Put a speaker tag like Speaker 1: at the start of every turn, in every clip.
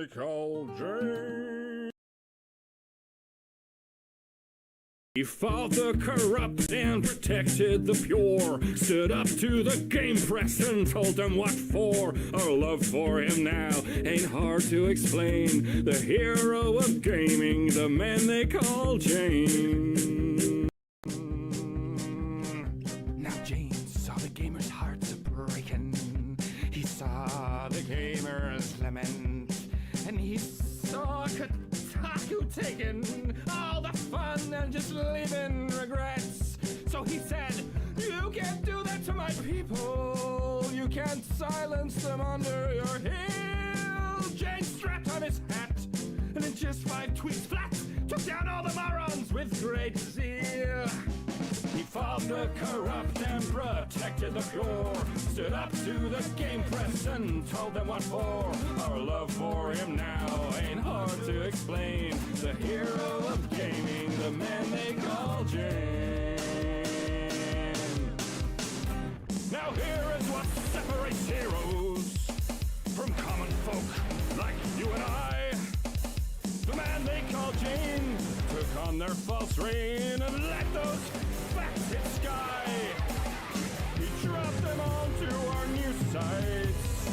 Speaker 1: manly called Jane. He fought the corrupt and protected the pure, stood up to the game press and told them what for. Our love for him now ain't hard to explain. The hero of gaming, the man they call Jane. Now Jane saw the gamers' hearts breaking. He saw the gamers lament, and he saw Kotaku taking all the fun and just leaving regrets. So he said, you can't do that to my people. You can't silence them under your heel. Jane strapped on his hat, and in just 5 tweets flat, took down all the morons with great zeal. He fought the corrupt and protected the pure, stood up to the game press and told them what for. Our love for him now ain't hard to explain. The hero of gaming, the man they call Jane. Now here is what separates heroes from common folk like you and I. The man they call Jane took on their false reign and let those facts hit sky. He dropped them onto our news sites.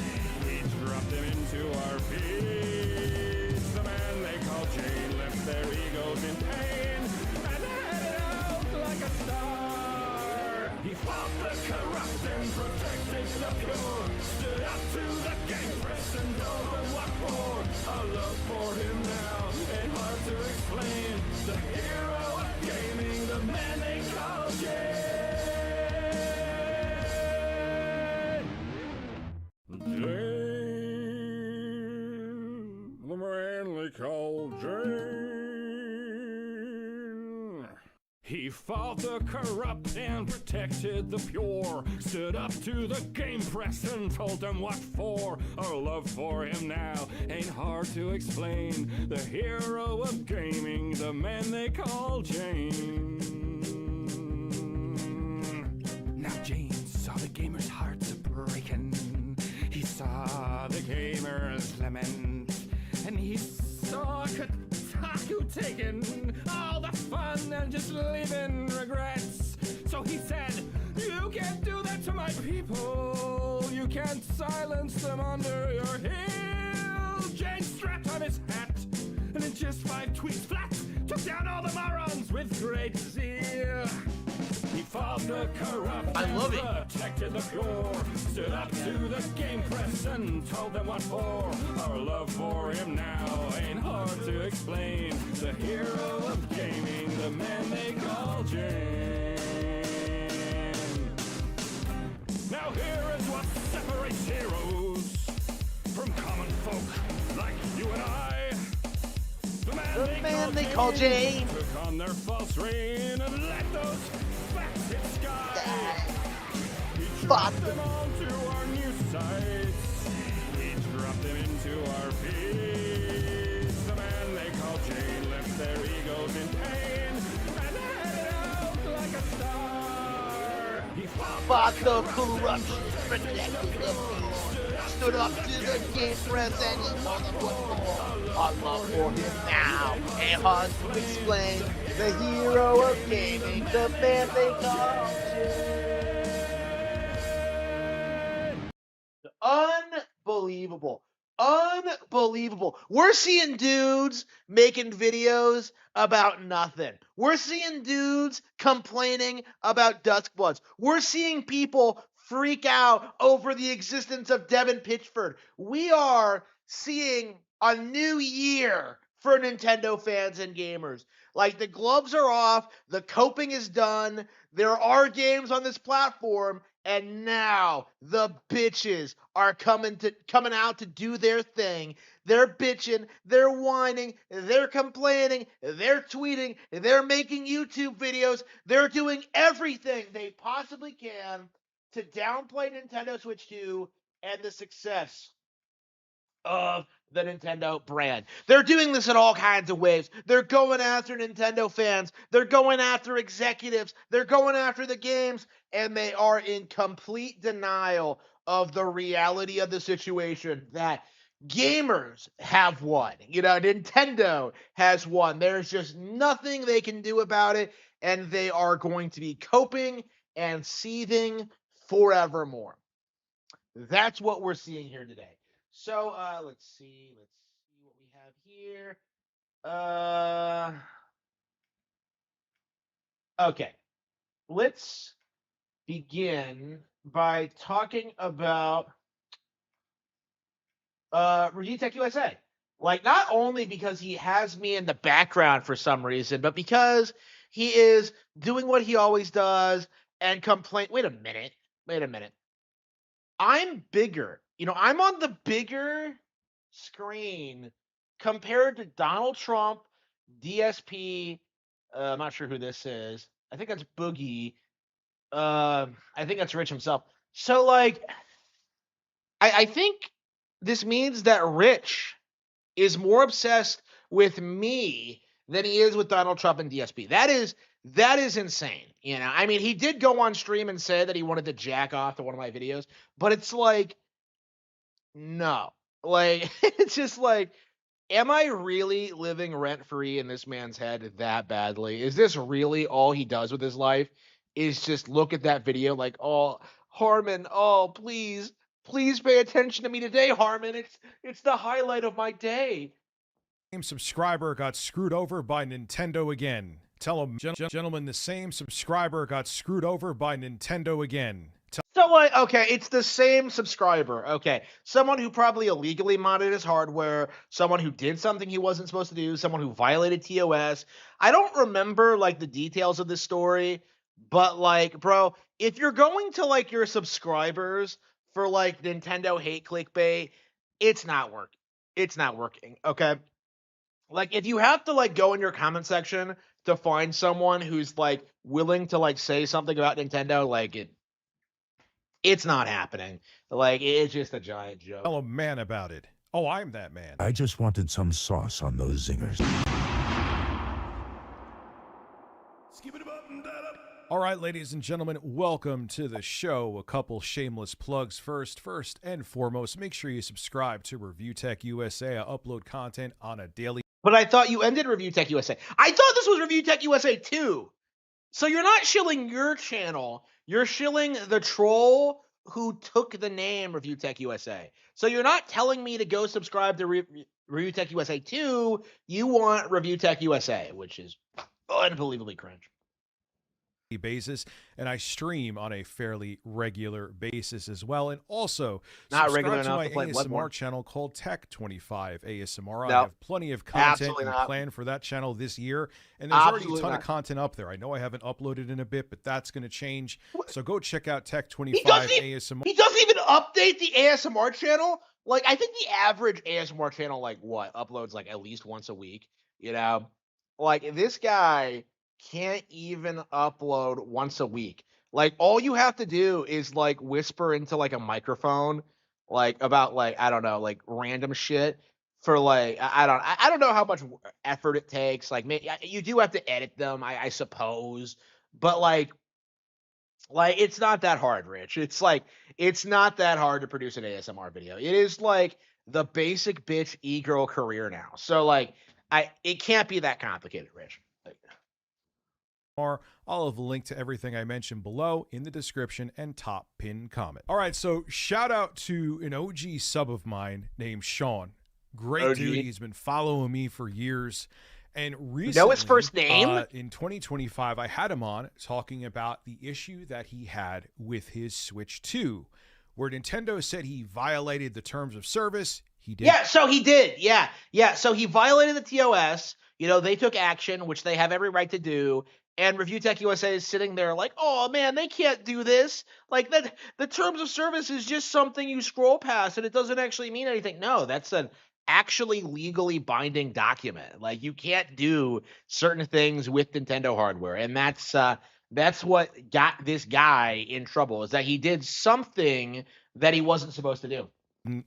Speaker 1: He dropped them into our feeds. The man they call Jane left their egos in pain and headed out like a star. He fought the corrupt and protected the pure, stood up to the game press and told them what for. Our love for him now ain't hard to explain. The hero of gaming, the man they call Jane. The man they call Jane. He fought the corrupt and protected the pure, stood up to the game press and told them what for. Our love for him now ain't hard to explain. The hero of gaming, the man they call Jane. Now Jane saw the gamers' hearts breaking. He saw the gamers lament, and he saw Kotaku taking all the fun and just leaving regrets. So he said, you can't do that to my people. You can't silence them under your heel. Jane strapped on his hat, and in just 5 tweets flat, took down all the morons with great zeal. He fought the corrupt and protected the pure, stood up to the game press and told them what for. Our love for him now ain't hard to explain. The hero of gaming, the man they call Jane. Now here is what separates heroes from common folk like you and I. The man they call Jane took on their false reign and let those facts hit sky. He dropped them onto our news sites. He dropped them into our feeds. The man they call Jane left their egos in pain and headed out like a star. He fought the corruption, protected the pure, stood up to the game press and he told them what for. Our love for him now ain't hard to explain. The hero of gaming, the man they call Jane. Unbelievable. Unbelievable. We're seeing dudes making videos about nothing. We're seeing dudes complaining about Duskbloods. We're seeing people freak out over the existence of Devin Pitchford. We are seeing a new year for Nintendo fans and gamers. Like, the gloves are off, the coping is done, there are games on this platform, and now the bitches are coming out to do their thing. They're bitching, they're whining, they're complaining, they're tweeting, they're making YouTube videos, they're doing everything they possibly can to downplay Nintendo Switch 2 and the success of the Nintendo brand. They're doing this in all kinds of ways. They're going after Nintendo fans. They're going after executives. They're going after the games, and they are in complete denial of the reality of the situation, that Gamers have won. Nintendo has won. There's just nothing they can do about it, and they are going to be coping and seething forevermore. That's what we're seeing here today. So let's see what we have here. Okay, let's begin by talking about Review Tech USA. Like, not only because he has me in the background for some reason, but because he is doing what he always does and complain. Wait a minute. I'm bigger. I'm on the bigger screen compared to Donald Trump, DSP. I'm not sure who this is. I think that's Boogie. I think that's Rich himself. So, like, I think this means that Rich is more obsessed with me than he is with Donald Trump and DSP. That is insane. I mean, he did go on stream and say that he wanted to jack off to one of my videos, but it's like, no. Like, it's just like, am I really living rent free in this man's head that badly? Is this really all he does with his life? Is just look at that video like, oh, Harman, oh, please pay attention to me today, Harman. It's the highlight of my day.
Speaker 2: Same subscriber got screwed over by Nintendo again. Tell him, gentlemen, the same subscriber got screwed over by Nintendo again.
Speaker 1: So, like, okay, it's the same subscriber. Okay, someone who probably illegally modded his hardware, someone who did something he wasn't supposed to do, someone who violated TOS. I don't remember, like, the details of this story, but, like, bro, if you're going to, like, your subscribers for, like, Nintendo hate clickbait, it's not working. It's not working, okay? Like, if you have to, like, go in your comment section to find someone who's, like, willing to, like, say something about Nintendo, like, it's not happening. Like, it's just a giant joke.
Speaker 2: Tell a man about it. Oh, I'm that man.
Speaker 3: I just wanted some sauce on those zingers.
Speaker 2: All right, ladies and gentlemen, welcome to the show. A couple shameless plugs first. First and foremost, make sure you subscribe to Review Tech USA. I upload content on a daily.
Speaker 1: But I thought you ended Review Tech USA. I thought this was Review Tech USA too. So you're not shilling your channel. You're shilling the troll who took the name Review Tech USA. So you're not telling me to go subscribe to Review Tech USA 2. You want Review Tech USA, which is unbelievably cringe.
Speaker 2: Basis, and I stream on a fairly regular basis as well. And also,
Speaker 1: not
Speaker 2: subscribe
Speaker 1: regular
Speaker 2: to
Speaker 1: enough
Speaker 2: my
Speaker 1: to play
Speaker 2: ASMR
Speaker 1: Bloodborne
Speaker 2: channel called Tech 25 ASMR.
Speaker 1: Nope.
Speaker 2: I have plenty of content
Speaker 1: Absolutely
Speaker 2: and
Speaker 1: not.
Speaker 2: planned for that channel this year, and there's
Speaker 1: Absolutely
Speaker 2: already a ton
Speaker 1: not.
Speaker 2: of content up there. I know I haven't uploaded in a bit, but that's going to change. So go check out Tech 25 ASMR.
Speaker 1: He doesn't even update the ASMR channel. Like, I think the average ASMR channel, like, uploads like at least once a week. Like, this guy can't even upload once a week. Like, all you have to do is, like, whisper into, like, a microphone, like, about, like, I don't know, like, random shit for, like, I don't know how much effort it takes. Like, you do have to edit them, I suppose, but, like, it's not that hard, Rich. It's not that hard to produce an ASMR video. It is, like, the basic bitch e-girl career now. So, like, it can't be that complicated, Rich.
Speaker 2: I'll have a link to everything I mentioned below in the description and top pinned comment. All right, so shout out to an OG sub of mine named Sean. Great
Speaker 1: OG.
Speaker 2: dude. He's been following me for years. And recently,
Speaker 1: You know his first name?
Speaker 2: In 2025, I had him on talking about the issue that he had with his Switch 2, where Nintendo said he violated the terms of service. He did.
Speaker 1: Yeah, so he did. Yeah. So he violated the TOS. They took action, which they have every right to do. And Review Tech USA is sitting there like, oh, man, they can't do this. Like, that the terms of service is just something you scroll past, and it doesn't actually mean anything. No, that's an actually legally binding document. Like, you can't do certain things with Nintendo hardware. And that's what got this guy in trouble, is that he did something that he wasn't supposed to do.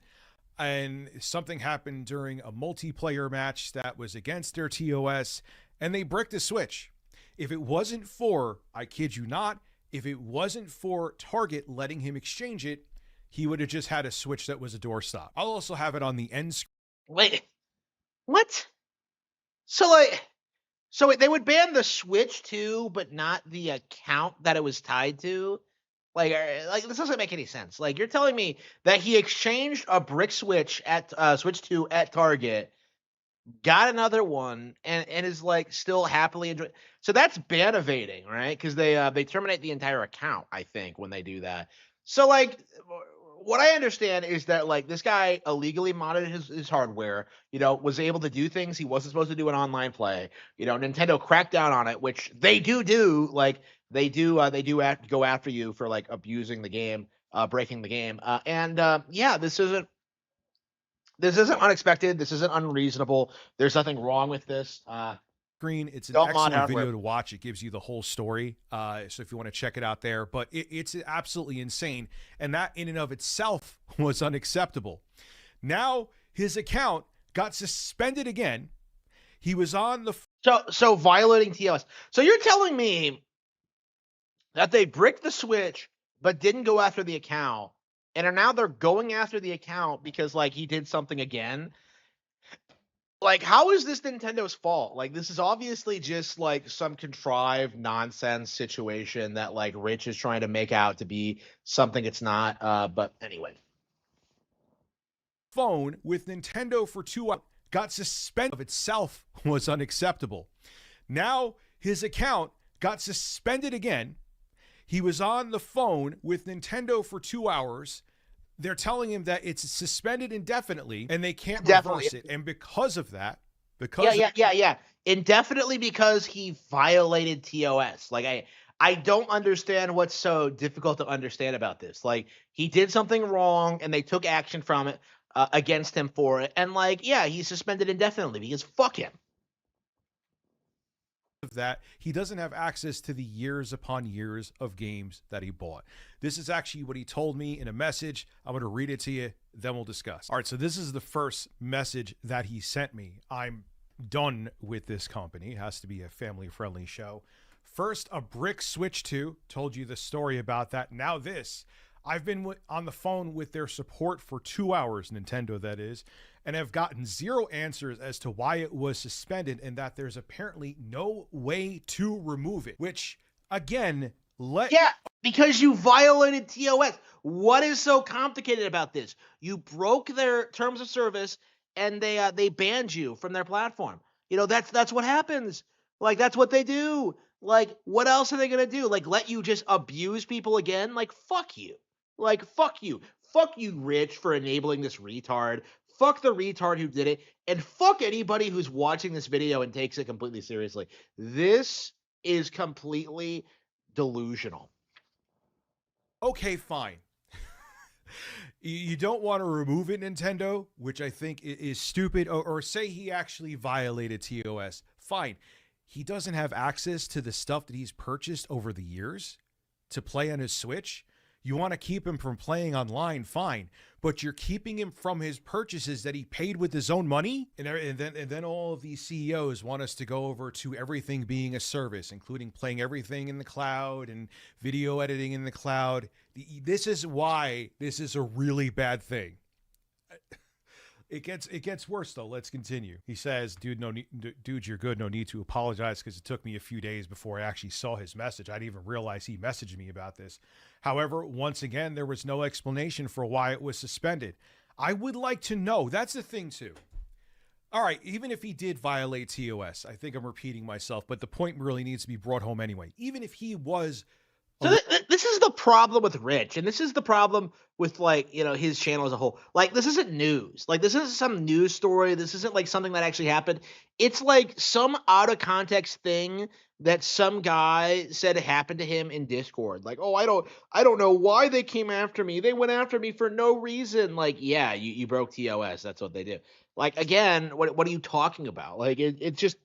Speaker 2: And something happened during a multiplayer match that was against their TOS, and they bricked the Switch. If it wasn't for, I kid you not, if it wasn't for Target letting him exchange it, he would have just had a Switch that was a doorstop. I'll also have it on the end screen.
Speaker 1: Wait, what? So they would ban the Switch too, but not the account that it was tied to. Like this doesn't make any sense. Like, you're telling me that he exchanged a brick Switch at Switch 2 at Target, got another one, and is like still happily enjoying. So that's ban evading, right? Because they terminate the entire account, I think, when they do that. So like, what I understand is that like this guy illegally modded his hardware, was able to do things he wasn't supposed to do in online play. Nintendo cracked down on it, which they do. Like, they do go after you for like abusing the game, breaking the game. Yeah, this isn't unexpected. This isn't unreasonable. There's nothing wrong with this.
Speaker 2: Screen. It's an
Speaker 1: Don't mod
Speaker 2: excellent
Speaker 1: hardware.
Speaker 2: video to watch. It gives you the whole story. So if you want to check it out there, but it's absolutely insane. And that in and of itself was unacceptable. Now his account got suspended again. He was on the
Speaker 1: So violating TOS. So you're telling me that they bricked the Switch but didn't go after the account, and now they're going after the account because like he did something again? Like, how is this Nintendo's fault? Like, this is obviously just like some contrived nonsense situation that like Rich is trying to make out to be something it's not. But anyway.
Speaker 2: phone with Nintendo for 2 hours, got suspended of itself was unacceptable. Now his account got suspended again. He was on the phone with Nintendo for 2 hours. They're telling him that it's suspended indefinitely and they can't reverse it. And because of that,
Speaker 1: yeah, indefinitely, because he violated TOS. Like, I don't understand what's so difficult to understand about this. Like, he did something wrong and they took action from it against him for it. And like, yeah, he's suspended indefinitely because fuck him.
Speaker 2: of that, he doesn't have access to the years upon years of games that he bought. This is actually what he told me in a message. I'm going to read it to you, then we'll discuss. All right, so this is the first message that he sent me. I'm done with this company. It has to be a family-friendly show. First, a brick Switch 2. Told you the story about that. Now this. I've been on the phone with their support for 2 hours, Nintendo that is, and have gotten zero answers as to why it was suspended and that there's apparently no way to remove it, which, again,
Speaker 1: Yeah, because you violated TOS. What is so complicated about this? You broke their terms of service and they banned you from their platform. That's what happens. Like, that's what they do. Like, what else are they going to do? Like, let you just abuse people again? Like, fuck you. Like, fuck you. Fuck you, Rich, for enabling this retard. Fuck the retard who did it. And fuck anybody who's watching this video and takes it completely seriously. This is completely delusional.
Speaker 2: Okay, fine. You don't want to remove it, Nintendo, which I think is stupid, or say he actually violated TOS. Fine. He doesn't have access to the stuff that he's purchased over the years to play on his Switch. You want to keep him from playing online, fine, but you're keeping him from his purchases that he paid with his own money? And then all of these CEOs want us to go over to everything being a service, including playing everything in the cloud and video editing in the cloud. This is why this is a really bad thing. It gets worse though. Let's continue. He says, "Dude, dude, you're good. No need to apologize because it took me a few days before I actually saw his message. I didn't even realize he messaged me about this. However, once again, there was no explanation for why it was suspended. I would like to know." That's the thing too. All right, even if he did violate TOS, I think I'm repeating myself, but the point really needs to be brought home anyway. Even if he was.
Speaker 1: So this is the problem with Rich, and this is the problem with like, his channel as a whole. Like, this isn't news. Like, this isn't some news story. This isn't like something that actually happened. It's like some out of context thing that some guy said happened to him in Discord. Like, oh, I don't know why they came after me. They went after me for no reason. Like, yeah, you broke TOS. That's what they did. Like, again, what are you talking about? Like, it's just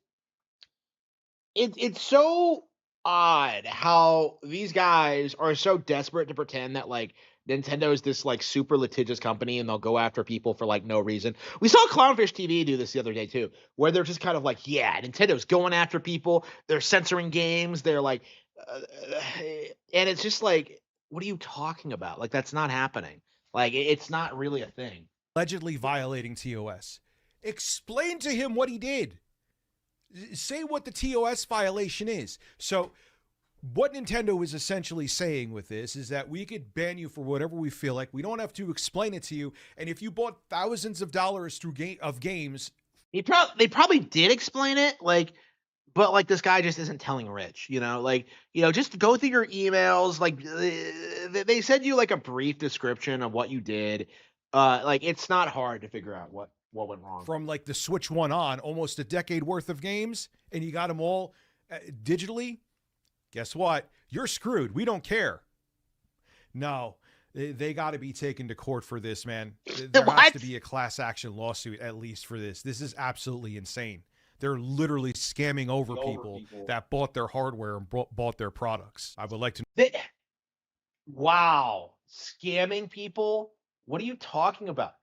Speaker 1: it's so odd how these guys are so desperate to pretend that like Nintendo is this like super litigious company and they'll go after people for like no reason. We saw Clownfish TV do this the other day too, where they're just kind of like, yeah, Nintendo's going after people. They're censoring games. They're like, and it's just like, what are you talking about? Like, that's not happening. Like it's not really a thing.
Speaker 2: Allegedly violating TOS. Explain to him what he did. Say what the TOS violation is. So what Nintendo is essentially saying with this is that we could ban you for whatever we feel like. We don't have to explain it to you. And if you bought thousands of dollars through games,
Speaker 1: They probably did explain it, like, but like this guy just isn't telling Rich, like, just go through your emails. Like they send you like a brief description of what you did. Like it's not hard to figure out what went wrong.
Speaker 2: From like the Switch 1 on, almost a decade worth of games, and you got them all digitally, guess what? You're screwed. We don't care. No, they got to be taken to court for this, man. There has to be a class action lawsuit at least for this. This is absolutely insane. They're literally scamming over people that bought their hardware and bought their products. I would like to.
Speaker 1: Wow. Scamming people? What are you talking about?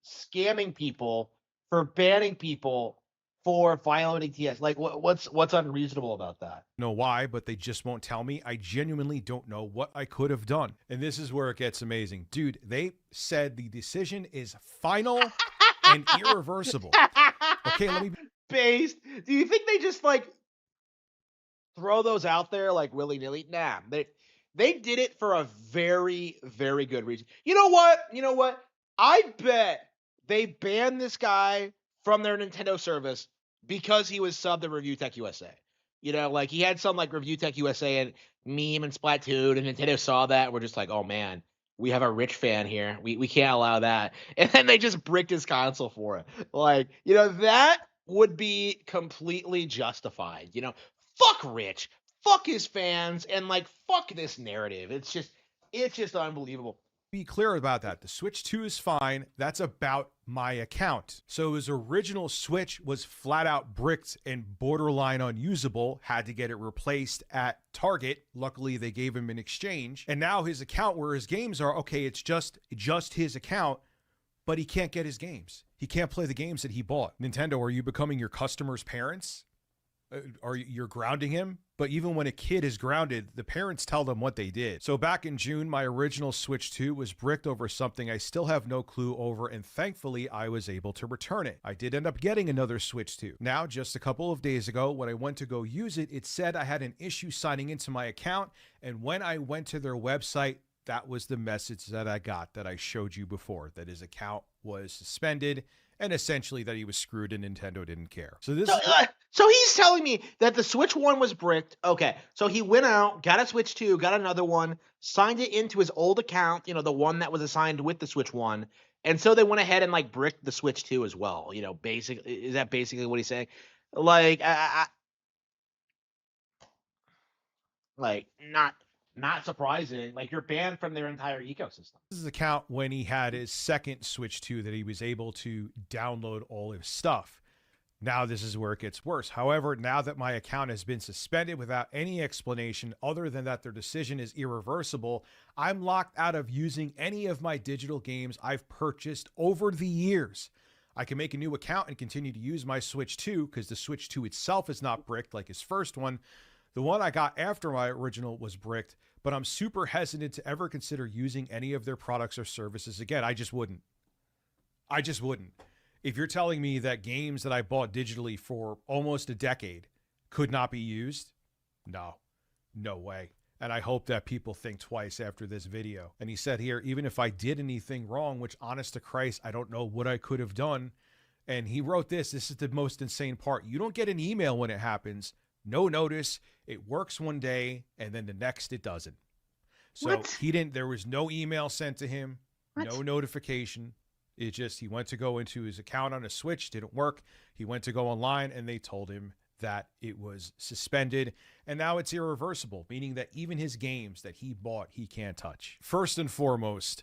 Speaker 1: Scamming people for banning people for violating TS. Like what's unreasonable about that?
Speaker 2: Know why, but they just won't tell me. I genuinely don't know what I could have done. And this is where it gets amazing. Dude, they said the decision is final and irreversible. Okay, let me
Speaker 1: based. Do you think they just like throw those out there like willy-nilly? Nah. They did it for a very, very good reason. You know what? I bet they banned this guy from their Nintendo service because he was subbed to Review Tech USA. Like he had some like Review Tech USA and meme and Splatoon, and Nintendo saw that and we're just like, oh man, we have a rich fan here. We can't allow that. And then they just bricked his console for it. Like, that would be completely justified. Fuck Rich. Fuck his fans, and like fuck this narrative. It's just unbelievable.
Speaker 2: Be clear about that. The Switch 2 is fine. That's about my account. So his original Switch was flat out bricked and borderline unusable, had to get it replaced at Target. Luckily, they gave him an exchange. And now his account where his games are, okay, it's just his account, but he can't get his games. He can't play the games that he bought. Nintendo, are you becoming your customers' parents? Are you're grounding him? But even when a kid is grounded, the parents tell them what they did. So back in June, my original Switch 2 was bricked over something I still have no clue over, and thankfully I was able to return it. I did end up getting another Switch 2. Now, just a couple of days ago, when I went to go use it, it said I had an issue signing into my account, and when I went to their website, that was the message that I got that I showed you before, that his account was suspended, and essentially that he was screwed and Nintendo didn't care.
Speaker 1: So he's telling me that the Switch 1 was bricked. Okay, so he went out, got a Switch 2, got another one, signed it into his old account, the one that was assigned with the Switch 1, and so they went ahead and like bricked the Switch 2 as well. Basically, is that basically what he's saying? Like, not surprising. Like, you're banned from their entire ecosystem.
Speaker 2: This is the account when he had his second Switch 2 that he was able to download all his stuff. Now this is where it gets worse. However, now that my account has been suspended without any explanation other than that their decision is irreversible, I'm locked out of using any of my digital games I've purchased over the years. I can make a new account and continue to use my Switch 2 because the Switch 2 itself is not bricked like his first one. The one I got after my original was bricked, but I'm super hesitant to ever consider using any of their products or services again. I just wouldn't. If you're telling me that games that I bought digitally for almost a decade could not be used, no way. And I hope that people think twice after this video. And he said here, even if I did anything wrong, which honest to Christ, I don't know what I could have done. And he wrote this is the most insane part. You don't get an email when it happens. No notice. It works one day and then the next it doesn't. So
Speaker 1: What?
Speaker 2: there was no email sent to him, no notification. It just, he went to go into his account on a Switch, didn't work. He went to go online and they told him that it was suspended. And now it's irreversible, meaning that even his games that he bought, he can't touch. First and foremost,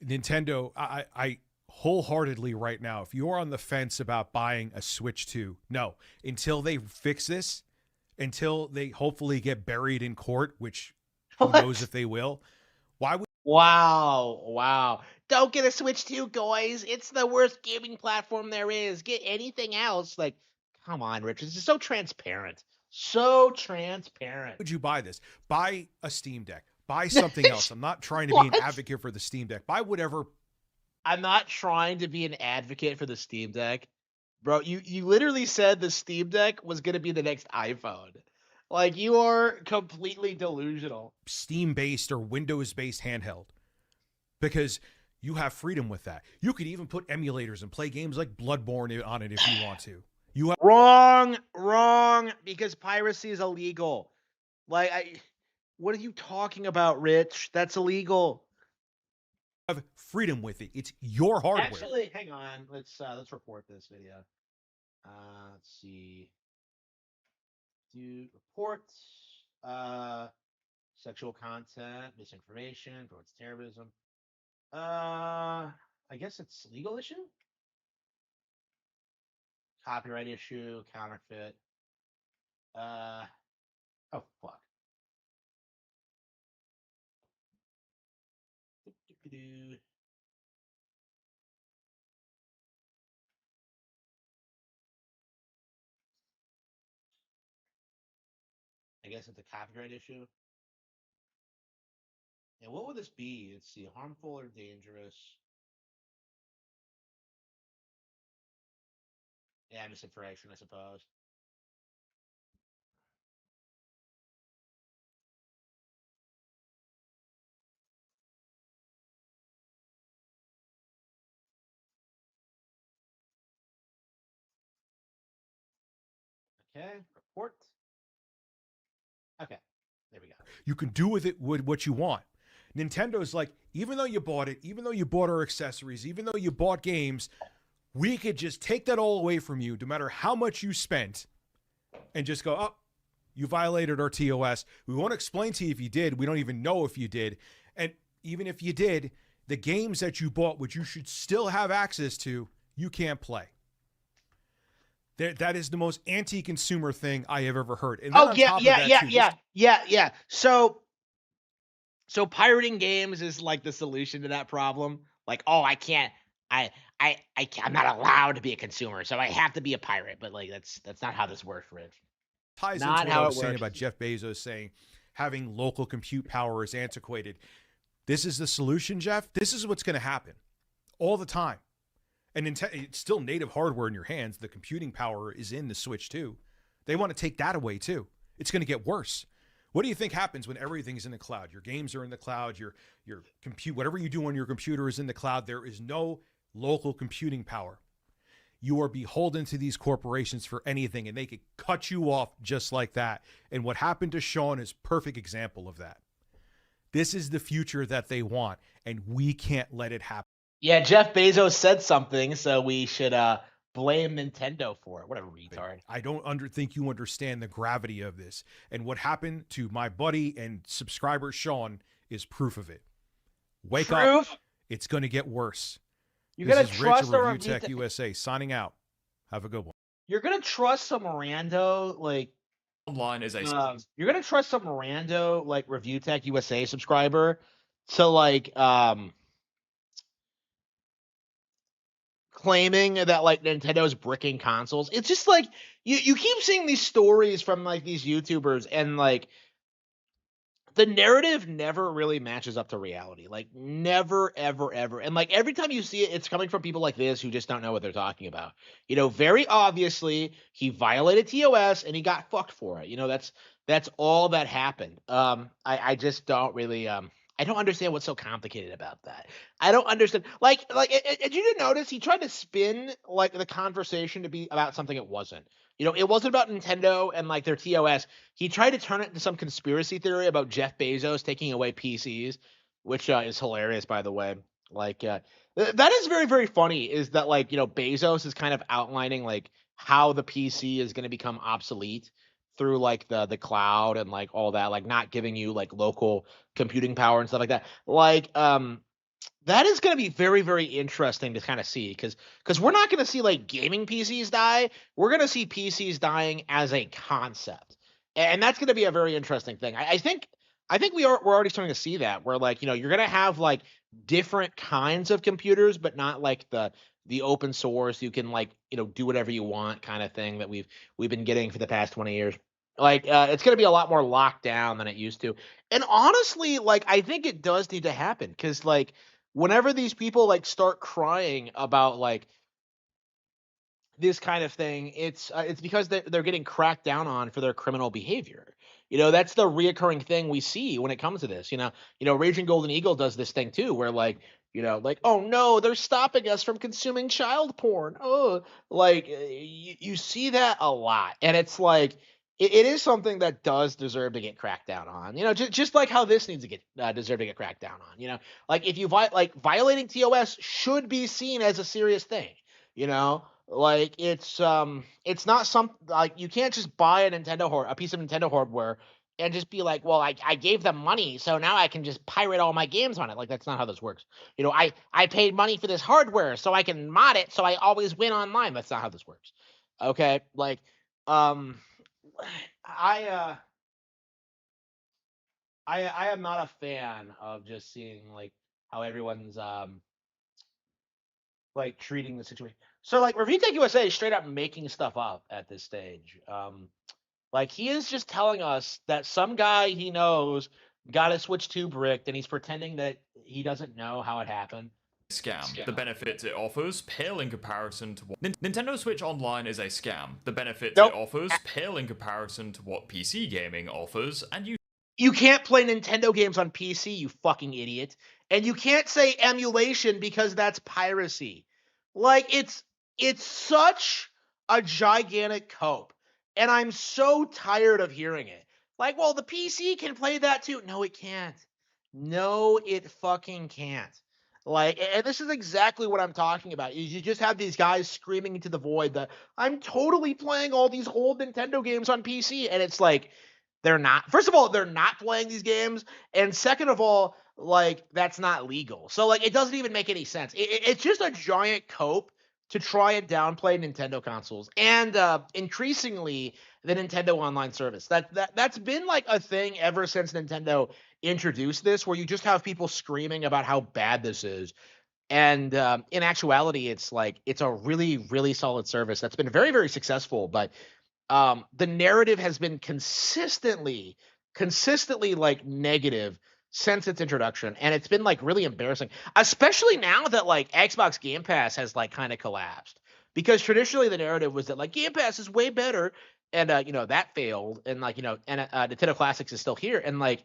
Speaker 2: Nintendo, I wholeheartedly right now, if you're on the fence about buying a Switch 2, no, until they fix this, until they hopefully get buried in court, which who knows if they will. Why would
Speaker 1: Wow. Don't get a Switch 2, guys. It's the worst gaming platform there is. Get anything else. Like, come on, Richard. This is so transparent. So transparent.
Speaker 2: you buy this? Buy a Steam Deck. Buy something else. I'm not trying to be an advocate for the Steam Deck. Buy whatever.
Speaker 1: I'm not trying to be an advocate for the Steam Deck. Bro, you literally said the Steam Deck was going to be the next iPhone. Like, you are completely delusional.
Speaker 2: Steam-based or Windows-based handheld. Because you have freedom with that. You could even put emulators and play games like Bloodborne on it if you want to. You have
Speaker 1: Wrong, because piracy is illegal. Like, what are you talking about, Rich? That's illegal.
Speaker 2: freedom with it. It's your hardware.
Speaker 1: Actually, hang on. Let's report this video. Let's see. Do reports. Sexual content, misinformation, promotes terrorism. I guess it's legal issue. Copyright issue, counterfeit. Oh fuck. I guess it's a copyright issue. And what would this be? Let's see, harmful or dangerous? Yeah, misinformation, I suppose. Okay, report. Okay, there we go.
Speaker 2: You can do with it what you want. Nintendo's like, even though you bought it, even though you bought our accessories, even though you bought games, we could just take that all away from you, no matter how much you spent, and just go, oh, you violated our TOS. We won't explain to you if you did. We don't even know if you did. And even if you did, the games that you bought, which you should still have access to, you can't play. That is the most anti-consumer thing I have ever heard. And
Speaker 1: yeah. So pirating games is like the solution to that problem. Like, oh, I can't. I'm not allowed to be a consumer, so I have to be a pirate. But like, that's not how this works, Rich.
Speaker 2: Ties into what I was saying about Jeff Bezos saying having local compute power is antiquated. This is the solution, Jeff. This is what's going to happen all the time. And it's still native hardware in your hands. The computing power is in the Switch too. They want to take that away too. It's going to get worse. What do you think happens when everything's in the cloud? Your games are in the cloud. Your compute, whatever you do on your computer is in the cloud. There is no local computing power. You are beholden to these corporations for anything, and they could cut you off just like that. And what happened to Sean is a perfect example of that. This is the future that they want, and we can't let it happen.
Speaker 1: Yeah, Jeff Bezos said something, so we should blame Nintendo for it. What a retard.
Speaker 2: I don't think you understand the gravity of this. And what happened to my buddy and subscriber Sean is proof of it. Wake up. It's going to get worse.
Speaker 1: You're going to trust
Speaker 2: a Review Tech USA signing out. Have a good one.
Speaker 1: You're going to trust some rando like
Speaker 4: online as
Speaker 1: you're going to trust some rando like Review Tech USA subscriber to like claiming that like Nintendo's bricking consoles. It's just like you keep seeing these stories from like these YouTubers, and like the narrative never really matches up to reality. Like never, ever, ever. And like every time you see it, it's coming from people like this who just don't know what they're talking about. You know, very obviously he violated TOS and he got fucked for it. You know, that's all that happened. I just don't really I don't understand what's so complicated about that. I don't understand. Like, did you notice he tried to spin like the conversation to be about something it wasn't? You know, it wasn't about Nintendo and like their TOS. He tried to turn it into some conspiracy theory about Jeff Bezos taking away PCs, which is hilarious, by the way. Like, that is very, very funny. Is that like, you know, Bezos is kind of outlining like how the PC is going to become obsolete through like the cloud and like all that, like not giving you like local computing power and stuff like that. Like that is going to be very, very interesting to kind of see, because we're not going to see like gaming PCs die. We're going to see PCs dying as a concept, and that's going to be a very interesting thing. I think we're already starting to see that, where like, you know, you're going to have like different kinds of computers, but not like the open source, you can like, you know, do whatever you want kind of thing that we've been getting for the past 20 years. Like, it's going to be a lot more locked down than it used to. And honestly, like, I think it does need to happen because, like, whenever these people like start crying about like this kind of thing, it's because they're getting cracked down on for their criminal behavior. That's the reoccurring thing we see when it comes to this. Raging Golden Eagle does this thing too, where like like, oh no, they're stopping us from consuming child porn. Oh, like you see that a lot, and it's like it is something that does deserve to get cracked down on. Just like how this needs to get deserve to get cracked down on. Like if you violating TOS should be seen as a serious thing. Like it's not some like you can't just buy a piece of Nintendo hardware and just be like, well, I gave them money, so now I can just pirate all my games on it. Like that's not how this works. I paid money for this hardware, so I can mod it, so I always win online. That's not how this works. Okay, like um, I I am not a fan of just seeing like how everyone's like treating the situation. So like Revtech USA is straight up making stuff up at this stage. Like he is just telling us that some guy he knows got a Switch 2 bricked and he's pretending that he doesn't know how it happened.
Speaker 4: Scam. The benefits it offers pale in comparison to what Nintendo Switch Online is a scam. The benefits
Speaker 1: Nope.
Speaker 4: it offers pale in comparison to what PC gaming offers, and
Speaker 1: You can't play Nintendo games on PC, you fucking idiot. And you can't say emulation because that's piracy. Like it's such a gigantic cope. And I'm so tired of hearing it. Like, well, the PC can play that too. No, it can't. No, it fucking can't. Like, and this is exactly what I'm talking about. You just have these guys screaming into the void that I'm totally playing all these old Nintendo games on PC. And it's like, they're not. First of all, they're not playing these games, and second of all, like that's not legal. So like it doesn't even make any sense. It's just a giant cope to try and downplay Nintendo consoles and increasingly the Nintendo Online service. That's been like a thing ever since Nintendo introduced this, where you just have people screaming about how bad this is. And in actuality, it's like it's a really, really solid service that's been very, very successful. But the narrative has been consistently like negative since its introduction, and it's been like really embarrassing, especially now that like Xbox Game Pass has like kind of collapsed. Because traditionally the narrative was that like Game Pass is way better, and that failed, and like and Nintendo Classics is still here, and like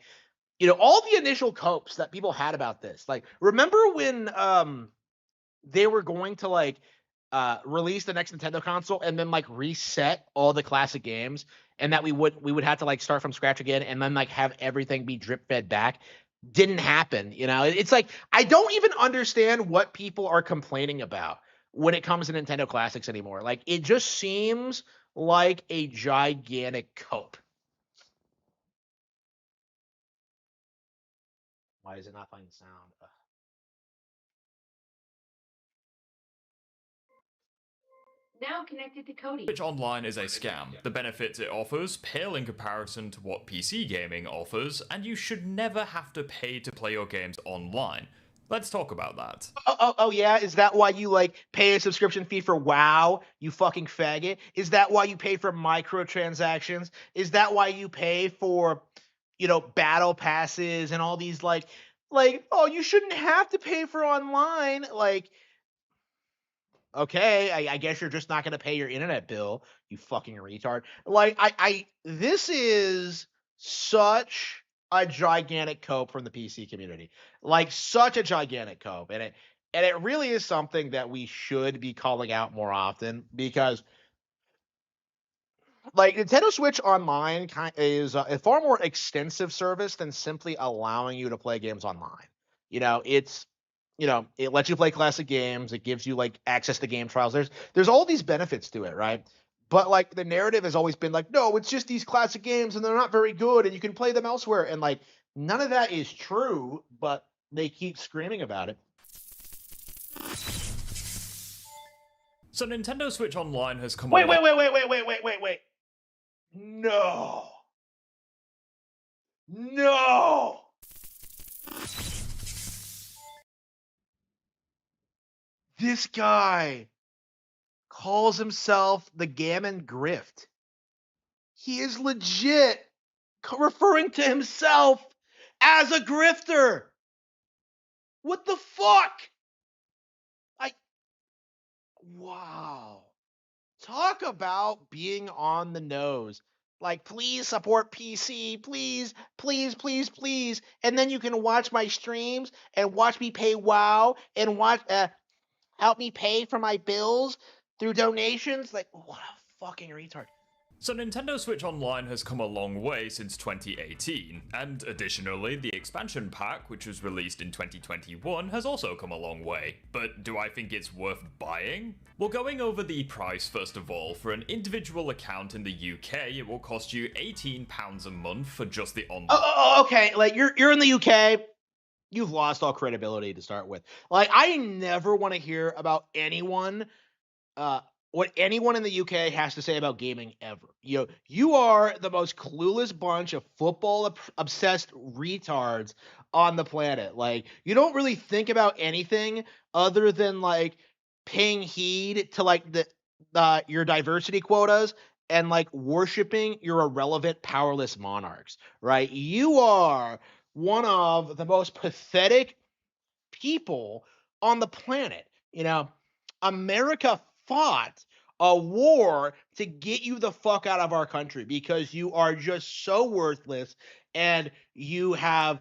Speaker 1: all the initial copes that people had about this. Like remember when they were going to like release the next Nintendo console and then like reset all the classic games, and that we would have to like start from scratch again and then like have everything be drip fed back. Didn't happen. It's like I don't even understand what people are complaining about when it comes to Nintendo Classics anymore. Like it just seems like a gigantic cope. Why is it not playing sound?
Speaker 5: Now connected to Cody.
Speaker 4: Switch Online is a scam. The benefits it offers pale in comparison to what PC gaming offers, and you should never have to pay to play your games online. Let's talk about that.
Speaker 1: Oh yeah, is that why you like pay a subscription fee for WoW, you fucking faggot? Is that why you pay for microtransactions? Is that why you pay for battle passes and all these like oh, you shouldn't have to pay for online? Like, okay, I guess you're just not going to pay your internet bill, you fucking retard. Like, this is such a gigantic cope from the PC community, like such a gigantic cope, and it really is something that we should be calling out more often because, like, Nintendo Switch Online is a far more extensive service than simply allowing you to play games online. It's it lets you play classic games. It gives you like access to game trials. There's all these benefits to it, right? But like the narrative has always been like, no, it's just these classic games and they're not very good and you can play them elsewhere. And like none of that is true, but they keep screaming about it.
Speaker 4: So Nintendo Switch Online has come
Speaker 1: Wait. No. No. This guy calls himself the Gammon Grift. He is legit referring to himself as a grifter. What the fuck? Wow. Talk about being on the nose. Like, please support PC, please, please, please, please. And then you can watch my streams and watch me pay WoW and help me pay for my bills through donations. Like, what a fucking retard.
Speaker 4: So Nintendo Switch Online has come a long way since 2018, and additionally, the expansion pack, which was released in 2021, has also come a long way. But do I think it's worth buying? Well, going over the price first of all, for an individual account in the UK, it will cost you £18 a month for just the online.
Speaker 1: Okay, like you're in the UK. You've lost all credibility to start with. Like, I never want to hear about anyone what anyone in the UK has to say about gaming ever. You are the most clueless bunch of football obsessed retards on the planet. Like, you don't really think about anything other than like paying heed to like your diversity quotas and like worshiping your irrelevant powerless monarchs, right? You are one of the most pathetic people on the planet. America fought a war to get you the fuck out of our country because you are just so worthless and you have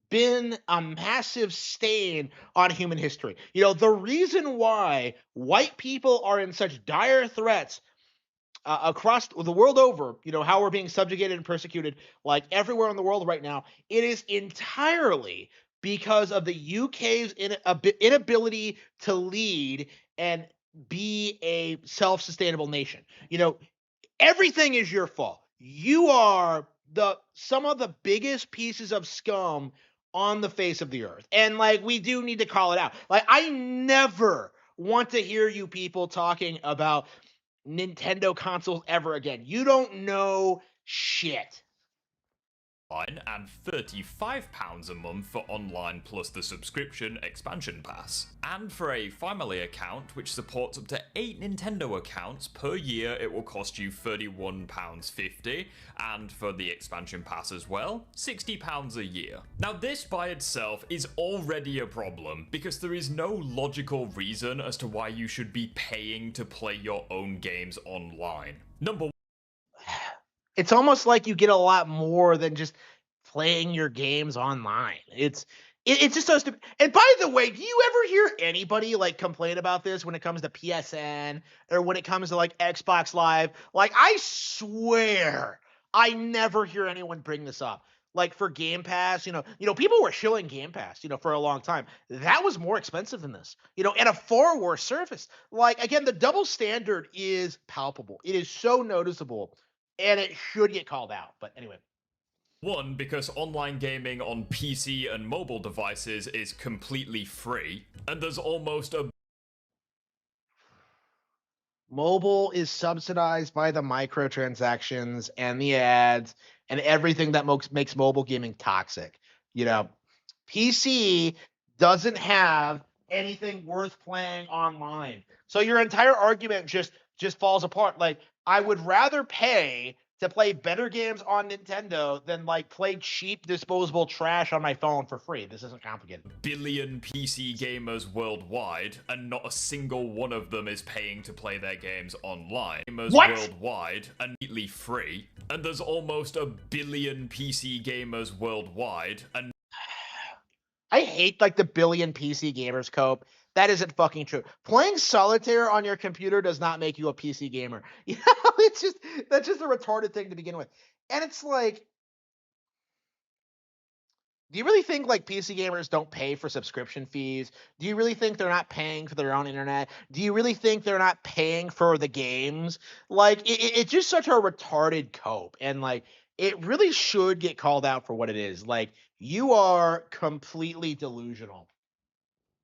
Speaker 1: been a massive stain on human history. The reason why white people are in such dire threats across the world over, how we're being subjugated and persecuted like everywhere in the world right now, it is entirely because of the UK's inability to lead and be a self-sustainable nation. Everything is your fault. You are some of the biggest pieces of scum on the face of the earth. And like, we do need to call it out. Like, I never want to hear you people talking about Nintendo consoles ever again. You don't know shit.
Speaker 4: And £35 a month for online plus the subscription expansion pass. And for a family account which supports up to 8 Nintendo accounts per year, it will cost you £31.50, and for the expansion pass as well, £60 a year. Now this by itself is already a problem because there is no logical reason as to why you should be paying to play your own games online.
Speaker 1: It's almost like you get a lot more than just playing your games online. It's just so stupid. And by the way, do you ever hear anybody like complain about this when it comes to PSN or when it comes to like Xbox Live? Like, I swear I never hear anyone bring this up. Like, for Game Pass, people were shilling Game Pass, for a long time. That was more expensive than this, and a far worse service. Like, again, the double standard is palpable. It is so noticeable. And it should get called out. But anyway.
Speaker 4: One, because online gaming on PC and mobile devices is completely free, and there's almost a...
Speaker 1: Mobile is subsidized by the microtransactions and the ads and everything that makes mobile gaming toxic. PC doesn't have anything worth playing online. So your entire argument just falls apart. Like, I would rather pay to play better games on Nintendo than like play cheap disposable trash on my phone for free. This isn't complicated.
Speaker 4: Billion PC gamers worldwide, and not a single one of them is paying to play their games online. Gamers worldwide are neatly free, and there's almost a billion PC gamers worldwide, and
Speaker 1: I hate like the billion PC gamers cope. That isn't fucking true. Playing solitaire on your computer does not make you a PC gamer. That's just a retarded thing to begin with. And it's like, do you really think like PC gamers don't pay for subscription fees? Do you really think they're not paying for their own internet? Do you really think they're not paying for the games? Like, it's just such a retarded cope. And like, it really should get called out for what it is. Like, you are completely delusional.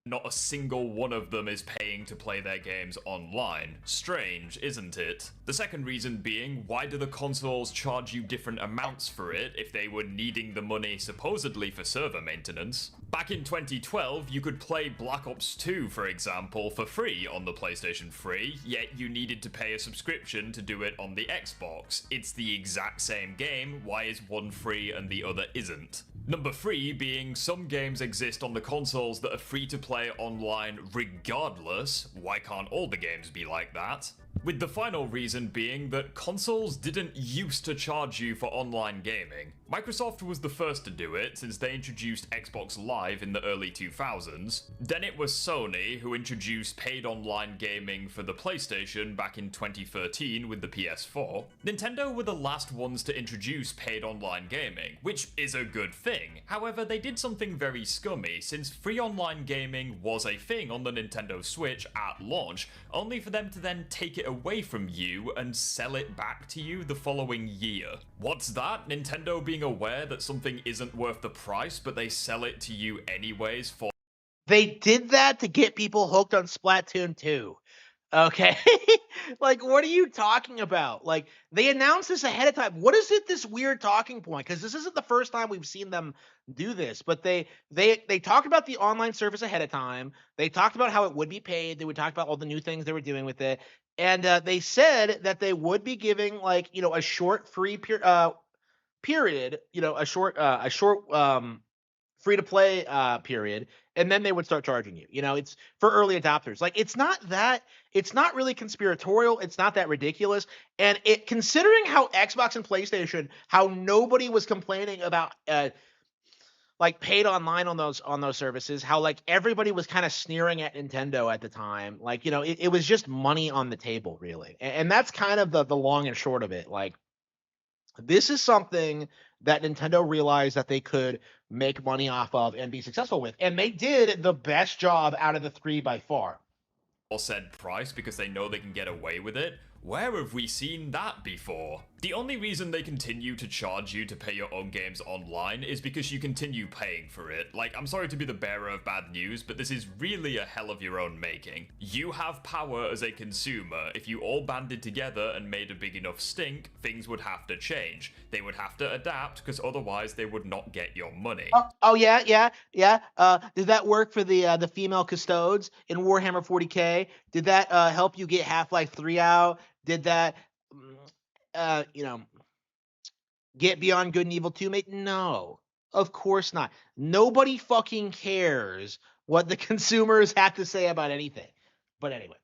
Speaker 4: not a single one of them is paying to play their games online. Strange, isn't it? The second reason being, why do the consoles charge you different amounts for it if they were needing the money supposedly for server maintenance? Back in 2012, you could play Black Ops 2, for example, for free on the PlayStation 3, yet you needed to pay a subscription to do it on the Xbox. It's the exact same game, why is one free and the other isn't? Number 3 being, some games exist on the consoles that are free to play online regardless. Why can't all the games be like that? With the final reason being that consoles didn't used to charge you for online gaming. Microsoft was the first to do it since they introduced Xbox Live in the early 2000s. Then it was Sony who introduced paid online gaming for the PlayStation back in 2013 with the PS4. Nintendo were the last ones to introduce paid online gaming, which is a good thing. However, they did something very scummy since free online gaming was a thing on the Nintendo Switch at launch, only for them to then take it away from you and sell it back to you the following year. What's that? Nintendo being aware that something isn't worth the price, but they sell it to you anyways for...
Speaker 1: They did that to get people hooked on Splatoon 2. Okay? Like, what are you talking about? Like, they announced this ahead of time. What is it, this weird talking point? Because this isn't the first time we've seen them do this, but they talked about the online service ahead of time. They talked about how it would be paid. They would talk about all the new things they were doing with it. And they said that they would be giving, like, you know, a short free period, you know, a short free to play period, and then they would start charging you. You know, it's for early adopters. Like, it's not really conspiratorial. It's not that ridiculous. And it, considering how Xbox and PlayStation, how nobody was complaining about like paid online on those services, how like everybody was kind of sneering at Nintendo at the time. Like, you know, it was just money on the table, really. And that's kind of the long and short of it. Like, this is something that Nintendo realized that they could make money off of and be successful with. And they did the best job out of the three by far.
Speaker 4: Said price because they know they can get away with it. Where have we seen that before? The only reason they continue to charge you to pay your own games online is because you continue paying for it. Like, I'm sorry to be the bearer of bad news, but this is really a hell of your own making. You have power as a consumer. If you all banded together and made a big enough stink, things would have to change. They would have to adapt, because otherwise they would not get your money.
Speaker 1: Oh yeah. Did that work for the female custodes in Warhammer 40K? Did that help you get Half-Life 3 out? Did that, you know, get Beyond Good and Evil 2 made? No, of course not. Nobody fucking cares what the consumers have to say about anything. But anyway.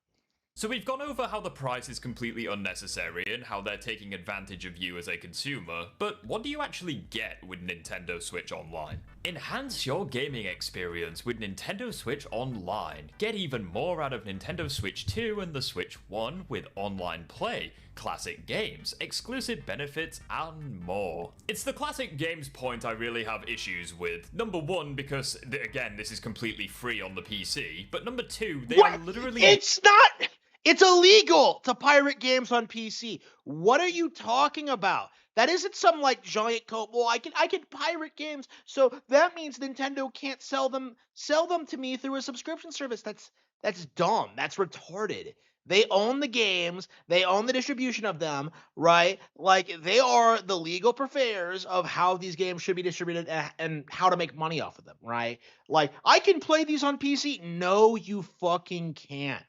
Speaker 4: So we've gone over how the price is completely unnecessary and how they're taking advantage of you as a consumer, but what do you actually get with Nintendo Switch Online? Enhance your gaming experience with Nintendo Switch Online. Get even more out of Nintendo Switch 2 and the Switch 1 with online play, classic games, exclusive benefits, and more. It's the classic games point I really have issues with. Number one, because, again, this is completely free on the PC, but number two, they are literally...
Speaker 1: It's not... It's illegal to pirate games on PC. What are you talking about? That isn't some like giant code. Well, I can pirate games, so that means Nintendo can't sell them to me through a subscription service. That's dumb. That's retarded. They own the games. They own the distribution of them, right? Like, they are the legal purveyors of how these games should be distributed and how to make money off of them, right? Like, I can play these on PC. No, you fucking can't.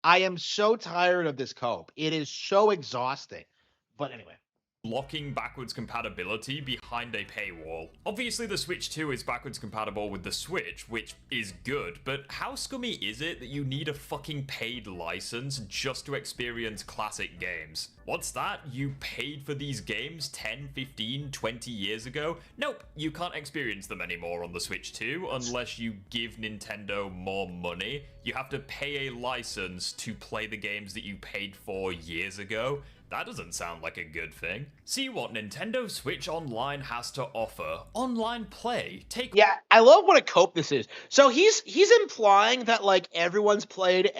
Speaker 1: I am so tired of this cope. It is so exhausting. But anyway.
Speaker 4: Locking backwards compatibility behind a paywall. Obviously the Switch 2 is backwards compatible with the Switch, which is good, but how scummy is it that you need a fucking paid license just to experience classic games? What's that? You paid for these games 10, 15, 20 years ago? Nope, you can't experience them anymore on the Switch 2 unless you give Nintendo more money. You have to pay a license to play the games that you paid for years ago. That doesn't sound like a good thing. See what Nintendo Switch Online has to offer. Online play. Yeah,
Speaker 1: I love what a cope this is. So he's implying that like everyone's played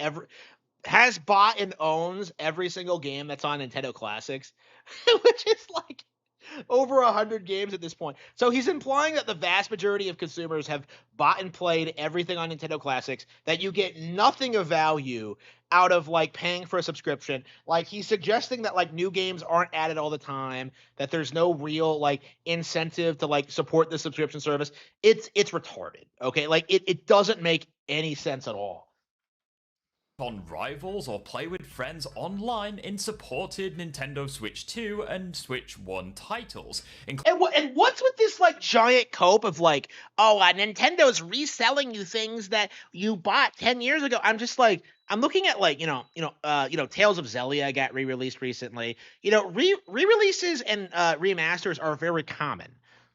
Speaker 1: has bought and owns every single game that's on Nintendo Classics, which is like, over 100 games at this point. So he's implying that the vast majority of consumers have bought and played everything on Nintendo Classics, that you get nothing of value out of like paying for a subscription. Like he's suggesting that like new games aren't added all the time, that there's no real like incentive to like support the subscription service. It's retarded. Okay? Like it doesn't make any sense at all.
Speaker 4: On Rivals or play with friends online in supported Nintendo Switch 2 and Switch 1 titles.
Speaker 1: And what's with this like giant cope of like, oh, Nintendo's reselling you things that you bought 10 years ago? I'm just like, I'm looking at like, Tales of Xellia got re-released recently. Re-releases and remasters are very common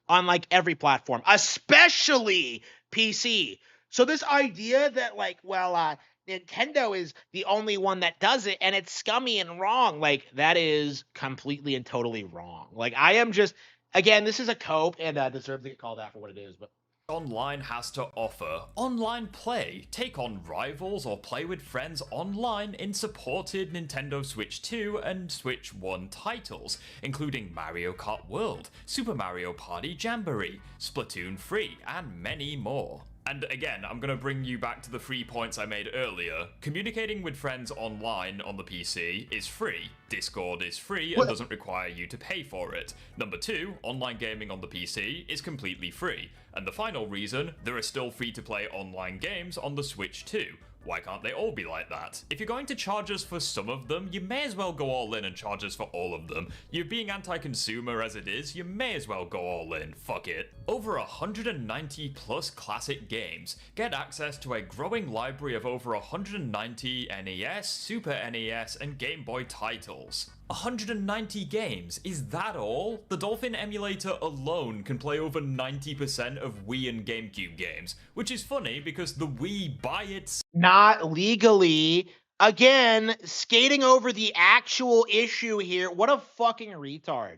Speaker 1: on like every platform, especially PC. So this idea that like, well, Nintendo is the only one that does it and it's scummy and wrong, like that is completely and totally wrong. Like I am just, again, this is a cope and deserves to get called out for what it is, but
Speaker 4: Online has to offer online play. Take on Rivals or play with friends online in supported Nintendo Switch 2 and Switch 1 titles, including Mario Kart World, Super Mario Party Jamboree, Splatoon 3, and many more. And again, I'm going to bring you back to the 3 points I made earlier. Communicating with friends online on the PC is free. Discord is free and doesn't require you to pay for it. Number 2, online gaming on the PC is completely free. And the final reason, there are still free-to-play online games on the Switch too. Why can't they all be like that? If you're going to charge us for some of them, you may as well go all in and charge us for all of them. You're being anti-consumer as it is, you may as well go all in. Fuck it. Over 190 plus classic games. Get access to a growing library of over 190 NES, Super NES, and Game Boy titles. 190 games, is that all? The Dolphin emulator alone can play over 90% of Wii and GameCube games, which is funny because the Wii by itself
Speaker 1: not legally. Again, skating over the actual issue here. What a fucking retard.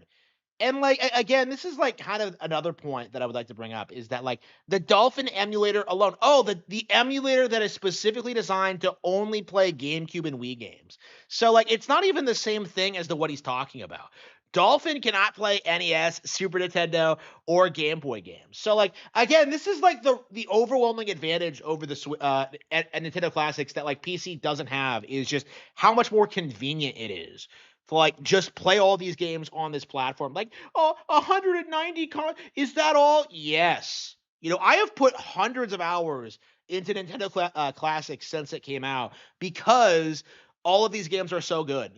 Speaker 1: And like again, this is like kind of another point that I would like to bring up is that like the Dolphin emulator alone, the emulator that is specifically designed to only play GameCube and Wii games. So like it's not even the same thing as what he's talking about. Dolphin cannot play NES, Super Nintendo, or Game Boy games. So like again, this is like the overwhelming advantage over the at Nintendo Classics that like PC doesn't have is just how much more convenient it is to like just play all these games on this platform. Like, 190 is that all? Yes. I have put hundreds of hours into Nintendo Classics since it came out because all of these games are so good.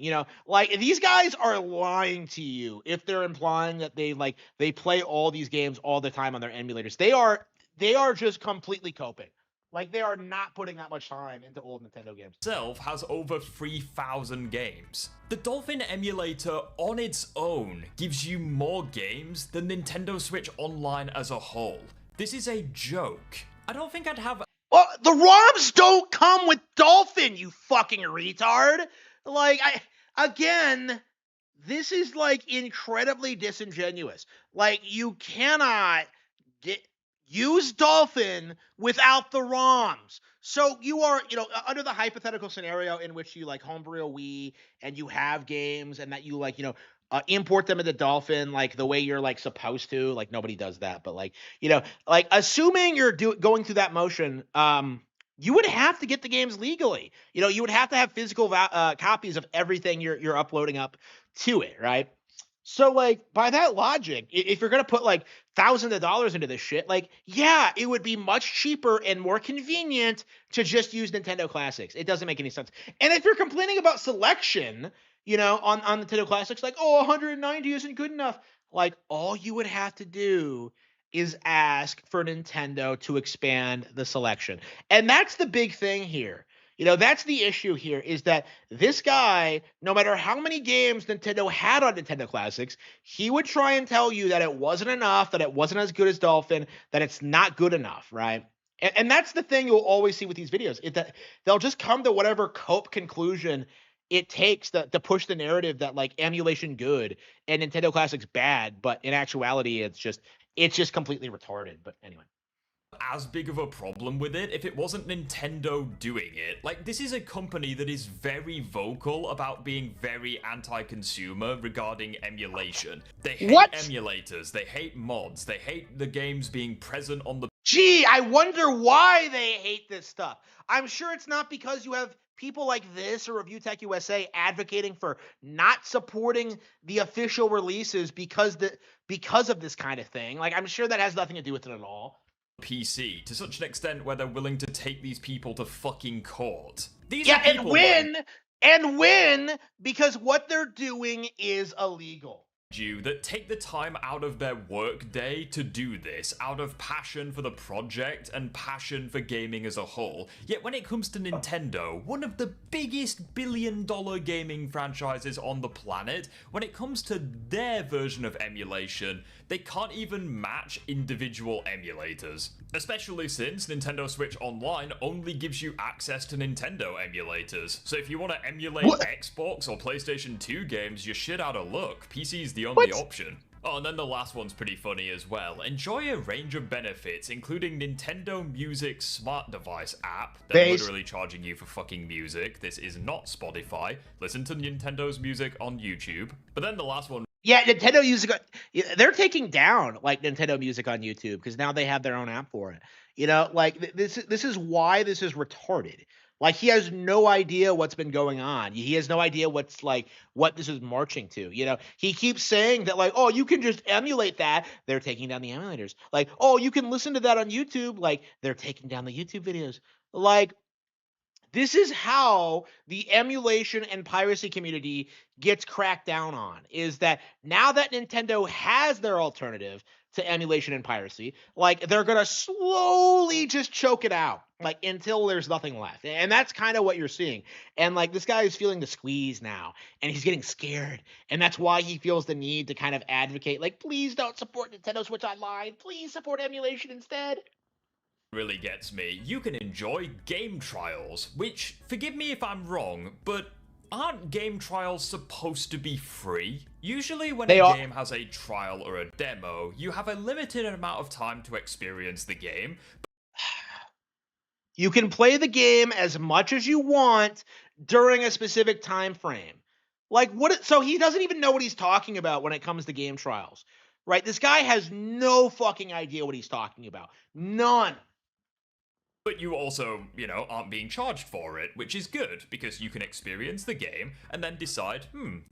Speaker 1: Like these guys are lying to you if they're implying that they play all these games all the time on their emulators. They are just completely coping. Like they are not putting that much time into old Nintendo games.
Speaker 4: Itself has over 3,000 games. The Dolphin emulator on its own gives you more games than Nintendo Switch Online as a whole. This is a joke. I don't think I'd have.
Speaker 1: Well, the ROMs don't come with Dolphin, you fucking retard. Like, again, this is like incredibly disingenuous. Like, you cannot use Dolphin without the ROMs. So you are, under the hypothetical scenario in which you like homebrew a Wii and you have games and that you like, import them into Dolphin like the way you're like supposed to, like nobody does that, but like, like assuming you're going through that motion, you would have to get the games legally. You would have to have physical copies of everything you're uploading up to it, right? So like by that logic, if you're gonna put like thousands of dollars into this shit, like yeah, it would be much cheaper and more convenient to just use Nintendo Classics. It doesn't make any sense. And if you're complaining about selection, on Nintendo Classics, like 190 isn't good enough. Like all you would have to do is ask for Nintendo to expand the selection, and that's the big thing here. That's the issue here is that this guy, no matter how many games Nintendo had on Nintendo Classics, he would try and tell you that it wasn't enough, that it wasn't as good as Dolphin, that it's not good enough, right? And that's the thing you'll always see with these videos, is that they'll just come to whatever cope conclusion it takes to push the narrative that like emulation good and Nintendo Classics bad, but in actuality, it's just completely retarded. But anyway.
Speaker 4: as big of a problem with it if it wasn't Nintendo doing it. Like, this is a company that is very vocal about being very anti-consumer regarding emulation. They hate
Speaker 1: What?
Speaker 4: emulators, they hate mods, they hate the games being present on the
Speaker 1: Gee, I wonder why they hate this stuff. I'm sure it's not because you have people like this or Review Tech USA advocating for not supporting the official releases because of this kind of thing. Like, I'm sure that has nothing to do with it at all.
Speaker 4: PC to such an extent where they're willing to take these people to fucking court. These
Speaker 1: Yeah,
Speaker 4: are people
Speaker 1: and win because what they're doing is illegal.
Speaker 4: that take the time out of their work day to do this, out of passion for the project and passion for gaming as a whole. Yet when it comes to Nintendo, one of the biggest billion-dollar gaming franchises on the planet, when it comes to their version of emulation, they can't even match individual emulators. Especially since Nintendo Switch Online only gives you access to Nintendo emulators. So if you want to emulate Xbox or PlayStation 2 games, you're shit out of luck. PC's the only option. Oh, and then the last one's pretty funny as well. Enjoy a range of benefits, including Nintendo Music Smart Device app. They're literally charging you for fucking music. This is not Spotify. Listen to Nintendo's music on YouTube. But then the last one.
Speaker 1: Yeah, Nintendo Music, they're taking down like Nintendo Music on YouTube because now they have their own app for it. You know, like this is why this is retarded. Like he has no idea what's been going on. He has no idea what this is marching to. You know, he keeps saying that like, oh, you can just emulate that. They're taking down the emulators. Like, oh, you can listen to that on YouTube. Like, they're taking down the YouTube videos. Like, this is how the emulation and piracy community gets cracked down on, is that now that Nintendo has their alternative to emulation and piracy, like they're going to slowly just choke it out, like until there's nothing left. And that's kind of what you're seeing. And like this guy is feeling the squeeze now and he's getting scared. And that's why he feels the need to kind of advocate, like, please don't support Nintendo Switch Online. Please support emulation instead.
Speaker 4: Really gets me. You can enjoy game trials, which, forgive me if I'm wrong, but aren't game trials supposed to be free? Usually when a game has a trial or a demo, you have a limited amount of time to experience the game.
Speaker 1: You can play the game as much as you want during a specific time frame. Like what? So he doesn't even know what he's talking about when it comes to game trials, right? This guy has no fucking idea what he's talking about. None.
Speaker 4: But you also, aren't being charged for it, which is good, because you can experience the game and then decide,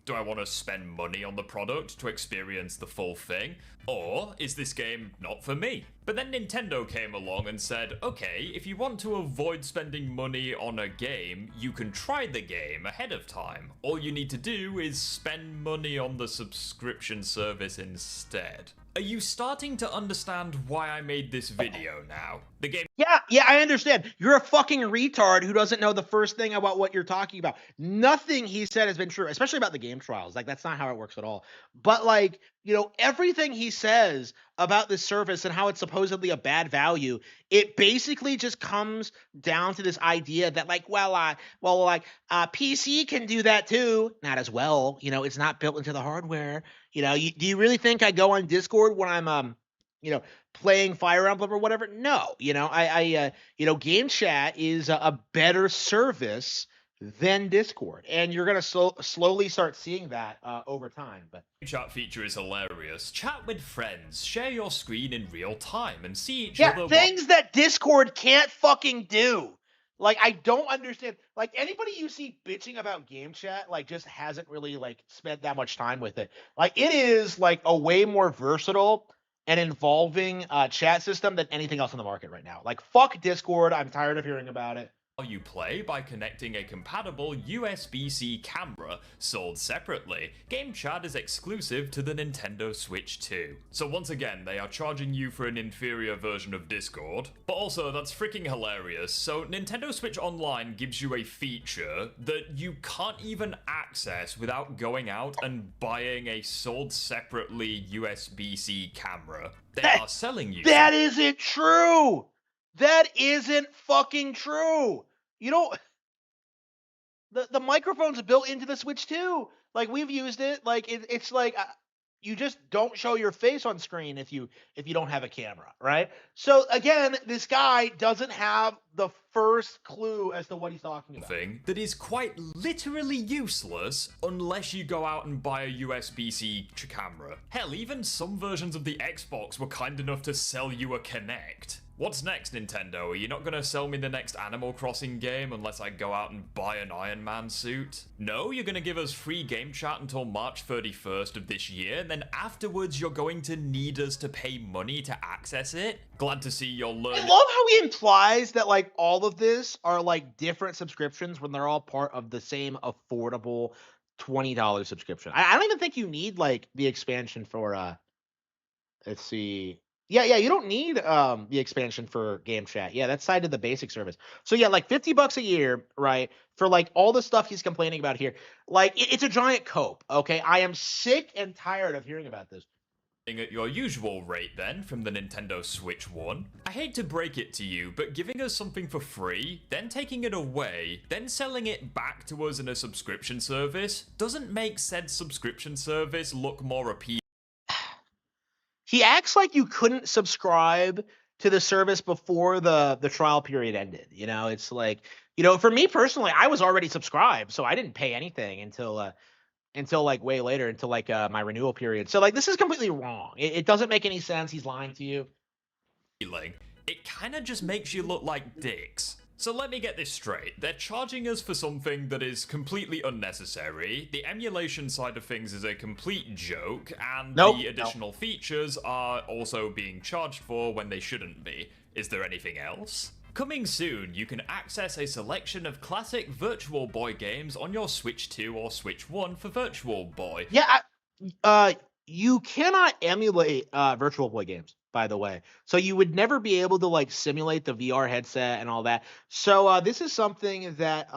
Speaker 4: do I want to spend money on the product to experience the full thing? Or is this game not for me? But then Nintendo came along and said, okay, if you want to avoid spending money on a game, you can try the game ahead of time. All you need to do is spend money on the subscription service instead. Are you starting to understand why I made this video now? The game.
Speaker 1: Yeah, I understand. You're a fucking retard who doesn't know the first thing about what you're talking about. Nothing he said has been true, especially about the game trials. Like, that's not how it works at all. But, like, everything he says about this service and how it's supposedly a bad value, it basically just comes down to this idea that, like, PC can do that too. Not as well. It's not built into the hardware. Do you really think I go on Discord when I'm, playing Fire Emblem or whatever? No, Game Chat is a better service than Discord, and you're gonna slowly start seeing that over time. But
Speaker 4: chat feature is hilarious. Chat with friends, share your screen in real time, and see each
Speaker 1: yeah,
Speaker 4: other.
Speaker 1: Things that Discord can't fucking do. Like, I don't understand. Like, anybody you see bitching about Game Chat, like, just hasn't really, like, spent that much time with it. Like, it is, like, a way more versatile and involving chat system than anything else on the market right now. Like, fuck Discord. I'm tired of hearing about it.
Speaker 4: You play by connecting a compatible USB-C camera sold separately. Game Chat is exclusive to the Nintendo Switch 2. So once again, they are charging you for an inferior version of Discord. But also, that's freaking hilarious. So Nintendo Switch Online gives you a feature that you can't even access without going out and buying a sold separately USB-C camera. They are selling you.
Speaker 1: That isn't true! That isn't fucking true. The microphone's built into the Switch too. Like, we've used it. Like, it's like, you just don't show your face on screen if you don't have a camera, right? So again, this guy doesn't have the first clue as to what he's talking about.
Speaker 4: Thing that is quite literally useless unless you go out and buy a USB-C camera. Hell, even some versions of the Xbox were kind enough to sell you a Kinect. What's next, Nintendo? Are you not gonna sell me the next Animal Crossing game unless I go out and buy an Iron Man suit? No, you're gonna give us free game chat until March 31st of this year, and then afterwards you're going to need us to pay money to access it? Glad to see you're learning.
Speaker 1: I love how he implies that like all of this are like different subscriptions when they're all part of the same affordable $20 subscription. I don't even think you need like the expansion for let's see. Yeah, you don't need the expansion for Game Chat. Yeah, that's tied to the basic service. So yeah, like $50 a year, right? For like all the stuff he's complaining about here. Like it's a giant cope, okay? I am sick and tired of hearing about this.
Speaker 4: At your usual rate then from the Nintendo Switch 1. I hate to break it to you, but giving us something for free, then taking it away, then selling it back to us in a subscription service doesn't make said subscription service look more appealing.
Speaker 1: He acts like you couldn't subscribe to the service before the trial period ended. You know, it's like, you know, for me personally, I was already subscribed, so I didn't pay anything until like way later, until like my renewal period. So like this is completely wrong. It doesn't make any sense. He's lying to you.
Speaker 4: It kind of just makes you look like dicks. So let me get this straight. They're charging us for something that is completely unnecessary. The emulation side of things is a complete joke, and the additional features are also being charged for when they shouldn't be. Is there anything else? Coming soon, you can access a selection of classic Virtual Boy games on your Switch 2 or Switch 1 for Virtual Boy.
Speaker 1: Yeah, you cannot emulate Virtual Boy games, by the way. So you would never be able to like simulate the VR headset and all that. So this is something that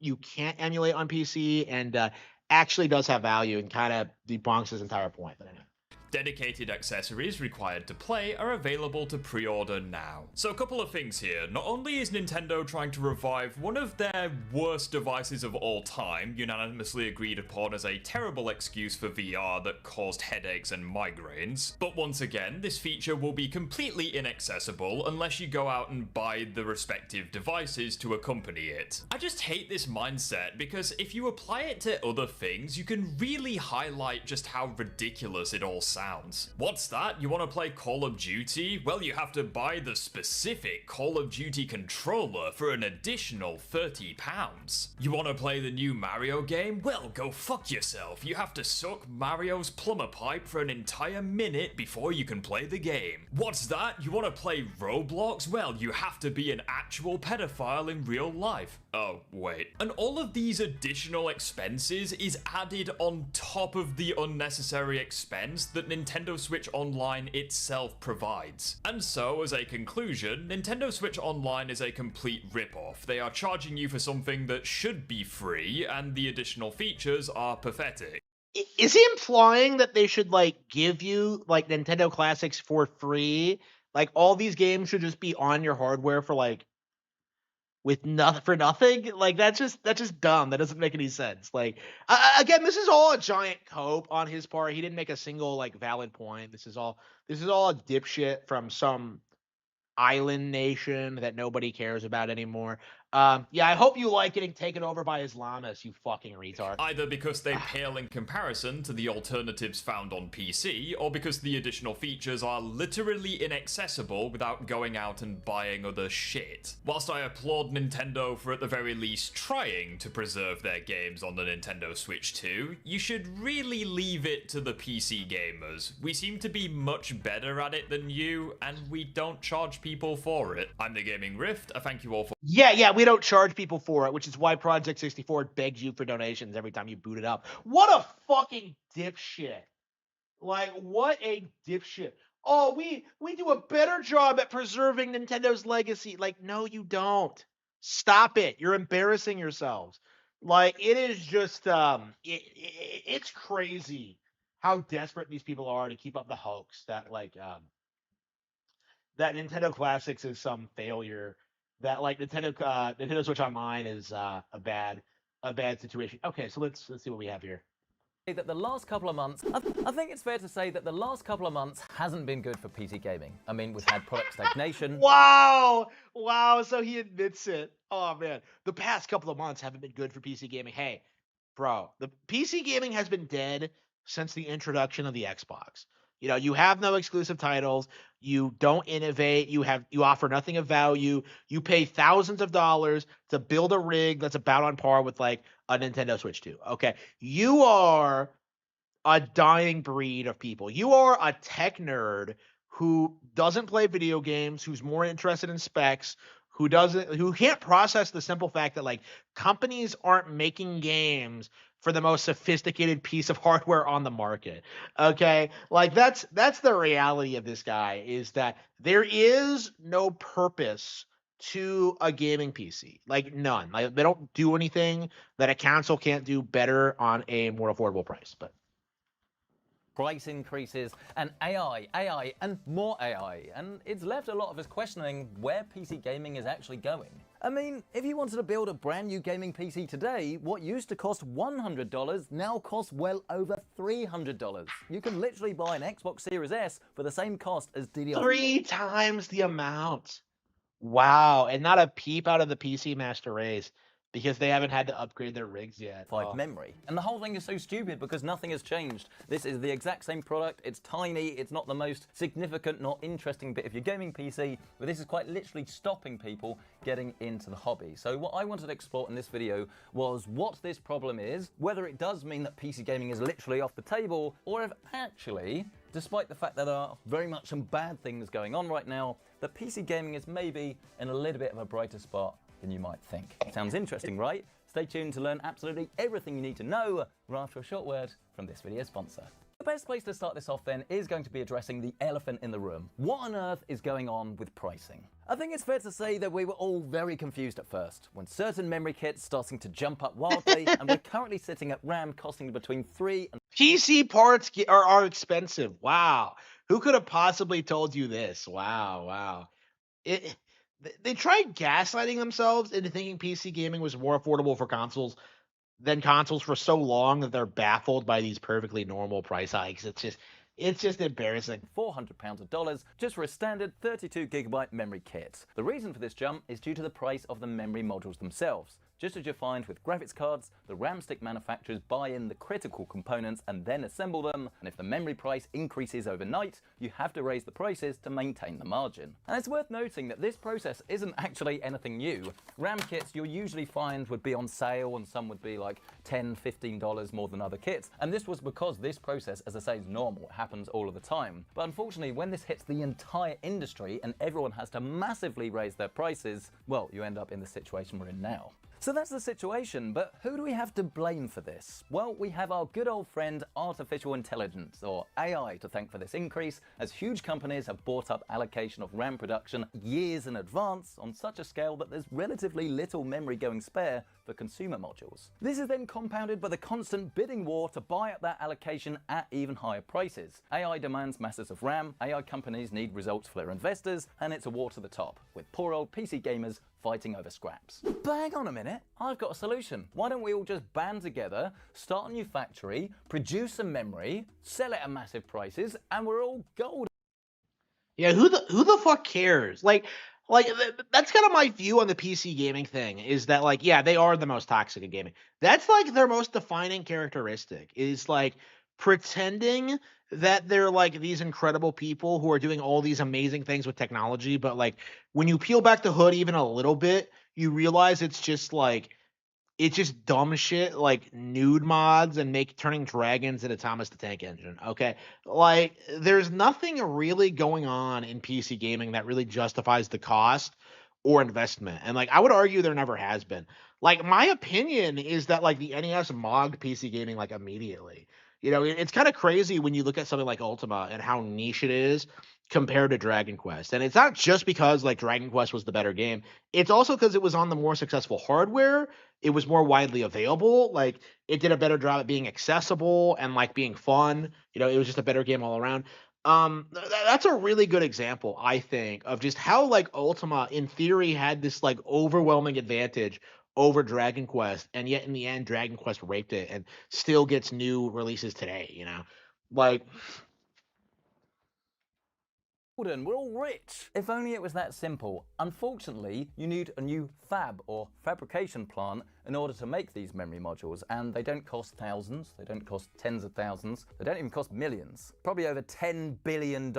Speaker 1: you can't emulate on PC, and actually does have value and kind of debunks his entire point. But anyway.
Speaker 4: Dedicated accessories required to play are available to pre-order now. So a couple of things here. Not only is Nintendo trying to revive one of their worst devices of all time, unanimously agreed upon as a terrible excuse for VR that caused headaches and migraines, but once again, this feature will be completely inaccessible unless you go out and buy the respective devices to accompany it. I just hate this mindset because if you apply it to other things, you can really highlight just how ridiculous it all sounds. What's that? You want to play Call of Duty? Well, you have to buy the specific Call of Duty controller for an additional £30. You want to play the new Mario game? Well, go fuck yourself. You have to suck Mario's plumber pipe for an entire minute before you can play the game. What's that? You want to play Roblox? Well, you have to be an actual pedophile in real life. Oh, wait. And all of these additional expenses is added on top of the unnecessary expense that Nintendo Switch Online itself provides. And so, as a conclusion, Nintendo Switch Online is a complete rip-off. They are charging you for something that should be free, and the additional features are pathetic.
Speaker 1: Is he implying that they should like give you like Nintendo Classics for free? Like all these games should just be on your hardware for like nothing? Like that's just dumb. That doesn't make any sense. Like again, this is all a giant cope on his part. He didn't make a single like valid point. This is all a dipshit from some island nation that nobody cares about anymore. Yeah, I hope you like getting taken over by Islamists, you fucking retard.
Speaker 4: Either because they pale in comparison to the alternatives found on PC, or because the additional features are literally inaccessible without going out and buying other shit. Whilst I applaud Nintendo for at the very least trying to preserve their games on the Nintendo Switch 2, you should really leave it to the PC gamers. We seem to be much better at it than you, and we don't charge people for it. I'm the Gaming Rift. I thank you all for...
Speaker 1: Yeah, we don't charge people for it, which is why Project 64 begs you for donations every time you boot it up. What a fucking dipshit. Like, what a dipshit. Oh, we do a better job at preserving Nintendo's legacy. Like, no, you don't. Stop it. You're embarrassing yourselves. Like, it is just, it's crazy how desperate these people are to keep up the hoax that, like, that Nintendo Classics is some failure, that like Nintendo Switch Online is a bad situation. Okay, so let's see what we have here.
Speaker 6: that the last couple of months, I think it's fair to say that the last couple of months hasn't been good for PC gaming. I mean, we've had product stagnation.
Speaker 1: Wow. So he admits it. Oh man, the past couple of months haven't been good for PC gaming. Hey, bro, the PC gaming has been dead since the introduction of the Xbox. You know, you have no exclusive titles, you don't innovate, you offer nothing of value, you pay thousands of dollars to build a rig that's about on par with like a Nintendo Switch 2. Okay. You are a dying breed of people. You are a tech nerd who doesn't play video games, who's more interested in specs, who can't process the simple fact that like companies aren't making games for the most sophisticated piece of hardware on the market. Okay? Like that's the reality of this guy, is that there is no purpose to a gaming PC. Like none. Like they don't do anything that a console can't do better on a more affordable price. But
Speaker 6: Price increases, and AI, and more AI, and it's left a lot of us questioning where PC gaming is actually going. I mean, if you wanted to build a brand new gaming PC today, what used to cost $100 now costs well over $300. You can literally buy an Xbox Series S for the same cost as DDR.
Speaker 1: 3 times the amount. Wow, and not a peep out of the PC Master Race because they haven't had to upgrade their rigs yet. Oh.
Speaker 6: Memory. And the whole thing is so stupid because nothing has changed. This is the exact same product, it's tiny, it's not the most significant nor interesting bit of your gaming PC, but this is quite literally stopping people getting into the hobby. So what I wanted to explore in this video was what this problem is, whether it does mean that PC gaming is literally off the table, or if actually, despite the fact that there are very much some bad things going on right now, that PC gaming is maybe in a little bit of a brighter spot than you might think. Sounds interesting, right? Stay tuned to learn absolutely everything you need to know right after a short word from this video's sponsor. The best place to start this off then is going to be addressing the elephant in the room. What on earth is going on with pricing? I think it's fair to say that we were all very confused at first, when certain memory kits starting to jump up wildly, and we're currently sitting at RAM costing between $3 and
Speaker 1: PC parts are expensive. Wow. Who could have possibly told you this? Wow. They tried gaslighting themselves into thinking PC gaming was more affordable for consoles than consoles for so long that they're baffled by these perfectly normal price hikes. It's just embarrassing.
Speaker 6: £400 of dollars just for a standard 32GB memory kit. The reason for this jump is due to the price of the memory modules themselves. Just as you find with graphics cards, the RAM stick manufacturers buy in the critical components and then assemble them, and if the memory price increases overnight, you have to raise the prices to maintain the margin. And it's worth noting that this process isn't actually anything new. RAM kits you'll usually find would be on sale, and some would be like $10, $15 more than other kits, and this was because this process, as I say, is normal. It happens all of the time. But unfortunately, when this hits the entire industry and everyone has to massively raise their prices, well, you end up in the situation we're in now. So that's the situation, but who do we have to blame for this? Well, we have our good old friend artificial intelligence, or AI, to thank for this increase, as huge companies have bought up allocation of RAM production years in advance on such a scale that there's relatively little memory going spare for consumer modules. This is then compounded by the constant bidding war to buy up that allocation at even higher prices. AI demands masses of RAM, AI companies need results for their investors, and it's a war to the top, with poor old PC gamers fighting over scraps. But hang on a minute, I've got a solution. Why don't we all just band together, start a new factory, produce some memory, sell it at massive prices, and we're all gold.
Speaker 1: Yeah, who the fuck cares? Like that's kind of my view on the PC gaming thing, is that like, yeah, they are the most toxic in gaming. That's like their most defining characteristic, is like pretending that they're like these incredible people who are doing all these amazing things with technology, but like when you peel back the hood even a little bit, you realize it's just dumb shit like nude mods and turning dragons into Thomas the Tank Engine. Okay, like there's nothing really going on in PC gaming that really justifies the cost or investment, and like I would argue there never has been. Like my opinion is that like the NES mogged PC gaming like immediately. You know, it's kind of crazy when you look at something like Ultima and how niche it is compared to Dragon Quest. And it's not just because like Dragon Quest was the better game. It's also because it was on the more successful hardware. It was more widely available. Like it did a better job at being accessible and like being fun. You know, it was just a better game all around. That's a really good example, I think, of just how like Ultima in theory had this like overwhelming advantage over Dragon Quest, and yet in the end, Dragon Quest raped it and still gets new releases today. You know, like
Speaker 6: We're all rich. If only it was that simple. Unfortunately, you need a new fab or fabrication plant in order to make these memory modules, and they don't cost thousands, they don't cost tens of thousands, they don't even cost millions. Probably over $10 billion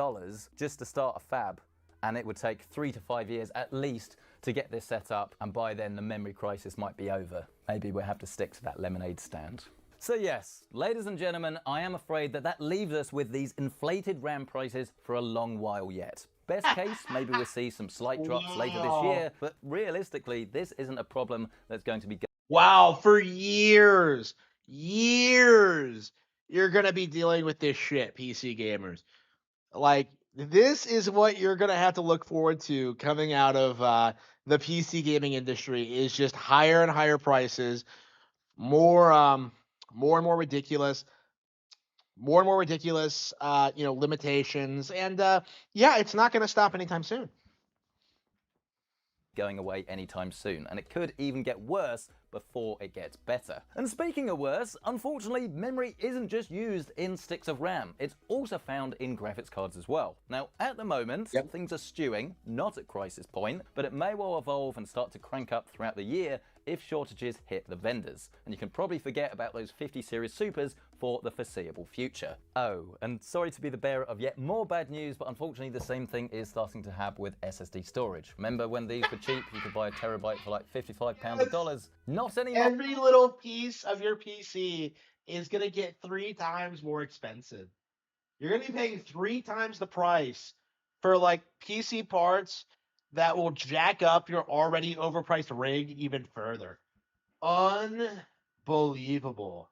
Speaker 6: just to start a fab, and it would take 3 to 5 years at least to get this set up, and by then the memory crisis might be over. Maybe we'll have to stick to that lemonade stand. So yes, ladies and gentlemen, I am afraid that leaves us with these inflated RAM prices for a long while yet. Best case, maybe we'll see some slight drops later this year, but realistically, this isn't a problem that's going to be...
Speaker 1: Wow, for years, you're gonna be dealing with this shit, PC gamers. Like, this is what you're gonna have to look forward to coming out of the PC gaming industry, is just higher and higher prices, more and more ridiculous, limitations, and yeah, it's not gonna stop anytime soon.
Speaker 6: Going away anytime soon, and it could even get worse before it gets better. And speaking of worse, unfortunately, memory isn't just used in sticks of RAM, it's also found in graphics cards as well. Now, at the moment, things are stewing, not at crisis point, but it may well evolve and start to crank up throughout the year if shortages hit the vendors. And you can probably forget about those 50 series Supers for the foreseeable future. Oh, and sorry to be the bearer of yet more bad news, but unfortunately the same thing is starting to happen with SSD storage. Remember when these were cheap, you could buy a terabyte for like £55 or dollars? Not anymore.
Speaker 1: Every little piece of your PC is going to get 3 times more expensive. You're going to be paying 3 times the price for like PC parts that will jack up your already overpriced rig even further. Unbelievable.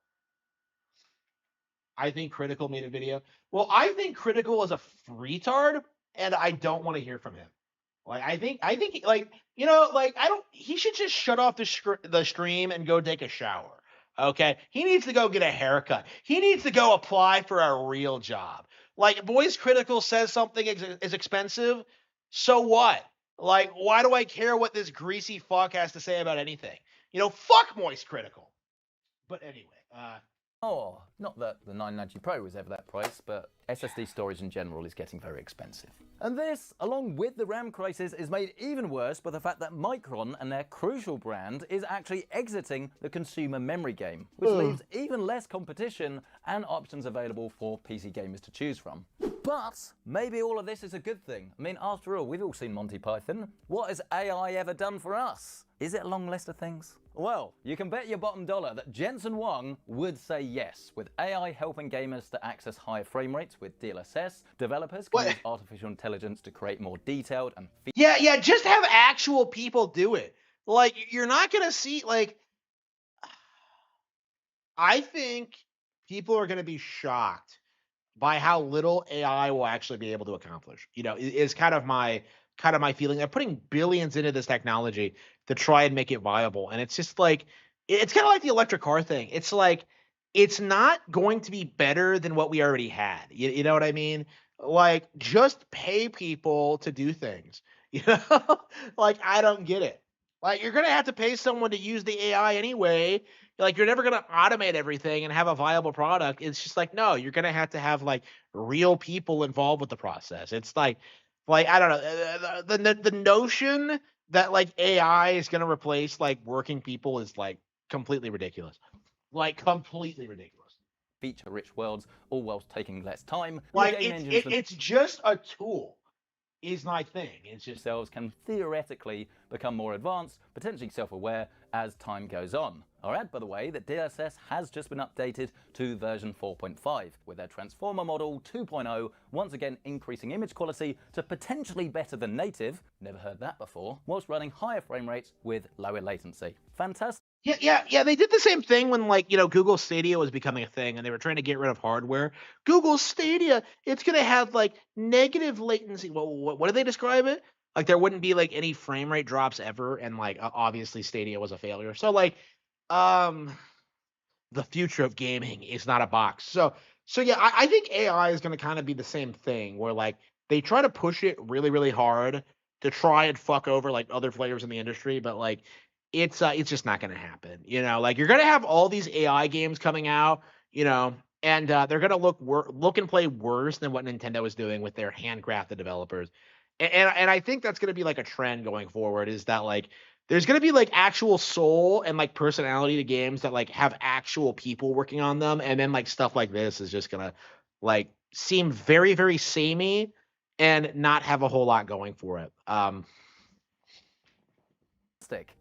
Speaker 1: I think Critical made a video. Well, I think Critical is a retard, and I don't want to hear from him. Like, I think, like, he should just shut off the stream and go take a shower. Okay? He needs to go get a haircut. He needs to go apply for a real job. Like, Voice Critical says something is expensive, so what? Like, why do I care what this greasy fuck has to say about anything? Fuck Moist Critical. But anyway,
Speaker 6: Oh, not that the 990 Pro was ever that price, but SSD storage in general is getting very expensive. And this, along with the RAM crisis, is made even worse by the fact that Micron and their Crucial brand is actually exiting the consumer memory game, which leaves even less competition and options available for PC gamers to choose from. But maybe all of this is a good thing. I mean, after all, we've all seen Monty Python. What has AI ever done for us? Is it a long list of things? Well, you can bet your bottom dollar that Jensen Huang would say yes, with AI helping gamers to access higher frame rates with DLSS. Developers can use artificial intelligence to create more detailed and...
Speaker 1: Yeah, just have actual people do it. Like, you're not going to see, like... I think people are going to be shocked by how little AI will actually be able to accomplish. Is kind of my feeling. They're putting billions into this technology to try and make it viable, and it's just like, it's kind of like the electric car thing. It's like, it's not going to be better than what we already had. You know what I mean? Like, just pay people to do things. Like, I don't get it. Like, you're gonna have to pay someone to use the AI anyway. Like, you're never gonna automate everything and have a viable product. It's just like, no, you're gonna have to have like real people involved with the process. It's like I don't know, the notion that like AI is gonna replace like working people is like completely ridiculous. Like, completely ridiculous.
Speaker 6: feature-rich worlds, all whilst taking less time.
Speaker 1: Like, it's just a tool. Is my thing. It's just
Speaker 6: themselves can theoretically become more advanced, potentially self-aware as time goes on. I'll add, by the way, that DLSS has just been updated to version 4.5, with their Transformer model 2.0 once again increasing image quality to potentially better than native, never heard that before, whilst running higher frame rates with lower latency. Fantastic.
Speaker 1: Yeah. They did the same thing when, like, Google Stadia was becoming a thing and they were trying to get rid of hardware. Google Stadia, it's going to have like negative latency. Well, what did they describe it? Like, there wouldn't be like any frame rate drops ever. And like, obviously Stadia was a failure. So like, the future of gaming is not a box. So yeah, I think AI is going to kind of be the same thing where like they try to push it really, really hard to try and fuck over like other players in the industry. But like, it's just not going to happen. You know, like you're going to have all these AI games coming out, you know, and they're going to look and play worse than what Nintendo is doing with their handcrafted developers. And I think that's going to be like a trend going forward, is that like there's going to be like actual soul and like personality to games that like have actual people working on them, and then like stuff like this is just going to like seem very, very samey and not have a whole lot going for it.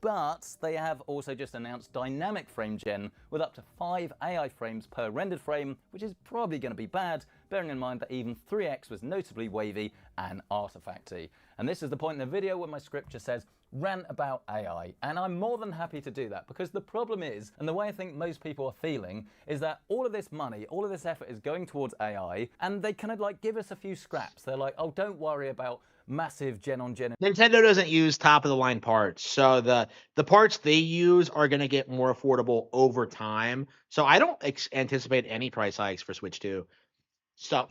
Speaker 6: But they have also just announced dynamic frame gen with up to 5 AI frames per rendered frame, which is probably going to be bad, bearing in mind that even 3x was notably wavy and artifacty. And this is the point in the video where my script just says rant about AI, and I'm more than happy to do that, because the problem is, and the way I think most people are feeling, is that all of this money, all of this effort is going towards AI, and they kind of like give us a few scraps. They're like, oh, don't worry about massive gen-on-gen.
Speaker 1: Nintendo doesn't use top of the line parts, so the parts they use are going to get more affordable over time. So I don't anticipate any price hikes for Switch 2. So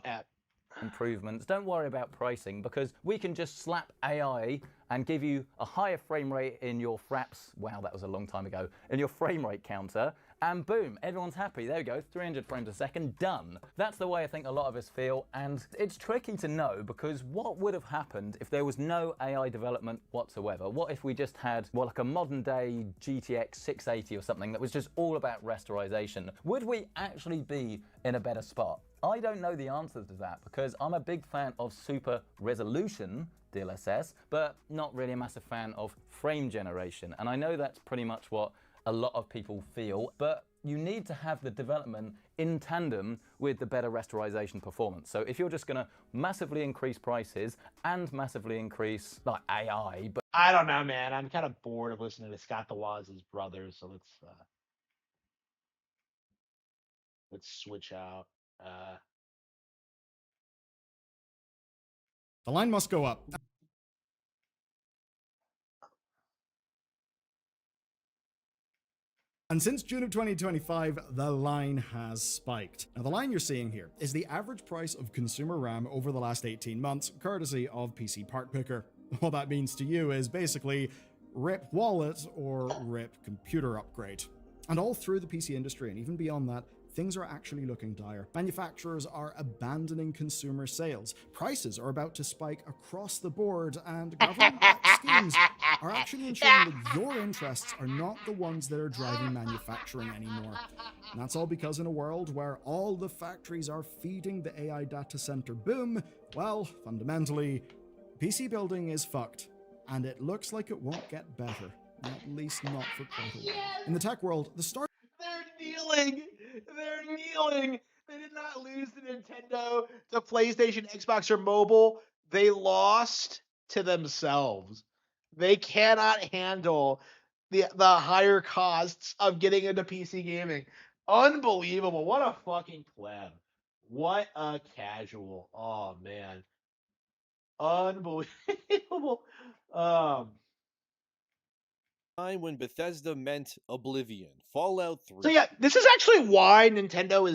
Speaker 6: improvements. Don't worry about pricing, because we can just slap AI and give you a higher frame rate in your fraps. Wow, that was a long time ago. In your frame rate counter, and boom, everyone's happy. There we go, 300 frames a second, done. That's the way I think a lot of us feel, and it's tricky to know, because what would have happened if there was no AI development whatsoever? What if we just had, well, like a modern day GTX 680 or something that was just all about rasterization? Would we actually be in a better spot? I don't know the answer to that, because I'm a big fan of super resolution DLSS, but not really a massive fan of frame generation. And I know that's pretty much what a lot of people feel, but you need to have the development in tandem with the better rasterization performance. So if you're just going to massively increase prices and massively increase like AI, but
Speaker 1: I don't know, man. I'm kind of bored of listening to Scott DeWaz's brothers, so let's switch out.
Speaker 7: The line must go up. And since June of 2025, the line has spiked. Now, the line you're seeing here is the average price of consumer RAM over the last 18 months, courtesy of PC Part Picker. What that means to you is basically rip wallet or rip computer upgrade. And all through the PC industry and even beyond that, things are actually looking dire. Manufacturers are abandoning consumer sales. Prices are about to spike across the board, and government-backed schemes are actually ensuring that your interests are not the ones that are driving manufacturing anymore. And that's all because in a world where all the factories are feeding the AI data center boom, well, fundamentally, PC building is fucked, and it looks like it won't get better, at least not for quite a while. In the tech world, the start
Speaker 1: They're kneeling. They're kneeling. They did not lose to Nintendo, to PlayStation, Xbox, or mobile. They lost to themselves. They cannot handle the higher costs of getting into PC gaming. Unbelievable. What a fucking pleb. What a casual. Oh, man. Unbelievable.
Speaker 8: Time when Bethesda meant Oblivion, Fallout 3.
Speaker 1: So yeah, this is actually why Nintendo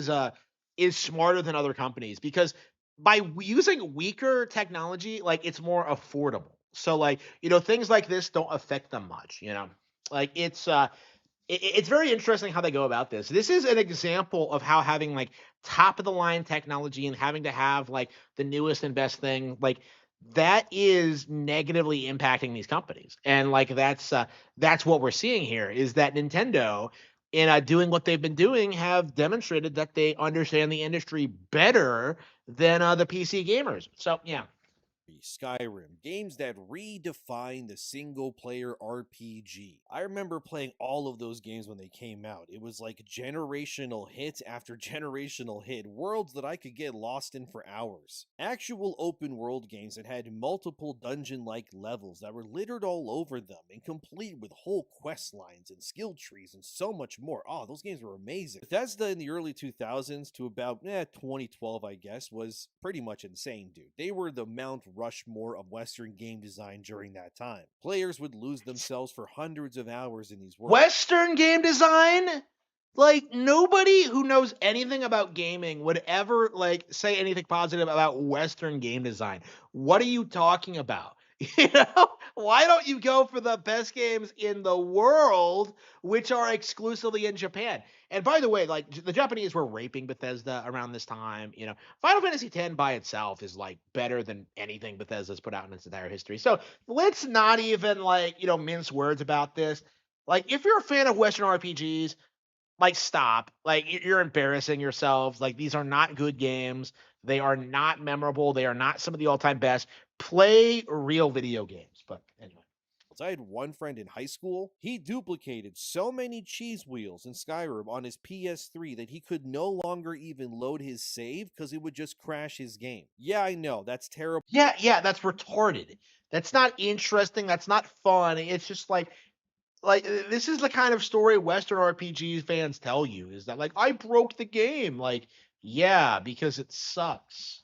Speaker 1: is smarter than other companies, because by using weaker technology, like it's more affordable. So like, you know, things like this don't affect them much, you know. Like it's very interesting how they go about this. This is an example of how having like top of the line technology and having to have like the newest and best thing, like that is negatively impacting these companies. And like that's what we're seeing here, is that Nintendo, in doing what they've been doing, have demonstrated that they understand the industry better than the PC gamers. So yeah.
Speaker 8: Skyrim, games that redefine the single-player RPG. I remember playing all of those games when they came out. It was like generational hit after generational hit, worlds that I could get lost in for hours. Actual open-world games that had multiple dungeon-like levels that were littered all over them and complete with whole quest lines and skill trees and so much more. Oh, those games were amazing. Bethesda in the early 2000s to about 2012, I guess, was pretty much insane, dude. They were the Mount Rushmore of Western game design during that time. Players would lose themselves for hundreds of hours in these worlds.
Speaker 1: Western game design? Like, nobody who knows anything about gaming would ever, like, say anything positive about Western game design. What are you talking about? You know? Why don't you go for the best games in the world, which are exclusively in Japan? And by the way, like the Japanese were raping Bethesda around this time. Final Fantasy X by itself is like better than anything Bethesda's put out in its entire history. So let's not even mince words about this. Like, if you're a fan of Western RPGs, like, stop. Like, you're embarrassing yourselves. Like, these are not good games. They are not memorable. They are not some of the all-time best. Play real video games. But anyway.
Speaker 8: I had one friend in high school. He duplicated so many cheese wheels in Skyrim on his PS3 that he could no longer even load his save because it would just crash his game. Yeah, I know, that's terrible.
Speaker 1: Yeah, that's retarded. That's not interesting. That's not fun. It's just like this is the kind of story Western RPG fans tell you, is that like, I broke the game. Like, yeah, because it sucks.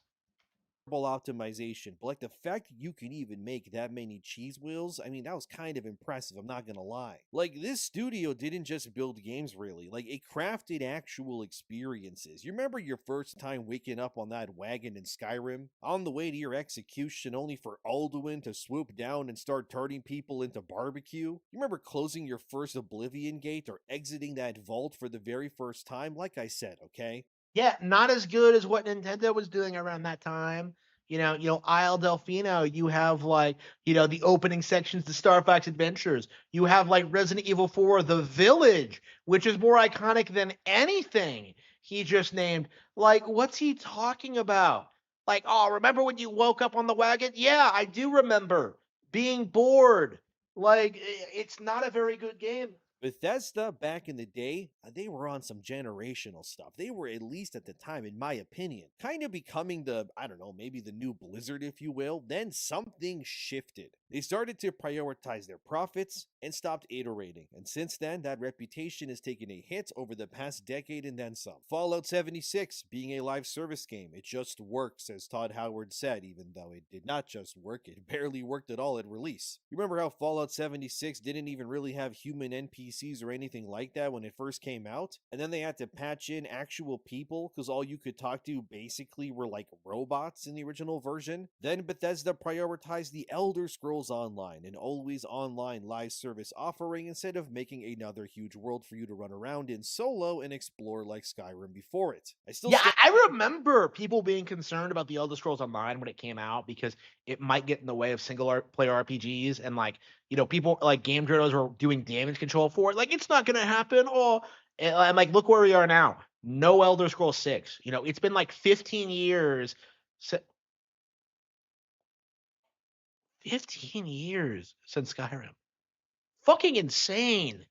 Speaker 8: Optimization, but like the fact that you can even make that many cheese wheels, I mean, that was kind of impressive, I'm not gonna lie. Like, this studio didn't just build games, really, like it crafted actual experiences. You remember your first time waking up on that wagon in Skyrim, on the way to your execution, only for Alduin to swoop down and start turning people into barbecue? You remember closing your first Oblivion gate or exiting that vault for the very first time? Like I said, okay?
Speaker 1: Yeah, not as good as what Nintendo was doing around that time. Isle Delfino, you have the opening sections to Star Fox Adventures. You have like Resident Evil 4, The Village, which is more iconic than anything he just named. Like, what's he talking about? Like, oh, remember when you woke up on the wagon? Yeah, I do remember being bored. Like, it's not a very good game.
Speaker 8: Bethesda, back in the day, they were on some generational stuff. They were, at least at the time, in my opinion, kind of becoming I don't know, maybe the new Blizzard, if you will. Then something shifted. They started to prioritize their profits and stopped iterating. And since then, that reputation has taken a hit over the past decade and then some. Fallout 76 being a live service game, it just works, as Todd Howard said, even though it did not just work, it barely worked at all at release. You remember how Fallout 76 didn't even really have human NPCs or anything like that when it first came out? And then they had to patch in actual people because all you could talk to basically were like robots in the original version. Then Bethesda prioritized the Elder Scrolls Online, an always online live service offering, instead of making another huge world for you to run around in solo and explore like Skyrim before it.
Speaker 1: I remember people being concerned about the Elder Scrolls Online when it came out because it might get in the way of single player RPGs, and people like game journalists were doing damage control for it. Like, it's not gonna happen. And like, look where we are now. No Elder Scrolls 6. It's been like 15 years. 15 years since Skyrim. Fucking insane.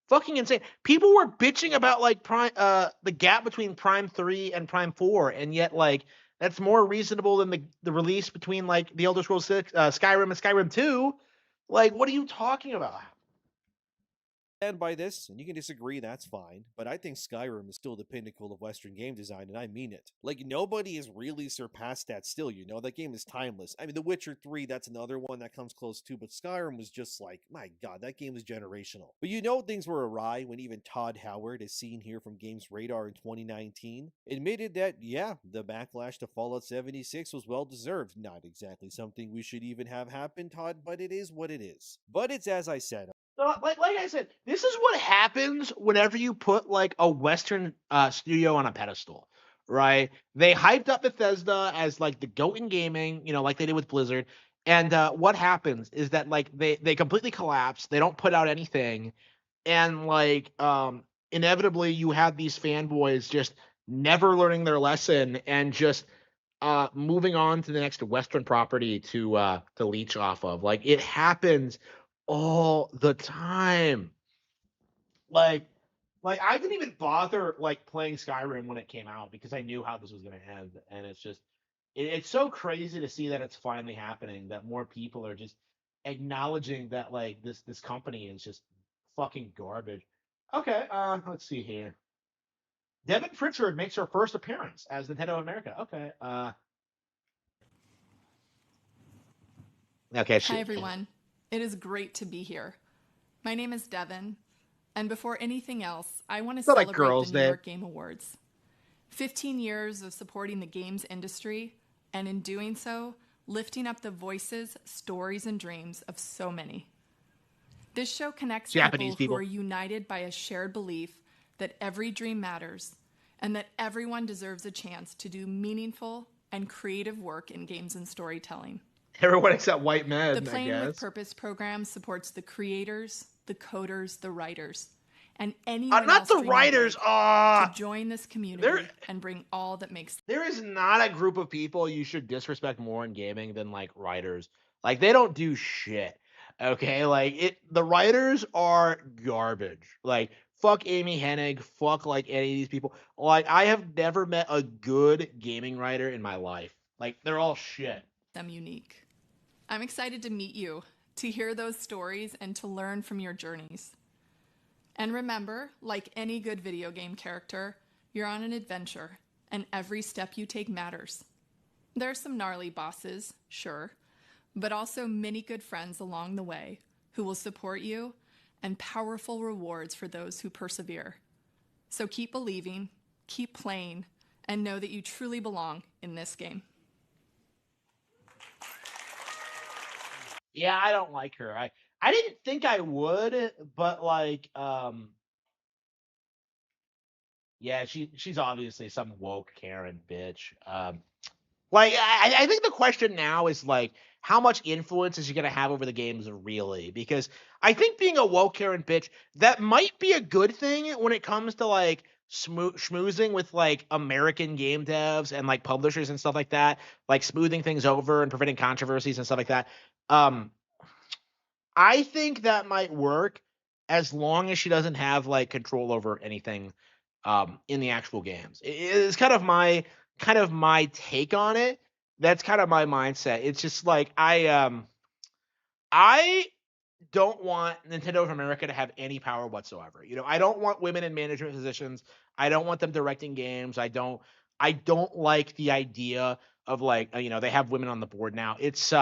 Speaker 1: Fucking insane. People were bitching about like the gap between Prime 3 and Prime 4, and yet like that's more reasonable than the release between like the Elder Scrolls 6, Skyrim and Skyrim 2. Like, what are you talking about?
Speaker 8: Stand by this, and you can disagree, that's fine, but I think Skyrim is still the pinnacle of Western game design, and I mean it. Like, nobody has really surpassed that still, that game is timeless. I mean, The Witcher 3, that's another one that comes close too, but Skyrim was just like, my god, that game was generational. But things were awry when even Todd Howard, as seen here from Games Radar in 2019, admitted that, yeah, the backlash to Fallout 76 was well-deserved. Not exactly something we should even have happen, Todd, but it is what it is. But it's as I said,
Speaker 1: Like I said, this is what happens whenever you put like a Western studio on a pedestal, right? They hyped up Bethesda as like the GOAT in gaming, like they did with Blizzard. And what happens is that like they completely collapse. They don't put out anything, and like inevitably you have these fanboys just never learning their lesson and just moving on to the next Western property to leech off of. Like, it happens all the time. Like I didn't even bother like playing Skyrim when it came out because I knew how this was going to end, and it's just it's so crazy to see that it's finally happening, that more people are just acknowledging that like this company is just fucking garbage. Okay, let's see here. Devin Pritchard makes her first appearance as Nintendo America. Okay, okay.
Speaker 9: Hi, everyone. It is great to be here. My name is Devin, and before anything else, I want to
Speaker 1: Not like
Speaker 9: celebrate
Speaker 1: girls'
Speaker 9: the New
Speaker 1: name.
Speaker 9: York Game Awards. 15 years of supporting the games industry, and in doing so, lifting up the voices, stories, and dreams of so many. This show connects
Speaker 1: Japanese
Speaker 9: people who
Speaker 1: people.
Speaker 9: are united by a shared belief that every dream matters and that everyone deserves a chance to do meaningful and creative work in games and storytelling.
Speaker 1: Everyone except white men,
Speaker 9: The
Speaker 1: I
Speaker 9: Playing with
Speaker 1: guess.
Speaker 9: Purpose program supports the creators, the coders, the writers, and anyone
Speaker 1: Not
Speaker 9: else
Speaker 1: the
Speaker 9: dreaming
Speaker 1: writers.
Speaker 9: big
Speaker 1: Ah,
Speaker 9: to join this community and bring all that makes.
Speaker 1: there is not a group of people you should disrespect more in gaming than like writers. Like they don't do shit. Okay, like the writers are garbage. Like fuck Amy Hennig, fuck like any of these people. Like I have never met a good gaming writer in my life. Like they're all shit.
Speaker 9: Them unique. I'm excited to meet you, to hear those stories, and to learn from your journeys. And remember, like any good video game character, you're on an adventure, and every step you take matters. There are some gnarly bosses, sure, but also many good friends along the way who will support you, and powerful rewards for those who persevere. So keep believing, keep playing, and know that you truly belong in this game.
Speaker 1: Yeah, I don't like her. I didn't think I would, but like yeah, she's obviously some woke Karen bitch. Like I think the question now is like how much influence is she gonna have over the games really? Because I think being a woke Karen bitch, that might be a good thing when it comes to like schmoozing with like American game devs and like publishers and stuff like that, like smoothing things over and preventing controversies and stuff like that. I think that might work as long as she doesn't have like control over anything in the actual games. It's kind of my take on it. That's kind of my mindset. It's just like I don't want Nintendo of America to have any power whatsoever. You know, I don't want women in management positions. I don't want them directing games. I don't like the idea of like you know, they have women on the board now. It's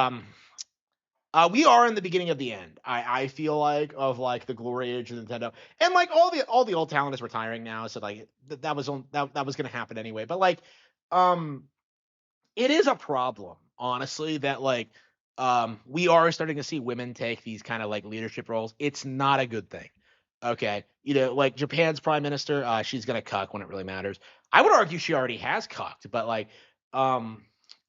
Speaker 1: we are in the beginning of the end. I feel like of like the glory age of Nintendo, and like all the old talent is retiring now, so like that was that was gonna happen anyway. But like, it is a problem, honestly, that like we are starting to see women take these kind of like leadership roles. It's not a good thing. Okay, you know, like Japan's prime minister, she's gonna cuck when it really matters. I would argue she already has cucked, but like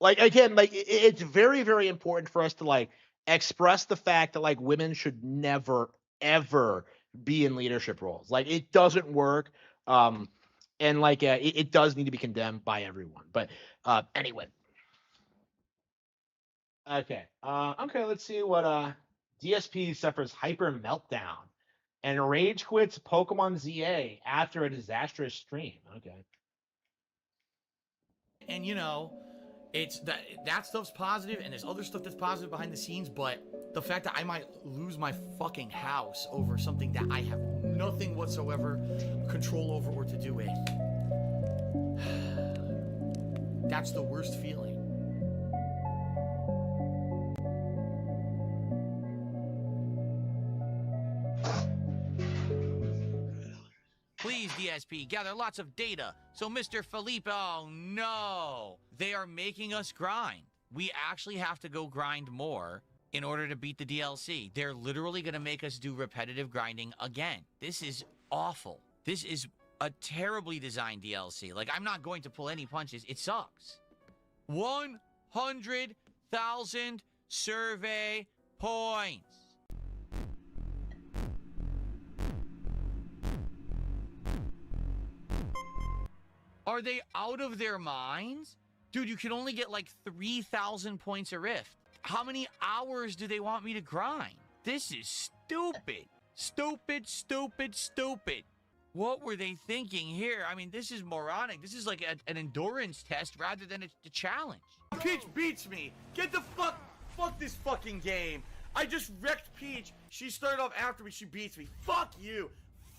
Speaker 1: again, like it's very very important for us to like express the fact that like women should never ever be in leadership roles. Like it doesn't work. And like it does need to be condemned by everyone. But anyway. Okay. Okay, let's see what DSP suffers hyper meltdown and rage quits Pokemon ZA after a disastrous stream. Okay.
Speaker 10: And you know, it's that stuff's positive, and there's other stuff that's positive behind the scenes, but the fact that I might lose my fucking house over something that I have nothing whatsoever control over or to do with, that's the worst feeling. Please, DSP, gather lots of data. So Mr. Felipe, oh no. They are making us grind. We actually have to go grind more in order to beat the DLC. They're literally going to make us do repetitive grinding again. This is awful. This is a terribly designed DLC. Like, I'm not going to pull any punches. It sucks. 100,000 survey points. Are they out of their minds? Dude, you can only get like 3,000 points a rift. How many hours do they want me to grind? This is stupid. Stupid, stupid, stupid. What were they thinking here? I mean, this is moronic. This is like an endurance test rather than a challenge. Peach beats me. Get the fuck this fucking game. I just wrecked Peach. She started off after me. She beats me. Fuck you.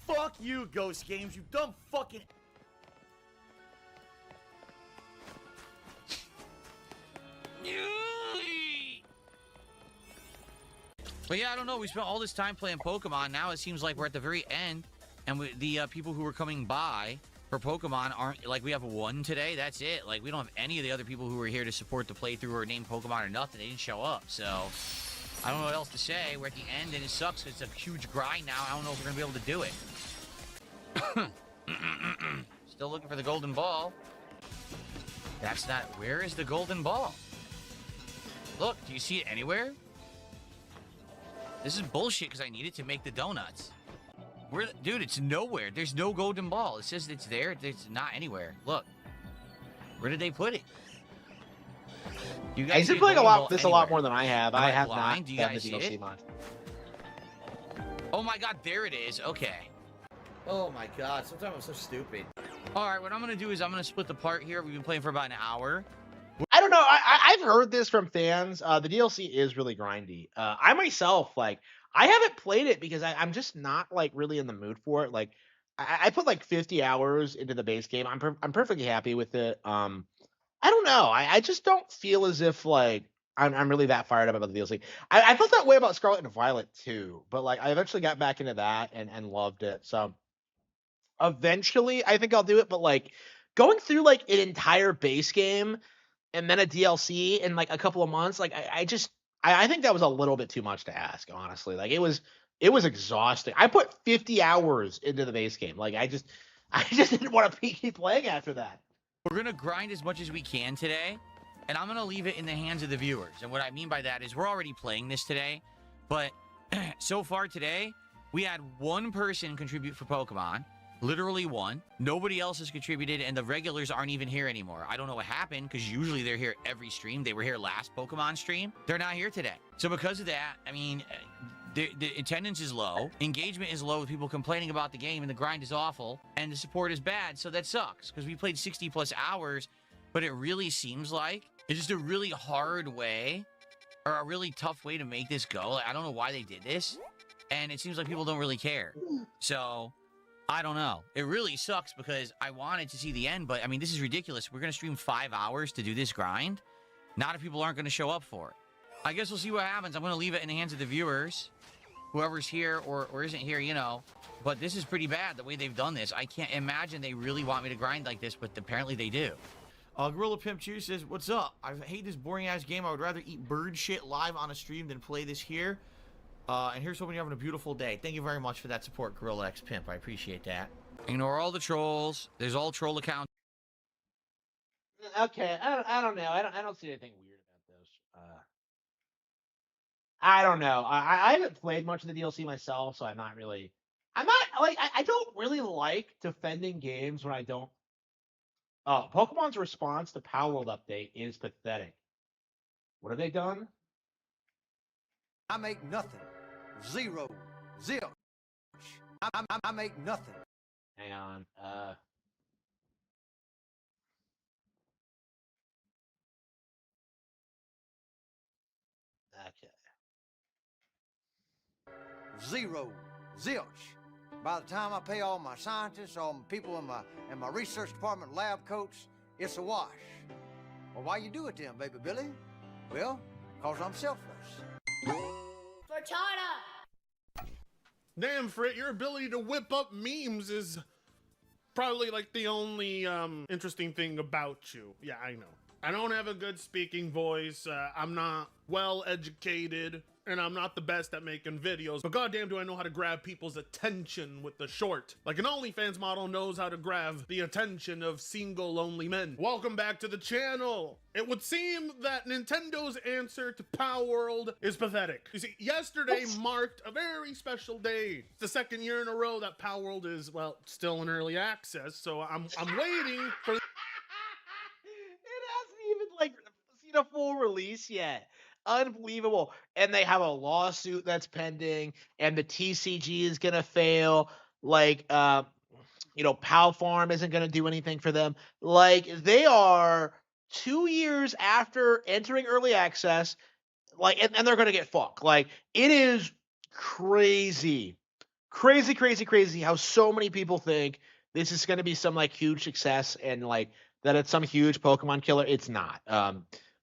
Speaker 10: Fuck you, Ghost Games. You dumb fucking... But yeah, I don't know. We spent all this time playing Pokemon. Now it seems like we're at the very end, and the people who were coming by for Pokemon aren't, like, we have one today. That's it. Like, we don't have any of the other people who were here to support the playthrough or name Pokemon or nothing. They didn't show up. So, I don't know what else to say. We're at the end, and it sucks. It's a huge grind now. I don't know if we're going to be able to do it. Still looking for the golden ball. That's not... Where is the golden ball? Look, do you see it anywhere? This is bullshit because I need it to make the donuts. Dude, it's nowhere. There's no golden ball. It says it's there. It's not anywhere. Look. Where did they put it? You guys
Speaker 1: He's been playing a lot more than I have. I have not
Speaker 10: Do you
Speaker 1: done the
Speaker 10: guys see
Speaker 1: DLC
Speaker 10: it?
Speaker 1: mod.
Speaker 10: Oh my god, there it is. Okay. Oh my god, sometimes I'm so stupid. Alright, what I'm gonna do is I'm gonna split the part here. We've been playing for about an hour.
Speaker 1: I don't know. I've heard this from fans. The DLC is really grindy. I myself, like, I haven't played it because I'm just not like really in the mood for it. Like, I put like 50 hours into the base game. I'm perfectly happy with it. I don't know. I just don't feel as if like I'm really that fired up about the DLC. I felt that way about Scarlet and Violet too, but like I eventually got back into that and loved it. So eventually I think I'll do it. But like going through like an entire base game and then a DLC in like a couple of months, like I think that was a little bit too much to ask, honestly. Like it was exhausting. I put 50 hours into the base game. Like I just didn't want to keep playing after that.
Speaker 10: We're gonna grind as much as we can today, and I'm gonna leave it in the hands of the viewers. And what I mean by that is we're already playing this today, but so far today, we had one person contribute for Pokemon. Literally one. Nobody else has contributed, and the regulars aren't even here anymore. I don't know what happened, because usually they're here every stream. They were here last Pokemon stream. They're not here today. So because of that, I mean, the attendance is low. Engagement is low with people complaining about the game, and the grind is awful, and the support is bad, so that sucks. Because we played 60-plus hours, but it really seems like it's just a really hard way, or a really tough way to make this go. Like, I don't know why they did this, and it seems like people don't really care. So... I don't know. It really sucks because I wanted to see the end, but I mean, this is ridiculous. We're going to stream 5 hours to do this grind. Not if people aren't going to show up for it. I guess we'll see what happens. I'm going to leave it in the hands of the viewers. Whoever's here or isn't here, you know. But this is pretty bad, the way they've done this. I can't imagine they really want me to grind like this, but apparently they do.
Speaker 11: Gorilla Pimp Chew says, what's up? I hate this boring-ass game. I would rather eat bird shit live on a stream than play this here. And here's hoping you're having a beautiful day. Thank you very much for that support, Gorilla X Pimp. I appreciate that.
Speaker 10: Ignore all the trolls. There's all troll accounts.
Speaker 1: Okay, I don't know. I don't see anything weird about those. I don't know. I haven't played much of the DLC myself, so I'm not like I don't really like defending games when I don't. Pokemon's response to Power World update is pathetic. What have they done?
Speaker 12: I make nothing. Zero. Zilch. I make nothing.
Speaker 1: Hang on. Okay.
Speaker 12: Zero. Zilch. By the time I pay all my scientists, all my people in my research department lab coats, it's a wash. Well, why you do it then, baby Billy? Well, 'cause I'm selfless.
Speaker 13: For China!
Speaker 14: Damn, Frit, your ability to whip up memes is probably like the only interesting thing about you. Yeah, I know. I don't have a good speaking voice. I'm not well educated, and I'm not the best at making videos. But goddamn, do I know how to grab people's attention with the short. Like an OnlyFans model knows how to grab the attention of single lonely men. Welcome back to the channel. It would seem that Nintendo's answer to Power World is pathetic. You see, yesterday marked a very special day. It's the second year in a row that Power World is, well, still in early access. So I'm waiting for.
Speaker 1: Like seen a full release yet. Unbelievable. And they have a lawsuit that's pending, and the TCG is gonna fail. Like PAL Farm isn't gonna do anything for them. Like they are 2 years after entering early access, like and they're gonna get fucked. Like it is crazy how so many people think this is gonna be some like huge success and like that it's some huge Pokemon killer. It's not.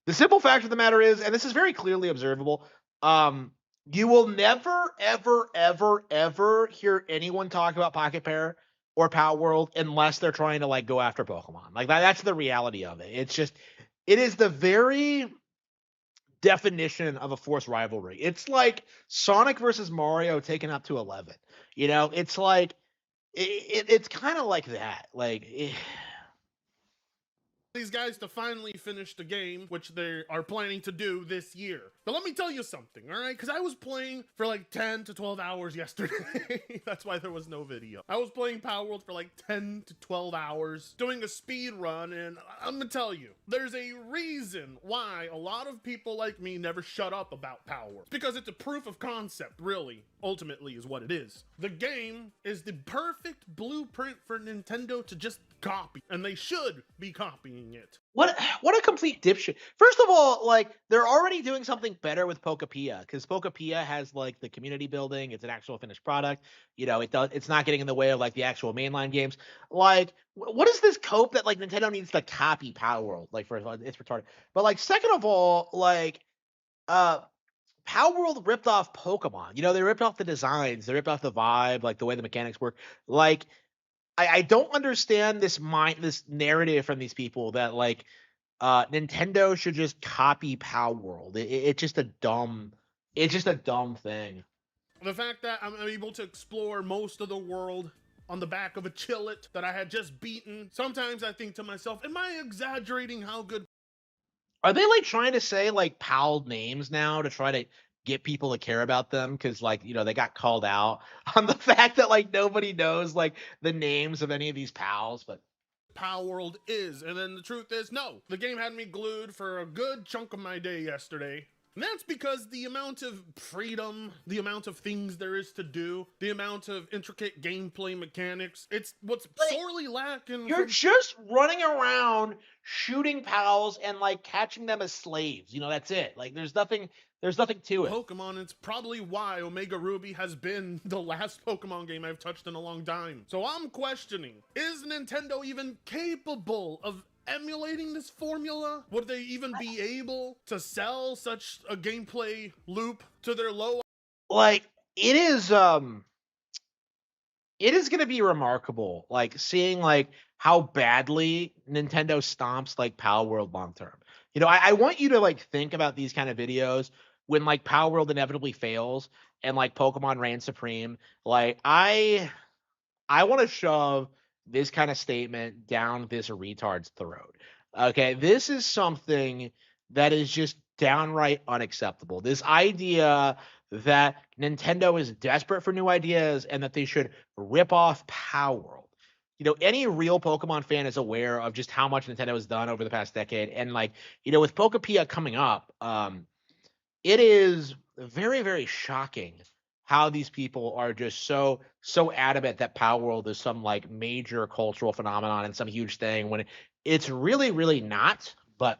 Speaker 1: The simple fact of the matter is, and this is very clearly observable, you will never, ever, ever, ever hear anyone talk about Pocket Pair or Power World unless they're trying to like go after Pokemon. Like that's the reality of it. It's just it is the very definition of a forced rivalry. It's like Sonic versus Mario taken up to 11. You know, it's like it's kind of like that. Like
Speaker 14: these guys to finally finish the game, which they are planning to do this year. But let me tell you something, all right? Because I was playing for like 10 to 12 hours yesterday. That's why there was no video. I was playing Power World for like 10 to 12 hours, doing a speed run, and I'm gonna tell you, there's a reason why a lot of people like me never shut up about Power World. Because it's a proof of concept, really, ultimately is what it is. The game is the perfect blueprint for Nintendo to just copy, and they should be copying it.
Speaker 1: What a complete dipshit. First of all, like they're already doing something better with Pokapia because Pokapia has like the community building. It's an actual finished product. You know, it's not getting in the way of like the actual mainline games. Like, what is this cope that like Nintendo needs to copy Power World? Like, first of all, it's retarded. But like, second of all, like, Power World ripped off Pokemon. You know, they ripped off the designs, they ripped off the vibe, like the way the mechanics work. Like, I don't understand this narrative from these people that like Nintendo should just copy Power World. It's just a dumb thing.
Speaker 14: The fact that I'm able to explore most of the world on the back of a chillet that I had just beaten. Sometimes I think to myself, am I exaggerating how good?
Speaker 1: Are they like trying to say like PAL names now to try to get people to care about them? Because like, you know, they got called out on the fact that like nobody knows like the names of any of these pals, but
Speaker 14: Power World is. And then the truth is, no, the game had me glued for a good chunk of my day yesterday. And that's because the amount of freedom, the amount of things there is to do, the amount of intricate gameplay mechanics, it's what's sorely lacking.
Speaker 1: You're just running around shooting pals and like catching them as slaves. You know, that's it. Like there's nothing to it.
Speaker 14: Pokemon, it's probably why Omega Ruby has been the last Pokemon game I've touched in a long time. So I'm questioning, is Nintendo even capable of emulating this formula? Would they even be able to sell such a gameplay loop to their low?
Speaker 1: Like it is going to be remarkable like seeing like how badly Nintendo stomps like Power World long term. You know, I want you to like think about these kind of videos when like Power World inevitably fails and like Pokemon reigns supreme. Like I want to shove this kind of statement down this retard's throat. Okay, this is something that is just downright unacceptable. This idea that Nintendo is desperate for new ideas and that they should rip off Power World. You know, any real Pokemon fan is aware of just how much Nintendo has done over the past decade. And like, you know, with Pokapia coming up, it is very, very shocking how these people are just so adamant that Power World is some like major cultural phenomenon and some huge thing when it's really, really not. But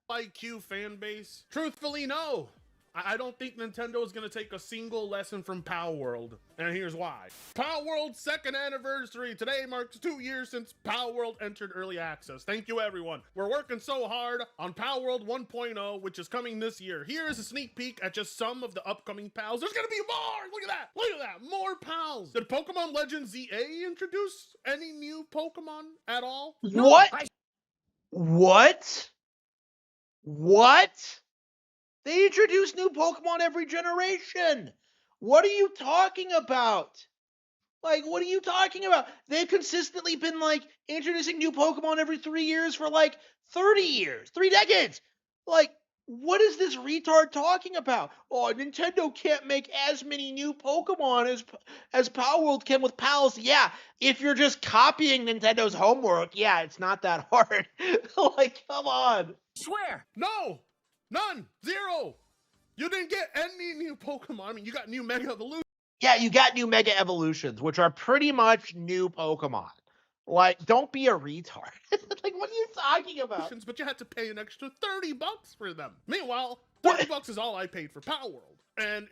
Speaker 14: IQ fan base? Truthfully, no. I don't think Nintendo is going to take a single lesson from Power World, and here's why. Power World's second anniversary. Today marks 2 years since Power World entered early access. Thank you, everyone. We're working so hard on Power World 1.0, which is coming this year. Here is a sneak peek at just some of the upcoming pals. There's going to be more! Look at that! Look at that! More pals! Did Pokemon Legends ZA introduce any new Pokemon at all?
Speaker 1: What? What? They introduce new Pokemon every generation. What are you talking about? Like, what are you talking about? They've consistently been, like, introducing new Pokemon every 3 years for, like, 30 years. 3 decades. Like, what is this retard talking about? Oh, Nintendo can't make as many new Pokemon as Power World can with pals. Yeah, if you're just copying Nintendo's homework, yeah, it's not that hard. Like, come on.
Speaker 10: Swear.
Speaker 14: No! None! Zero! You didn't get any new Pokemon. I mean, you got new Mega Evolution.
Speaker 1: Yeah, you got new Mega Evolutions, which are pretty much new Pokemon. Like, don't be a retard. Like, what are you talking about?
Speaker 14: But you had to pay an extra $30 for them. Meanwhile, $30 is all I paid for Power World. And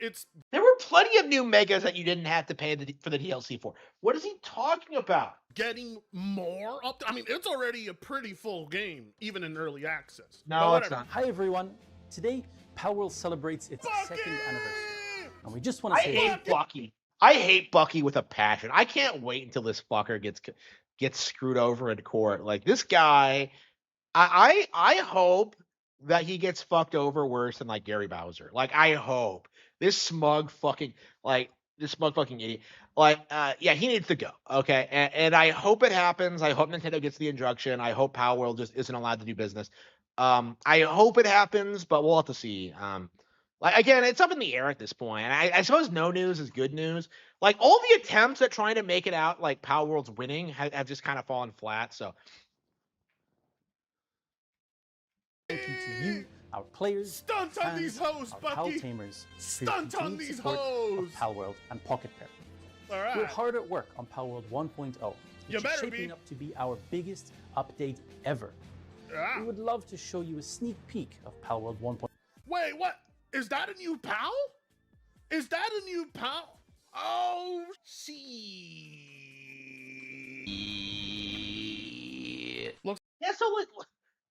Speaker 1: there were plenty of new Megas that you didn't have to pay for the DLC for. What is he talking about?
Speaker 14: Getting more up. I mean, it's already a pretty full game, even in early access.
Speaker 1: No, it's not.
Speaker 15: Hi, everyone. Today, Power World celebrates its second anniversary. And we just want to say...
Speaker 1: I hate Bucky. I hate Bucky with a passion. I can't wait until this fucker gets screwed over in court. Like this guy, I hope that he gets fucked over worse than like Gary Bowser. Like I hope this smug fucking idiot. Like yeah, he needs to go. Okay, and I hope it happens. I hope Nintendo gets the injunction. I hope Power World just isn't allowed to do business. I hope it happens, but we'll have to see. Like again, it's up in the air at this point. And I suppose no news is good news. Like all the attempts at trying to make it out like Power World's winning have just kind of fallen flat. So
Speaker 15: Thank you to you, our players,
Speaker 14: Stunt
Speaker 15: our
Speaker 14: on
Speaker 15: fans,
Speaker 14: these hoes,
Speaker 15: our Pal
Speaker 14: Bucky!
Speaker 15: Tamers, for your
Speaker 14: Stunt on
Speaker 15: continued
Speaker 14: these
Speaker 15: support
Speaker 14: hoes!
Speaker 15: of Pal World and Pocket Pair.
Speaker 14: All right.
Speaker 15: We're hard at work on Pal World 1.0,
Speaker 14: You
Speaker 15: which is
Speaker 14: better
Speaker 15: shaping
Speaker 14: be.
Speaker 15: up to be our biggest update ever.
Speaker 14: Ah.
Speaker 15: We would love to show you a sneak peek of Pal World 1.0.
Speaker 14: Wait, what? Is that a new pal? Is that a new pal? Oh, see. Looks.
Speaker 1: yeah, so like,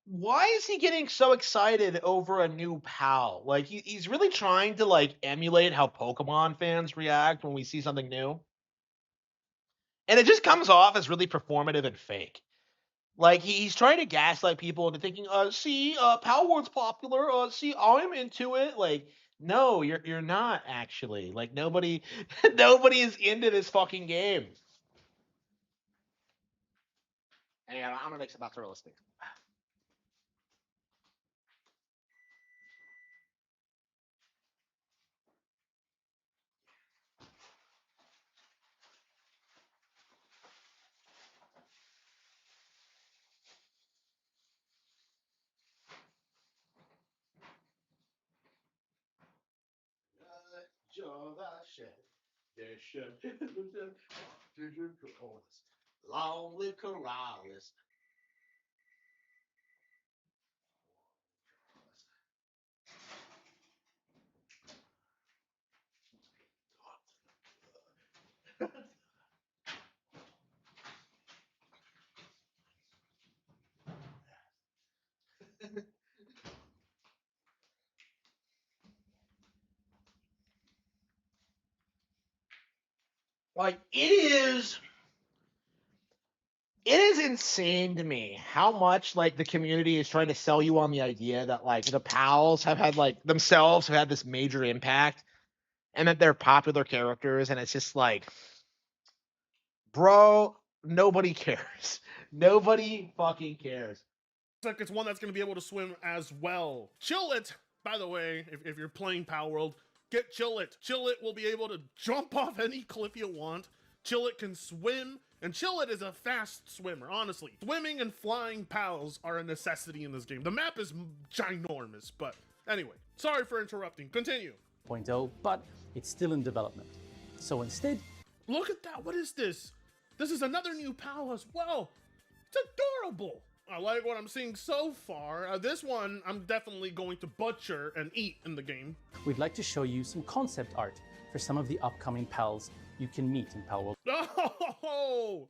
Speaker 1: why is he getting so excited over a new pal? Like he's really trying to like emulate how Pokemon fans react when we see something new. And it just comes off as really performative and fake. Like he's trying to gaslight people into thinking, see, Power Word's popular. See, I'm into it. Like, no, you're not actually. Like nobody nobody is into this fucking game. And I'm gonna make some about realistic. Long live Corrales. Like it is insane to me how much like the community is trying to sell you on the idea that like the pals have had like themselves have had this major impact and that they're popular characters, and it's just like, bro, nobody cares. Nobody fucking cares.
Speaker 14: Like it's one that's going to be able to swim as well. Chill It, by the way, if you're playing Power World, get Chill It. Chill It will be able to jump off any cliff you want. Chill It can swim, and Chill It is a fast swimmer, honestly. Swimming and flying pals are a necessity in this game. The map is ginormous, but anyway, sorry for interrupting. Continue.
Speaker 15: 0.0, but it's still in development. So instead,
Speaker 14: look at that. What is this? This is another new pal as well. It's adorable. I like what I'm seeing so far. This one, I'm definitely going to butcher and eat in the game.
Speaker 15: we'd like to show you some concept art for some of the upcoming pals you can meet in Pal World.
Speaker 14: Oh,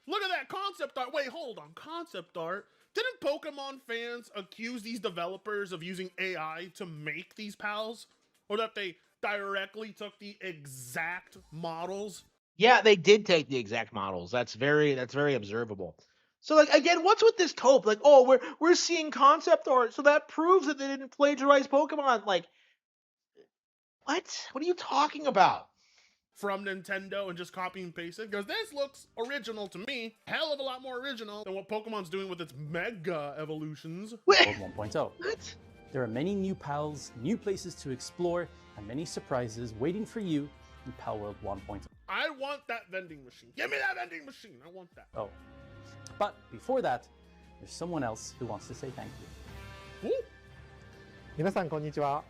Speaker 14: look at that concept art. Wait, hold on. Concept art? Didn't Pokemon fans accuse these developers of using AI to make these pals? Or that they directly took the exact models?
Speaker 1: Yeah, they did take the exact models. That's very observable. So like again, what's with this cope? Like, oh, we're seeing concept art, so that proves that they didn't plagiarize Pokemon. Like, what? What are you talking about?
Speaker 14: From Nintendo and just copy and paste it? Because this looks original to me. Hell of a lot more original than what Pokemon's doing with its Mega Evolutions.
Speaker 15: World 1.0.
Speaker 1: What?
Speaker 15: There are many new pals, new places to explore, and many surprises waiting for you in Pal World 1.0.
Speaker 14: I want that vending machine. Give me that vending machine. I want that.
Speaker 15: Oh. But before that, there's someone else who wants to say thank you.
Speaker 16: 皆さんこんにちは。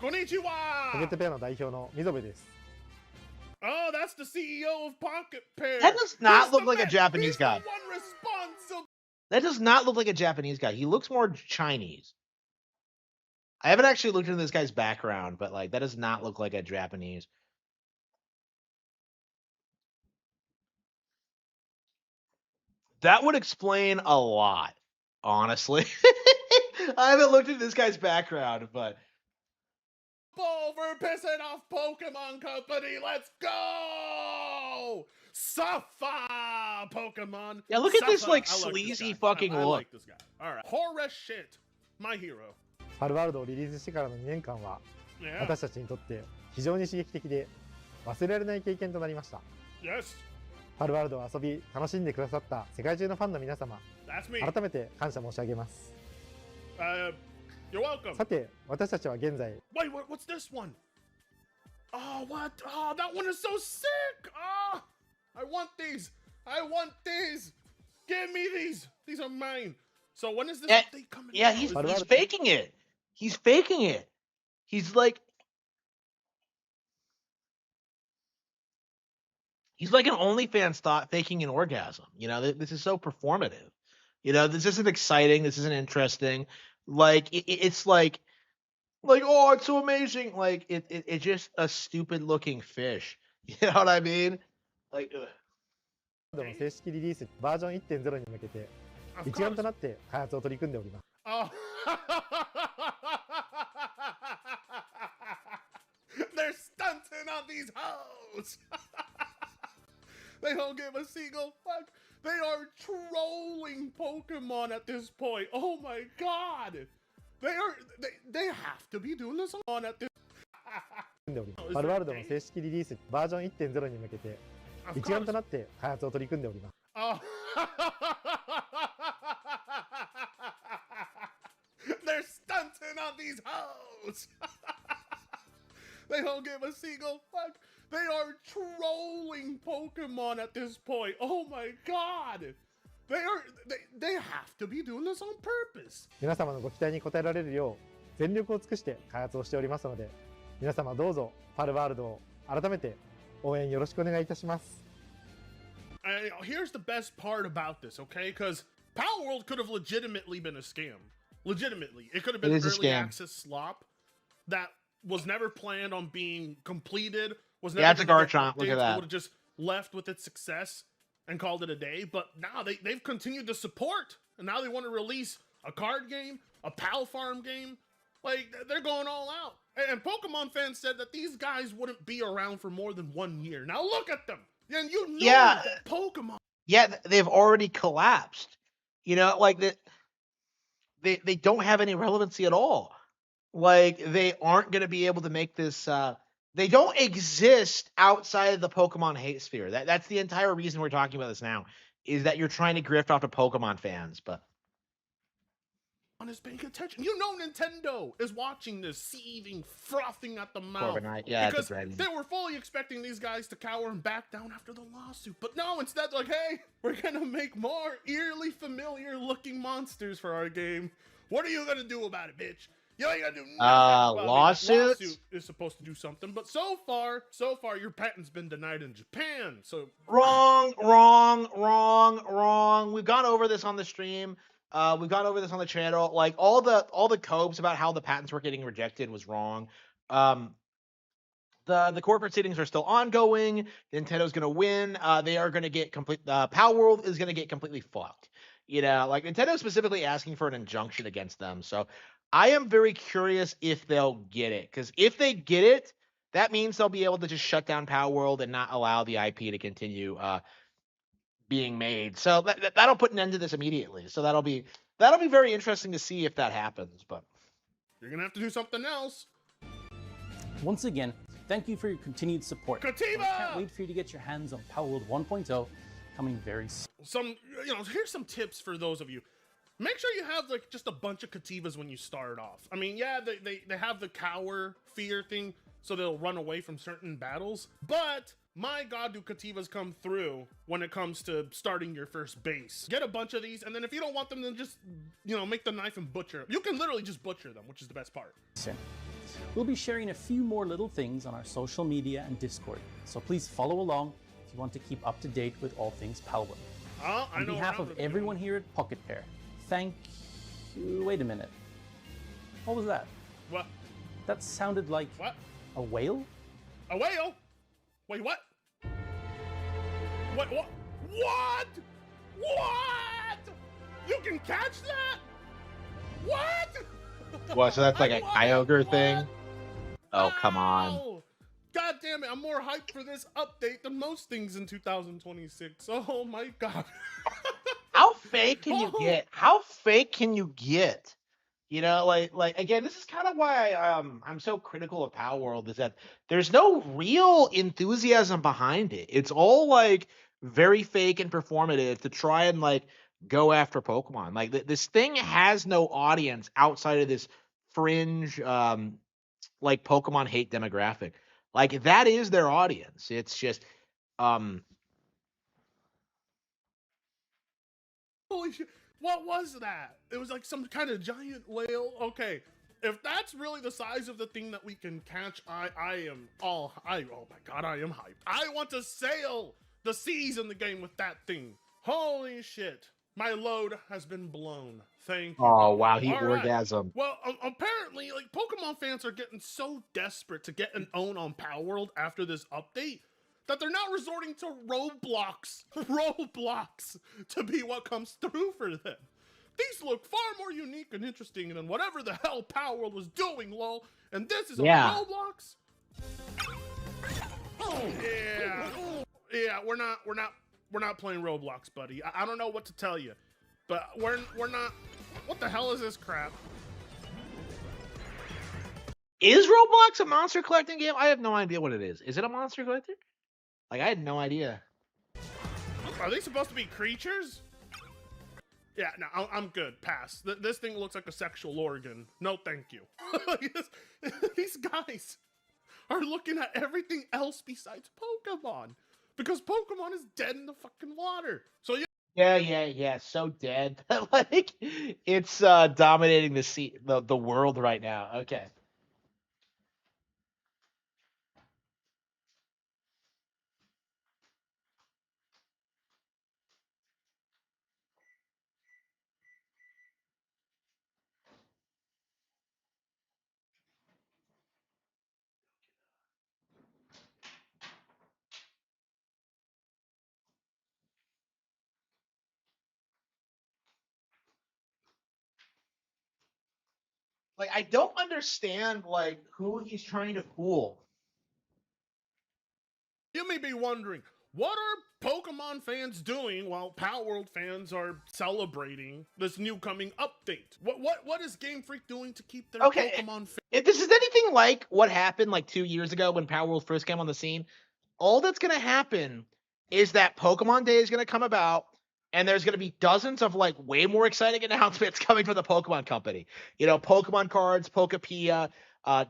Speaker 14: こんにちは。
Speaker 16: ポケットペアの代表の溝部です。
Speaker 14: Oh, that's the CEO of Pocket Pair.
Speaker 1: That does not
Speaker 14: He's
Speaker 1: look
Speaker 14: the
Speaker 1: like a
Speaker 14: man.
Speaker 1: Japanese
Speaker 14: He's
Speaker 1: guy.
Speaker 14: The one responsible.
Speaker 1: That does not look like a Japanese guy. He looks more Chinese. I haven't actually looked into this guy's background, but like that does not look like a Japanese. That would explain a lot, honestly. I haven't looked into this guy's background, but
Speaker 14: For pissing off Pokemon Company. Let's go! Suffer, Pokemon.
Speaker 1: Yeah, look at this
Speaker 14: Suffer.
Speaker 1: like
Speaker 14: I like this
Speaker 1: sleazy
Speaker 14: guy.
Speaker 1: fucking
Speaker 14: I
Speaker 1: look.
Speaker 14: like this guy. All right. Horror shit. My hero.
Speaker 16: パルワールドをリリースしてからの2年間は
Speaker 14: Yeah.
Speaker 16: 私たちにとって非常に刺激的で忘れられない経験となりました。
Speaker 14: Yes.
Speaker 16: パルワールドを遊び楽しんでくださった世界中のファンの皆様、
Speaker 14: That's me.
Speaker 16: 改めて感謝申し上げます。
Speaker 14: You're welcome.
Speaker 16: さて、私たちは現在
Speaker 14: Wait, what's this one? Oh, what? Oh, that one is so sick. Oh, I want these. I want these. Give me these. These are mine. So when is this update coming?
Speaker 1: Yeah,
Speaker 14: out?
Speaker 1: he's
Speaker 14: Is-
Speaker 1: faking it. He's faking it. He's like an OnlyFans thought faking an orgasm. You know, this is so performative. You know, this isn't exciting. This isn't interesting. Like it's like oh, it's so amazing. Like it's just a stupid looking fish. You know what I mean? Like.
Speaker 16: の正式リリースバージョン 1.0 に向けて一丸となって開発を取り組んでおります。
Speaker 14: Oh. They're stunting on these hoes. They don't give a single fuck. They are trolling Pokemon at this point. Oh my god. They have to be doing this on at this.
Speaker 16: パルワールドの正式リリースバージョン 1.0 に向けて一丸となって開発を取り組んでおります。
Speaker 14: Oh. They're stunting on these hoes. They don't give a single fuck. They are trolling Pokemon at this point. Oh my god. They have to be doing this on purpose.
Speaker 16: 皆様のご期待に応えられるよう全力を尽くして開発をしておりますので、皆様どうぞパルワールドを改めて応援よろしくお願いいたします。
Speaker 14: Here's the best part about this, okay? Because Power World could have legitimately been a scam. Legitimately. It could have been
Speaker 1: It is a
Speaker 14: early
Speaker 1: scam.
Speaker 14: access slop that was never planned on being completed. Was
Speaker 1: Yeah,
Speaker 14: never
Speaker 1: it's a
Speaker 14: gonna get
Speaker 1: Garchomp. Look at
Speaker 14: updates.
Speaker 1: that.
Speaker 14: It would have just left with its success and called it a day. But now they've continued to support. And now they want to release a card game, a Pal Farm game. Like, they're going all out. And Pokemon fans said that these guys wouldn't be around for more than 1 year. Now look at them. And you know
Speaker 1: Yeah.
Speaker 14: Pokemon.
Speaker 1: Yeah, they've already collapsed. You know, like they don't have any relevancy at all. Like they aren't going to be able to make this. They don't exist outside of the Pokemon hate sphere. That's the entire reason we're talking about this now. Is that you're trying to grift off the Pokemon fans, but.
Speaker 14: Is paying attention. You know Nintendo is watching this, seething, frothing at the mouth.
Speaker 1: Corviknight, yeah, it's a
Speaker 14: because
Speaker 1: dragon.
Speaker 14: they were fully expecting these guys to cower and back down after the lawsuit. But no, instead, like, hey, we're gonna make more eerily familiar looking monsters for our game. What are you gonna do about it, bitch? You ain't gonna do nothing about it.
Speaker 1: Lawsuits?
Speaker 14: Lawsuit is supposed to do something, but so far, your patent's been denied in Japan. So
Speaker 1: Wrong. We've gone over this on the stream. We've gone over this on the channel. Like all the copes about how the patents were getting rejected was wrong. The court proceedings are still ongoing. Nintendo's gonna win. They are gonna get complete. Power World is gonna get completely fucked. You know, like Nintendo specifically asking for an injunction against them. So I am very curious if they'll get it. Because if they get it, that means they'll be able to just shut down Power World and not allow the IP to continue being made. So that'll put an end to this immediately. So that'll be very interesting to see if that happens. But
Speaker 14: you're gonna have to do something else.
Speaker 15: Once again, thank you for your continued support.
Speaker 14: Kativa!
Speaker 15: I can't wait for you to get your hands on Power World 1.0 coming very soon.
Speaker 14: Here's some tips for those of you. Make sure you have like just a bunch of Kativas when you start off. I mean, yeah, they have the cower fear thing, so they'll run away from certain battles. But my god, do Kativas come through when it comes to starting your first base. Get a bunch of these, and then if you don't want them, then just, make the knife and butcher them. You can literally just butcher them, which is the best part.
Speaker 15: We'll be sharing a few more little things on our social media and Discord, so please follow along if you want to keep up to date with all things Power World. On behalf of everyone here at Pocket Pair, thank you. Wait a minute. What was that?
Speaker 14: What?
Speaker 15: That sounded like
Speaker 14: what?
Speaker 15: A whale?
Speaker 14: A whale? Wait, what? What? You can catch that? What?
Speaker 1: What? So that's like a Kyogre thing? Oh, come on.
Speaker 14: Ow! God damn it, I'm more hyped for this update than most things in 2026. Oh my god.
Speaker 1: How fake can you get? How fake can you get? You know, like again, this is kind of why I'm so critical of Power World is that there's no real enthusiasm behind it. It's all like very fake and performative to try and like go after Pokemon. Like this thing has no audience outside of this fringe like Pokemon hate demographic. Like that is their audience. It's just um
Speaker 14: Holy shit. What was that? It was like some kind of giant whale. Okay. If that's really the size of the thing that we can catch, oh my god, I am hyped. I want to sail the seas in the game with that thing. Holy shit. My load has been blown. Thank you.
Speaker 1: oh wow, he
Speaker 14: All right.
Speaker 1: orgasm.
Speaker 14: Well, apparently, like Pokemon fans are getting so desperate to get an own on Power World after this update that they're now resorting to Roblox to be what comes through for them. These look far more unique and interesting than whatever the hell Power World was doing, lol. And this is
Speaker 1: Yeah.
Speaker 14: on Roblox. Yeah, we're not playing Roblox, buddy. I don't know what to tell you, but we're not. What the hell is this crap?
Speaker 1: Is Roblox a monster collecting game? I have no idea what it is. Is it a monster collector? Like I had no idea.
Speaker 14: Are they supposed to be creatures? Yeah, no, I'm good. Pass. This thing looks like a sexual organ. No, thank you. These guys are looking at everything else besides Pokemon because Pokemon is dead in the fucking water. So
Speaker 1: Yeah. So dead. Like it's dominating the world right now. Okay. Like I don't understand like who he's trying to fool.
Speaker 14: you may be wondering, what are Pokemon fans doing while Power World fans are celebrating this new coming update? What is Game Freak doing to keep their
Speaker 1: Okay.
Speaker 14: Pokemon fans?
Speaker 1: If this is anything like what happened like 2 years ago when Power World first came on the scene, all that's going to happen is that Pokemon Day is going to come about and there's going to be dozens of like way more exciting announcements coming from the Pokemon company. You know, Pokemon cards, Pokepia,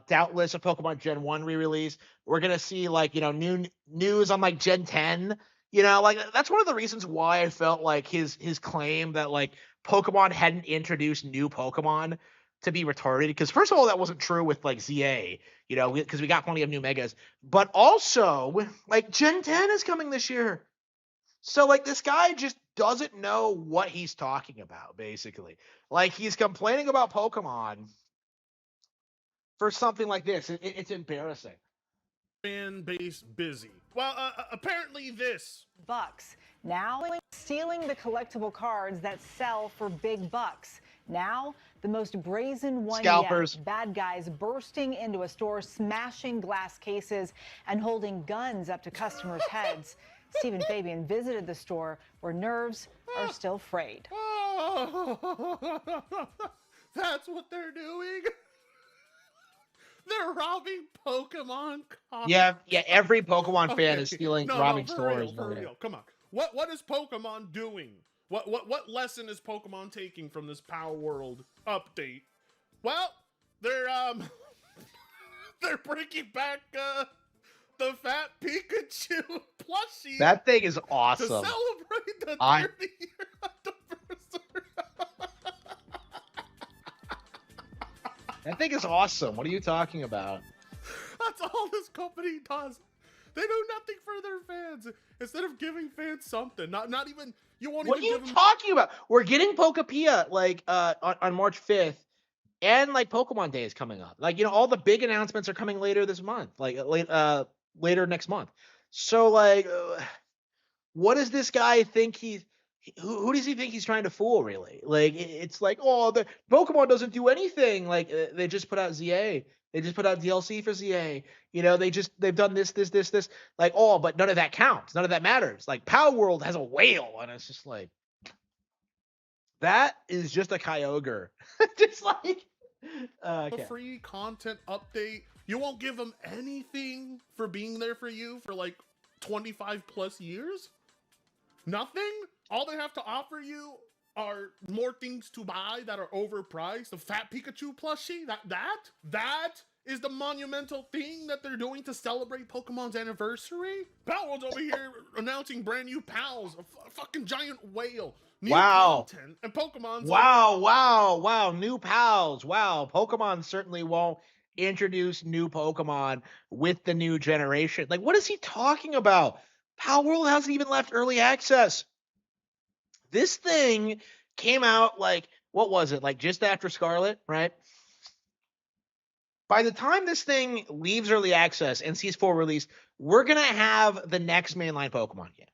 Speaker 1: doubtless a Pokemon Gen 1 re-release. We're going to see like, you know, new news on like Gen 10. You know, like that's one of the reasons why I felt like his claim that like Pokemon hadn't introduced new Pokemon to be retarded, because first of all that wasn't true with like ZA, you know, because we got plenty of new megas, but also like Gen 10 is coming this year. So like this guy just doesn't know what he's talking about, basically. Like he's complaining about Pokemon for something like this. It's embarrassing.
Speaker 14: Fan base busy. Well, apparently this.
Speaker 17: Bucks. Now stealing the collectible cards that sell for big bucks. Now, the most brazen one
Speaker 1: Scalpers.
Speaker 17: yet. Bad guys bursting into a store, smashing glass cases, and holding guns up to customers' heads. Stephen Fabian visited the store where nerves are still frayed.
Speaker 14: That's what they're doing? They're robbing Pokemon cards.
Speaker 1: Yeah, every Pokemon fan is stealing,
Speaker 14: No,
Speaker 1: robbing
Speaker 14: for
Speaker 1: stores.
Speaker 14: real, for real. Come on. What is Pokemon doing? What lesson is Pokemon taking from this Power World update? Well, they're they're bringing back the fat Pikachu plushie.
Speaker 1: That thing is awesome.
Speaker 14: To celebrate the 30-year anniversary.
Speaker 1: That thing is awesome. What are you talking about?
Speaker 14: That's all this company does. They do nothing for their fans. Instead of giving fans something, not even you won't.
Speaker 1: What
Speaker 14: even
Speaker 1: are you
Speaker 14: give them...
Speaker 1: talking about? We're getting Pokepia like on March 5th, and like Pokemon Day is coming up. Like, you know, all the big announcements are coming later this month, like later next month. So like, what does this guy think he's who does he think he's trying to fool, really? Like, it's like, oh, the Pokemon doesn't do anything. Like, they just put out ZA. They just put out DLC for ZA. You know, they've done this. Like, oh, but none of that counts. None of that matters. Like, Power World has a whale, and it's just like, that is just a Kyogre. Just like,
Speaker 14: a free content update. You won't give them anything for being there for you for like 25 plus years? Nothing? All they have to offer you are more things to buy that are overpriced. A fat Pikachu plushie? That is the monumental thing that they're doing to celebrate Pokemon's anniversary? Power's over here announcing brand new pals, a fucking giant whale. New content, and Pokemon's
Speaker 1: wow, new pals. Wow, Pokemon certainly won't introduce new Pokemon with the new generation. Like, what is he talking about? Power World hasn't even left early access. This thing came out like, what was it? Like just after Scarlet, right? By the time this thing leaves early access and sees full release, we're gonna have the next mainline Pokemon game.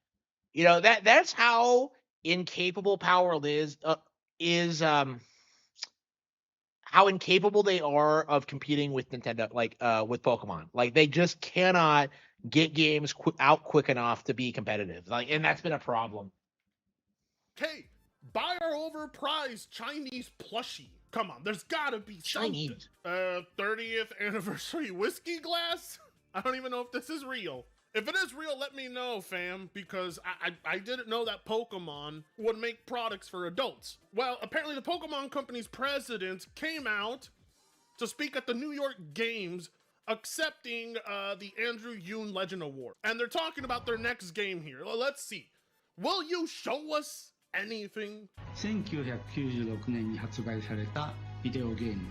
Speaker 1: You know, that's how incapable Power World is how incapable they are of competing with Nintendo, like with Pokemon. Like, they just cannot get games out quick enough to be competitive. Like, and that's been a problem.
Speaker 14: Hey, buy our overpriced Chinese plushie. Come on, there's gotta be something. 30th anniversary whiskey glass? I don't even know if this is real. If it is real, let me know, fam, because I didn't know that Pokemon would make products for adults. Well, apparently the Pokemon Company's president came out to speak at the New York Games accepting the Andrew Yoon Legend Award. And they're talking about their next game here. Well, let's see. Will you show us anything?
Speaker 18: 1996年に発売されたビデオゲーム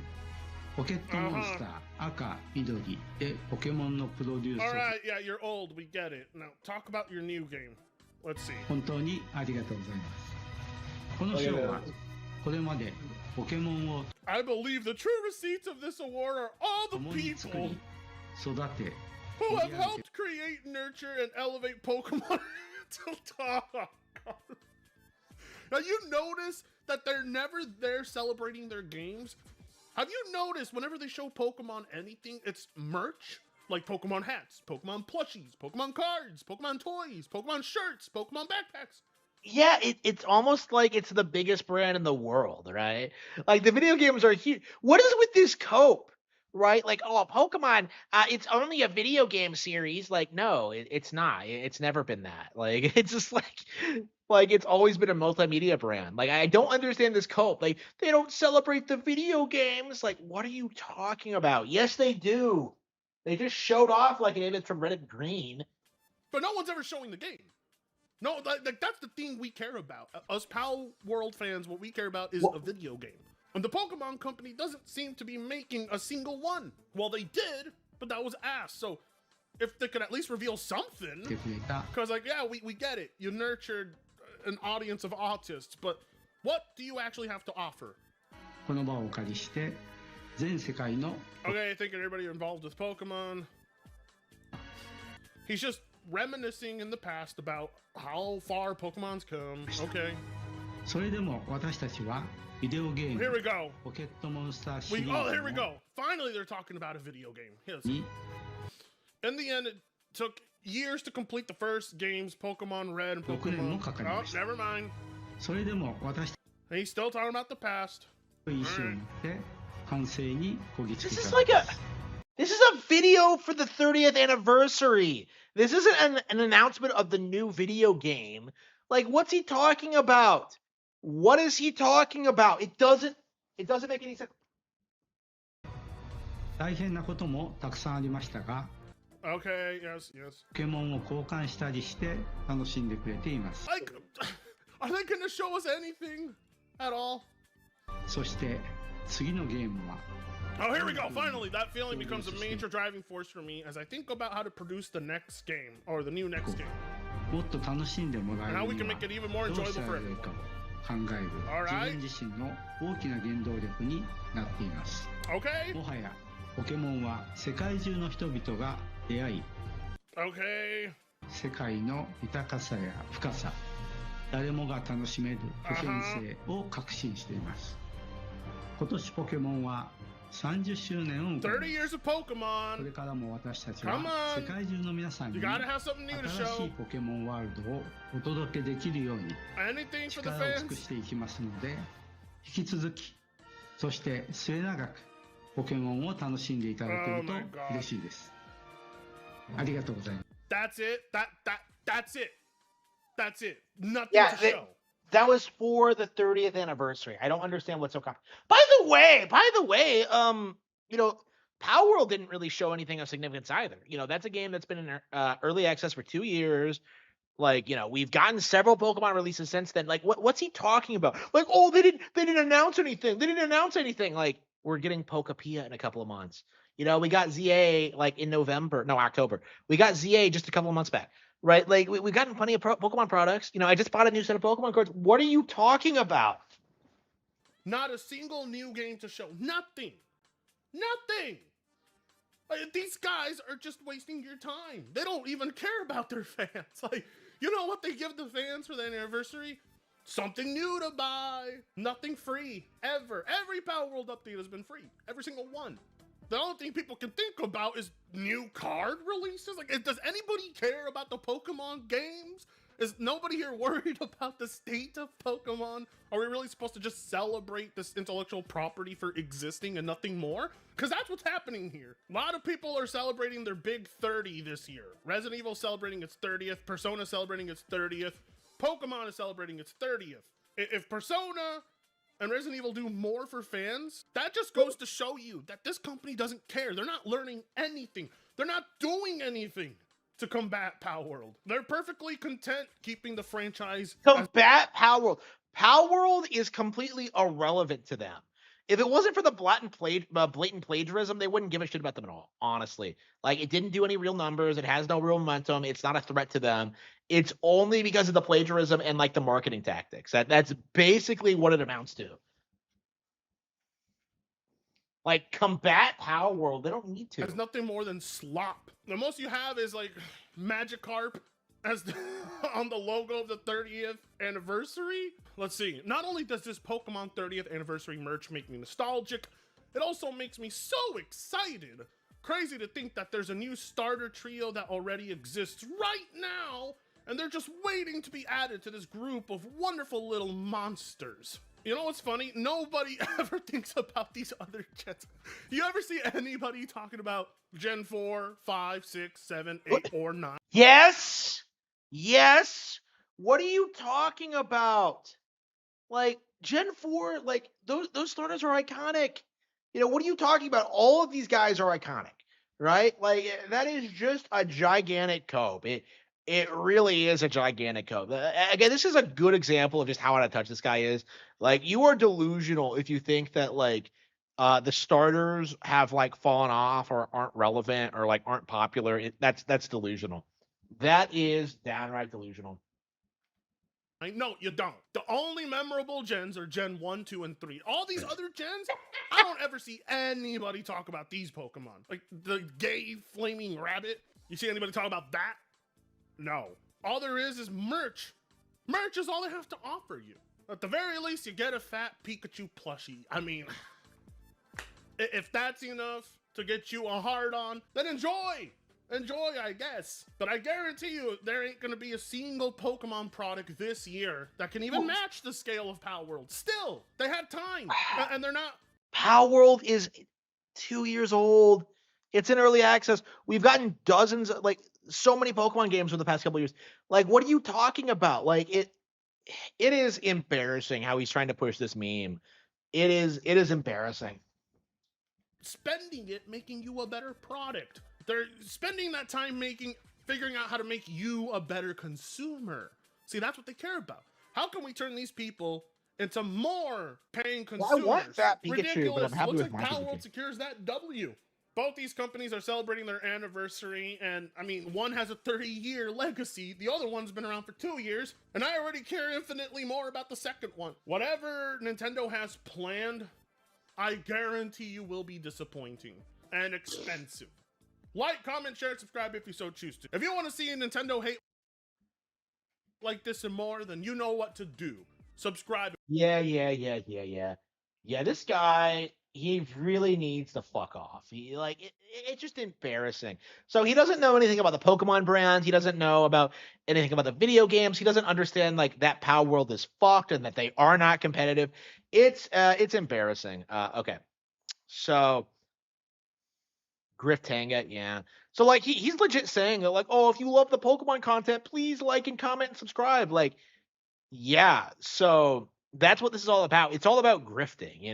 Speaker 18: ポケットモンスター赤緑でポケモンのプロデュースを
Speaker 14: Alright, yeah, you're old, we get it. Now talk about your new game. Let's see.
Speaker 18: 本当にありがとうございますこの賞はこれまでポケモンを
Speaker 14: I believe the true receipts of this award are all the people
Speaker 18: 育て
Speaker 14: who have helped create, nurture, and elevate Pokemon to top. Now you notice that they're never there celebrating their games. Have you noticed whenever they show Pokemon anything, it's merch? Like Pokemon hats, Pokemon plushies, Pokemon cards, Pokemon toys, Pokemon shirts, Pokemon backpacks.
Speaker 1: Yeah, it's almost like it's the biggest brand in the world, right? Like, the video games are huge. What is with this cope, right? Like, oh, Pokemon, it's only a video game series. Like, no, it's not. It's never been that. Like, it's just like it's always been a multimedia brand. Like, I don't understand this cope. Like, they don't celebrate the video games. Like, what are you talking about? Yes, they do. They just showed off like an image from Reddit Green.
Speaker 14: But no one's ever showing the game. No, that's the thing we care about. Us PAL World fans, what we care about is a video game. And the Pokemon Company doesn't seem to be making a single one. Well, they did, but that was ass. So if they could at least reveal something. Because, like, yeah, we get it. You nurtured an audience of autists, but what do you actually have to offer?
Speaker 18: この場をお借りして全世界の
Speaker 14: Okay, thinking everybody involved with Pokemon. He's just reminiscing in the past about how far Pokemon's come. Okay.
Speaker 18: それでも私たちはビデオゲーム
Speaker 14: Here we go.
Speaker 18: ポケットモンスターシリーズ
Speaker 14: Oh, here we go. Finally, they're talking about a video game. In the end, it took years to complete the first games, Pokemon Red and Pokemon. Oh, never mind.
Speaker 18: それでも私
Speaker 14: He's still talking about the past.
Speaker 18: と意思を持って完成にこぎつけた
Speaker 1: This is a video for the 30th anniversary. This isn't an announcement of the new video game. Like, what's he talking about? What is he talking about? It doesn't make any sense.
Speaker 18: 大変なこともたくさんありましたが
Speaker 14: Okay, yes.
Speaker 18: ポケモンを交換したりして楽しんでくれています
Speaker 14: Like, are they gonna show us anything at all?
Speaker 18: そして次のゲームは
Speaker 14: Oh, here we go. Finally, that feeling becomes a major driving force for me as I think about how to produce the next game, or the new next game.
Speaker 18: もっと楽しんでもらえる
Speaker 14: And how we
Speaker 18: に
Speaker 14: can
Speaker 18: は
Speaker 14: make it even more
Speaker 18: どう
Speaker 14: enjoyable
Speaker 18: したら
Speaker 14: for
Speaker 18: よい
Speaker 14: everyone.
Speaker 18: かを考える
Speaker 14: Alright.
Speaker 18: 自分自身の大きな原動力になっています
Speaker 14: Okay.
Speaker 18: もはやポケモンは世界中の人々が出会い
Speaker 14: Okay.
Speaker 18: 世界の豊かさや深さ誰もが楽しめる普遍性を確信しています。今年ポケモンは30周年を迎えます。
Speaker 14: 30 years of Pokemon.
Speaker 18: これからも私たちは
Speaker 14: Come on.
Speaker 18: 世界中の皆さんに
Speaker 14: You gotta have something new to
Speaker 18: 新しい
Speaker 14: show.
Speaker 18: ポケモンワールドをお届けできるように
Speaker 14: Anything for the
Speaker 18: 力を尽く
Speaker 14: fans.
Speaker 18: していきますので、引き続き、そして末永くポケモンを楽しんでいただける
Speaker 14: Oh my
Speaker 18: と
Speaker 14: God.
Speaker 18: 嬉しいです。ありがとうございます。
Speaker 14: That's it. That's it. That's it. Nothing
Speaker 1: Yeah,
Speaker 14: to show.
Speaker 1: that was for the 30th anniversary. I don't understand what's so common. By the way, you know, Power World didn't really show anything of significance either. You know, that's a game that's been in early access for 2 years. Like, you know, we've gotten several Pokemon releases since then. Like, what's he talking about? Like, oh, they didn't announce anything. They didn't announce anything. Like, we're getting Pokepia in a couple of months. You know, we got ZA like in October. We got ZA just a couple of months back, right? Like, we've gotten plenty of Pokemon products. You know, I just bought a new set of Pokemon cards. What are you talking about?
Speaker 14: Not a single new game to show. Nothing. These guys are just wasting your time. They don't even care about their fans. Like, you know what they give the fans for their anniversary? Something new to buy. Nothing free. Ever. Every Power World update has been free. Every single one. The only thing people can think about is new card releases. Like, does anybody care about the Pokemon games? Is nobody here worried about the state of Pokemon? Are we really supposed to just celebrate this intellectual property for existing and nothing more? Because that's what's happening here. A lot of people are celebrating their big 30 this year. Resident Evil celebrating its 30th. Persona celebrating its 30th. Pokemon is celebrating its 30th. If Persona and Resident Evil do more for fans, that just goes to show you that this company doesn't care. They're not learning anything. They're not doing anything to combat Power World. They're perfectly content keeping the franchise.
Speaker 1: Combat Power World. Power World is completely irrelevant to them. If it wasn't for the blatant plagiarism, they wouldn't give a shit about them at all, honestly. Like, it didn't do any real numbers. It has no real momentum. It's not a threat to them. It's only because of the plagiarism and, like, the marketing tactics. That's basically what it amounts to. Like, combat Power World. They don't need to.
Speaker 14: It's nothing more than slop. The most you have is, like, Magikarp as on the logo of the 30th anniversary. Let's see. Not only does this Pokemon 30th anniversary merch make me nostalgic, it also makes me so excited. Crazy to think that there's a new starter trio that already exists right now, and they're just waiting to be added to this group of wonderful little monsters. You know what's funny? Nobody ever thinks about these other gens. You ever see anybody talking about Gen 4, 5, 6, 7, 8, or 9?
Speaker 1: Yes. What are you talking about? Like, Gen 4, like, those starters are iconic. You know, what are you talking about? All of these guys are iconic, right? Like, that is just a gigantic cope. It really is a gigantic cope. Again, this is a good example of just how out of touch this guy is. Like, you are delusional if you think that, like, the starters have, like, fallen off or aren't relevant or, like, aren't popular. That's delusional. That is downright delusional.
Speaker 14: No, you don't. The only memorable gens are Gen 1, 2, and 3. All these other gens, I don't ever see anybody talk about these Pokemon. Like, the gay flaming rabbit. You see anybody talk about that? No. All there is merch. Merch is all they have to offer you. At the very least, you get a fat Pikachu plushie. I mean, if that's enough to get you a hard-on, then enjoy! Enjoy, I guess. But I guarantee you, there ain't gonna be a single Pokemon product this year that can even match the scale of Power World. Still, they had time, and they're not.
Speaker 1: Power World is 2 years old. It's in early access. We've gotten dozens, like, so many Pokemon games over the past couple of years. Like, what are you talking about? Like, it is embarrassing how he's trying to push this meme. It is embarrassing.
Speaker 14: Spending it making you a better product. They're spending that time figuring out how to make you a better consumer. See, that's what they care about. How can we turn these people into more paying consumers?
Speaker 1: I want that Pikachu,
Speaker 14: Ridiculous.
Speaker 1: but I'm happy
Speaker 14: Looks
Speaker 1: with
Speaker 14: like
Speaker 1: my
Speaker 14: Power
Speaker 1: Pikachu.
Speaker 14: World secures that W. Both these companies are celebrating their anniversary, and I mean, one has a 30-year legacy, the other one's been around for 2 years, and I already care infinitely more about the second one. Whatever Nintendo has planned, I guarantee you will be disappointing and expensive. Like, comment, share, and subscribe if you so choose to. If you want to see Nintendo hate like this and more, then you know what to do. Subscribe.
Speaker 1: Yeah. Yeah, this guy, he really needs to fuck off. It's just embarrassing. So he doesn't know anything about the Pokemon brand. He doesn't know about anything about the video games. He doesn't understand like that Pow World is fucked and that they are not competitive. It's embarrassing. Okay. So Griftanga, yeah. So like he's legit saying that like, oh, if you love the Pokemon content, please like and comment and subscribe. Like, yeah. So that's what this is all about. It's all about grifting,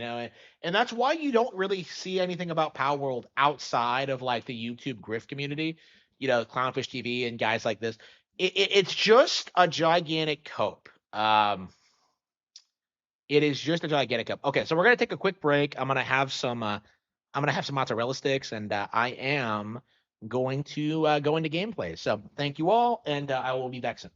Speaker 1: and that's why you don't really see anything about Power World outside of like the YouTube grift community, Clownfish TV and guys like this. It's just a gigantic cope. It is just a gigantic cope. Okay, so we're gonna take a quick break. I'm gonna have some. I'm gonna have some mozzarella sticks, and I am going to go into gameplay. So thank you all, and I will be back soon.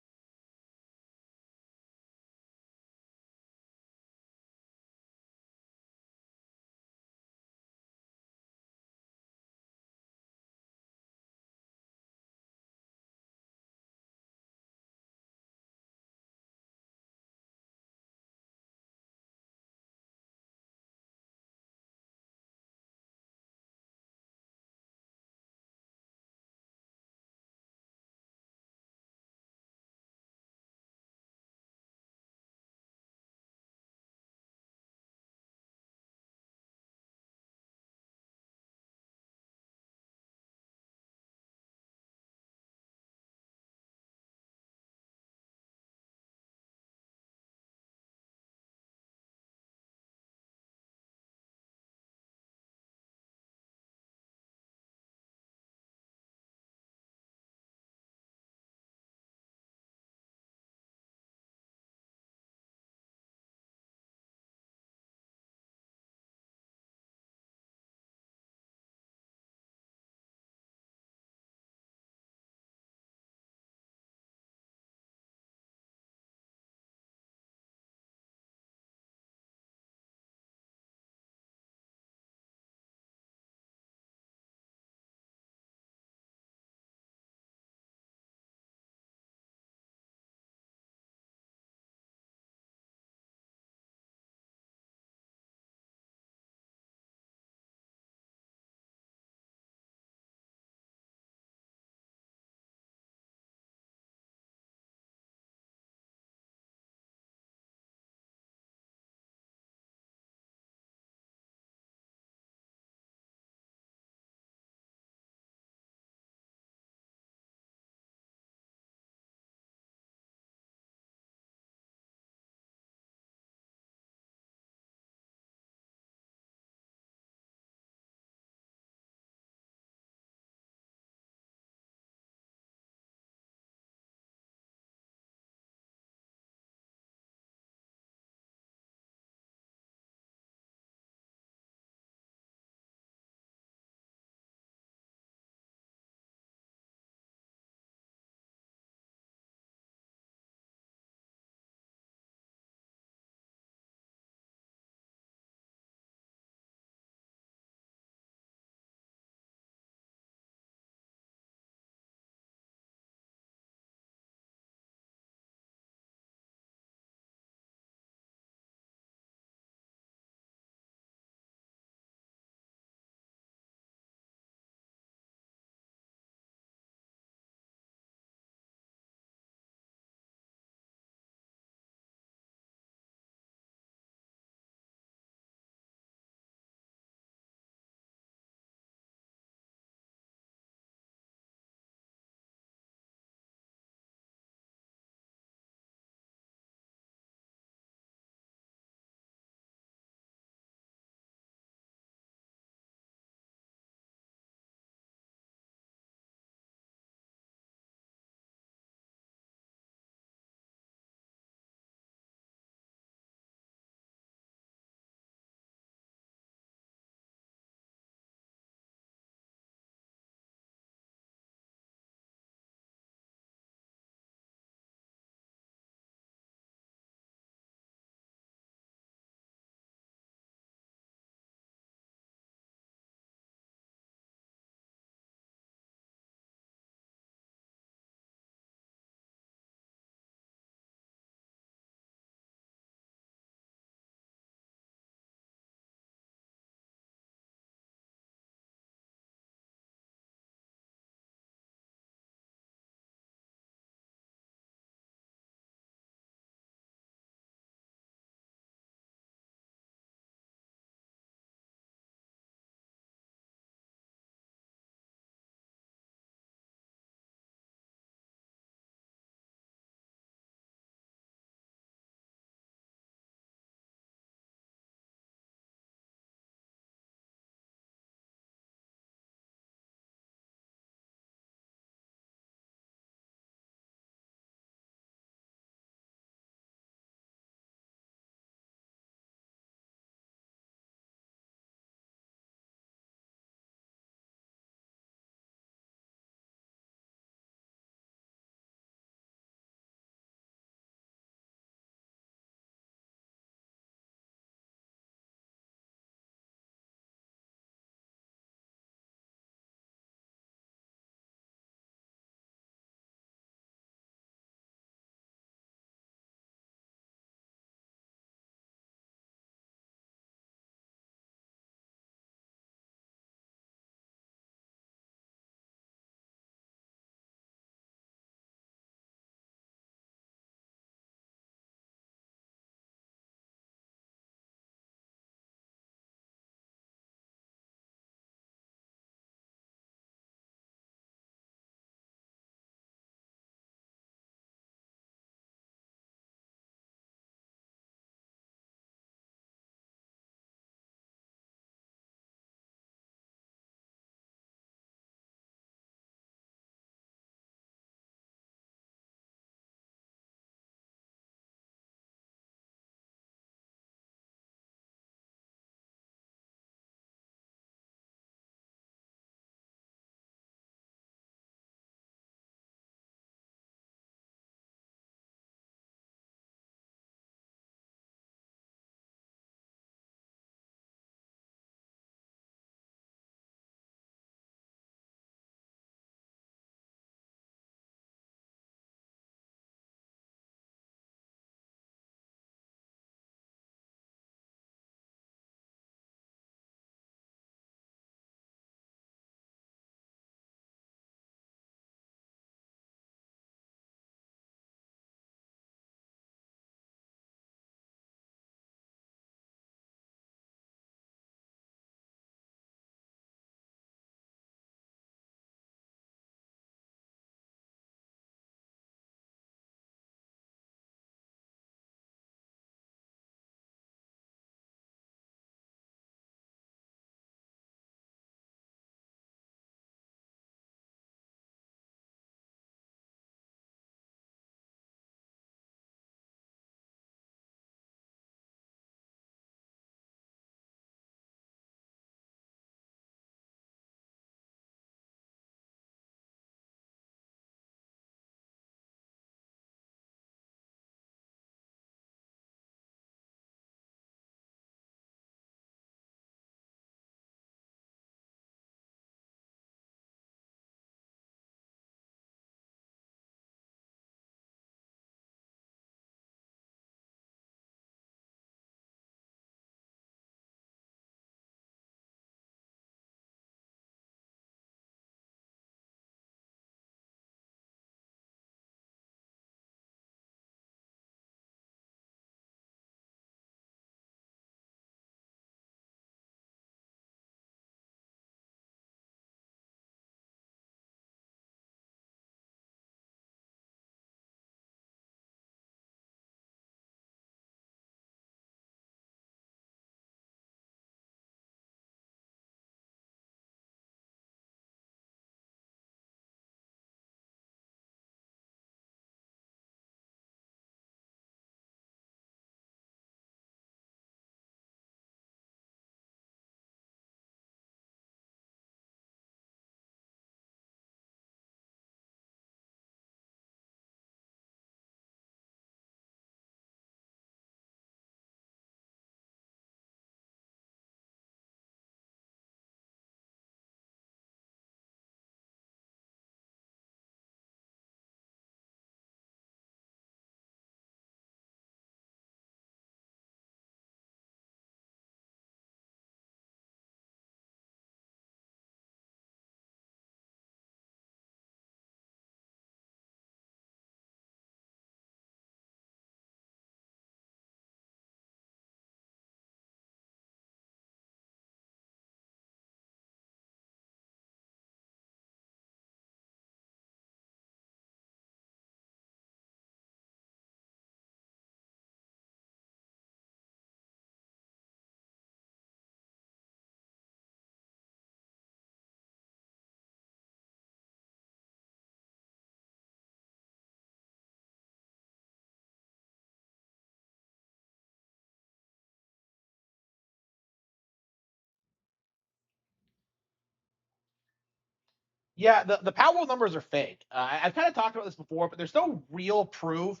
Speaker 1: Yeah, the Powerworld numbers are fake. I've kind of talked about this before, but there's no real proof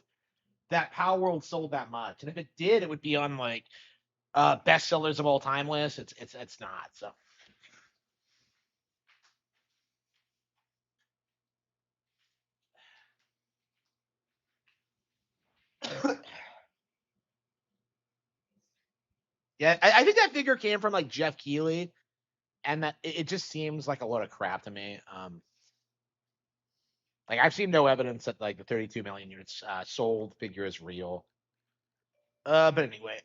Speaker 1: that Powerworld sold that much. And if it did, it would be on like bestsellers of all time list. It's not. So yeah, I think that figure came from like Jeff Keighley, and that it just seems like a load of crap to me. Like I've seen no evidence that like the 32 million units sold figure is real. But anyway,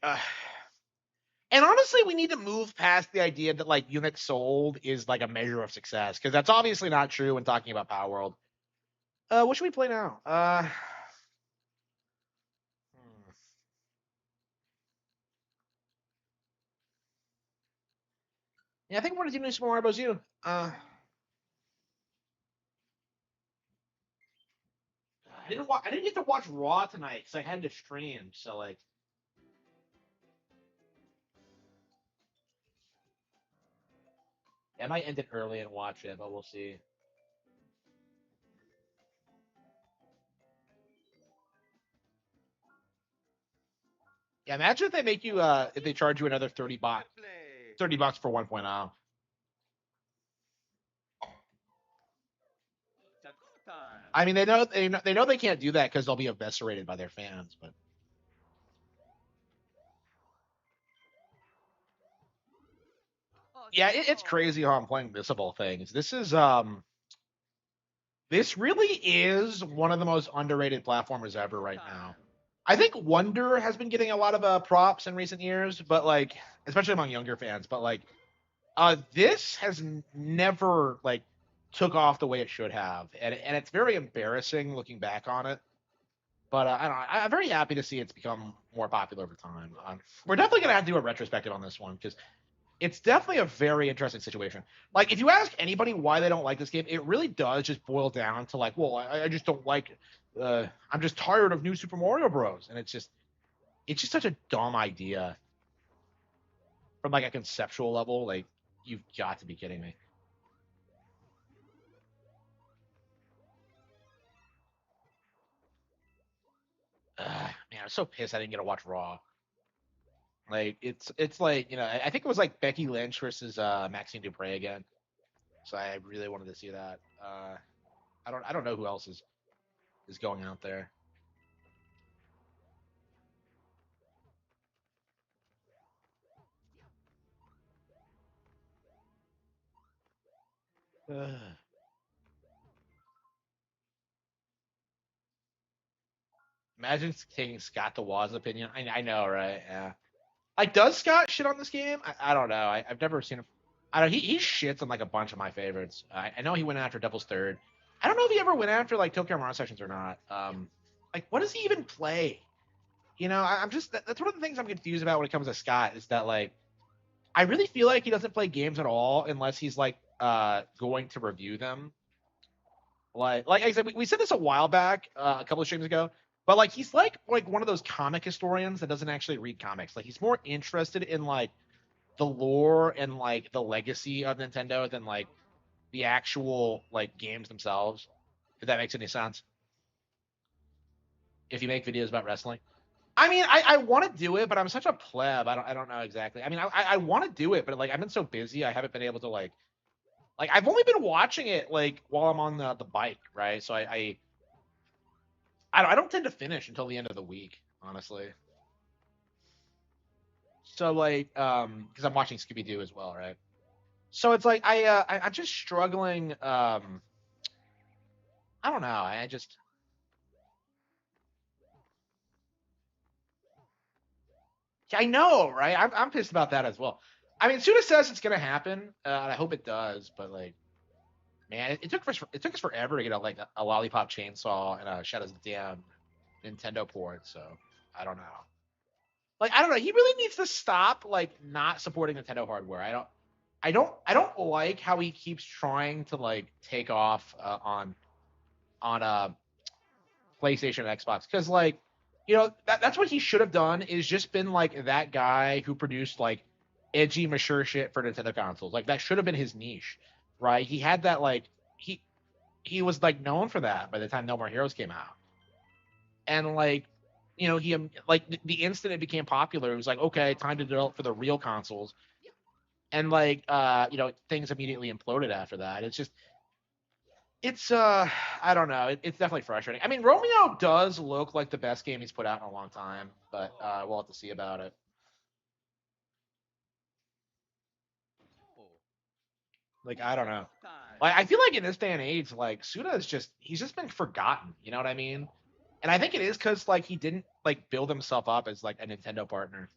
Speaker 1: and honestly, we need to move past the idea that like units sold is like a measure of success because that's obviously not true when talking about Power World. What should we play now? Yeah, I think we're gonna do some more about you. I didn't get to watch Raw tonight because I had to stream. So like, I might end it early and watch it, but we'll see. Yeah, imagine if they make you if they charge you another $30 for 1.0. I mean, they know they can't do that because they'll be eviscerated by their fans. But yeah, it's crazy how I'm playing this of all things. This really is one of the most underrated platformers ever right now. I think Wonder has been getting a lot of props in recent years, but like, especially among younger fans. But like, this has never like took off the way it should have, and it's very embarrassing looking back on it. But I don't know. I'm very happy to see it's become more popular over time. We're definitely gonna have to do a retrospective on this one because it's definitely a very interesting situation. Like, if you ask anybody why they don't like this game, it really does just boil down to like, well, I just don't like. I'm just tired of New Super Mario Bros. And it's just such a dumb idea from like a conceptual level. Like, you've got to be kidding me. Man, I'm so pissed I didn't get to watch Raw. Like, it's like I think it was like Becky Lynch versus Maxine Dupre again. So I really wanted to see that. I don't know who else is going out there. Imagine taking Scott DeWa's opinion. I know, right? Yeah. Like, does Scott shit on this game? I don't know. I've never seen him. I don't. He shits on like a bunch of my favorites. I know he went after Devil's Third. I don't know if he ever went after like Tokyo Mirage Sessions or not. Like, what does he even play? I'm just that's one of the things I'm confused about when it comes to Scott is that like I really feel like he doesn't play games at all unless he's like going to review them. Like I said, we said this a while back, a couple of streams ago, but like he's like one of those comic historians that doesn't actually read comics. Like he's more interested in like the lore and like the legacy of Nintendo than like the actual like games themselves. If that makes any sense. If you make videos about wrestling. I mean, I want to do it, but I'm such a pleb. I don't know exactly. I mean, I want to do it, but like I've been so busy, I haven't been able to like I've only been watching it like while I'm on the bike, right? So I don't tend to finish until the end of the week, honestly. So like because I'm watching Scooby Doo as well, right? So it's like I'm just struggling. I don't know. I know, right? I'm pissed about that as well. I mean, Suda says it's gonna happen, and I hope it does. But like, man, it took us forever to get a lollipop chainsaw and a Shadows of the Damn Nintendo port. So I don't know. Like, I don't know. He really needs to stop like not supporting Nintendo hardware. I don't like how he keeps trying to like take off on PlayStation and Xbox because like that's what he should have done is just been like that guy who produced like edgy mature shit for Nintendo consoles. Like that should have been his niche, right? He had that like he was like known for that by the time No More Heroes came out. And like, you know, he like the instant it became popular, it was like, okay, time to develop for the real consoles. And like, you know, things immediately imploded after that. It's just, it's I don't know. It's definitely frustrating. I mean, Romeo does look like the best game he's put out in a long time, but we'll have to see about it. Like, I don't know. Like, I feel like in this day and age, like Suda is just he's just been forgotten. You know what I mean? And I think it is because like he didn't like build himself up as like a Nintendo partner.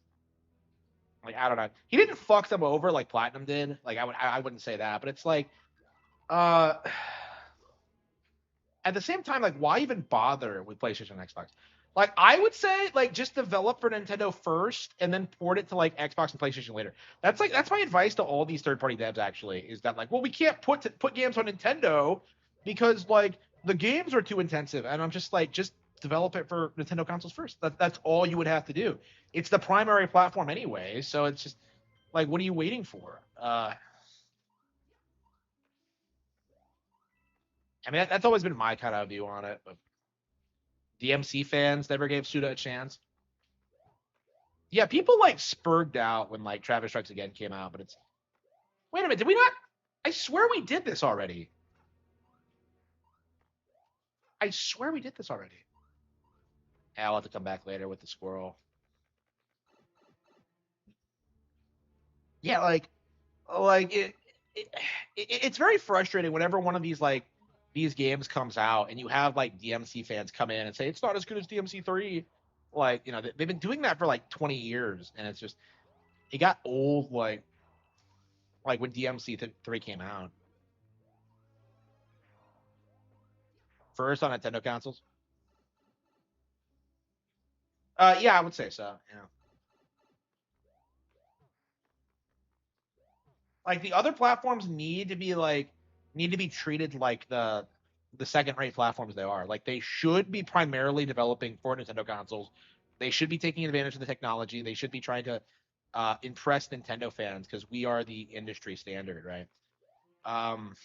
Speaker 1: Like, I don't know. He didn't fuck them over like Platinum did. Like I wouldn't say that, but it's like uh at the same time, like, why even bother with PlayStation and Xbox? Like, I would say, like, just develop for Nintendo first and then port it to like Xbox and PlayStation later. That's my advice to all these third-party devs. Actually, is that like, well, we can't put games on Nintendo because like the games are too intensive, and I'm just like, just develop it for Nintendo consoles first. That's all you would have to do. It's the primary platform anyway, so it's just like, what are you waiting for? I mean, that's always been my kind of view on it. But DMC fans never gave Suda a chance. Yeah, people like spurred out when like Travis Strikes Again came out, but it's wait a minute, did we not? I swear we did this already. I swear we did this already. Yeah, I'll have to come back later with the squirrel. Yeah, like it's very frustrating whenever one of these games comes out and you have like DMC fans come in and say it's not as good as DMC3. Like, you know, they've been doing that for like 20 years, and it's just it got old like when DMC3 came out. First on Nintendo consoles. Yeah, I would say so. Yeah. Like the other platforms need to be treated like the second rate platforms they are. Like they should be primarily developing for Nintendo consoles. They should be taking advantage of the technology. They should be trying to impress Nintendo fans because we are the industry standard, right? Um,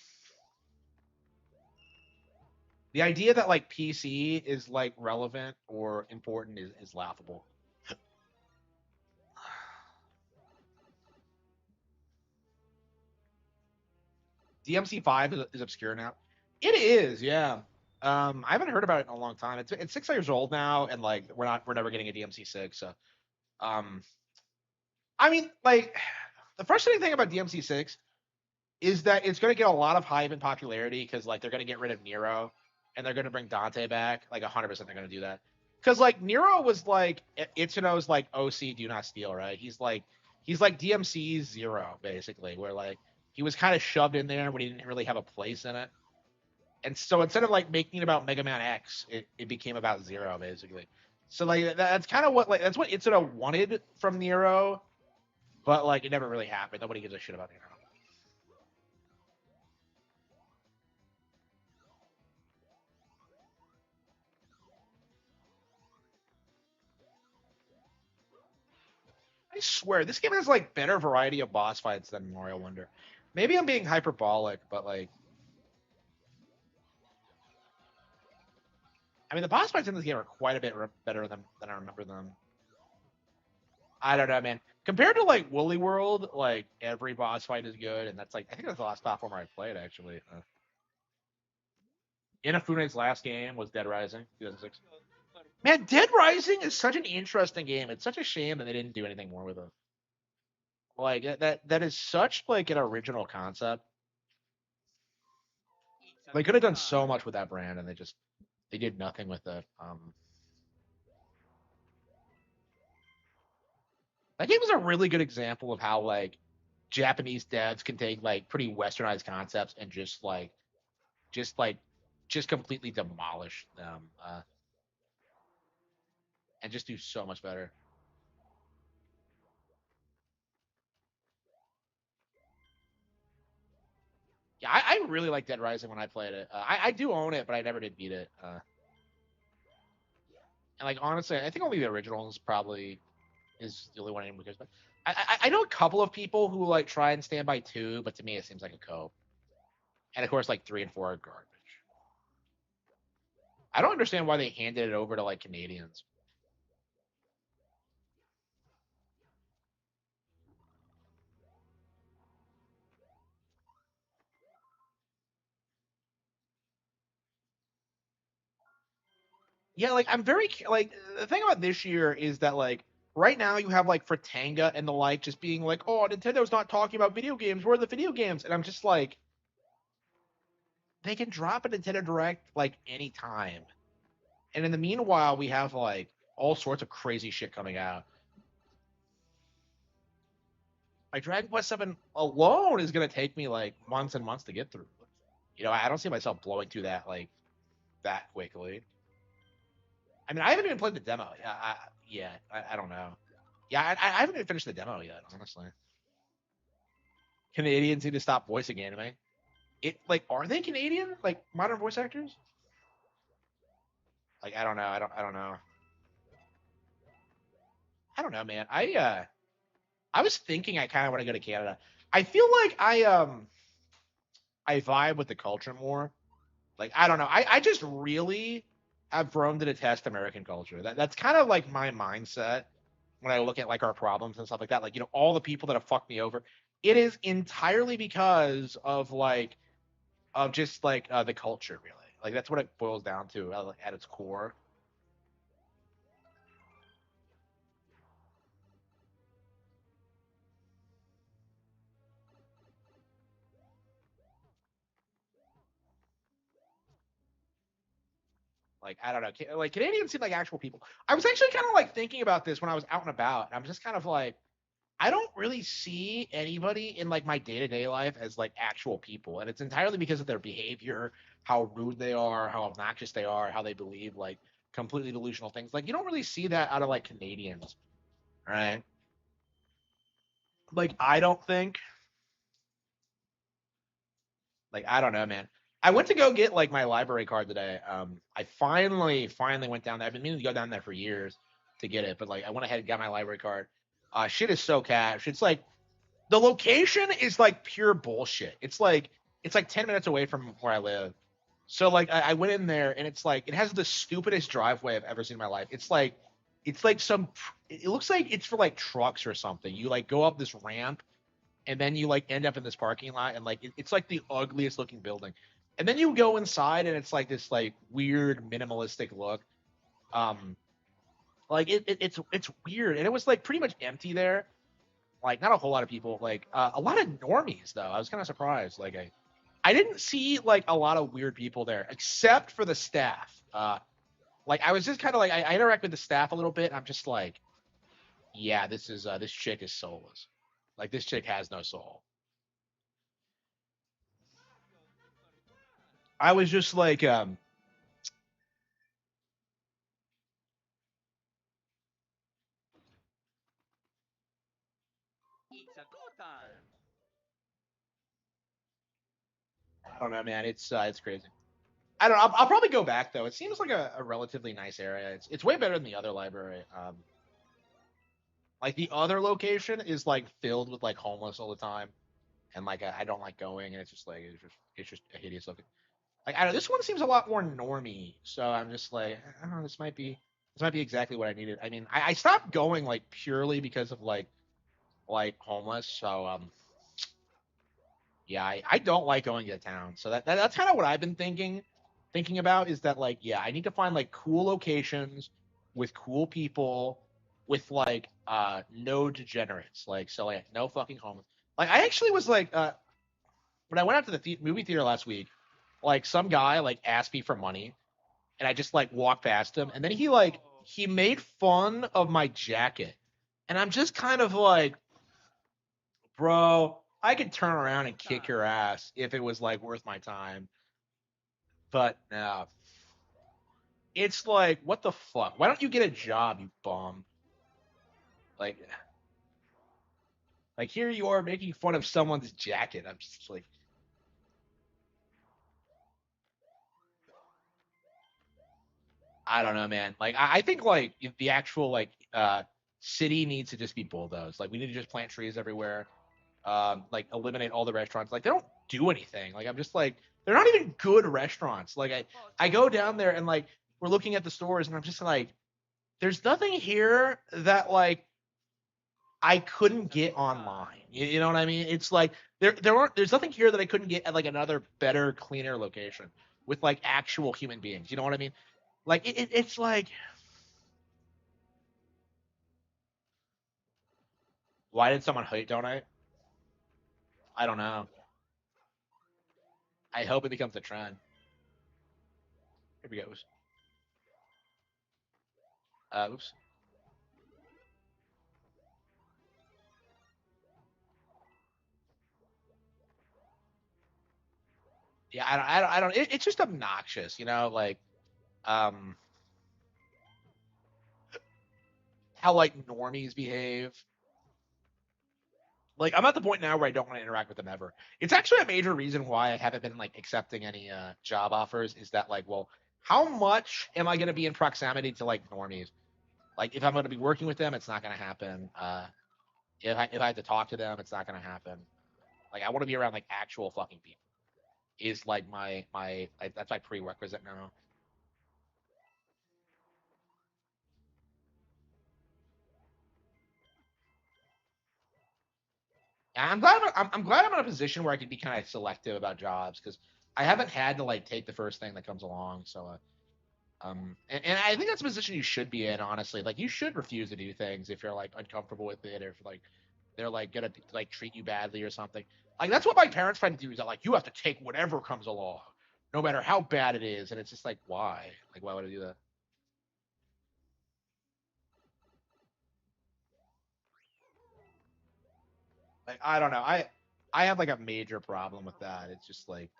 Speaker 1: the idea that like PC is like relevant or important is laughable. DMC5 is obscure now. It is, yeah. I haven't heard about it in a long time. It's 6 years old now, and like we're never getting a DMC6. So, um, I mean, like the frustrating thing about DMC6 is that it's going to get a lot of hype and popularity because like they're going to get rid of Nero and they're going to bring Dante back. Like 100%, they're going to do that because like Nero was like Itsuno's like OC Do Not Steal, right? He's like DMC's Zero basically, where like he was kind of shoved in there when he didn't really have a place in it. And so instead of like making it about Mega Man X, it became about Zero basically. So like that's kind of what like that's what Itsuno wanted from Nero, but like it never really happened. Nobody gives a shit about Nero. I swear this game has like better variety of boss fights than Mario Wonder. Maybe I'm being hyperbolic, but like I mean the boss fights in this game are quite a bit better than I remember them. I don't know, man. Compared to like Woolly World, like every boss fight is good, and that's like I think that's the last platformer I played actually. Inafune's last game was Dead Rising, 2006. Man, Dead Rising is such an interesting game. It's such a shame that they didn't do anything more with it. Like that is such like an original concept. They could have done so much with that brand, and they did nothing with it. That game is a really good example of how like Japanese devs can take like pretty westernized concepts and just like just completely demolish them and just do so much better. Yeah, I really like Dead Rising when I played it. I do own it, but I never did beat it. And like honestly, I think only the original is probably is the only one anyone cares about. I know a couple of people who like try and stand by two, but to me it seems like a cope. And of course, like 3 and 4 are garbage. I don't understand why they handed it over to like Canadians. Yeah, like I'm very like the thing about this year is that like right now you have like Fratanga and the like just being like, oh, Nintendo's not talking about video games. Where are the video games? And I'm just like, they can drop a Nintendo Direct like anytime. And in the meanwhile, we have like all sorts of crazy shit coming out. Like Dragon Quest 7 alone is gonna take me like months and months to get through. You know, I don't see myself blowing through that like that quickly. I mean, I haven't even played the demo. I don't know. Yeah, I haven't even finished the demo yet, honestly. Canadians need to stop voicing anime. It like are they Canadian? Like modern voice actors? Like I don't know. I don't know. I don't know, man. I was thinking I kind of want to go to Canada. I feel like I vibe with the culture more. Like I don't know. I just really have grown to detest American culture. That's kind of like my mindset when I look at like our problems and stuff like that. Like, you know, all the people that have fucked me over. It is entirely because of like of just like the culture, really. Like that's what it boils down to at its core. Like I don't know, like Canadians seem like actual people. I was actually kind of like thinking about this when I was out and about. I'm just kind of like, I don't really see anybody in like my day to day life as like actual people, and it's entirely because of their behavior, how rude they are, how obnoxious they are, how they believe like completely delusional things. Like you don't really see that out of like Canadians, right? Like I don't think like I don't know, man. I went to go get like my library card today. I finally went down there. I've been meaning to go down there for years to get it, but like I went ahead and got my library card. Shit is so cash. It's like the location is like pure bullshit. It's like 10 minutes away from where I live. So like I went in there and it's like it has the stupidest driveway I've ever seen in my life. It's like some it looks like it's for like trucks or something. You like go up this ramp and then you like end up in this parking lot and like it's like the ugliest looking building. And then you go inside and it's like this like weird minimalistic look. Um like it's weird and it was like pretty much empty there. Like not a whole lot of people, like a lot of normies though. I was kind of surprised. Like I didn't see like a lot of weird people there except for the staff. Like I was just kind of like I interact with the staff a little bit. And I'm just like, yeah, this chick is soulless. Like this chick has no soul. I was just like, I don't know, man. It's crazy. I don't know. I'll probably go back though. It seems like a relatively nice area. It's way better than the other library. Like the other location is like filled with like homeless all the time, and like I don't like going, and it's just like it's just a hideous looking. Like I don't know. This one seems a lot more normy, so I'm just like, I don't know. This might be exactly what I needed. I mean, I stopped going like purely because of like homeless. So yeah, I don't like going to town. So that's kind of what I've been thinking about is that like yeah, I need to find like cool locations with cool people with like no degenerates. Like so like no fucking homeless. Like I actually was like when I went out to the movie theater last week, like some guy like asked me for money and I just like walked past him and then he made fun of my jacket. And I'm just kind of like, bro, I could turn around and kick your ass if it was like worth my time. But no. It's like, what the fuck? Why don't you get a job, you bum? Like here you are making fun of someone's jacket. I'm just like I don't know, man. Like I think like the actual like city needs to just be bulldozed. Like we need to just plant trees everywhere. Like eliminate all the restaurants. Like they don't do anything. Like I'm just like they're not even good restaurants. Like I go down there and like we're looking at the stores, and I'm just like, there's nothing here that like I couldn't get online. You know what I mean? It's like there's nothing here that I couldn't get at like another better, cleaner location with like actual human beings. You know what I mean? Like it's like, why did someone hate donate? I don't know. I hope it becomes a trend. Here we go. Oops. Yeah, I don't. It's just obnoxious, you know, like, um, how like normies behave. Like, I'm at the point now where I don't want to interact with them ever. It's actually a major reason why I haven't been like accepting any job offers. Is that like, well, how much am I going to be in proximity to like normies? Like, if I'm going to be working with them, it's not going to happen. If I have to talk to them, it's not going to happen. Like, I want to be around like actual fucking people. Is like my like, that's my prerequisite now. I'm glad I'm in a position where I can be kind of selective about jobs because I haven't had to like take the first thing that comes along. So and I think that's a position you should be in, honestly. Like, you should refuse to do things if you're like uncomfortable with it, or if like they're like gonna like treat you badly or something. Like, that's what my parents try to do, is that like, you have to take whatever comes along, no matter how bad it is. And it's just like, why? Like, why would I do that? Like, I don't know. I have like a major problem with that. It's just like,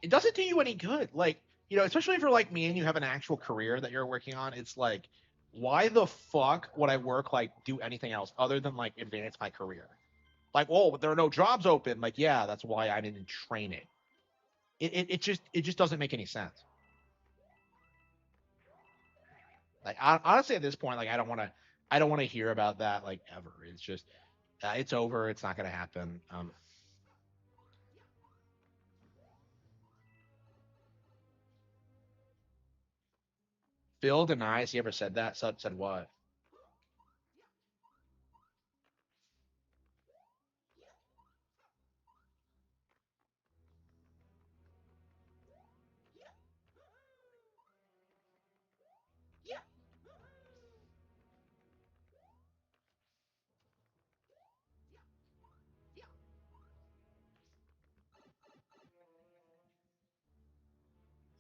Speaker 1: it doesn't do you any good. Like, you know, especially if you're like me and you have an actual career that you're working on. It's like, why the fuck would I work like do anything else other than like advance my career? Like, oh, but there are no jobs open. Like, yeah, that's why I'm in training. It just doesn't make any sense. Like, honestly, at this point, like, I don't want to hear about that like ever. It's just, it's over. It's not gonna happen. Phil denies he ever said that. Said what?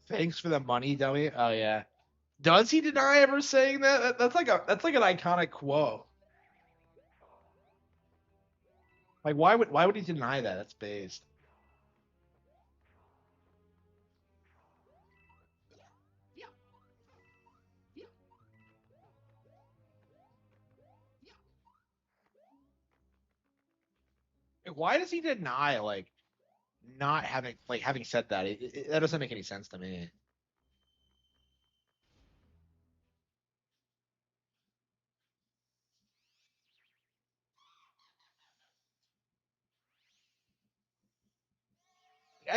Speaker 1: Thanks for the money, dummy. Oh yeah. Does he deny ever saying that? That's like an iconic quote. Like, why would he deny that? That's based. Like, why does he deny like not having said that? That doesn't make any sense to me.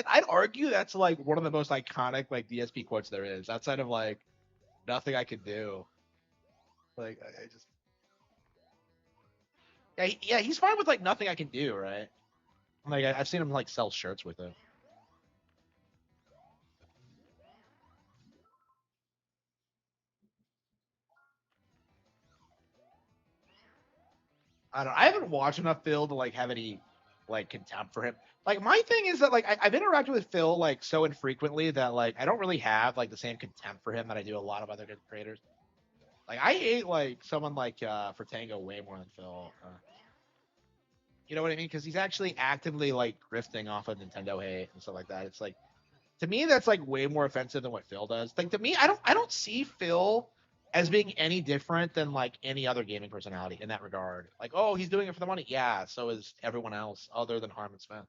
Speaker 1: I'd argue that's like one of the most iconic like DSP quotes there is, outside of like nothing I could do. Like, I just, yeah, yeah, he's fine with like nothing I can do, right? Like, I've seen him like sell shirts with it. I don't. I haven't watched enough Phil to like have any like contempt for him. Like, my thing is that like I've interacted with Phil like so infrequently that like I don't really have like the same contempt for him that I do a lot of other good creators. Like, I hate like someone like for Tango way more than Phil. You know what I mean? Because he's actually actively like grifting off of Nintendo hate and stuff like that. It's like, to me that's like way more offensive than what Phil does. Like, to me, I don't see Phil as being any different than like any other gaming personality in that regard. Like, oh, he's doing it for the money. Yeah, so is everyone else other than Harman Smith.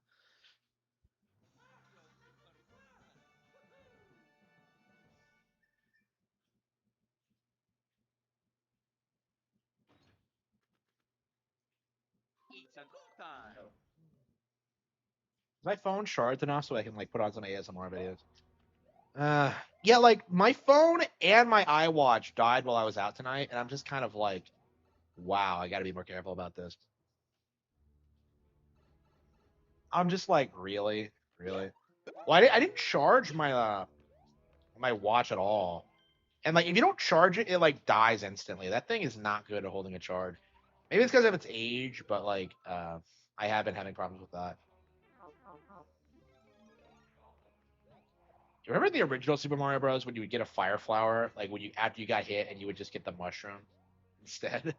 Speaker 1: Is my phone charged enough so I can like put on some ASMR videos? Yeah, like my phone and my iWatch died while I was out tonight, and I'm just kind of like, wow, I got to be more careful about this. I'm just like, really, really. Well, I didn't charge my watch at all, and like if you don't charge it, it like dies instantly. That thing is not good at holding a charge. Maybe it's because of its age, but like I have been having problems with that. You remember the original Super Mario Bros. When you would get a fire flower, like when you after you got hit, and you would just get the mushroom instead?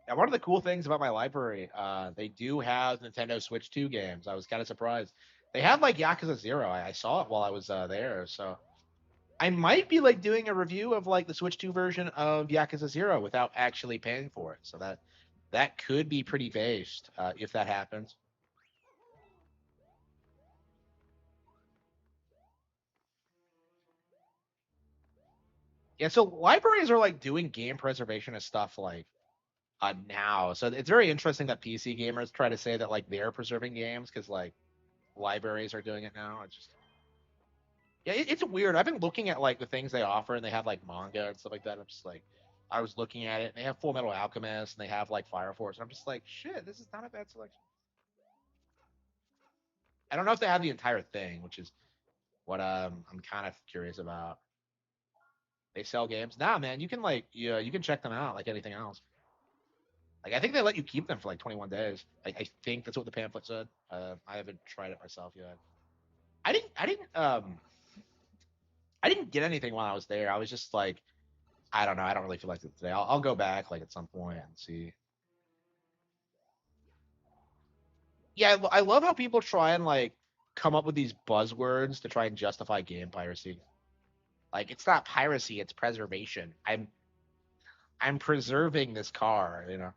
Speaker 1: And one of the cool things about my library, they do have Nintendo Switch 2 games. I was kind of surprised. They had like Yakuza 0. I saw it while I was there, so I might be like doing a review of like the Switch 2 version of Yakuza 0 without actually paying for it. So that could be pretty based if that happens. Yeah, so libraries are like doing game preservation and stuff like now. So it's very interesting that PC gamers try to say that like they're preserving games because like libraries are doing it now. It's just yeah, it's weird. I've been looking at like the things they offer, and they have like manga and stuff like that. I'm just like, I was looking at it, and they have Full Metal Alchemist, and they have like Fire Force, and I'm just like, shit, this is not a bad selection. I don't know if they have the entire thing, which is what I'm kind of curious about. They sell games, nah, man. You can like, yeah, you can check them out like anything else. Like I think they let you keep them for like 21 days. I think that's what the pamphlet said. I haven't tried it myself yet. I didn't get anything while I was there. I was just like, I don't know. I don't really feel like it today. I'll go back like at some point and see. Yeah, I love how people try and like come up with these buzzwords to try and justify game piracy. Like it's not piracy, it's preservation. I'm preserving this car, you know.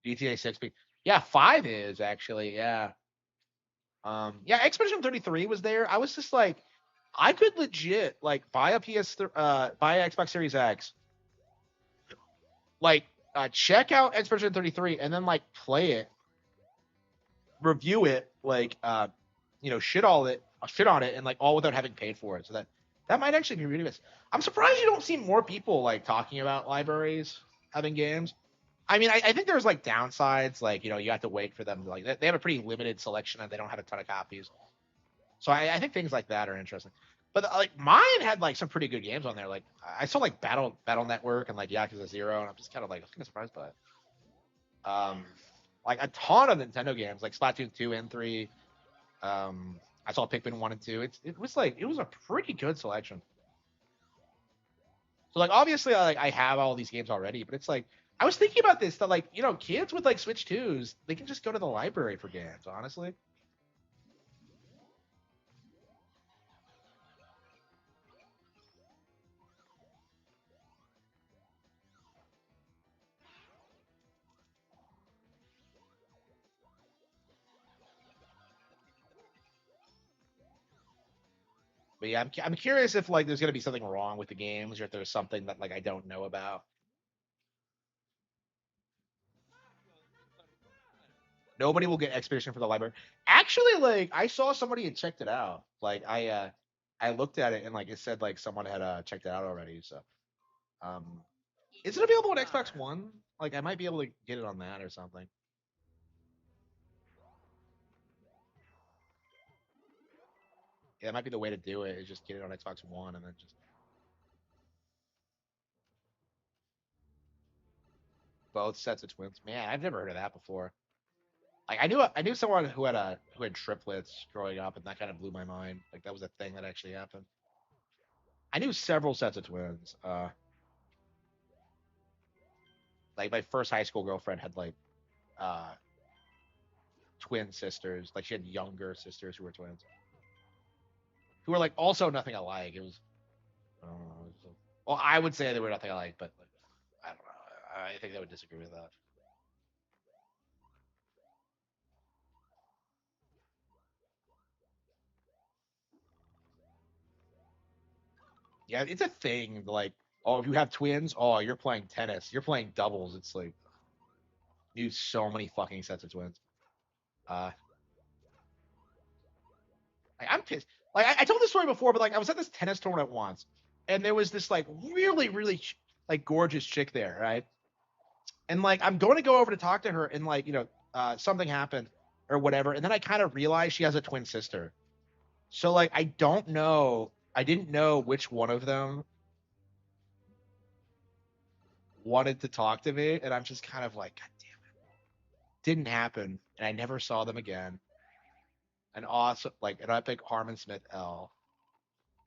Speaker 1: GTA 6. Yeah, 5 is actually, yeah. Yeah, Expedition 33 was there. I was just like, I could legit like buy a buy an Xbox Series X, like check out Expedition 33, and then like play it, review it, like shit on it, and like all without having paid for it. So that might actually be really good. I'm surprised you don't see more people like talking about libraries having games. I mean, I think there's like downsides, like you have to wait for them. Like they have a pretty limited selection, and they don't have a ton of copies. So I think things like that are interesting. But like mine had like some pretty good games on there. Like I saw like Battle Network and like Yakuza 0, and I'm just kind of like kind of surprised by it. Like a ton of Nintendo games, like Splatoon 2 and 3. I saw Pikmin 1 and 2. It was a pretty good selection. So like obviously I have all these games already, but it's like I was thinking about this that like kids with like Switch 2s, they can just go to the library for games, honestly. But yeah, I'm curious if like there's gonna be something wrong with the games, or if there's something that like I don't know about. Nobody will get Expedition for the library. Actually, like I saw somebody had checked it out. Like I looked at it, and like it said like someone had checked it out already. So um, is it available on Xbox One? Like I might be able to get it on that or something. Yeah, that might be the way to do it. Is just get it on Xbox One and then just both sets of twins. Man, I've never heard of that before. Like I knew someone who had triplets growing up, and that kind of blew my mind. Like that was a thing that actually happened. I knew several sets of twins. Like my first high school girlfriend had like uh twin sisters. Like she had younger sisters who were twins, who were like also nothing alike. It was, I don't know. Well, I would say they were nothing alike, but like, I don't know. I think they would disagree with that. Yeah, it's a thing. Like Oh, if you have twins, oh, you're playing tennis. You're playing doubles. It's like you use so many fucking sets of twins. Uh, I'm pissed. Like I told this story before, but like I was at this tennis tournament once, and there was this like really like gorgeous chick there, right? And like I'm going to go over to talk to her, and like something happened or whatever, and then I kind of realized she has a twin sister. So like I don't know, I didn't know which one of them wanted to talk to me, and I'm just kind of like, God damn it, didn't happen, and I never saw them again. An awesome, like an epic Harman Smith L.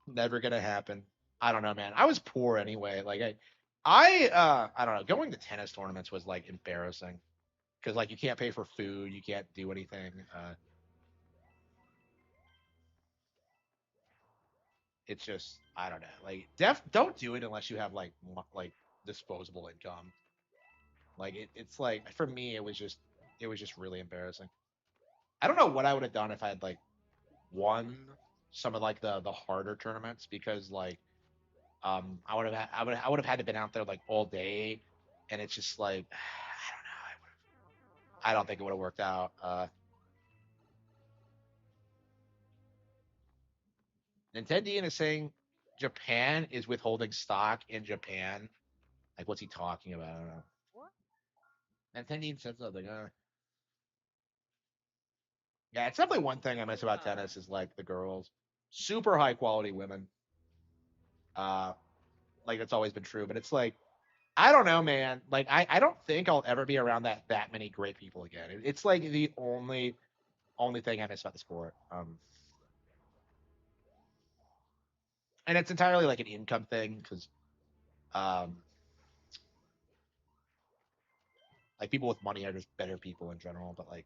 Speaker 1: Never gonna happen. I don't know, man. I was poor anyway. Like I don't know. Going to tennis tournaments was like embarrassing because like you can't pay for food, you can't do anything. It's just I don't know. Like don't do it unless you have like like disposable income. Like it's like for me it was just really embarrassing. I don't know what I would have done if I had like won some of like the harder tournaments because like I would have had to been out there like all day, and it's just like I don't think it would have worked out. Nintendo is saying Japan is withholding stock in Japan. Like, what's he talking about? I don't know. Nintendo said something. Yeah, it's definitely one thing I miss about tennis is like the girls, super high quality women. Uh, like that's always been true, but it's like I don't know, man. Like I don't think I'll ever be around that many great people again. It's like the only thing I miss about the sport. And it's entirely like an income thing because um, like people with money are just better people in general. But like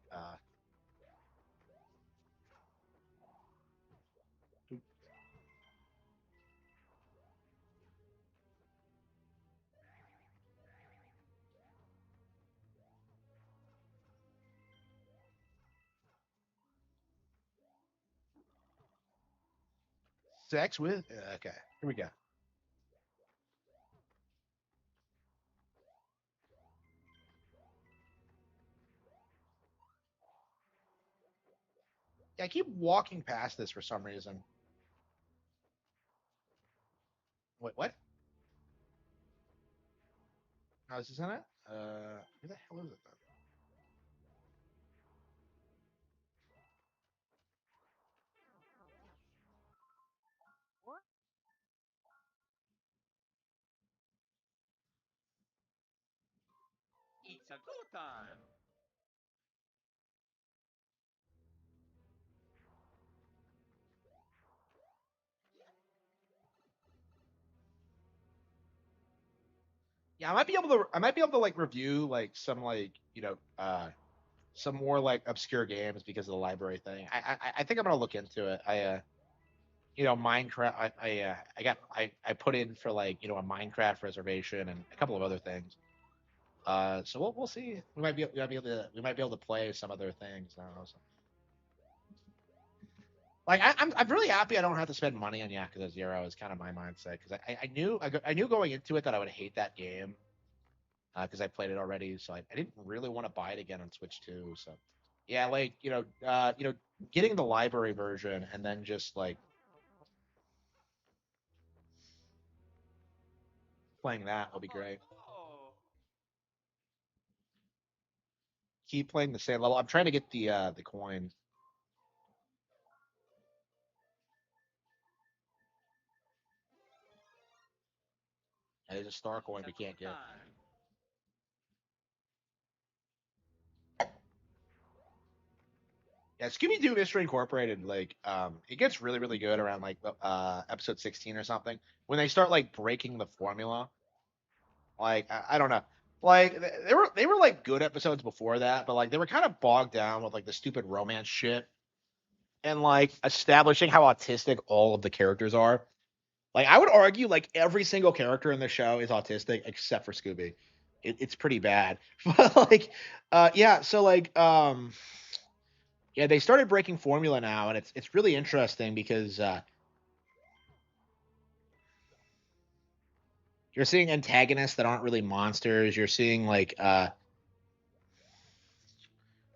Speaker 1: sex with okay, here we go. Yeah, I keep walking past this for some reason. Wait, what? How is this in it? Who the hell is it? Then?
Speaker 10: It's a good time.
Speaker 1: Yeah, I might be able to like review like some like some more like obscure games because of the library thing. I think I'm gonna look into it. Minecraft. I put in for like a Minecraft reservation and a couple of other things. So we'll see. We might be able to play some other things. I don't know. Like I'm really happy I don't have to spend money on Yakuza Zero. Is kind of my mindset because I knew going into it that I would hate that game because I played it already. So I didn't really want to buy it again on Switch 2. So yeah, like getting the library version and then just like playing that will be great. Keep playing the same level. I'm trying to get the coin. There's a star coin we can't get. Yeah, Scooby Doo Mystery Incorporated, like, it gets really good around like episode 16 or something when they start like breaking the formula. Like, I don't know, like they were like good episodes before that, but like they were kind of bogged down with like the stupid romance shit and like establishing how autistic all of the characters are. Like, I would argue like every single character in the show is autistic except for Scooby. It's pretty bad, but like, yeah. So like, yeah, they started breaking formula now, and it's really interesting because You're seeing antagonists that aren't really monsters. You're seeing like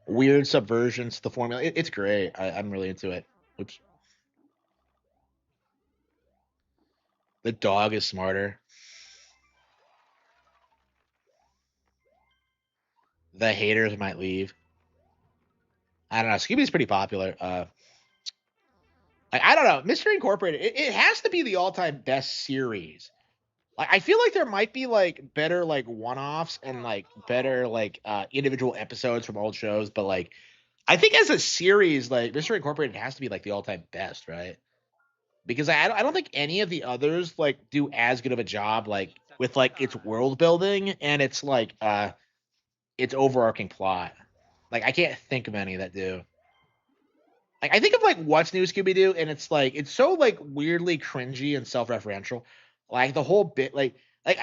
Speaker 1: weird subversions to the formula. It's great. I'm really into it. Oops. The dog is smarter. The haters might leave. I don't know. Scooby's pretty popular. I don't know. Mystery Incorporated. It has to be the all-time best series. Like, I feel like there might be like better like one-offs and like better like individual episodes from old shows, but like I think as a series, like Mystery Incorporated has to be like the all-time best, right? Because I don't think any of the others like do as good of a job like with like its world building and its like its overarching plot. Like I can't think of any that do. Like I think of like What's New Scooby Doo, and it's like it's so like weirdly cringy and self-referential. Like the whole bit, like I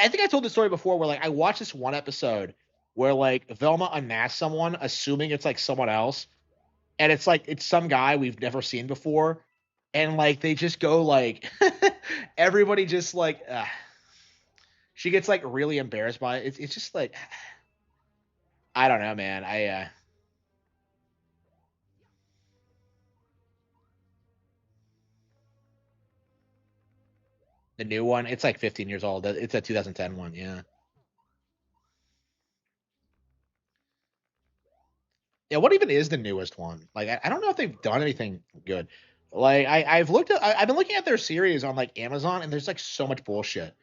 Speaker 1: think I told this story before, where like I watched this one episode where like Velma unmasks someone, assuming it's like someone else, and it's like it's some guy we've never seen before, and like they just go like everybody just like she gets like really embarrassed by it. It's just like I don't know, man. The new one, it's like 15 years old. It's a 2010 one, yeah. Yeah, what even is the newest one? Like, I don't know if they've done anything good. Like, I've been looking at their series on like Amazon, and there's like so much bullshit.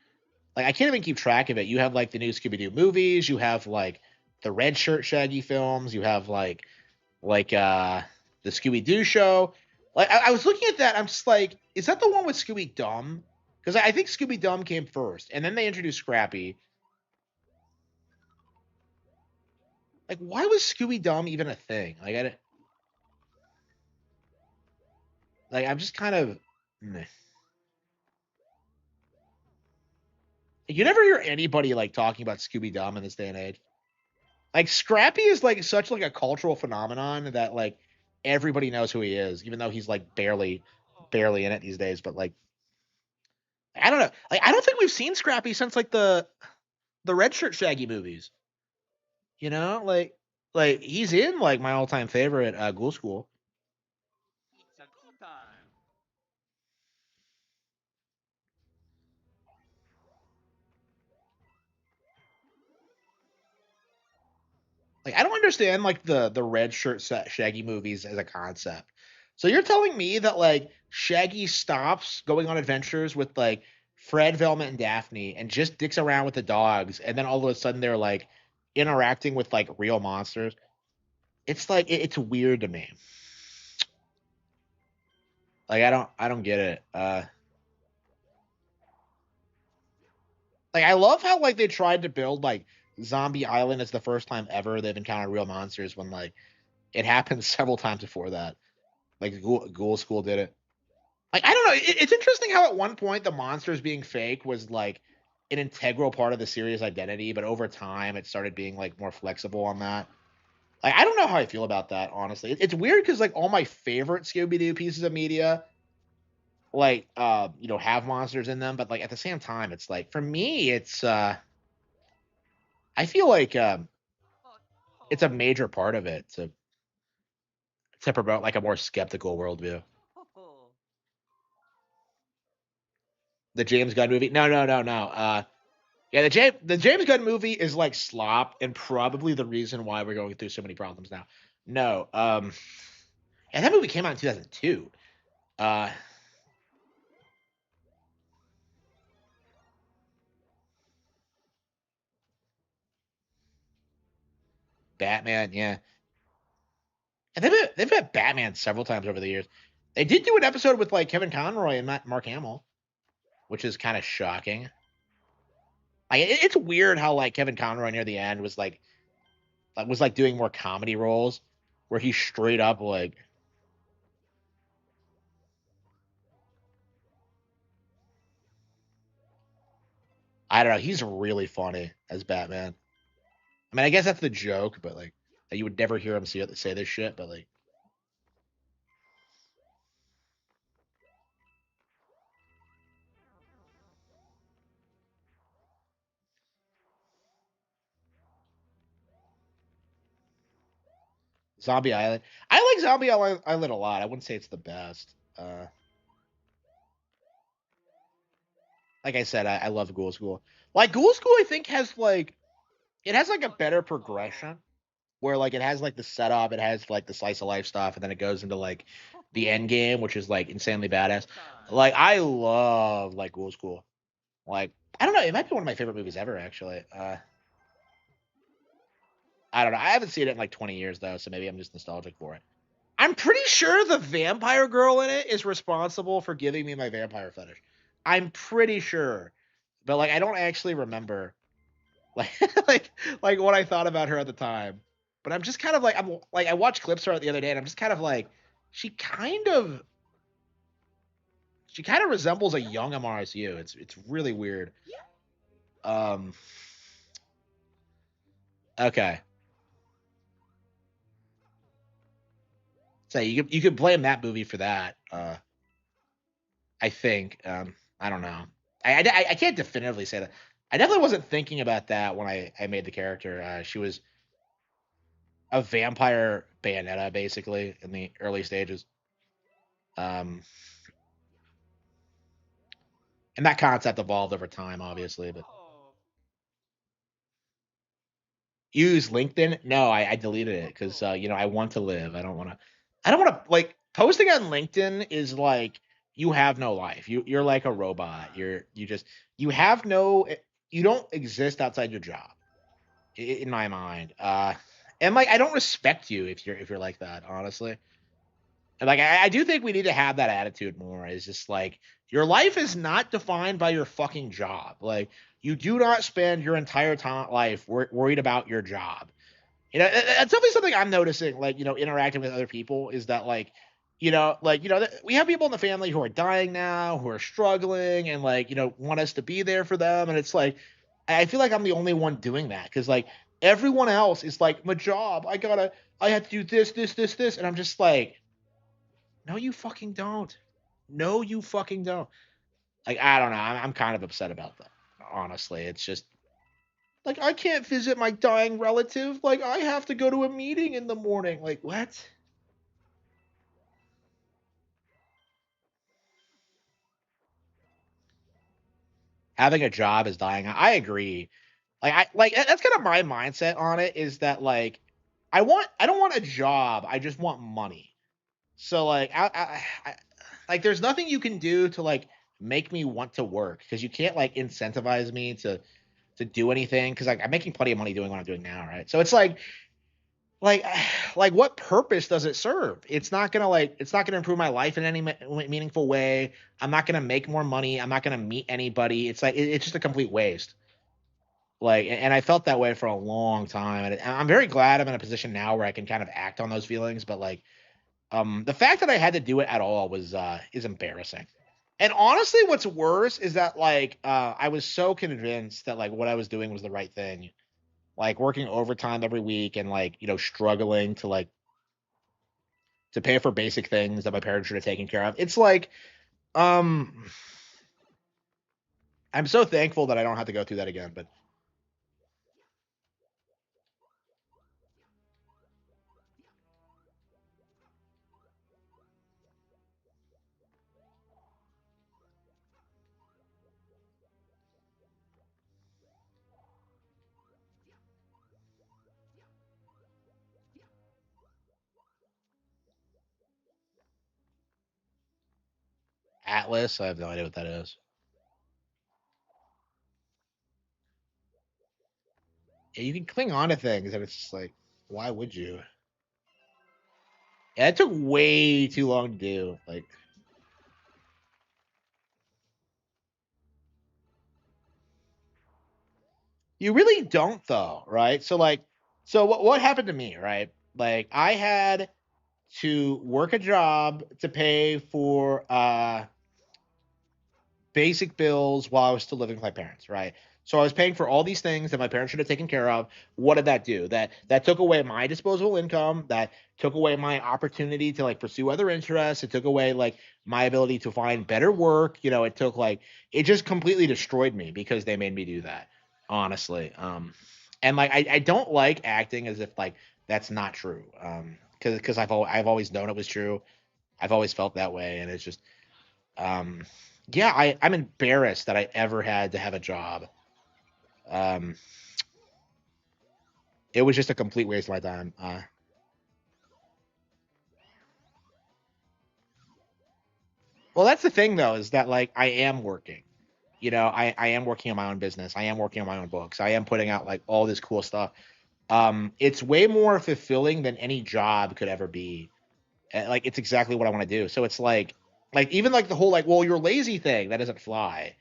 Speaker 1: Like, I can't even keep track of it. You have like the new Scooby Doo movies, you have like the Red Shirt Shaggy films, you have like the Scooby Doo show. Like, I was looking at that, I'm just like, is that the one with Scooby Dum? Because I think Scooby Dum came first, and then they introduced Scrappy. Like, why was Scooby Dum even a thing? I'm just kind of. Meh. You never hear anybody like talking about Scooby Dum in this day and age. Like Scrappy is like such like a cultural phenomenon that like everybody knows who he is, even though he's like barely in it these days. But like, I don't know. Like, I don't think we've seen Scrappy since like the Red Shirt Shaggy movies. You know, like he's in like my all time favorite Ghoul School. Like I don't understand like the Red Shirt Shaggy movies as a concept. So you're telling me that like Shaggy stops going on adventures with like Fred, Velma, and Daphne and just dicks around with the dogs, and then all of a sudden they're like interacting with like real monsters. It's like it's weird to me. Like I don't get it. Like I love how like they tried to build like Zombie Island as the first time ever they've encountered real monsters when like it happened several times before that. Like Ghoul School did it. Like I don't know. It's interesting how at one point the monsters being fake was like an integral part of the series identity, but over time it started being like more flexible on that. Like I don't know how I feel about that honestly. It's weird because like all my favorite Scooby Doo pieces of media, like have monsters in them, but like at the same time, it's like for me, it's I feel like it's a major part of it to promote like a more skeptical worldview. The James Gunn movie? No, no, no, no. Yeah, the James Gunn movie is like slop and probably the reason why we're going through so many problems now. No, yeah, that movie came out in 2002. Uh, Batman, yeah, and they've had Batman several times over the years. They did do an episode with like Kevin Conroy and Mark Hamill, which is kind of shocking. Like it's weird how like Kevin Conroy near the end was like doing more comedy roles, where he straight up like I don't know. He's really funny as Batman. I mean, I guess that's the joke, but like you would never hear him say this shit. But like, Zombie Island. I like Zombie Island a lot. I wouldn't say it's the best. Like I said, I love Ghoul School. Like Ghoul School, I think has like it has like a better progression where like it has like the setup, it has like the slice of life stuff, and then it goes into like the end game, which is like insanely badass. Like I love like Ghoul School. Like I don't know, it might be one of my favorite movies ever actually. I don't know. I haven't seen it in like 20 years though, so maybe I'm just nostalgic for it. I'm pretty sure the vampire girl in it is responsible for giving me my vampire fetish. I'm pretty sure. But like I don't actually remember like like what I thought about her at the time. But I'm just kind of like I'm like I watched clips of her the other day and I'm just kind of like she kind of resembles a young MRSU. It's really weird. Okay. So you could blame that movie for that. I think. I don't know. I can't definitively say that. I definitely wasn't thinking about that when I made the character. She was a vampire Bayonetta, basically, in the early stages. Um, and that concept evolved over time, obviously. But use LinkedIn? No, I deleted it because I want to live. I don't want to. I don't want to like posting on LinkedIn is like you have no life. You're like a robot. You have no you don't exist outside your job in my mind. And like I don't respect you if you're like that, honestly. And like I do think we need to have that attitude more. It's just like your life is not defined by your fucking job. Like you do not spend your entire time life worried about your job. That's definitely something I'm noticing. Like interacting with other people is that we have people in the family who are dying now, who are struggling, and like want us to be there for them. And it's like I feel like I'm the only one doing that because like everyone else is like my job. I have to do this, and I'm just like no, you fucking don't. No, you fucking don't. Like, I don't know. I'm kind of upset about that. Honestly, it's just like I can't visit my dying relative. Like, I have to go to a meeting in the morning. Like, what? Having a job is dying. I agree. That's kind of my mindset on it is that like I don't want a job. I just want money. So like like there's nothing you can do to like make me want to work because you can't like incentivize me to do anything because like I'm making plenty of money doing what I'm doing now, right? So it's like like what purpose does it serve? It's not gonna improve my life in any meaningful way. I'm not gonna make more money. I'm not gonna meet anybody. It's like it's just a complete waste. Like and I felt that way for a long time, and I'm very glad I'm in a position now where I can kind of act on those feelings. But like the fact that I had to do it at all was is embarrassing. And honestly, what's worse is that like I was so convinced that like what I was doing was the right thing. Like working overtime every week and like, struggling to pay for basic things that my parents should have taken care of. It's like um I'm so thankful that I don't have to go through that again, but Atlas, I have no idea what that is. Yeah, you can cling on to things and it's just like, why would you? Yeah, it took way too long to do. Like you really don't though, right? So what happened to me, right? Like I had to work a job to pay for basic bills while I was still living with my parents, right? So I was paying for all these things that my parents should have taken care of. What did that do? That took away my disposable income. That took away my opportunity to like pursue other interests. It took away like my ability to find better work. It took like it just completely destroyed me because they made me do that. Honestly, and like I don't like acting as if like that's not true. because I've always known it was true. I've always felt that way, and it's just yeah, I'm embarrassed that I ever had to have a job. Um, it was just a complete waste of my time. Well, that's the thing though, is that like I am working. I am working on my own business. I am working on my own books. I am putting out like all this cool stuff. It's way more fulfilling than any job could ever be. Like it's exactly what I want to do. So it's like even like the whole like, well, you're lazy thing that doesn't fly.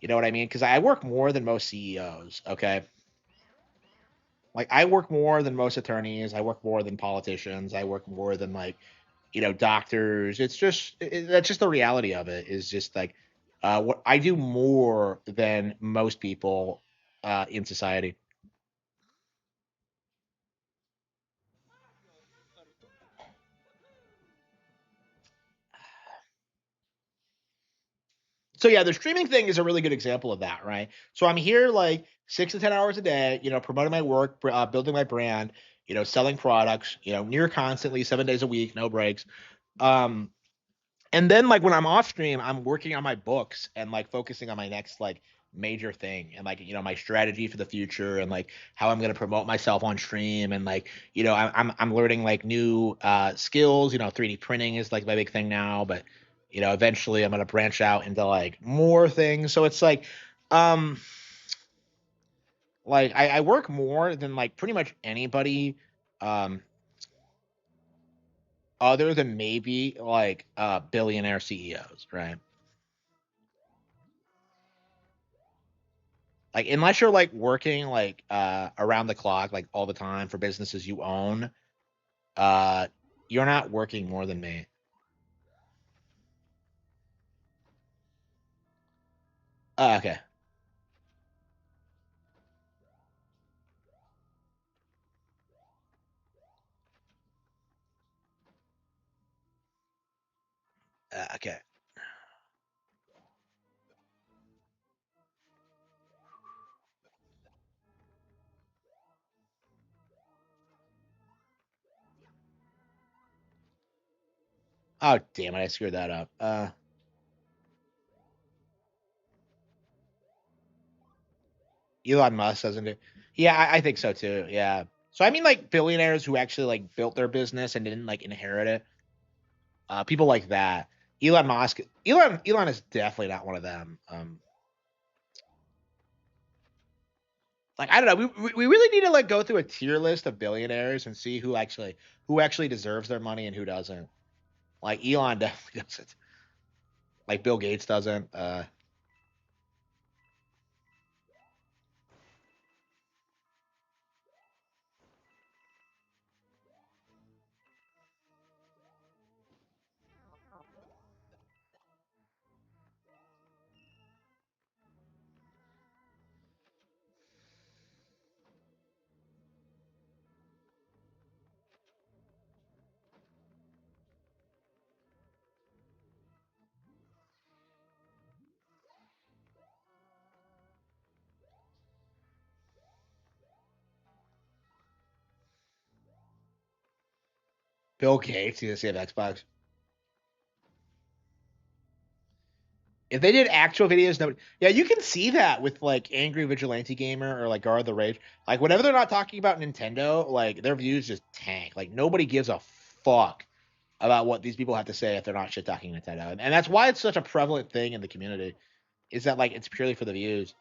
Speaker 1: You know what I mean? Because I work more than most CEOs. Okay, like I work more than most attorneys. I work more than politicians. I work more than like doctors. It's just that's just the reality of it. Is just like what I do more than most people in society. So yeah, the streaming thing is a really good example of that, right? So I'm here like 6 to 10 hours a day, promoting my work, building my brand, selling products, near constantly, 7 days a week, no breaks. Um, and then like when I'm off stream, I'm working on my books and like focusing on my next like major thing and like my strategy for the future and like how I'm gonna promote myself on stream and like I'm learning like new skills. 3D printing is like my big thing now, but eventually I'm gonna branch out into like more things. So it's um like I work more than like pretty much anybody um other than maybe like billionaire CEOs, right? Like unless you're like working like around the clock like all the time for businesses you own, uh you're not working more than me. Okay. Okay. Oh damn it, I screwed that up. Elon Musk doesn't do. Yeah, I think so too. Yeah. So I mean like billionaires who actually like built their business and didn't like inherit it. People like that. Elon Musk Elon is definitely not one of them. Like I don't know. We really need to like go through a tier list of billionaires and see who actually deserves their money and who doesn't. Like Elon definitely doesn't. Like Bill Gates doesn't. Bill Gates, you see have Xbox. If they did actual videos, nobody. Yeah, you can see that with like Angry Vigilante Gamer or like Guard the Rage. Like whenever they're not talking about Nintendo, like their views just tank. Like nobody gives a fuck about what these people have to say if they're not shit talking Nintendo, and that's why it's such a prevalent thing in the community. Is that like it's purely for the views.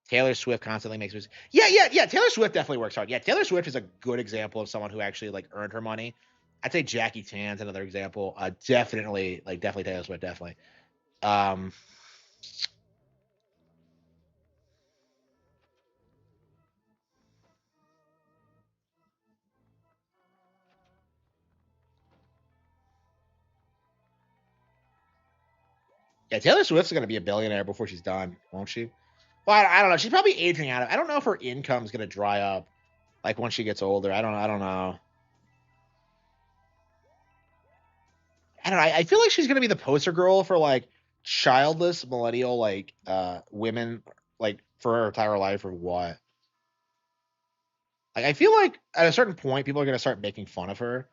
Speaker 1: Taylor Swift constantly makes music. Yeah. Taylor Swift definitely works hard. Yeah, Taylor Swift is a good example of someone who actually like earned her money. I'd say Jackie Chan's another example. Definitely Taylor Swift, definitely. Um, yeah, Taylor Swift's gonna be a billionaire before she's done, won't she? Well, I don't know. She's probably aging out. I don't know if her income's gonna dry up like once she gets older. I don't know. I don't know. I feel like she's gonna be the poster girl for like childless millennial like women like for her entire life or what. Like, I feel like at a certain point, people are gonna start making fun of her.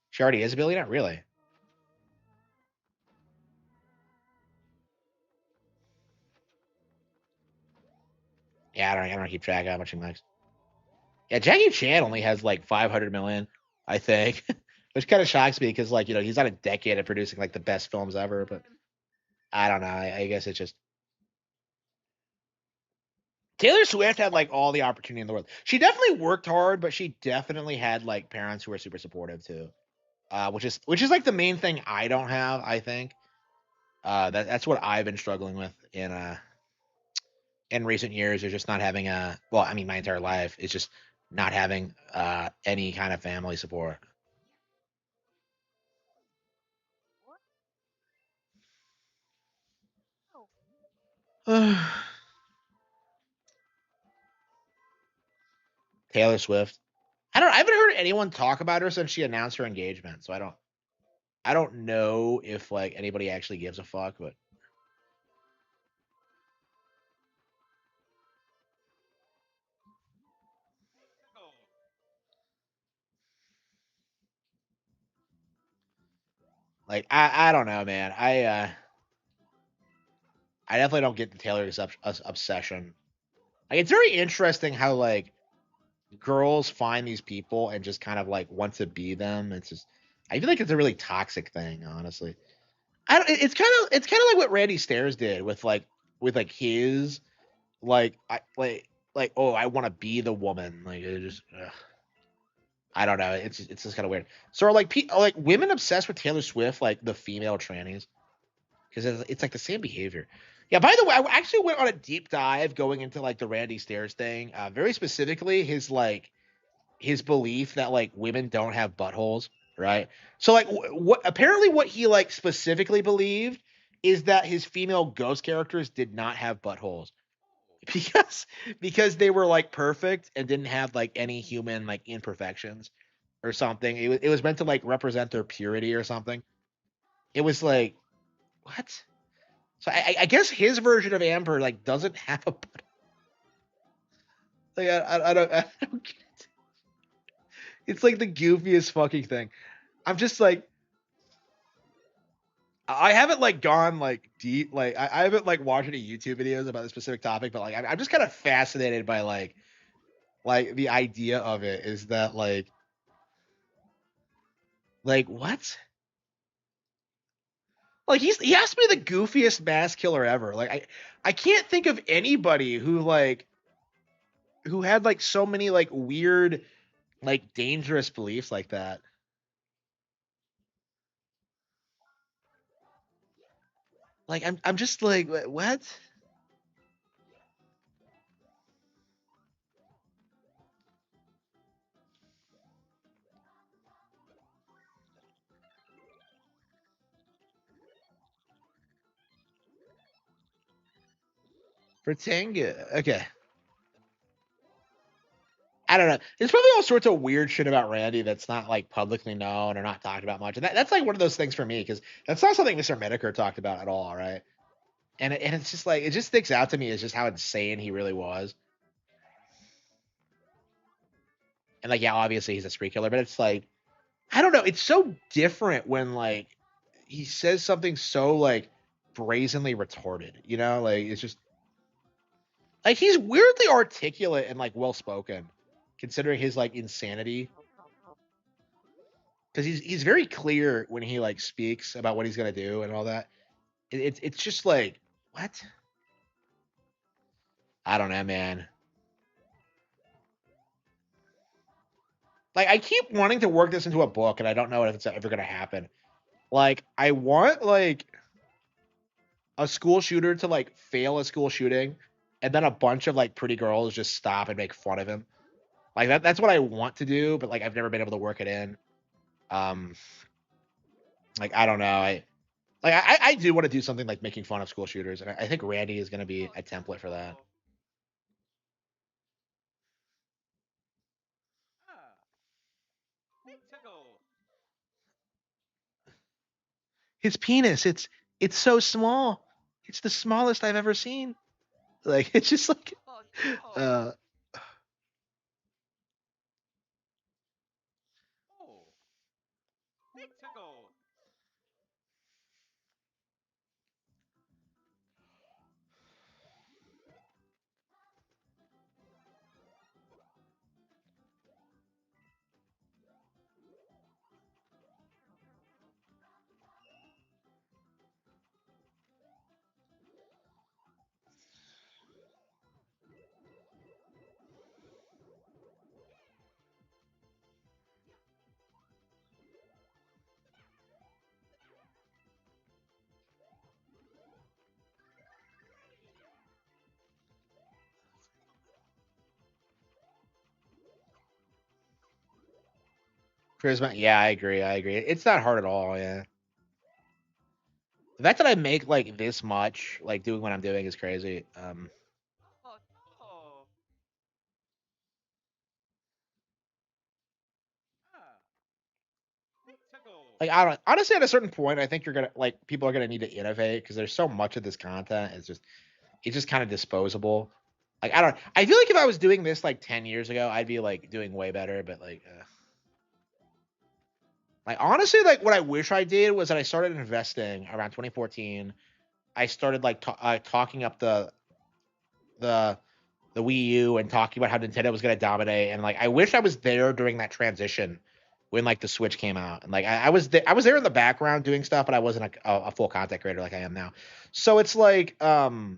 Speaker 1: She already is a billionaire, really. Yeah, I don't keep track of how much he makes. Yeah, Jackie Chan only has like 500 million, I think, which kind of shocks me because, like, he's not a decade of producing like the best films ever. But I don't know. I guess it's just Taylor Swift had like all the opportunity in the world. She definitely worked hard, but she definitely had like parents who were super supportive too. Which is like the main thing I don't have. I think that's what I've been struggling with in recent years. Is just not having I mean, my entire life is just not having any kind of family support. Taylor Swift. I haven't heard anyone talk about her since she announced her engagement, so I don't know if like anybody actually gives a fuck, but like I don't know, man. I definitely don't get the Taylor obsession. Like, it's very interesting how like girls find these people and just kind of like want to be them. It's just I feel like it's a really toxic thing, honestly. I don't, it's kind of like what Randy Stairs did with his oh, I want to be the woman. Like, it just I don't know. It's just kind of weird. So are like women obsessed with Taylor Swift, like the female trannies, because it's like the same behavior. Yeah. By the way, I actually went on a deep dive going into like the Randy Stairs thing. Very specifically, his belief that like women don't have buttholes, right? So like what he like specifically believed is that his female ghost characters did not have buttholes because they were like perfect and didn't have like any human like imperfections or something. It was meant to like represent their purity or something. It was like what? So I guess his version of Amber like doesn't have a butt. Like I don't get it. It's like the goofiest fucking thing. I'm just like I haven't like gone like deep like I haven't like watched any YouTube videos about this specific topic, but like I'm just kind of fascinated by like the idea of it is that like what? Like he has to be the goofiest mass killer ever. Like I can't think of anybody who had like so many like weird like dangerous beliefs like that. Like I'm just like what? For Tenga. Okay. I don't know. There's probably all sorts of weird shit about Randy that's not like publicly known or not talked about much. And that's like one of those things for me because that's not something Mr. Medicare talked about at all, right? And it's just like it just sticks out to me as just how insane he really was. And like, yeah, obviously he's a spree killer, but it's like I don't know. It's so different when like he says something so like brazenly retarded, Like it's just like he's weirdly articulate and like well spoken, considering his like insanity. Because he's very clear when he like speaks about what he's gonna do and all that. It's just like what? I don't know, man. Like I keep wanting to work this into a book, and I don't know if it's ever gonna happen. Like I want like a school shooter to like fail a school shooting, and then a bunch of like pretty girls just stop and make fun of him. Like that's what I want to do, but like I've never been able to work it in. Um, like I don't know. I do want to do something like making fun of school shooters, and I think Randy is going to be a template for that. His penis, it's so small. It's the smallest I've ever seen. Like it's just like uh, Charisma. Yeah, I agree. I agree. It's not hard at all. Yeah. The fact that I make like this much, like doing what I'm doing, is crazy. Like I don't honestly at a certain point, I think you're gonna like people are gonna need to innovate because there's so much of this content. It's just kind of disposable. Like I don't. I feel like if I was doing this like 10 years ago, I'd be like doing way better. But like honestly, like what I wish I did was that I started investing around 2014. I started like talking up the the Wii U and talking about how Nintendo was going to dominate. And like, I wish I was there during that transition when like the Switch came out. And like, I was there in the background doing stuff, but I wasn't a full content creator like I am now. So it's like I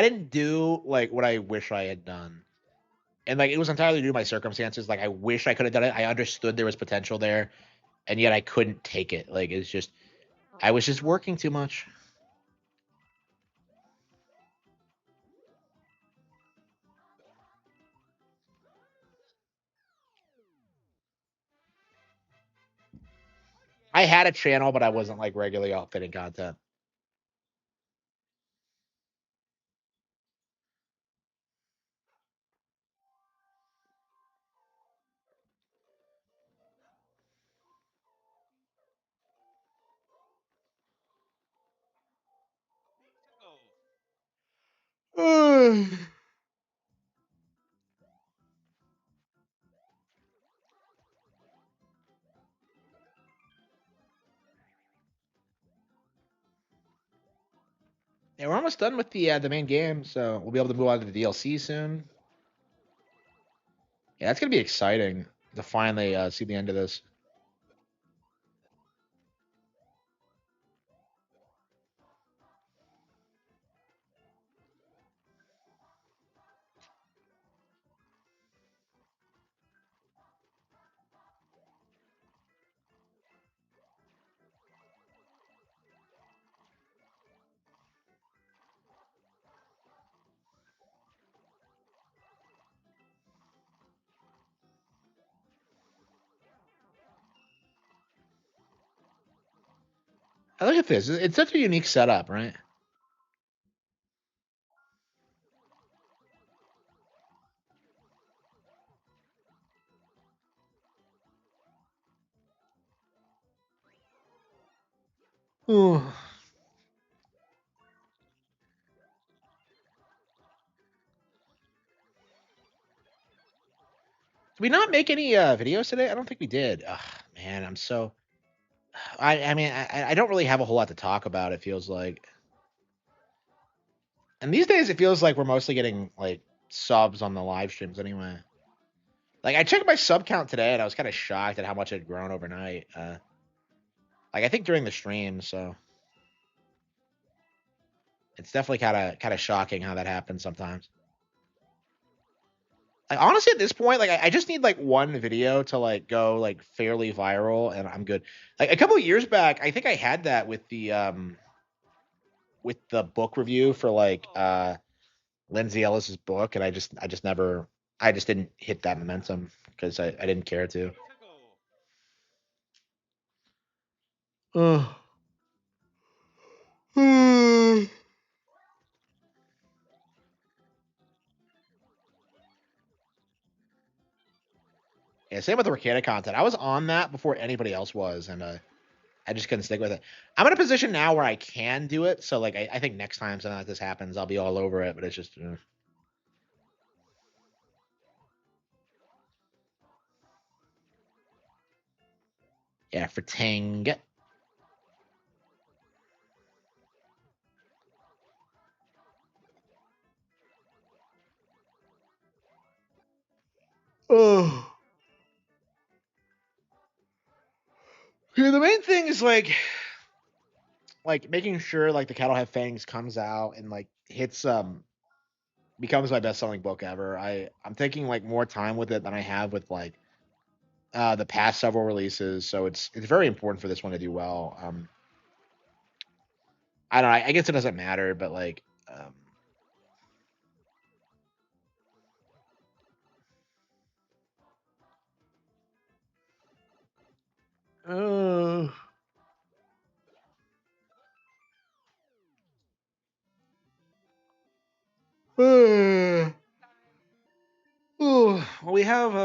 Speaker 1: didn't do like what I wish I had done. And like, it was entirely due to my circumstances. Like, I wish I could have done it. I understood there was potential there, and yet I couldn't take it. Like, it's just, I was just working too much. I had a channel, but I wasn't like regularly outfitting content. Yeah, we're almost done with the main game, so we'll be able to move on to the DLC soon. Yeah, that's gonna be exciting to finally see the end of this. I look at this; it's such a unique setup, right? Ooh. Did we not make any videos today? I don't think we did. Ugh, man, I'm so. I mean, I don't really have a whole lot to talk about. It feels like, and these days it feels like we're mostly getting like subs on the live streams anyway. Like I checked my sub count today, and I was kind of shocked at how much it had grown overnight. Like I think during the stream, so it's definitely kind of shocking how that happens sometimes. Like honestly, at this point, like I just need like one video to like go like fairly viral, and I'm good. Like a couple of years back, I think I had that with the book review for like Lindsay Ellis's book, and I just didn't hit that momentum because I didn't care to. Ugh. Yeah, same with the Arcana content. I was on that before anybody else was, and I just couldn't stick with it. I'm in a position now where I can do it, so like I think next time something like this happens, I'll be all over it. But it's just yeah, for Ting. Oh. Yeah, the main thing is like making sure like the Cattle Have Fangs comes out and like hits becomes my best selling book ever. I'm taking like more time with it than I have with like the past several releases, so it's very important for this one to do well. I don't know, I guess it doesn't matter, but like uh, well, we have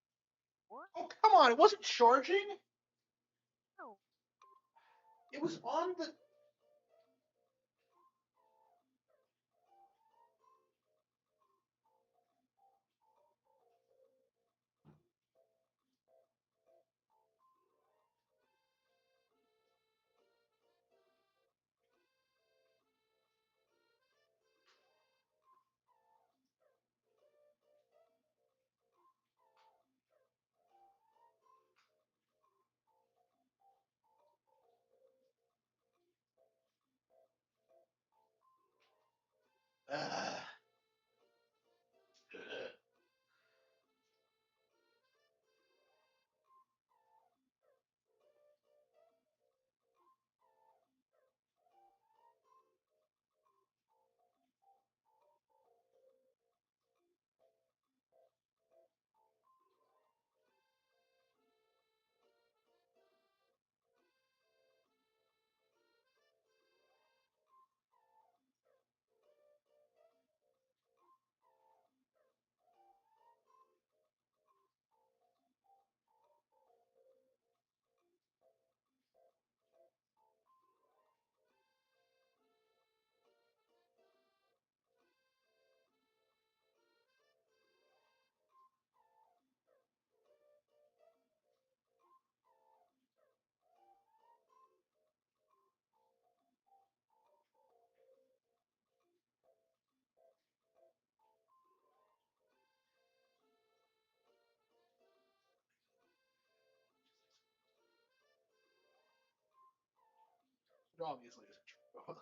Speaker 1: oh come on, it wasn't charging. It was on the. Obviously isn't true.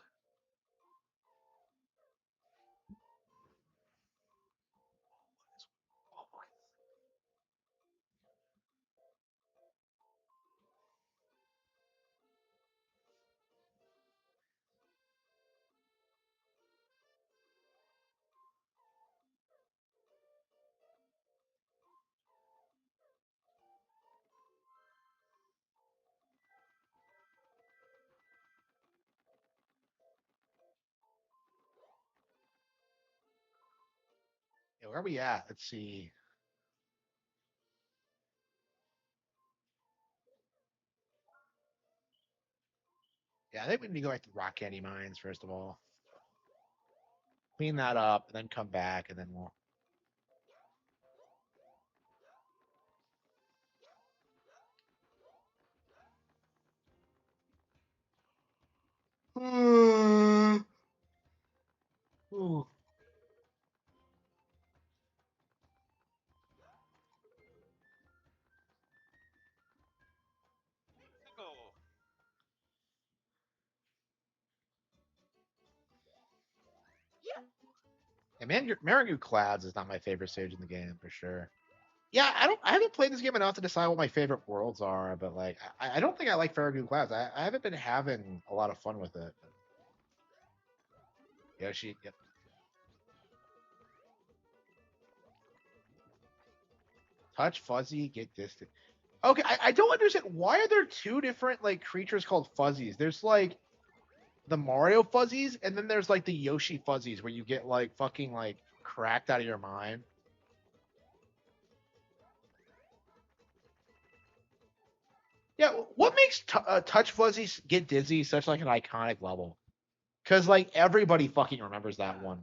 Speaker 1: Yeah, where are we at? Let's see. Yeah, I think we need to go back to Rock Candy Mines first of all. Clean that up, and then come back, and then we'll. Ooh. Yeah, man, Marigold Clouds is not my favorite stage in the game for sure. Yeah, I haven't played this game enough to decide what my favorite worlds are, but like I don't think I like Farragut Clouds. I haven't been having a lot of fun with it. Yoshi, yep. Touch Fuzzy, get distant. Okay, I don't understand. Why are there two different like creatures called Fuzzies? There's like the Mario Fuzzies, and then there's like the Yoshi Fuzzies, where you get like fucking like cracked out of your mind. Yeah, what makes Touch Fuzzies Get Dizzy such like an iconic level? Because like everybody fucking remembers that one.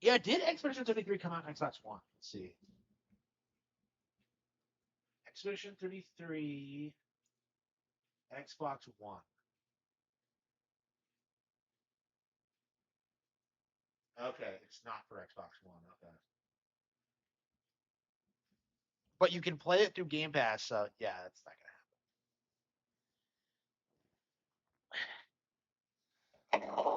Speaker 1: Yeah, did Expedition 33 come out on Xbox One? Let's see. Expedition 33, Xbox One. Okay, it's not for Xbox One. Okay. But you can play it through Game Pass, so yeah, that's not gonna happen.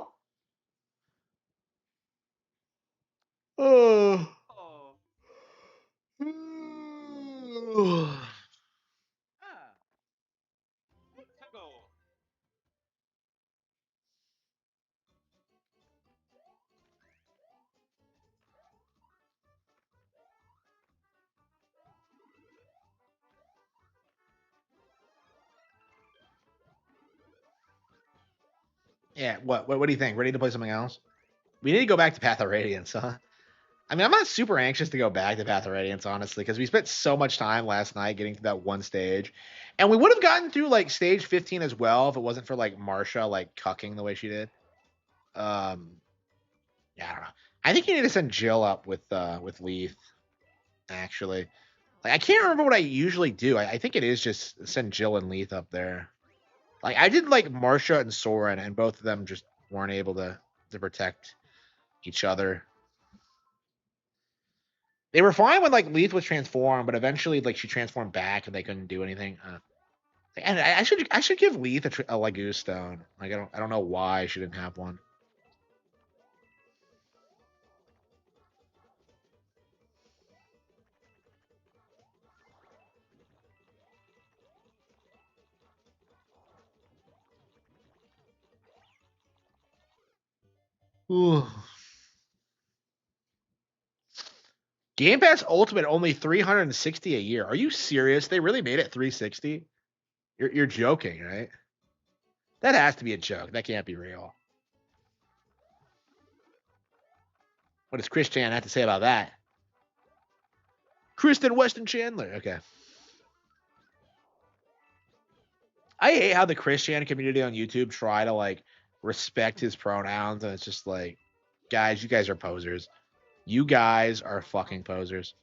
Speaker 1: Yeah, what do you think? Ready to play something else? We need to go back to Path of Radiance, huh? I mean, I'm not super anxious to go back to Path of Radiance, honestly, because we spent so much time last night getting to that one stage. And we would have gotten through like stage 15 as well if it wasn't for like Marsha like cucking the way she did. Yeah, I don't know. I think you need to send Jill up with Leith, actually. Like I can't remember what I usually do. I think it is just send Jill and Leith up there. Like I did like Marsha and Soren, and both of them just weren't able to protect each other. They were fine when like Leith was transformed, but eventually like she transformed back and they couldn't do anything. And I should give Leith a Lagoo stone. Like I don't know why she didn't have one. Ooh. Game Pass Ultimate only 360 a year. Are you serious? They really made it 360? You're joking, right? That has to be a joke. That can't be real. What does Chris Chan have to say about that? Kristen Weston Chandler. Okay. I hate how the Christian community on YouTube try to like respect his pronouns, and it's just like, guys, you guys are posers. You guys are fucking posers.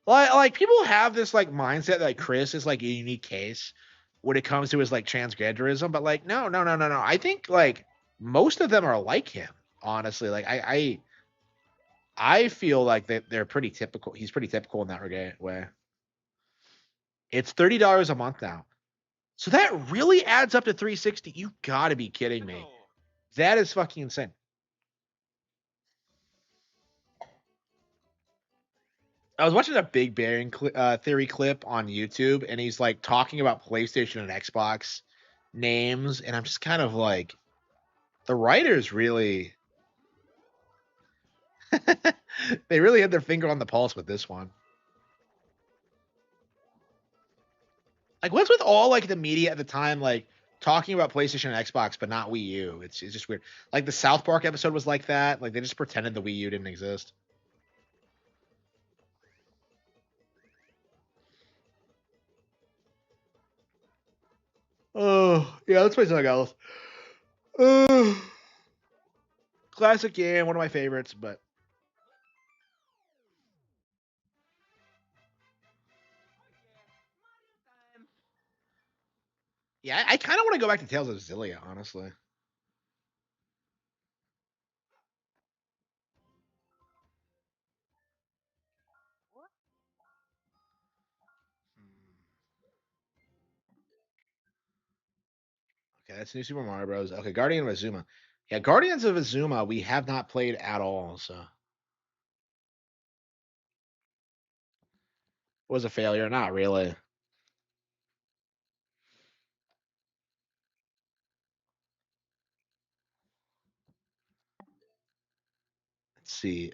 Speaker 1: Like people have this like mindset that like, Chris is like a unique case when it comes to his like transgenderism, but like no. I think like most of them are like him. Honestly, like I feel like they're pretty typical. He's pretty typical in that regard. Way. It's $30 a month now. So that really adds up to 360. You gotta be kidding me. That is fucking insane. I was watching a Big Bang Theory clip on YouTube, and he's like talking about PlayStation and Xbox names, and I'm just kind of like, the writers really, they really had their finger on the pulse with this one. Like, what's with all like the media at the time, like talking about PlayStation and Xbox, but not Wii U? It's just weird. Like the South Park episode was like that. Like they just pretended the Wii U didn't exist. Oh yeah, let's play something else. Classic game, one of my favorites, but yeah, I kind of want to go back to Tales of Zillia, honestly. Okay, that's New Super Mario Bros. Okay, Guardian of Azuma. Yeah, Guardians of Azuma we have not played at all, so it was a failure. Not really. see.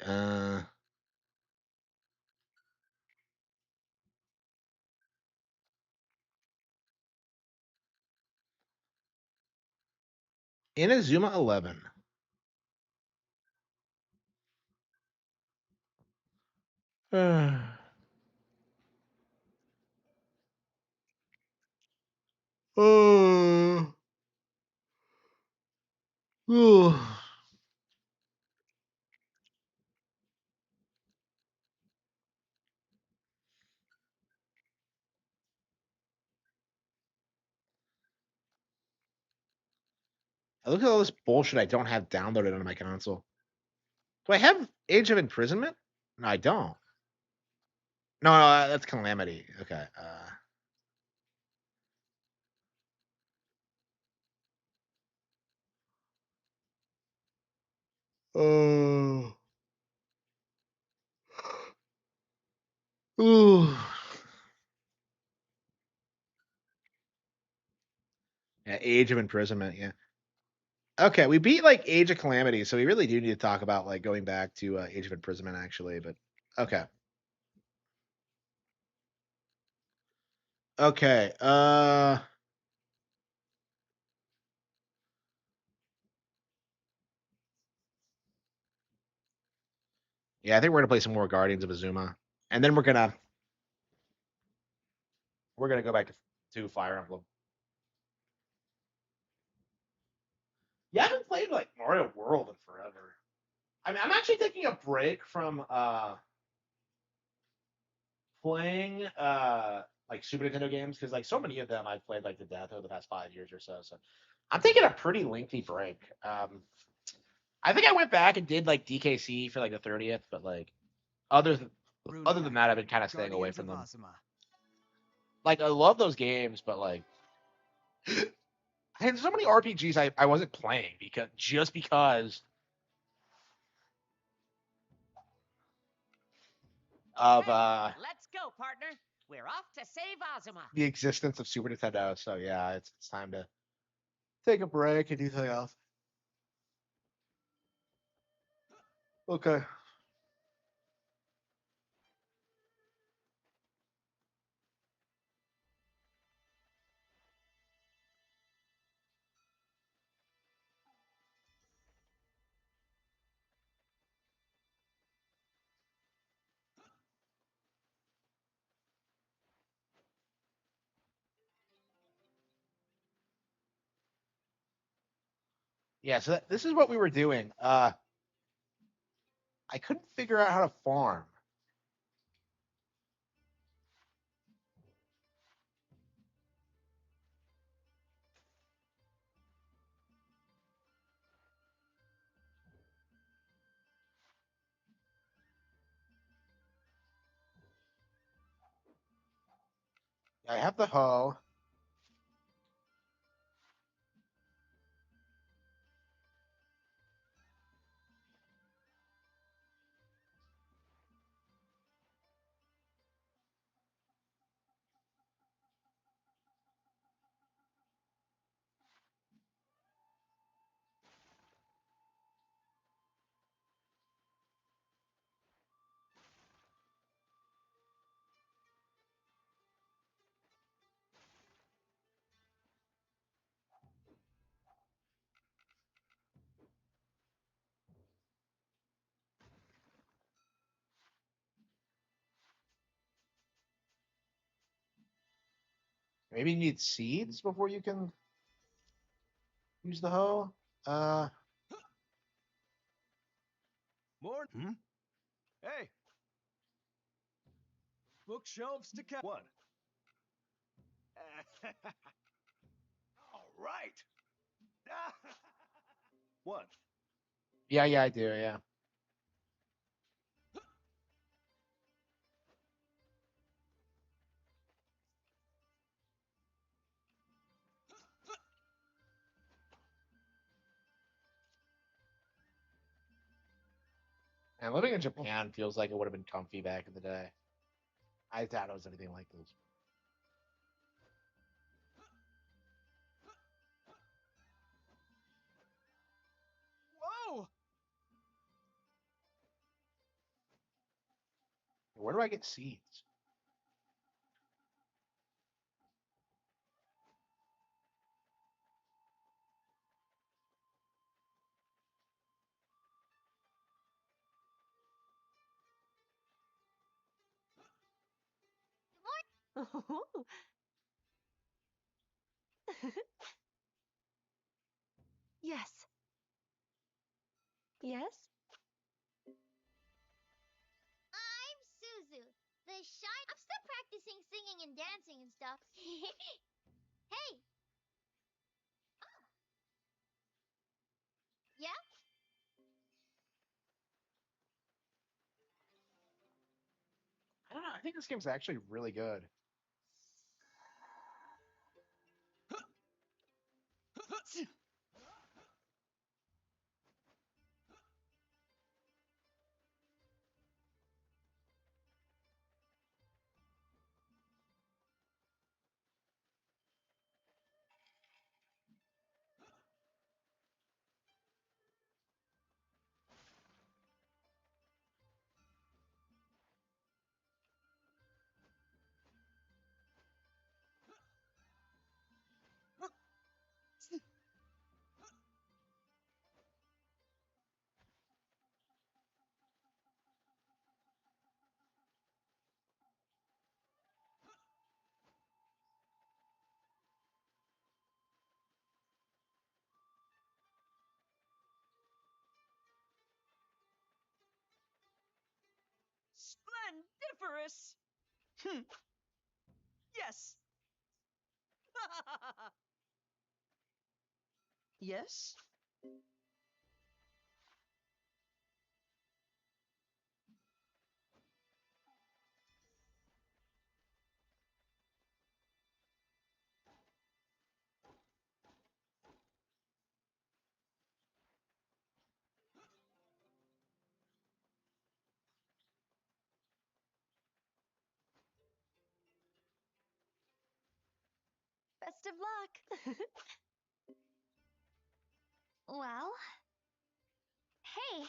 Speaker 1: Inazuma 11. Ooh. I look at all this bullshit I don't have downloaded on my console. Do I have Age of Imprisonment? No, I don't. No, that's Calamity. Okay. Oh. Ooh. Yeah, Age of Imprisonment. Yeah. Okay, we beat like Age of Calamity, so we really do need to talk about like going back to Age of Imprisonment, actually. But okay. Okay. Yeah, I think we're gonna play some more Guardians of Azuma, and then we're gonna go back to Fire Emblem. Yeah, I haven't played like Mario World in forever. I mean, I'm actually taking a break from playing like Super Nintendo games because like so many of them I've played like to death over the past 5 years or so. So I'm taking a pretty lengthy break. I think I went back and did like DKC for like the 30th, but like other th- other than that, I've been kind of staying away from them. Like I love those games, but like I had so many RPGs I wasn't playing because of
Speaker 19: Let's go, partner. We're off to save Ozuma.
Speaker 1: the existence of Super Nintendo. So yeah, it's time to take a break and do something else. Okay. Yeah, so this is what we were doing. I couldn't figure out how to farm. I have the hoe. Maybe you need seeds before you can use the hoe.
Speaker 20: More. Hey. Bookshelves to count. What? All right. What?
Speaker 1: Yeah, I do. Yeah. And living in Japan feels like it would have been comfy back in the day. I doubt it was anything like this.
Speaker 20: Whoa!
Speaker 1: Where do I get seeds?
Speaker 21: Yes. Yes?
Speaker 13: I'm Suzu, the shy. I'm still practicing singing and dancing and stuff. Hey. Oh. Yeah?
Speaker 1: I don't know. I think this game's actually really good.
Speaker 22: Splendiferous! Yes. Yes?
Speaker 21: Best of luck.
Speaker 13: Well. Hey.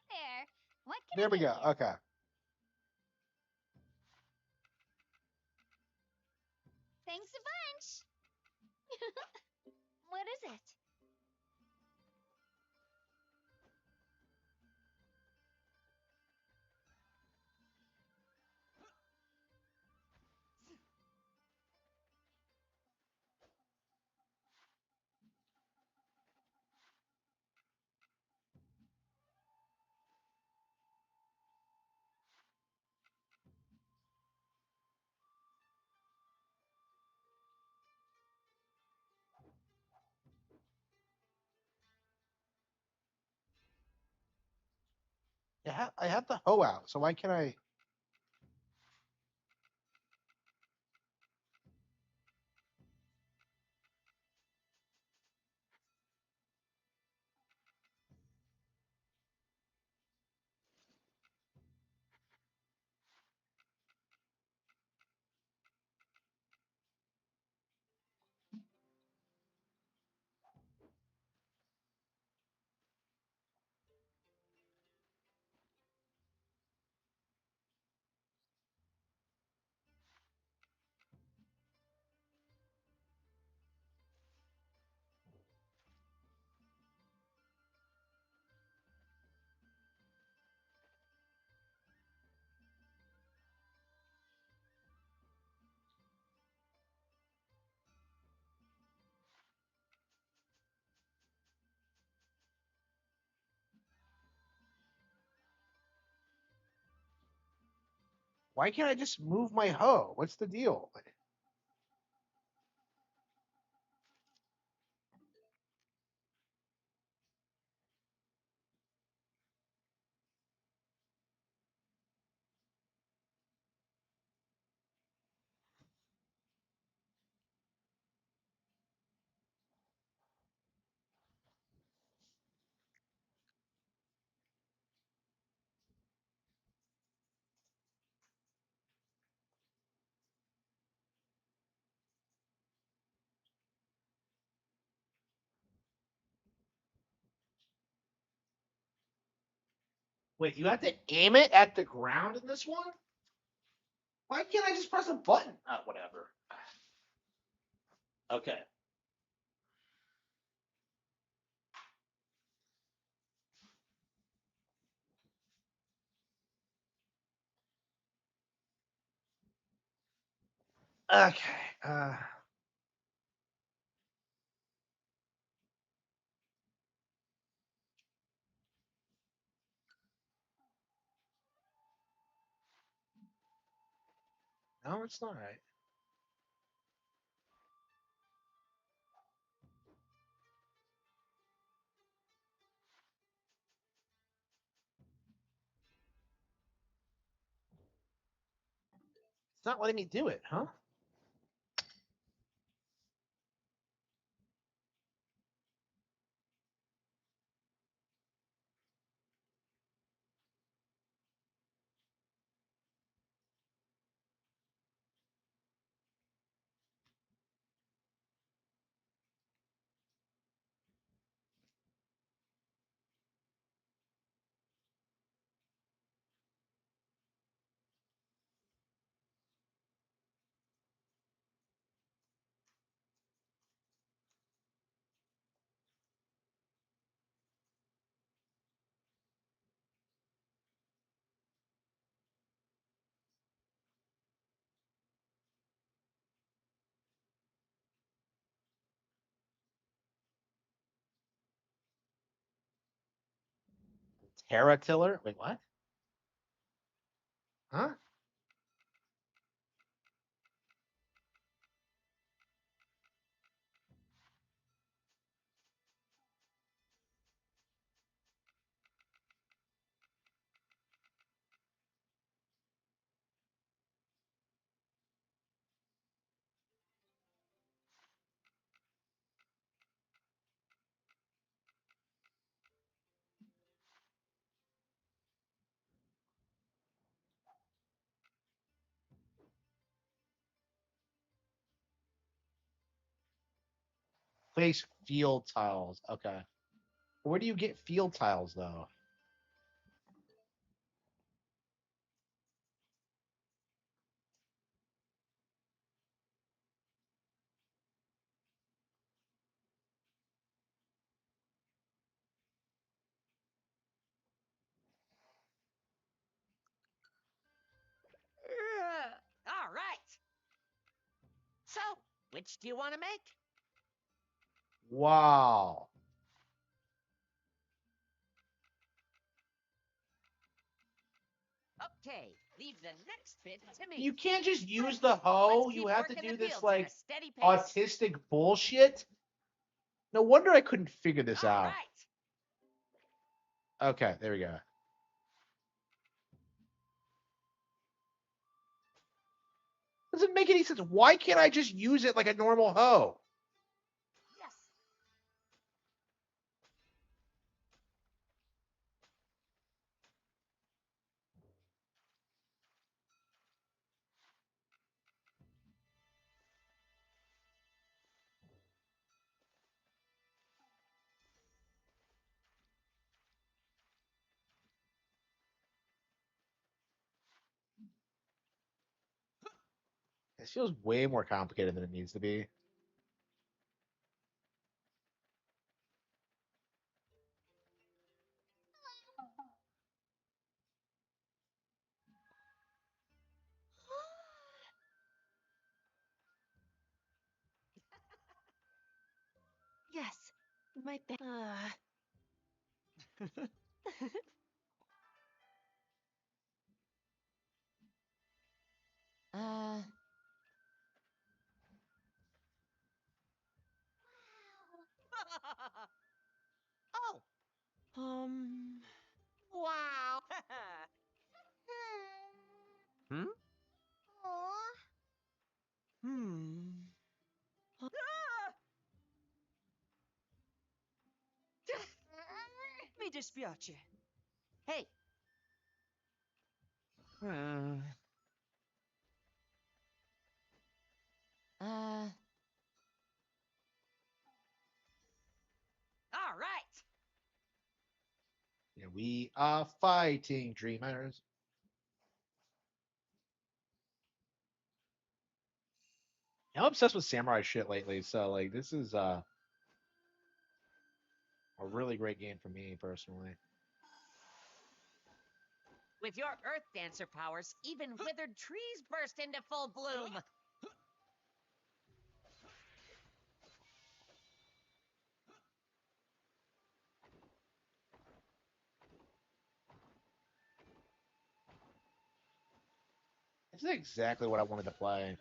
Speaker 13: Hey there. What can
Speaker 1: There
Speaker 13: I
Speaker 1: we
Speaker 13: get
Speaker 1: go.
Speaker 13: you?
Speaker 1: Okay.
Speaker 13: Thanks a bunch. What is it?
Speaker 1: Yeah, I have the hoe out, so why can't I? Why can't I just move my hoe? What's the deal? Wait, you have to aim it at the ground in this one? Why can't I just press a button? Whatever. Okay. Okay. No, it's not right. It's not letting me do it, huh? Terratiller? Wait, what? Huh? Place field tiles. Okay. Where do you get field tiles, though?
Speaker 19: All right. So, which do you want to make?
Speaker 1: Wow.
Speaker 19: Okay, leave the next bit to me.
Speaker 1: You can't just use the hoe. You have to
Speaker 19: working
Speaker 1: do
Speaker 19: the
Speaker 1: this,
Speaker 19: fields at a
Speaker 1: like,
Speaker 19: steady pace.
Speaker 1: autistic bullshit. No wonder I couldn't figure this out. Okay, there we go. Doesn't make any sense. Why can't I just use it like a normal hoe?
Speaker 19: Yes.
Speaker 1: This feels way more complicated than it needs to be.
Speaker 21: Yes, my bad.
Speaker 19: Oh. Wow.
Speaker 21: Hmm? Mi dispiace.
Speaker 19: Hey. All right.
Speaker 1: And we are fighting dreamers. I'm obsessed with samurai shit lately, so like this is a really great game for me personally.
Speaker 19: With your Earth Dancer powers, even withered trees burst into full bloom.
Speaker 1: This is exactly what I wanted to play.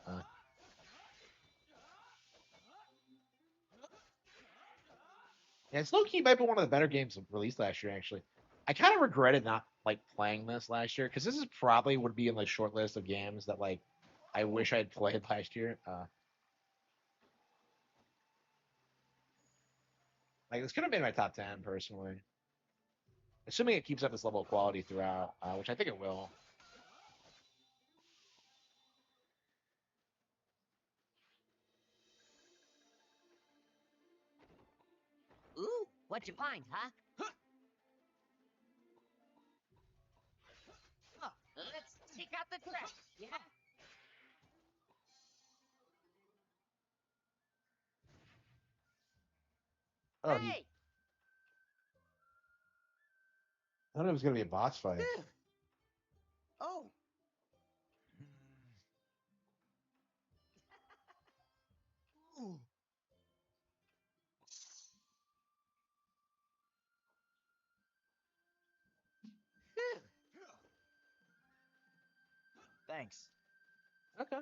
Speaker 1: Yeah, it's low key might be one of the better games released last year. Actually, I kind of regretted not like playing this last year because this is probably would be in the short list of games that like I wish I'd played last year. Like this could have been my top 10 personally, assuming it keeps up this level of quality throughout, which I think it will.
Speaker 19: Ooh, what'd you find, huh? Let's check out the trash. Yeah.
Speaker 1: Oh,
Speaker 19: Hey!
Speaker 1: I thought it was gonna be a boss fight.
Speaker 19: Oh. Ooh.
Speaker 20: Thanks.
Speaker 1: Okay.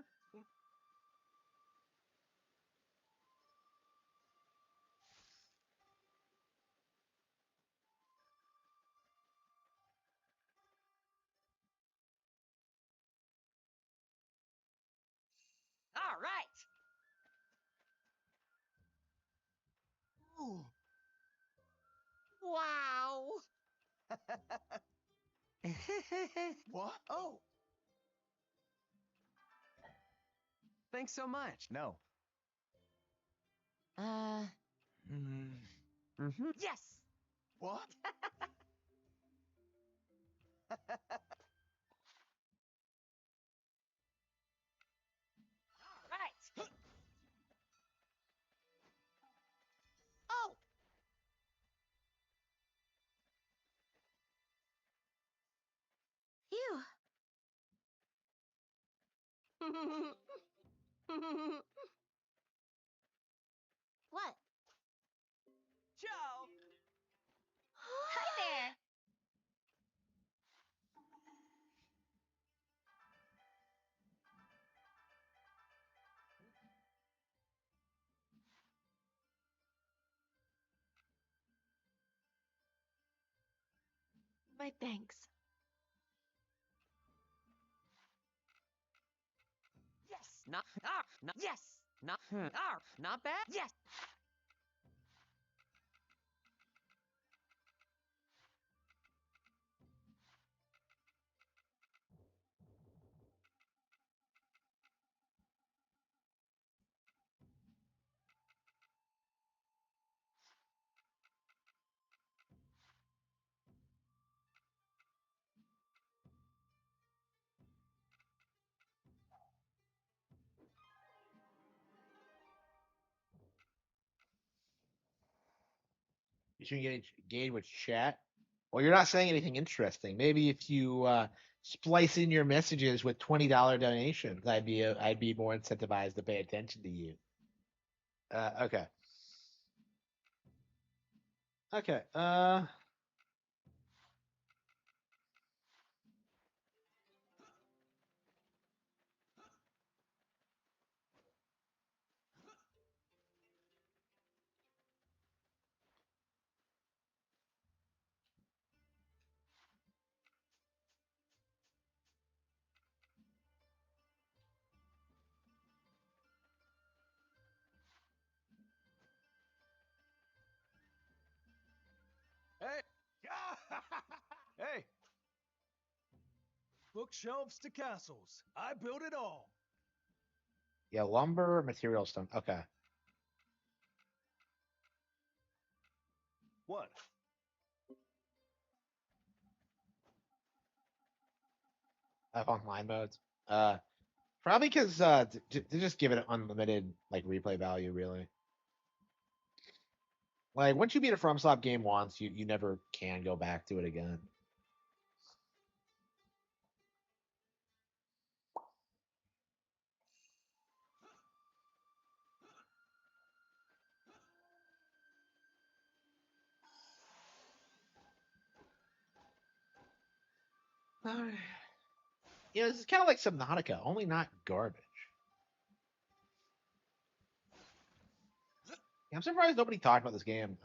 Speaker 19: All right. Ooh. Wow.
Speaker 20: What?
Speaker 19: Oh.
Speaker 20: Thanks so much. No.
Speaker 19: Yes.
Speaker 20: What?
Speaker 19: Right. Oh. Phew. What?
Speaker 21: Ciao.
Speaker 13: Hi there.
Speaker 21: My thanks.
Speaker 19: Yes. Not. Not. Yes. Not. Not bad. Yes.
Speaker 1: You should engage with chat. Well, you're not saying anything interesting. Maybe if you splice in your messages with $20 donations, I'd be more incentivized to pay attention to you. Okay. Okay.
Speaker 20: Hey. Hey. Bookshelves to castles. I built it all.
Speaker 1: Yeah, lumber, material stone. Okay.
Speaker 20: What?
Speaker 1: of online modes. Probably because to just give it unlimited like replay value, really. Like once you beat a FromSoft game once, you never can go back to it again. You know, this is kind of like Subnautica, only not garbage. Yeah, I'm surprised nobody talked about this game.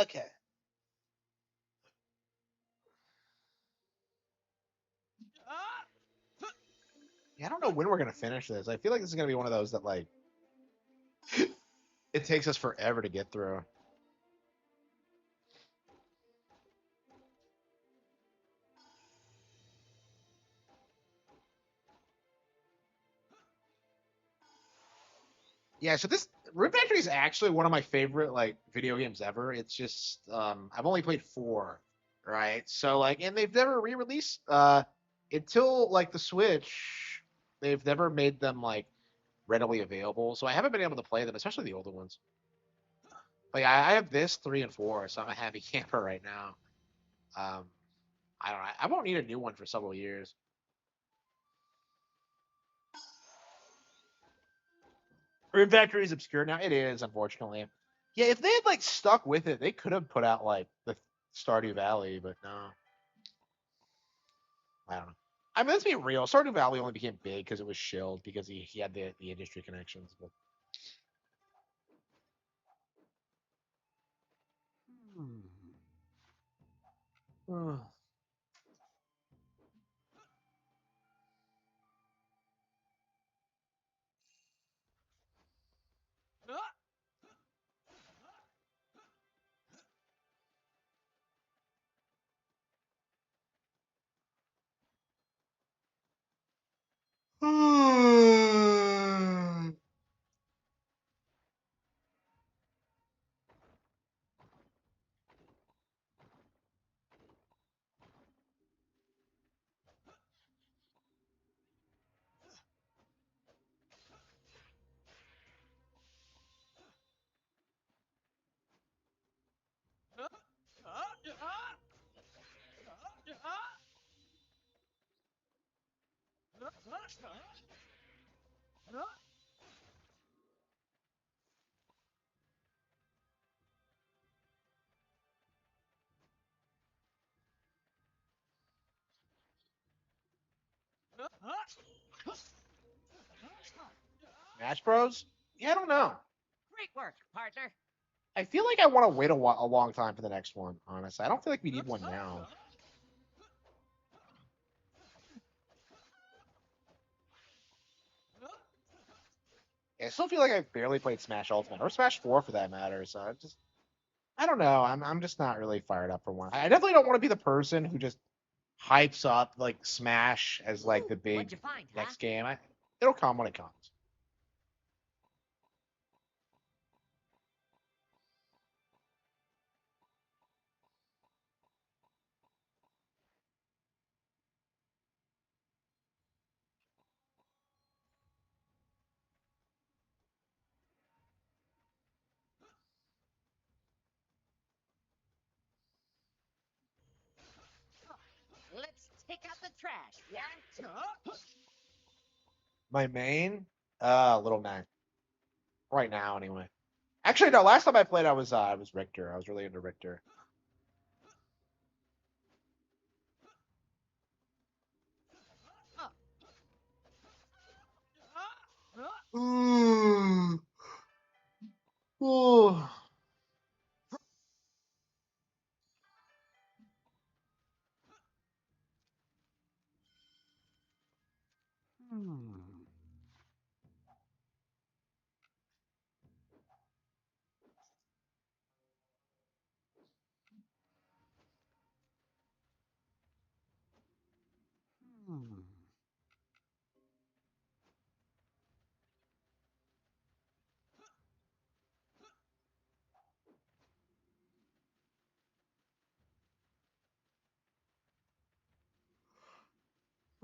Speaker 1: Okay. Yeah, I don't know when we're gonna finish this. I feel like this is gonna be one of those that like it takes us forever to get through. Yeah, so this Room Factory is actually one of my favorite like video games ever. It's just I've only played four, right? So like, and they've never re-released until like the Switch. They've never made them like readily available, so I haven't been able to play them, especially the older ones. But yeah, I have this three and four, so I'm a happy camper right now. Um, I don't know. I won't need a new one for several years. Room Factory is obscure now. It is, unfortunately. Yeah, if they had like stuck with it, they could have put out like the Stardew Valley, but no. I don't know. I mean, let's be real. Stardew Valley only became big because it was shilled because he had the industry connections. But Smash Bros? Yeah, I don't know.
Speaker 19: Great work, partner.
Speaker 1: I feel like I want to wait a long time for the next one. Honestly, I don't feel like we need one now. I still feel like I've barely played Smash Ultimate or Smash 4 for that matter. So I don't know. I'm just not really fired up for one. I definitely don't want to be the person who just hypes up like Smash as like the
Speaker 19: What'd
Speaker 1: big
Speaker 19: you find,
Speaker 1: next game. It'll come when it comes.
Speaker 19: Let's take out the trash, yeah?
Speaker 1: My main, Little Man. Right now, anyway. Actually, no. Last time I played, I was Richter. I was really into Richter.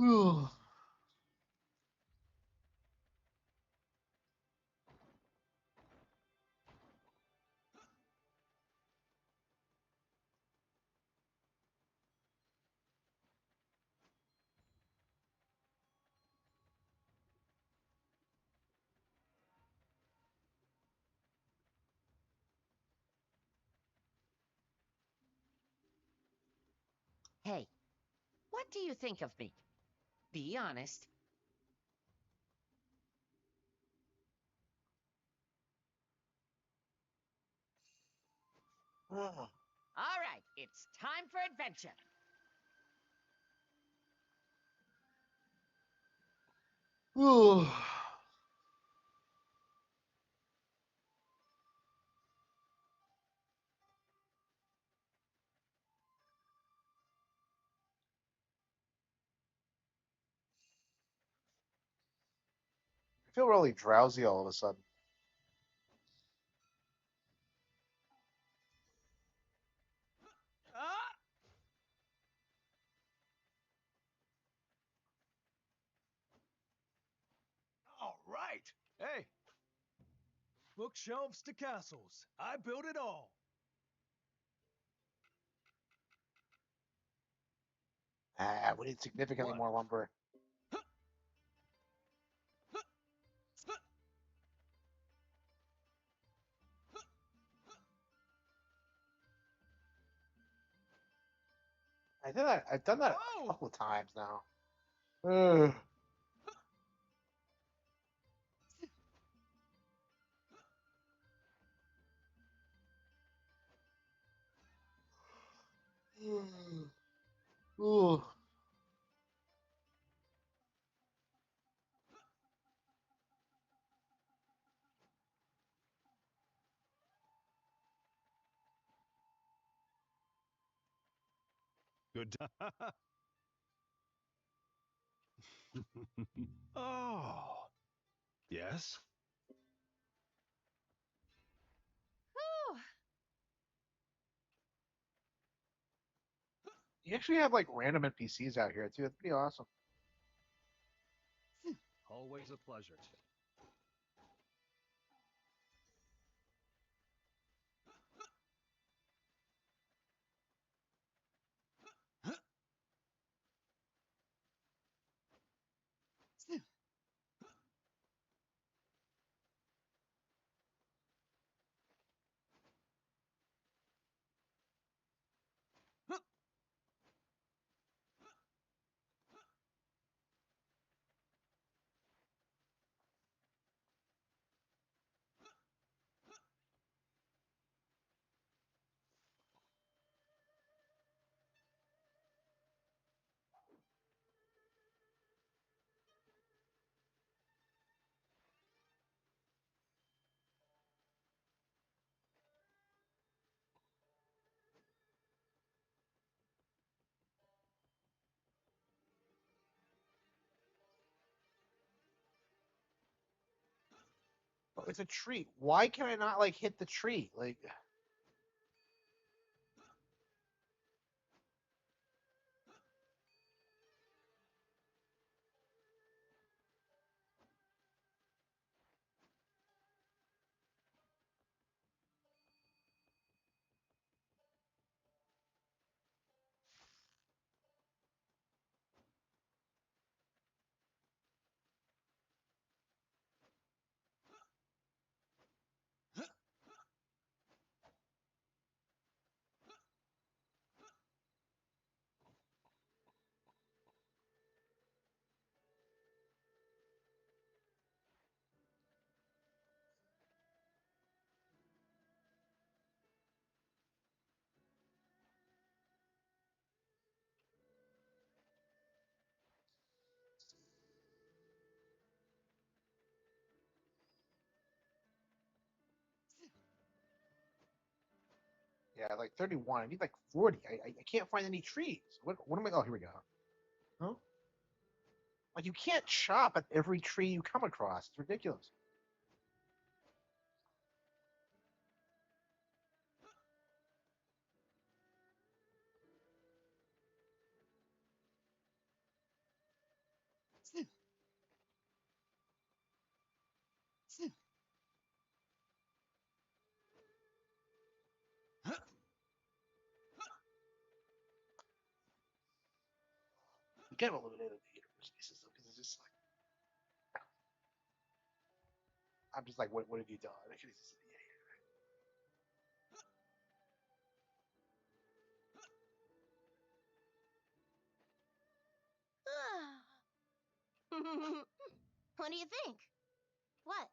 Speaker 1: Ooh.
Speaker 19: Hey, what do you think of me? Be honest. All right, it's time for adventure.
Speaker 1: Ooh. I feel really drowsy all of a sudden.
Speaker 20: All right. Hey. Bookshelves to castles. I built it all.
Speaker 1: We need significantly more lumber. I've done that a couple of times now. Ugh. Ooh.
Speaker 3: Good. Oh. Yes?
Speaker 13: Whew.
Speaker 1: You actually have like random NPCs out here too. That's pretty awesome.
Speaker 20: Always a pleasure.
Speaker 1: Oh, it's a tree. Why can I not like hit the tree? Like, yeah, like 31. I need like 40. I can't find any trees. What am I? Oh, here we go. Huh? Like you can't chop at every tree you come across. It's ridiculous. get eliminated in the university system because it's just like I'm just like, what have you done? I could just,
Speaker 13: What do you think? What?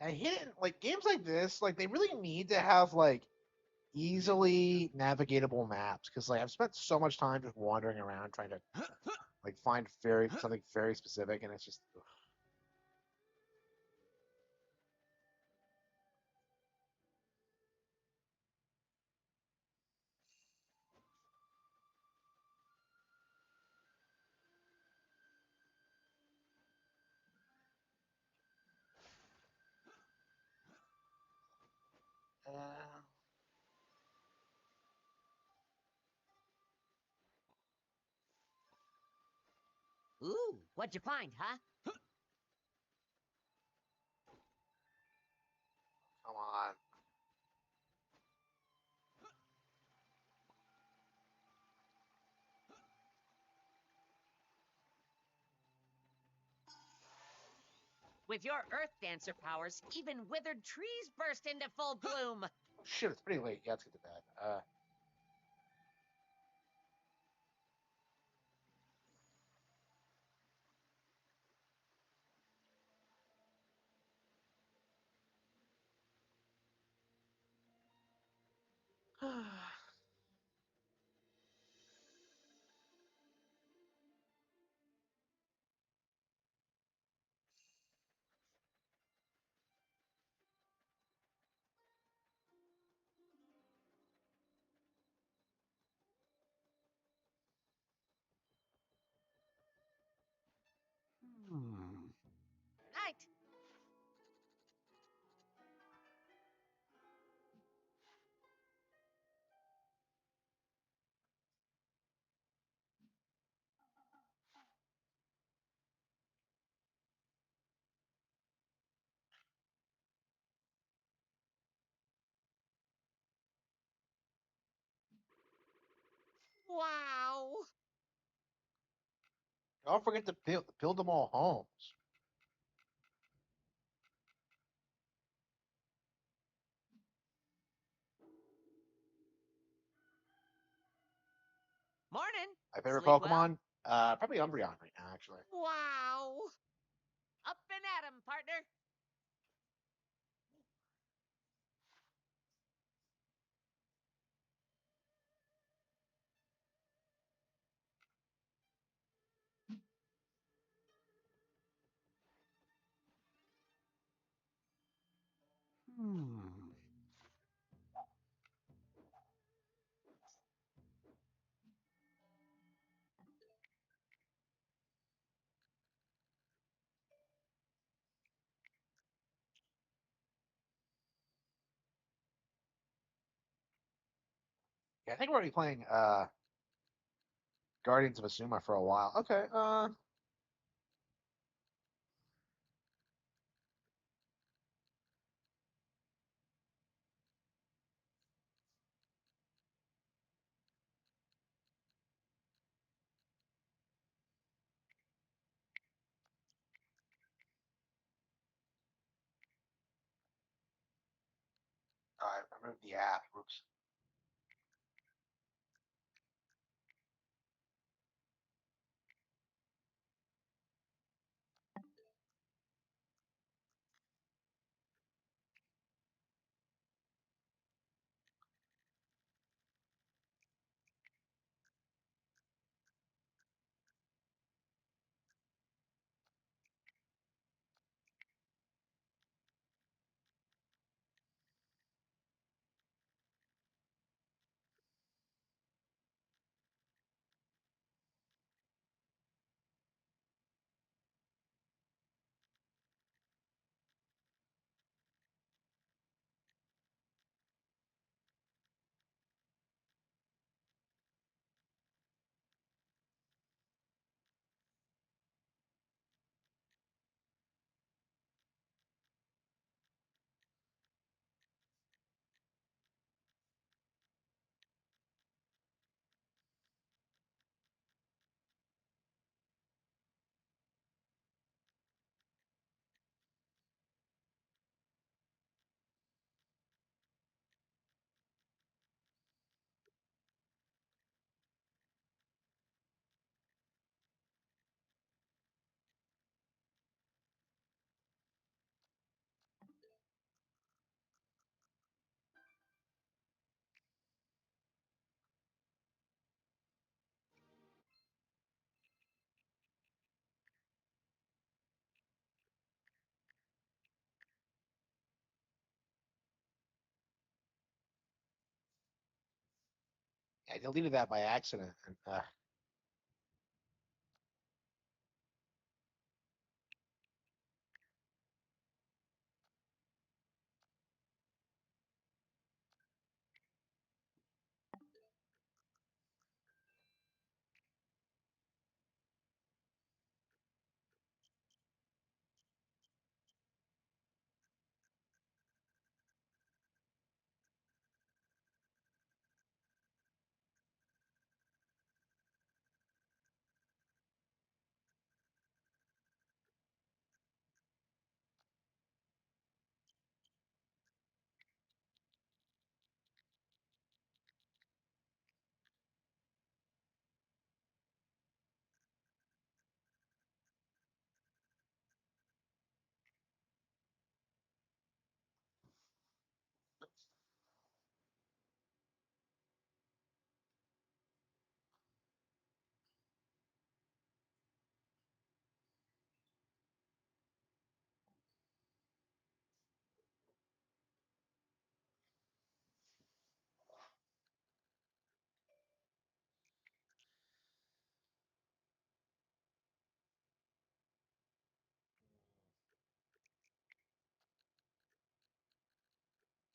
Speaker 1: I hate it. Like games like this, like they really need to have like easily navigatable maps because like I've spent so much time just wandering around trying to like find something very specific, and it's just
Speaker 19: Ooh, what'd you find, huh?
Speaker 1: come on.
Speaker 19: With your Earth Dancer powers, even withered trees burst into full bloom.
Speaker 1: Oh, shit, it's pretty late. Yeah, let's get to bed.
Speaker 19: Night. Wow.
Speaker 1: Don't forget to build them all homes.
Speaker 19: Morning.
Speaker 1: My favorite
Speaker 19: Sleep
Speaker 1: Pokemon, probably Umbreon right now, actually.
Speaker 19: Wow. Up and at 'em, partner.
Speaker 1: Yeah, I think we're already playing Guardians of Asuma for a while. Okay. I removed the app. Oops. I deleted that by accident.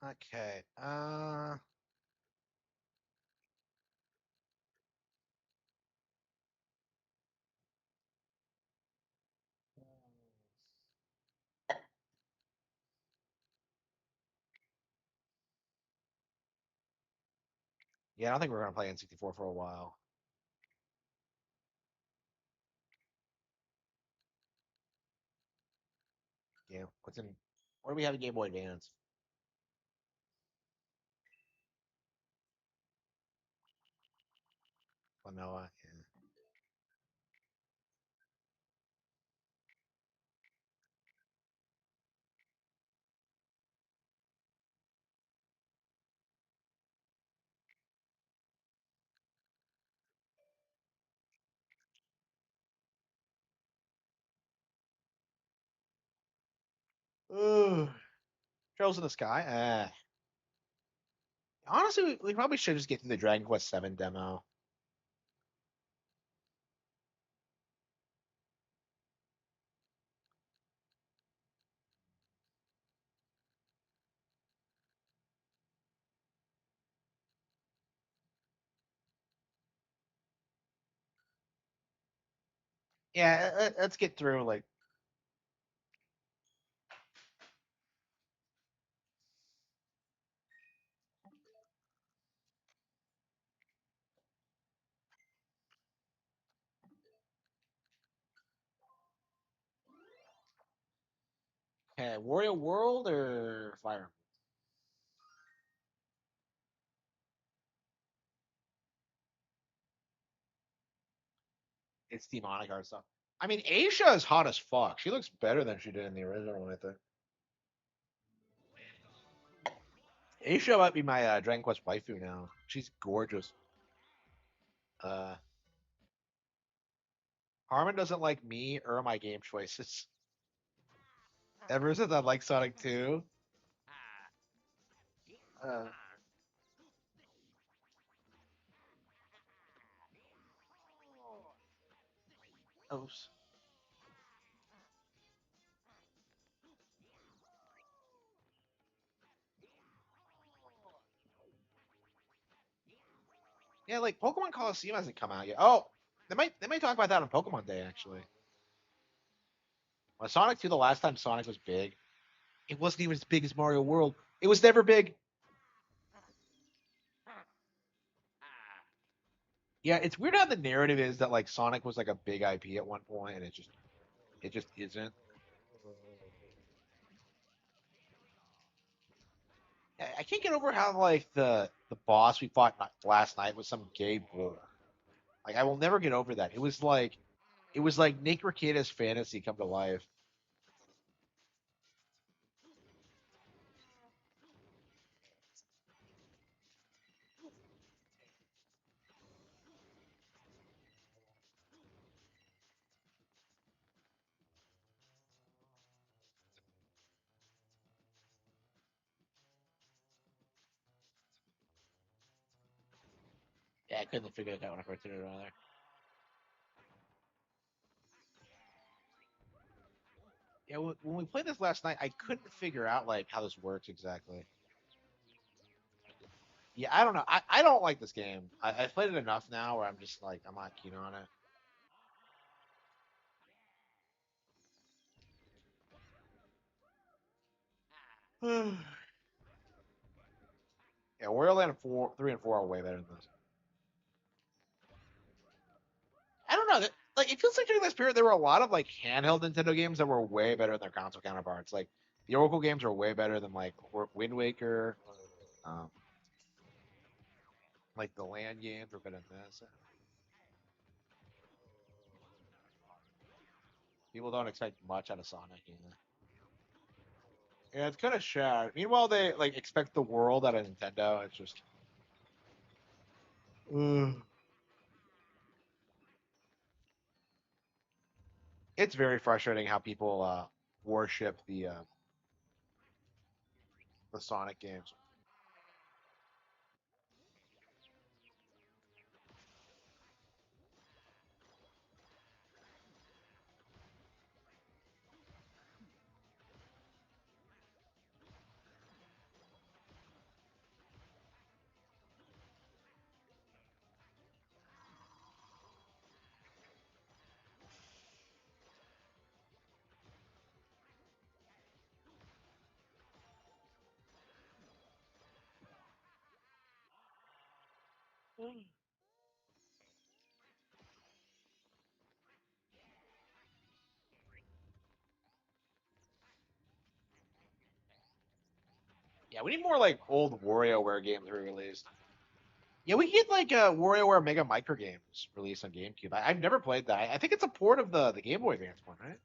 Speaker 1: Okay. Yeah, I don't think we're gonna play N64 for a while. Yeah. What's in? Where do we have a Game Boy Advance? Manoa. Yeah. Ugh. Trails in the Sky. Honestly, we probably should just get through the Dragon Quest VII demo. Yeah, let's get through like. Okay, Wario World or Fire Emblem? it's demonic art stuff. I mean, Aisha is hot as fuck. She looks better than she did in the original one, I think. Aisha might be my Dragon Quest waifu now. She's gorgeous. Harman doesn't like me or my game choices. Ever since I like Sonic 2. Oops. Yeah, like Pokemon Coliseum hasn't come out yet. Oh, they might talk about that on Pokemon Day actually. When Sonic 2, the last time Sonic was big, it wasn't even as big as Mario World. It was never big. Yeah, it's weird how the narrative is that like Sonic was like a big IP at one point, and it just isn't. I can't get over how like the boss we fought last night was some gay bull. Like I will never get over that. It was like Nick Rekida's fantasy come to life. Yeah, I couldn't figure it out when I first did it either. Yeah, when we played this last night, I couldn't figure out like how this works exactly. Yeah, I don't know. I don't like this game. I've played it enough now where I'm just like I'm not keen on it. Yeah, Wario Land 3 and 4 are way better than this. I don't know. Like it feels like during this period there were a lot of like handheld Nintendo games that were way better than their console counterparts. Like the Oracle games are way better than like Wind Waker. Um, like the Land games were better than this. People don't expect much out of Sonic either. Yeah, it's kind of sad. Meanwhile, they like expect the world out of Nintendo. It's just. It's very frustrating how people worship the Sonic games. Yeah, we need more like old WarioWare games re-released. Yeah, we get like WarioWare Mega Micro games released on GameCube. I've never played that. I think it's a port of the Game Boy Advance one, right?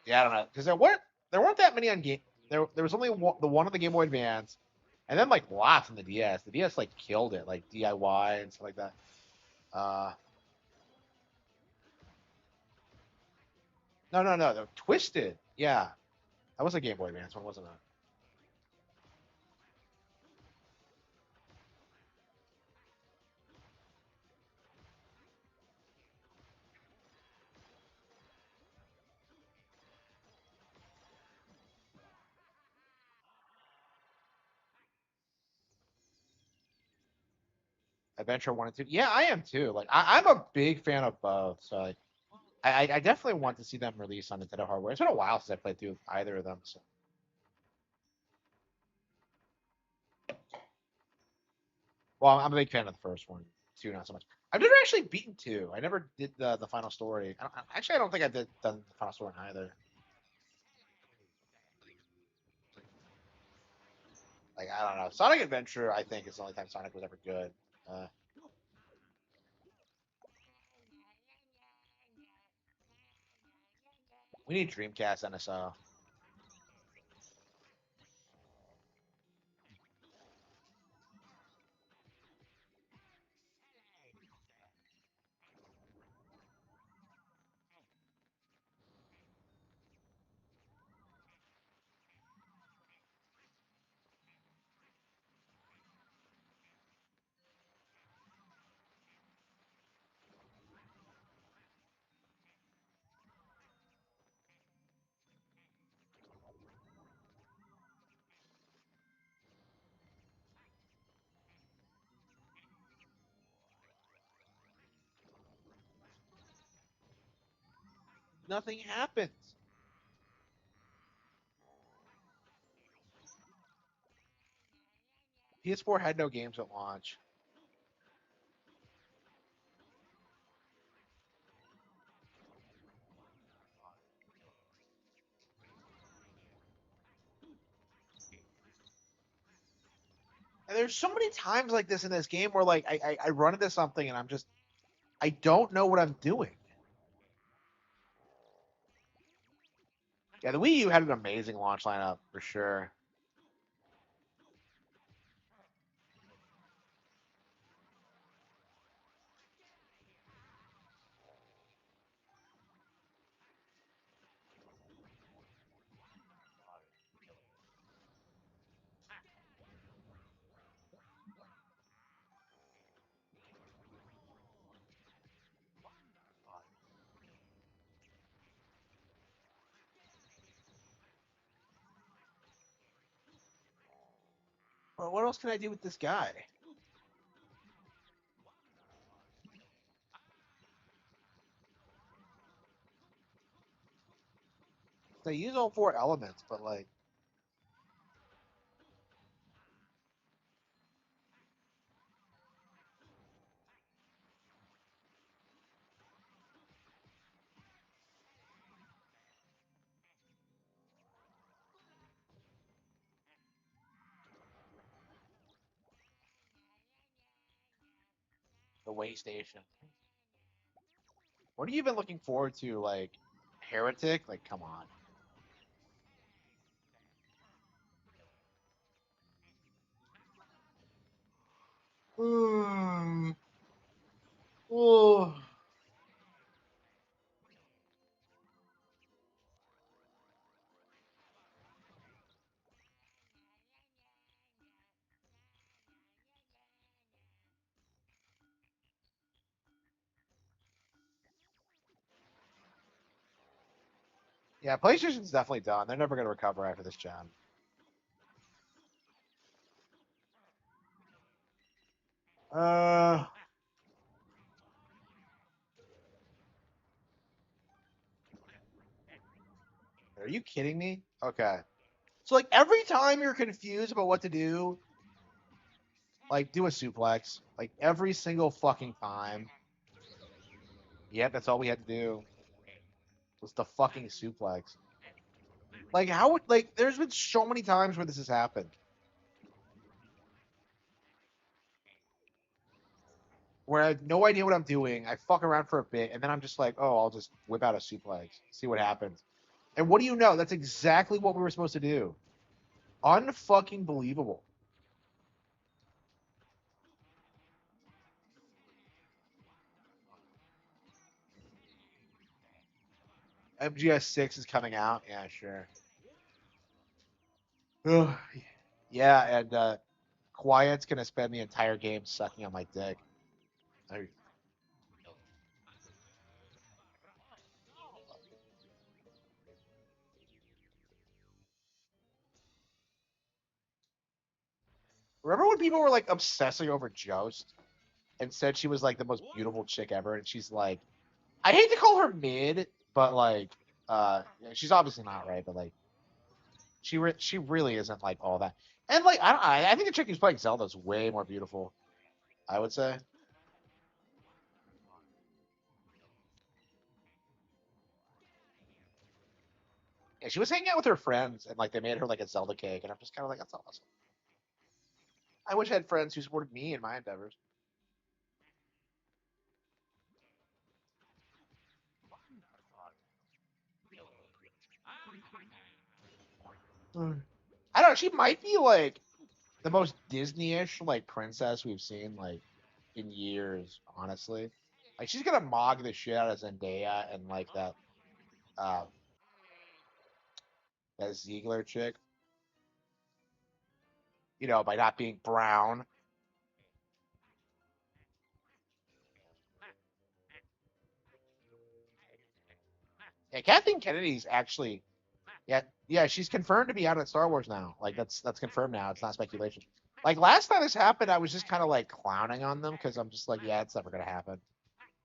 Speaker 1: Yeah, I don't know because there weren't that many on game. There was only the one on the Game Boy Advance, and then like lots on the DS. The DS like killed it, like DIY and stuff like that. Uh, no, Twisted. Yeah, that was a Game Boy Advance one, wasn't it? Adventure 1 and 2. Yeah, I am too. Like I'm a big fan of both. So like, I definitely want to see them released on Nintendo hardware. It's been a while since I played through either of them. So. Well, I'm a big fan of the first one. Two, not so much. I've never actually beaten 2. I never did the final story. I don't think I done the final story either. Like, I don't know. Sonic Adventure, I think, is the only time Sonic was ever good. We need Dreamcast NSO. Nothing happens. PS4 had no games at launch. And there's so many times like this in this game where like I run into something and I don't know what I'm doing. Yeah, the Wii U had an amazing launch lineup for sure. Well, what else can I do with this guy? They use all 4 elements, but like the way station. What are you even looking forward to? Like Heretic? Like, come on. Oh. Yeah, PlayStation's definitely done. They're never going to recover after this gen. Are you kidding me? Okay. So like every time you're confused about what to do, like do a suplex. Like every single fucking time. Yeah, that's all we had to do. Was the fucking suplex. Like how would like there's been so many times where this has happened. Where I have no idea what I'm doing. I fuck around for a bit, and then I'm just like, oh, I'll just whip out a suplex, see what happens. And what do you know? That's exactly what we were supposed to do. Unfucking believable. MGS6 is coming out. Yeah, sure. Ugh. Yeah, and Quiet's gonna spend the entire game sucking on my dick. Remember when people were like obsessing over Jost and said she was like the most beautiful chick ever, and she's like, I hate to call her mid, but like, she's obviously not right, but like, she really isn't like all that. And like, I think the chick who's playing Zelda is way more beautiful. I would say. Yeah, she was hanging out with her friends, and like they made her like a Zelda cake, and I'm just kind of like, that's awesome. I wish I had friends who supported me in my endeavors. I don't know. She might be like the most Disney-ish like princess we've seen like in years, honestly. Like she's gonna mog the shit out of Zendaya and like uh that Ziegler chick, by not being brown. Yeah, Kathleen Kennedy's actually, yeah, she's confirmed to be out at Star Wars now. Like that's confirmed now. It's not speculation. Like last time this happened, I was just kind of like clowning on them because I'm just like, yeah, it's never gonna happen.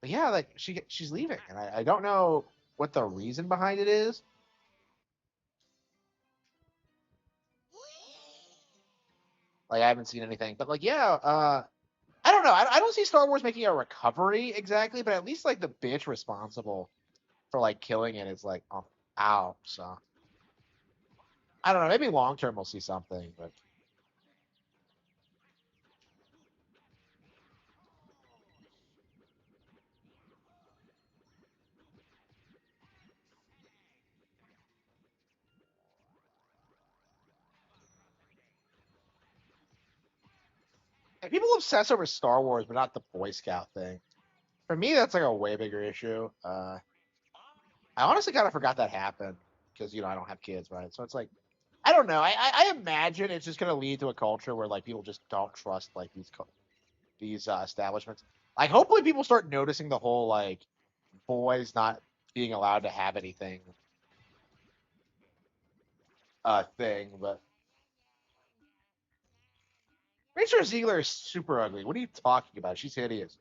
Speaker 1: But yeah, like she's leaving, and I don't know what the reason behind it is. Like I haven't seen anything, but like yeah, I don't know. I don't see Star Wars making a recovery exactly, but at least like the bitch responsible for like killing it is like out. So I don't know. Maybe long term we'll see something, but and people obsess over Star Wars, but not the Boy Scout thing. For me, that's like a way bigger issue. I honestly kind of forgot that happened because I don't have kids, right? So it's like I don't know. I imagine it's just gonna lead to a culture where like people just don't trust like these establishments. Like hopefully people start noticing the whole like boys not being allowed to have anything thing, but Rachel Ziegler is super ugly. What are you talking about? She's hideous.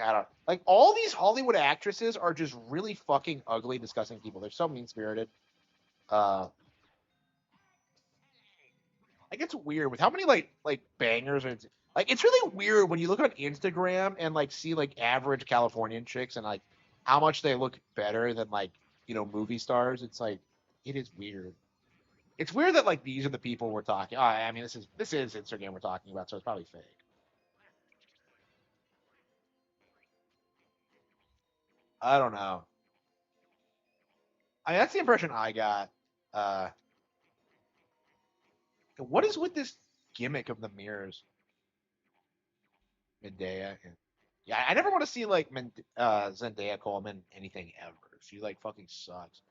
Speaker 1: I don't like all these Hollywood actresses are just really fucking ugly, disgusting people. They're so mean spirited. Uh, like it's weird with how many like bangers are. Like it's really weird when you look on Instagram and like see like average Californian chicks and like how much they look better than like movie stars. It's like it is weird. It's weird that like these are the people we're talking. I mean, this is Instagram we're talking about, so it's probably fake. I don't know. I mean, that's the impression I got. Uh, what is with this gimmick of the mirrors, Medea? Yeah, I never want to see like Zendaya Coleman anything ever. She like fucking sucks.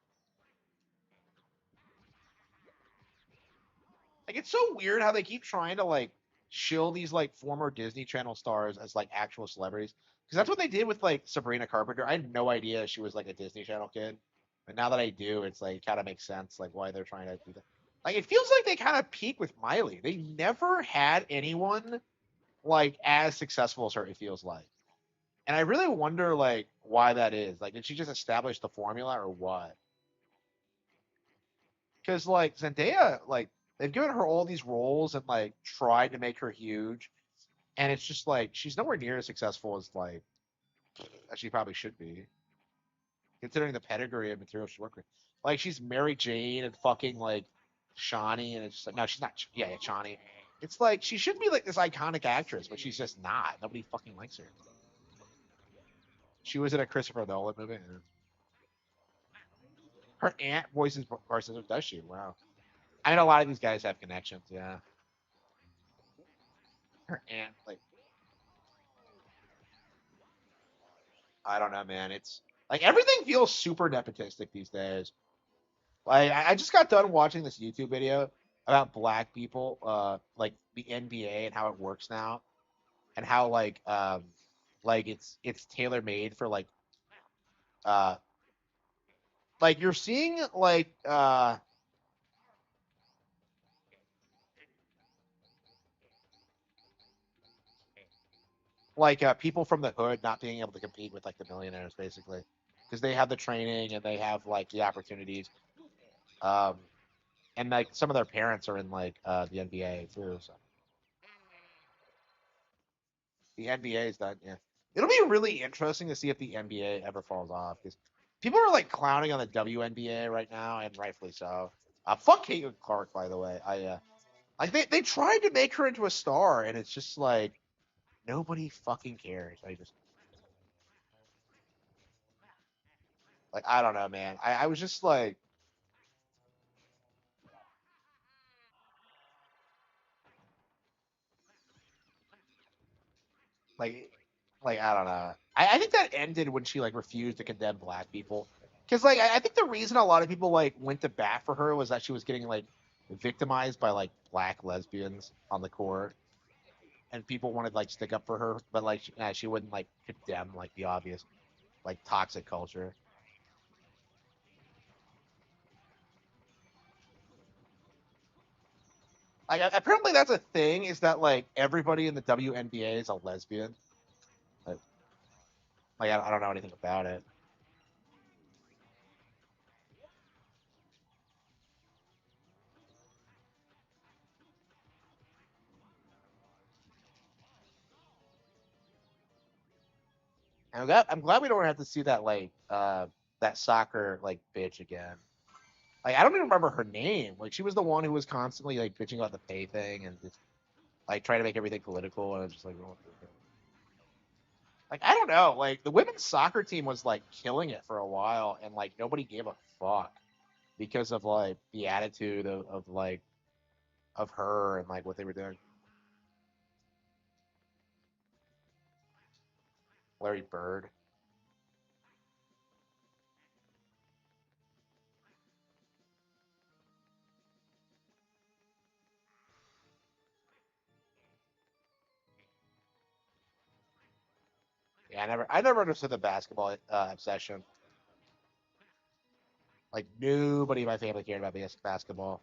Speaker 1: Like it's so weird how they keep trying to like shill these like former Disney Channel stars as like actual celebrities. Because that's what they did with like Sabrina Carpenter. I had no idea she was like a Disney Channel kid, but now that I do, it's like kind of makes sense like why they're trying to do that. Like it feels like they kind of peak with Miley. They never had anyone like as successful as her. It feels like, and I really wonder like why that is. Like, did she just establish the formula or what? Because like Zendaya, like they've given her all these roles and like tried to make her huge, and it's just like she's nowhere near as successful as like as she probably should be, considering the pedigree of material she's worked with. Like she's Mary Jane and fucking like Shawnee, and it's just like no, she's not. Yeah, Shawnee. It's like she should be like this iconic actress, but she's just not. Nobody fucking likes her. She was in a Christopher Nolan movie. Her aunt voices Barcelona, does she? Wow. I know a lot of these guys have connections. Yeah. Her aunt, like, I don't know, man. It's like everything feels super nepotistic these days. Like I just got done watching this YouTube video about black people, like the NBA and how it works now, and how like it's tailor made for uh, like you're seeing like people from the hood not being able to compete with like the millionaires basically because they have the training and they have like the opportunities. Um, and like some of their parents are in like the NBA too. So the NBA is done, yeah. It'll be really interesting to see if the NBA ever falls off because people are like clowning on the WNBA right now, and rightfully so. Fuck Caitlin Clark, by the way. Like they tried to make her into a star, and it's just like nobody fucking cares. I don't know, man. I was just like I don't know. I think that ended when she like refused to condemn black people. Because like I think the reason a lot of people like went to bat for her was that she was getting like victimized by like black lesbians on the court, and people wanted like stick up for her, but like she wouldn't like condemn like the obvious like toxic culture. Like apparently that's a thing is that like everybody in the WNBA is a lesbian. Like, I don't know anything about it. I'm glad we don't have to see that that soccer like bitch again. Like I don't even remember her name. Like she was the one who was constantly like bitching about the pay thing and just like trying to make everything political, and I was just like, oh, like I don't know. Like the women's soccer team was like killing it for a while, and like nobody gave a fuck because of like the attitude of her and like what they were doing. Larry Bird. Yeah, I never understood the basketball obsession. Like nobody in my family cared about basketball.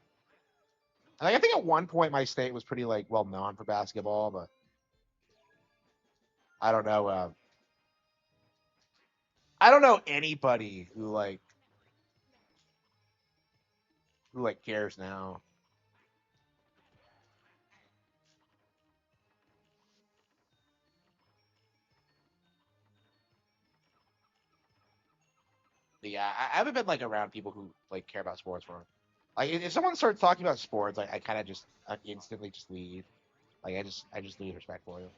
Speaker 1: Like I think at one point my state was pretty like well known for basketball, but I don't know. I don't know anybody who like cares now. Yeah, I haven't been like around people who like care about sports for. Like if someone starts talking about sports, I kind of just instantly just leave. Like I just lose respect for you.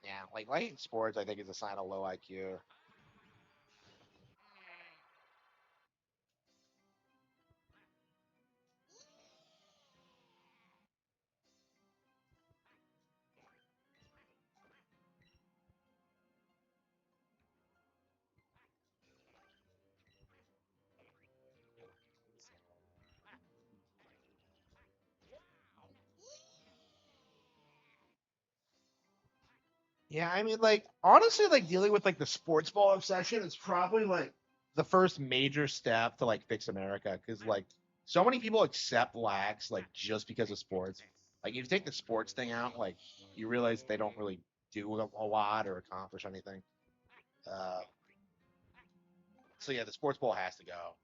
Speaker 1: Yeah, like liking sports, I think is a sign of low IQ. Yeah, I mean, like honestly, like dealing with like the sports ball obsession is probably like the first major step to like fix America because like so many people accept lax like just because of sports. Like if you take the sports thing out, like you realize they don't really do a lot or accomplish anything. Uh, so yeah, the sports ball has to go.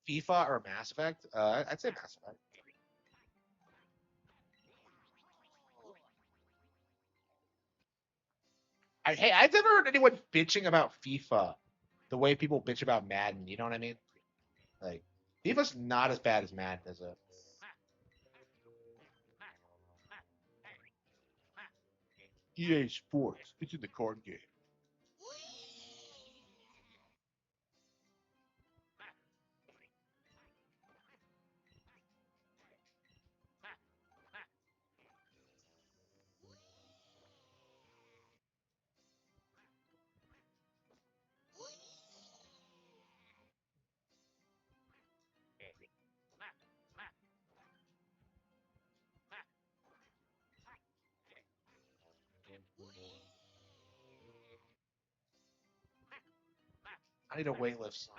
Speaker 1: FIFA or Mass Effect? I'd say Mass Effect. Hey, I've never heard anyone bitching about FIFA the way people bitch about Madden. You know what I mean? Like FIFA's not as bad as Madden, is it? EA Sports. It's in the card game. I need a weightlift song.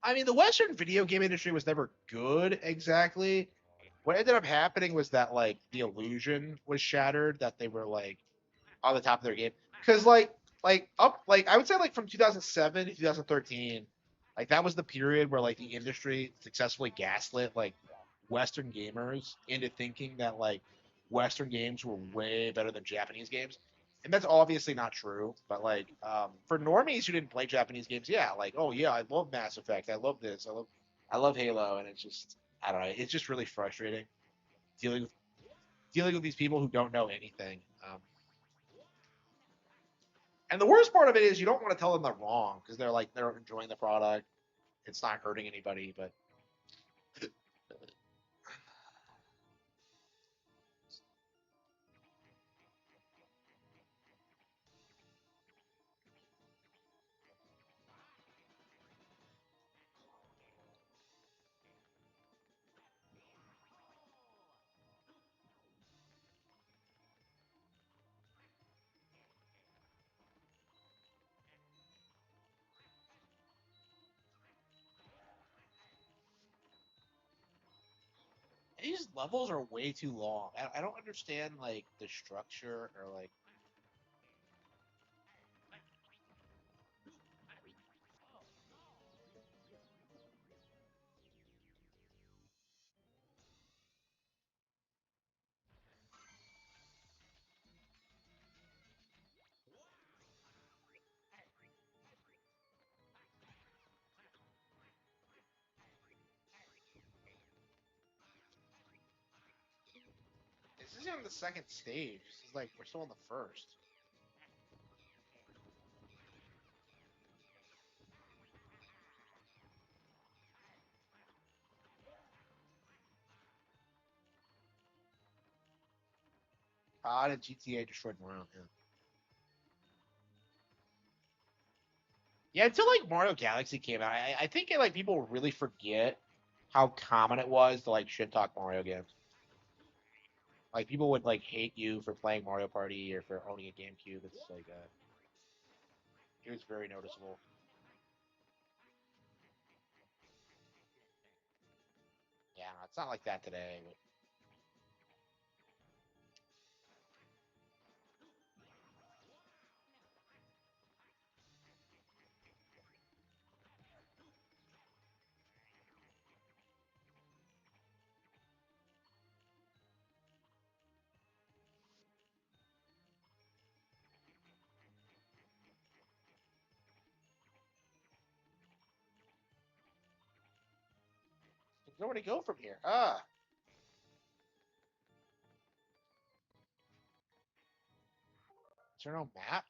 Speaker 1: I mean, the Western video game industry was never good exactly. What ended up happening was that like the illusion was shattered that they were like on the top of their game. Because like I would say like from 2007 to 2013, like that was the period where like the industry successfully gaslit like Western gamers into thinking that like Western games were way better than Japanese games. And that's obviously not true, but like for normies who didn't play Japanese games, yeah, like oh yeah, I love Mass Effect, I love this, I love Halo, and it's just I don't know, it's just really frustrating dealing dealing with these people who don't know anything. And the worst part of it is you don't want to tell them they're wrong because they're enjoying the product. It's not hurting anybody, but these levels are way too long. I don't understand like the structure or like this isn't even the second stage. This is like we're still in the first. COD and GTA destroyed Mario. Yeah. Yeah, until like Mario Galaxy came out, I think like people really forget how common it was to like shit talk Mario games. Like people would like hate you for playing Mario Party or for owning a GameCube. It's like it was very noticeable. Yeah, it's not like that today. But there's nowhere to go from here. Is there no map?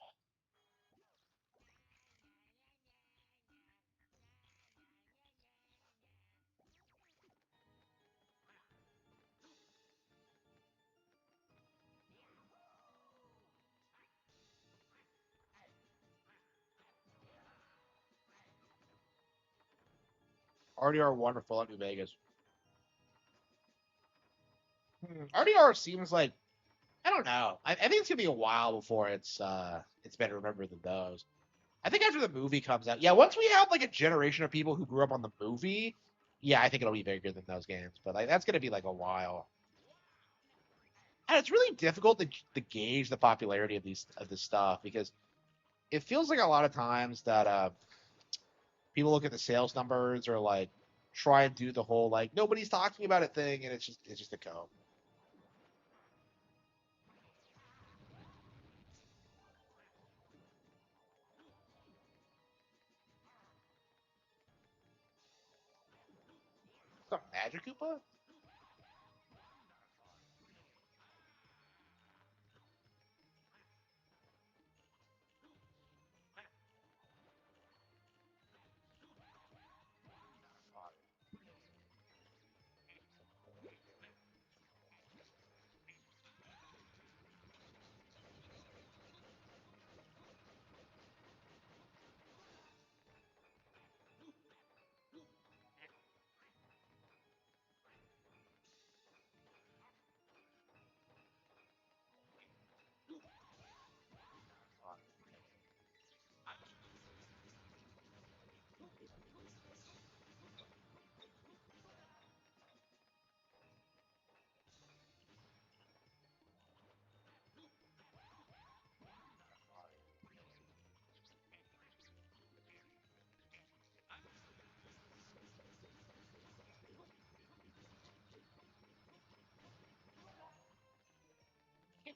Speaker 1: RDR wonderful at New Vegas. RDR seems like I don't know. I think it's gonna be a while before it's better remembered than those. I think after the movie comes out, yeah. Once we have like a generation of people who grew up on the movie, yeah, I think it'll be bigger than those games. But like that's gonna be like a while. And it's really difficult to gauge the popularity of this stuff because it feels like a lot of times that people look at the sales numbers or like try and do the whole like nobody's talking about it thing, and it's just a go. Some Magic Koopa?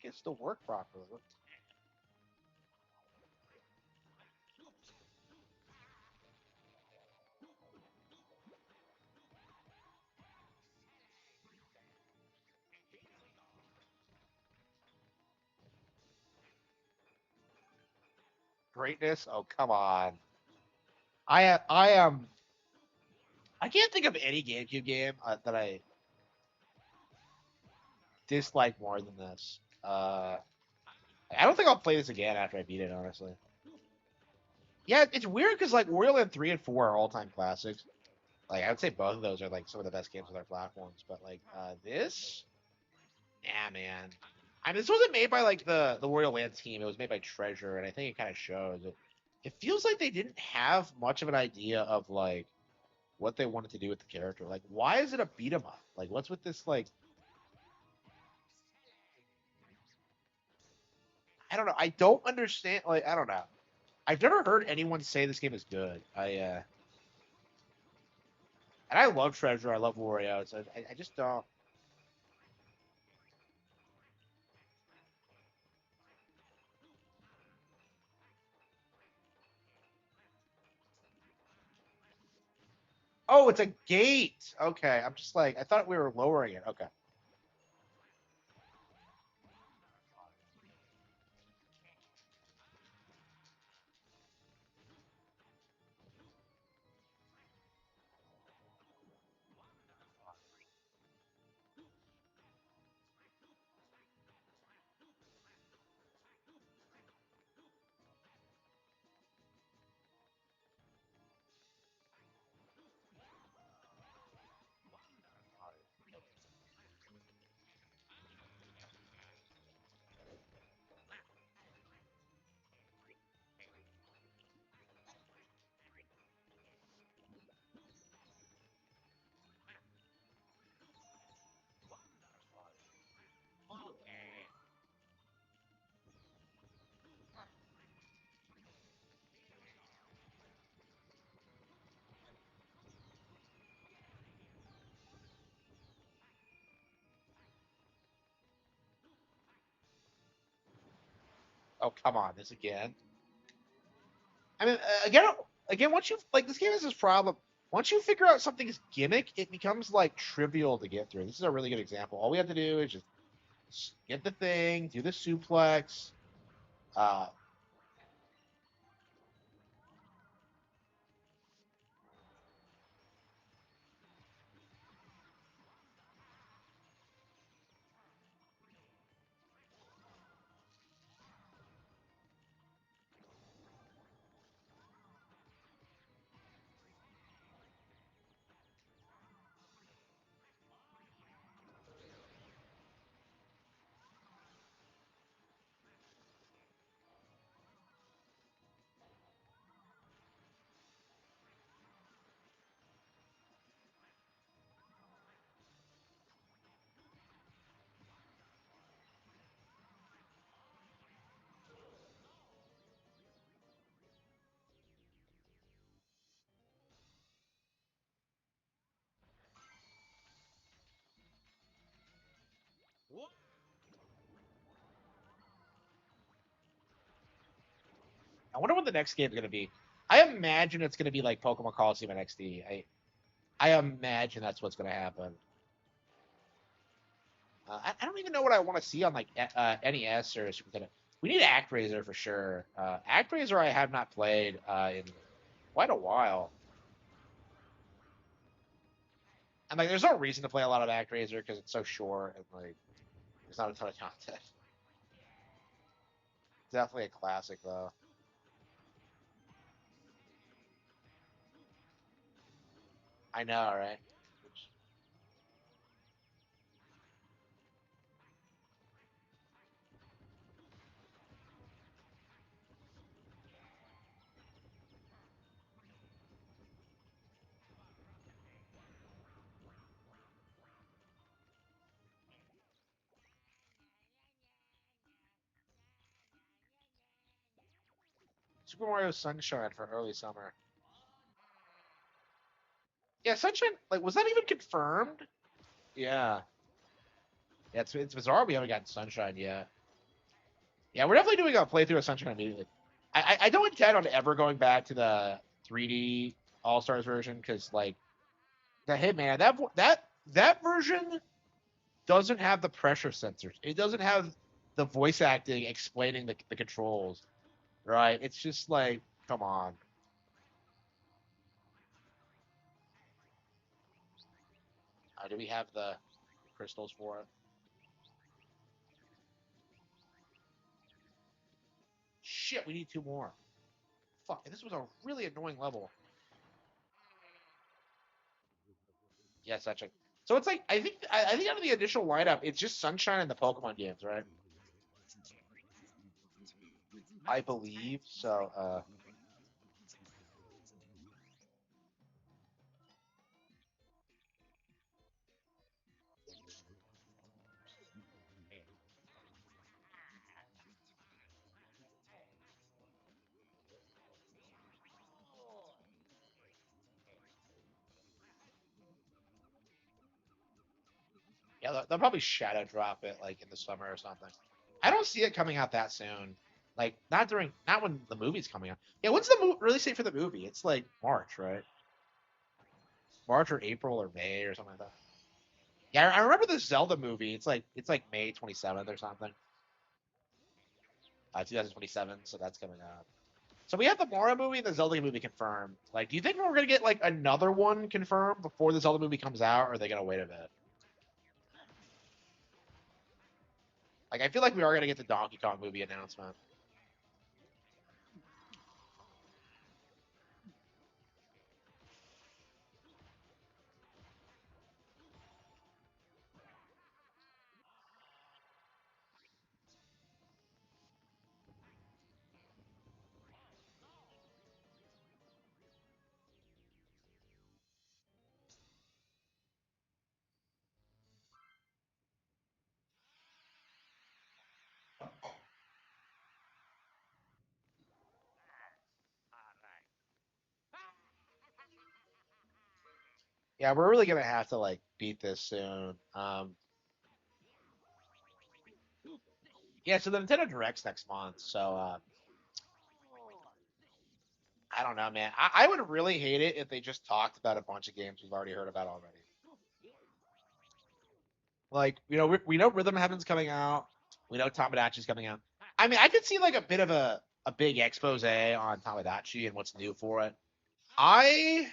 Speaker 1: it still work properly. Greatness? Oh, come on. I I can't think of any GameCube game that I dislike more than this. I don't think I'll play this again after I beat it, honestly. Yeah, it's weird because like Wario Land 3 and 4 are all-time classics. Like I would say both of those are like some of the best games with our platforms, but like this, yeah, man. I mean, this wasn't made by like the Wario Land team. It was made by Treasure, and I think it kind of shows. It feels like they didn't have much of an idea of like what they wanted to do with the character. Like, why is it a beat 'em up? Like, what's with this like? I don't know. I don't understand. Like, I don't know. I've never heard anyone say this game is good. And I love Treasure. I love Wario. So I just don't. Oh, it's a gate. Okay, I'm just like I thought we were lowering it. Okay. Oh, come on, this again. I mean, again, once you like this game has this problem. Once you figure out something's gimmick, it becomes like trivial to get through. This is a really good example. All we have to do is just get the thing, do the suplex. Uh, I wonder what the next game is going to be. I imagine it's going to be like Pokemon Coliseum NXT. I imagine that's what's going to happen. I don't even know what I want to see on like NES or Super Nintendo. We need ActRaiser for sure. ActRaiser I have not played in quite a while. And like, there's no reason to play a lot of ActRaiser because it's so short and like, there's not a ton of content. Definitely a classic though. I know, right? Super Mario Sunshine for early summer. Yeah, Sunshine. Like, was that even confirmed? Yeah. Yeah, it's bizarre we haven't gotten Sunshine yet. Yeah, we're definitely doing a playthrough of Sunshine immediately. I don't intend on ever going back to the 3D All Stars version because like the Hitman that version doesn't have the pressure sensors. It doesn't have the voice acting explaining the controls, right? It's just like, come on. Do we have the crystals for it? Shit, we need 2 more. Fuck, this was a really annoying level. Yeah, such a. So it's like I think out of the initial lineup, it's just Sunshine and the Pokemon games, right? I believe so. Yeah, they'll probably shadow drop it like in the summer or something. I don't see it coming out that soon. Like not when the movie's coming out. Yeah, when's the release date for the movie? It's like March, right? March or April or May or something like that. Yeah, I remember the Zelda movie. It's like May 27th or something. 2027, so that's coming out. So we have the Mario movie and the Zelda movie confirmed. Like, do you think we're gonna get like another one confirmed before the Zelda movie comes out, or are they gonna wait a bit? Like, I feel like we are gonna get the Donkey Kong movie announcement. Yeah, we're really gonna have to like beat this soon. Yeah, so the Nintendo Direct's next month, so I don't know, man. I would really hate it if they just talked about a bunch of games we've already heard about already. Like, we know Rhythm Heaven's coming out. We know Tamagotchi's coming out. I mean, I could see like a bit of a big expose on Tamagotchi and what's new for it. I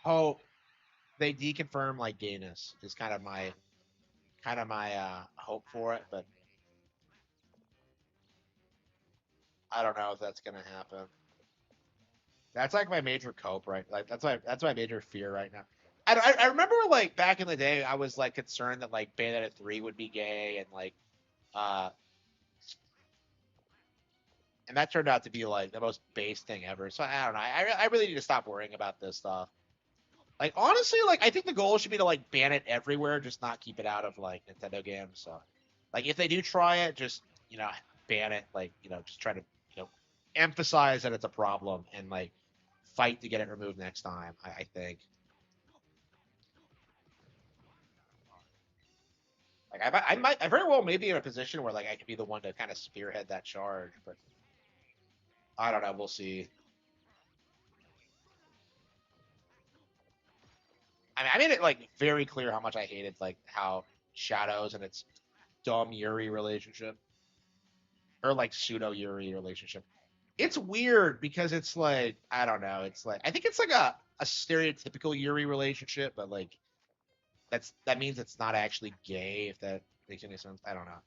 Speaker 1: hope they deconfirm like gayness is kind of my hope for it, but I don't know if that's gonna happen. That's like my major cope, right? Like that's my major fear right now. I remember like back in the day, I was like concerned that like Bayonetta 3 would be gay and like uh and that turned out to be like the most base thing ever. So I don't know. I really need to stop worrying about this stuff. Like honestly, like I think the goal should be to like ban it everywhere, just not keep it out of like Nintendo games. So like if they do try it, just ban it. Like just try to emphasize that it's a problem and like fight to get it removed next time. I think. Like I very well may be in a position where like I could be the one to kind of spearhead that charge, but I don't know. We'll see. I mean, I made it like very clear how much I hated like how Shadows and its dumb Yuri relationship or like pseudo Yuri relationship. It's weird because it's like I don't know. It's like I think it's like a stereotypical Yuri relationship, but like that means it's not actually gay. If that makes any sense, I don't know.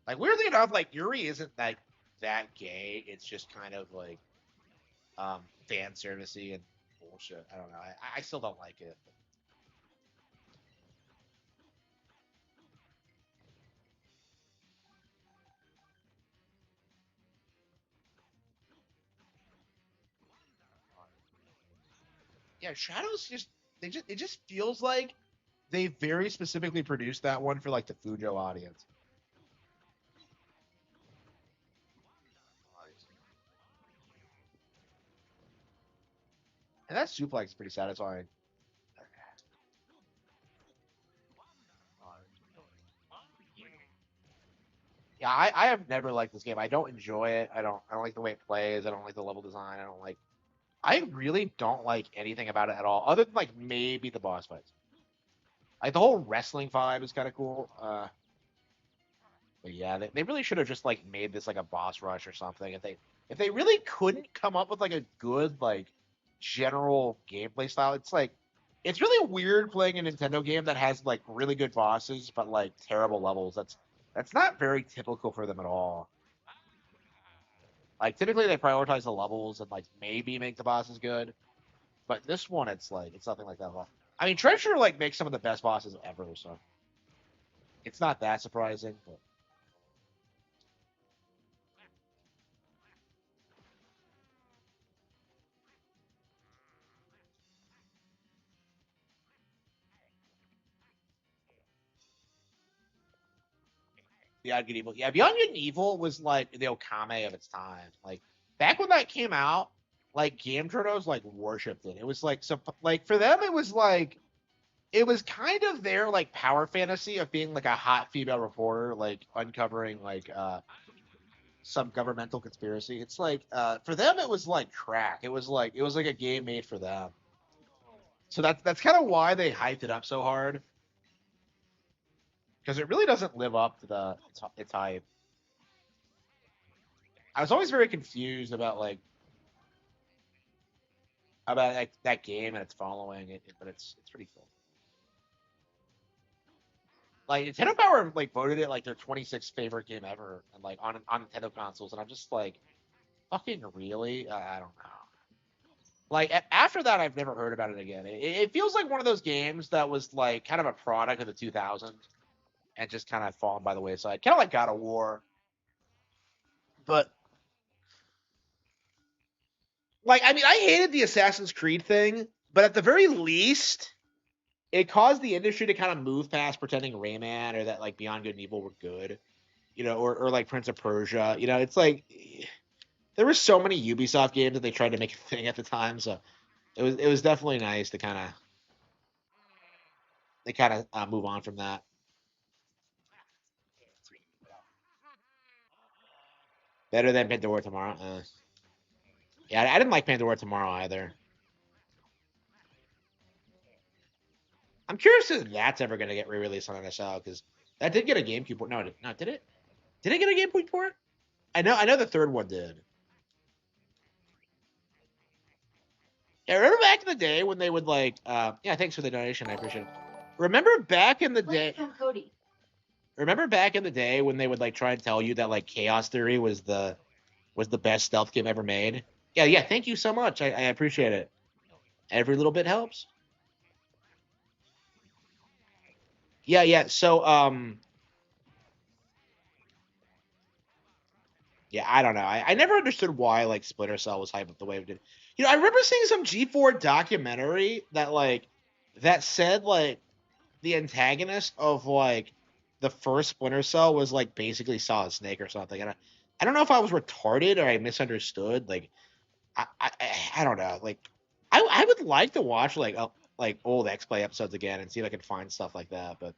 Speaker 1: Like weirdly enough, like Yuri isn't like that gay. It's just kind of like fan servicey and bullshit. I don't know. I still don't like it. Yeah, Shadows just it just feels like they very specifically produced that one for like the Fujo audience. And that suplex is pretty satisfying. Yeah, I have never liked this game. I don't enjoy it. I don't like the way it plays. I don't like the level design. I really don't like anything about it at all, other than like maybe the boss fights. Like the whole wrestling vibe is kind of cool. But yeah, they really should have just like made this like a boss rush or something. If they really couldn't come up with like a good like general gameplay style, it's really weird playing a Nintendo game that has like really good bosses but like terrible levels. That's not very typical for them at all. Like typically they prioritize the levels and like maybe make the bosses good, but this one it's nothing like that at all. I mean, Treasure like makes some of the best bosses ever, so it's not that surprising. But Beyond Good and Evil, yeah, Beyond Good and Evil was like the Okame of its time. Like back when that came out, like game journals like worshipped it. It was like so like for them it was kind of their like power fantasy of being like a hot female reporter like uncovering like some governmental conspiracy. It's like for them it was like crack. It was like a game made for them. So that's kind of why they hyped it up so hard because it really doesn't live up to its hype. I was always very confused about like, that game and its following but it's pretty cool. Like Nintendo Power like voted it like their 26th favorite game ever and like on Nintendo consoles and I'm just like fucking really? I don't know. Like after that, I've never heard about it again. It feels like one of those games that was like kind of a product of the 2000s and just kind of fallen by the wayside. Kind of like God of War, but like I mean, I hated the Assassin's Creed thing, but at the very least, it caused the industry to kind of move past pretending Rayman or that like Beyond Good and Evil were good, or like Prince of Persia. It's like there were so many Ubisoft games that they tried to make a thing at the time, so it was definitely nice to kind of move on from that. Better than Pandora Tomorrow. Yeah, I didn't like Pandora Tomorrow either. I'm curious if that's ever going to get re-released on NSL because that did get a GameCube port. No, did it? Did it get a GameCube port? I know the third one did. Yeah, remember back in the day when they would like, yeah, thanks for the donation, I appreciate it. Remember back in the day.
Speaker 5: From Cody.
Speaker 1: Remember back in the day when they would like try and tell you that like Chaos Theory was the best stealth game ever made? Yeah, yeah. Thank you so much. I appreciate it. Every little bit helps. Yeah, yeah. So, yeah, I don't know. I never understood why like Splinter Cell was hyped up the way it did. I remember seeing some G4 documentary that said like the antagonist of like the first Splinter Cell was like basically Solid Snake or something. And I don't know if I was retarded or I misunderstood. Like I don't know. Like I would like to watch like old X Play episodes again and see if I could find stuff like that, but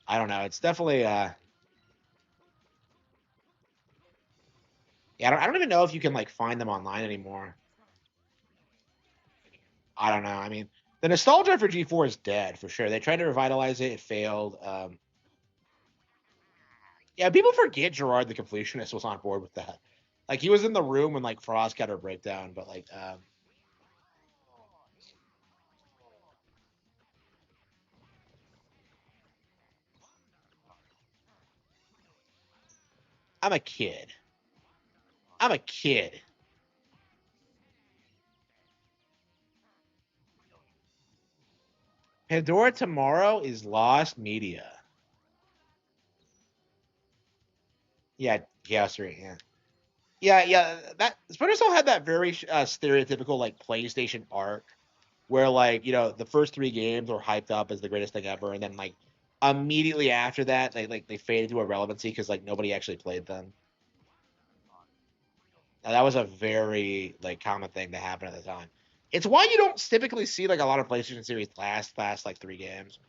Speaker 1: I don't know. It's definitely yeah, I don't even know if you can like find them online anymore. I don't know. I mean, the nostalgia for G4 is dead for sure. They tried to revitalize it, it failed. Yeah, people forget Gerard the completionist was on board with that. Like he was in the room when like Frost got her breakdown, but like I'm a kid. I'm a kid. Pandora Tomorrow is lost media. Yeah, Chaos 3, yeah. Yeah, yeah. That Splinter Cell had that very stereotypical like PlayStation arc, where like the first three games were hyped up as the greatest thing ever, and then like immediately after that they faded to irrelevancy because like nobody actually played them. Now, that was a very like common thing to happen at the time. It's why you don't typically see like a lot of PlayStation series last like three games.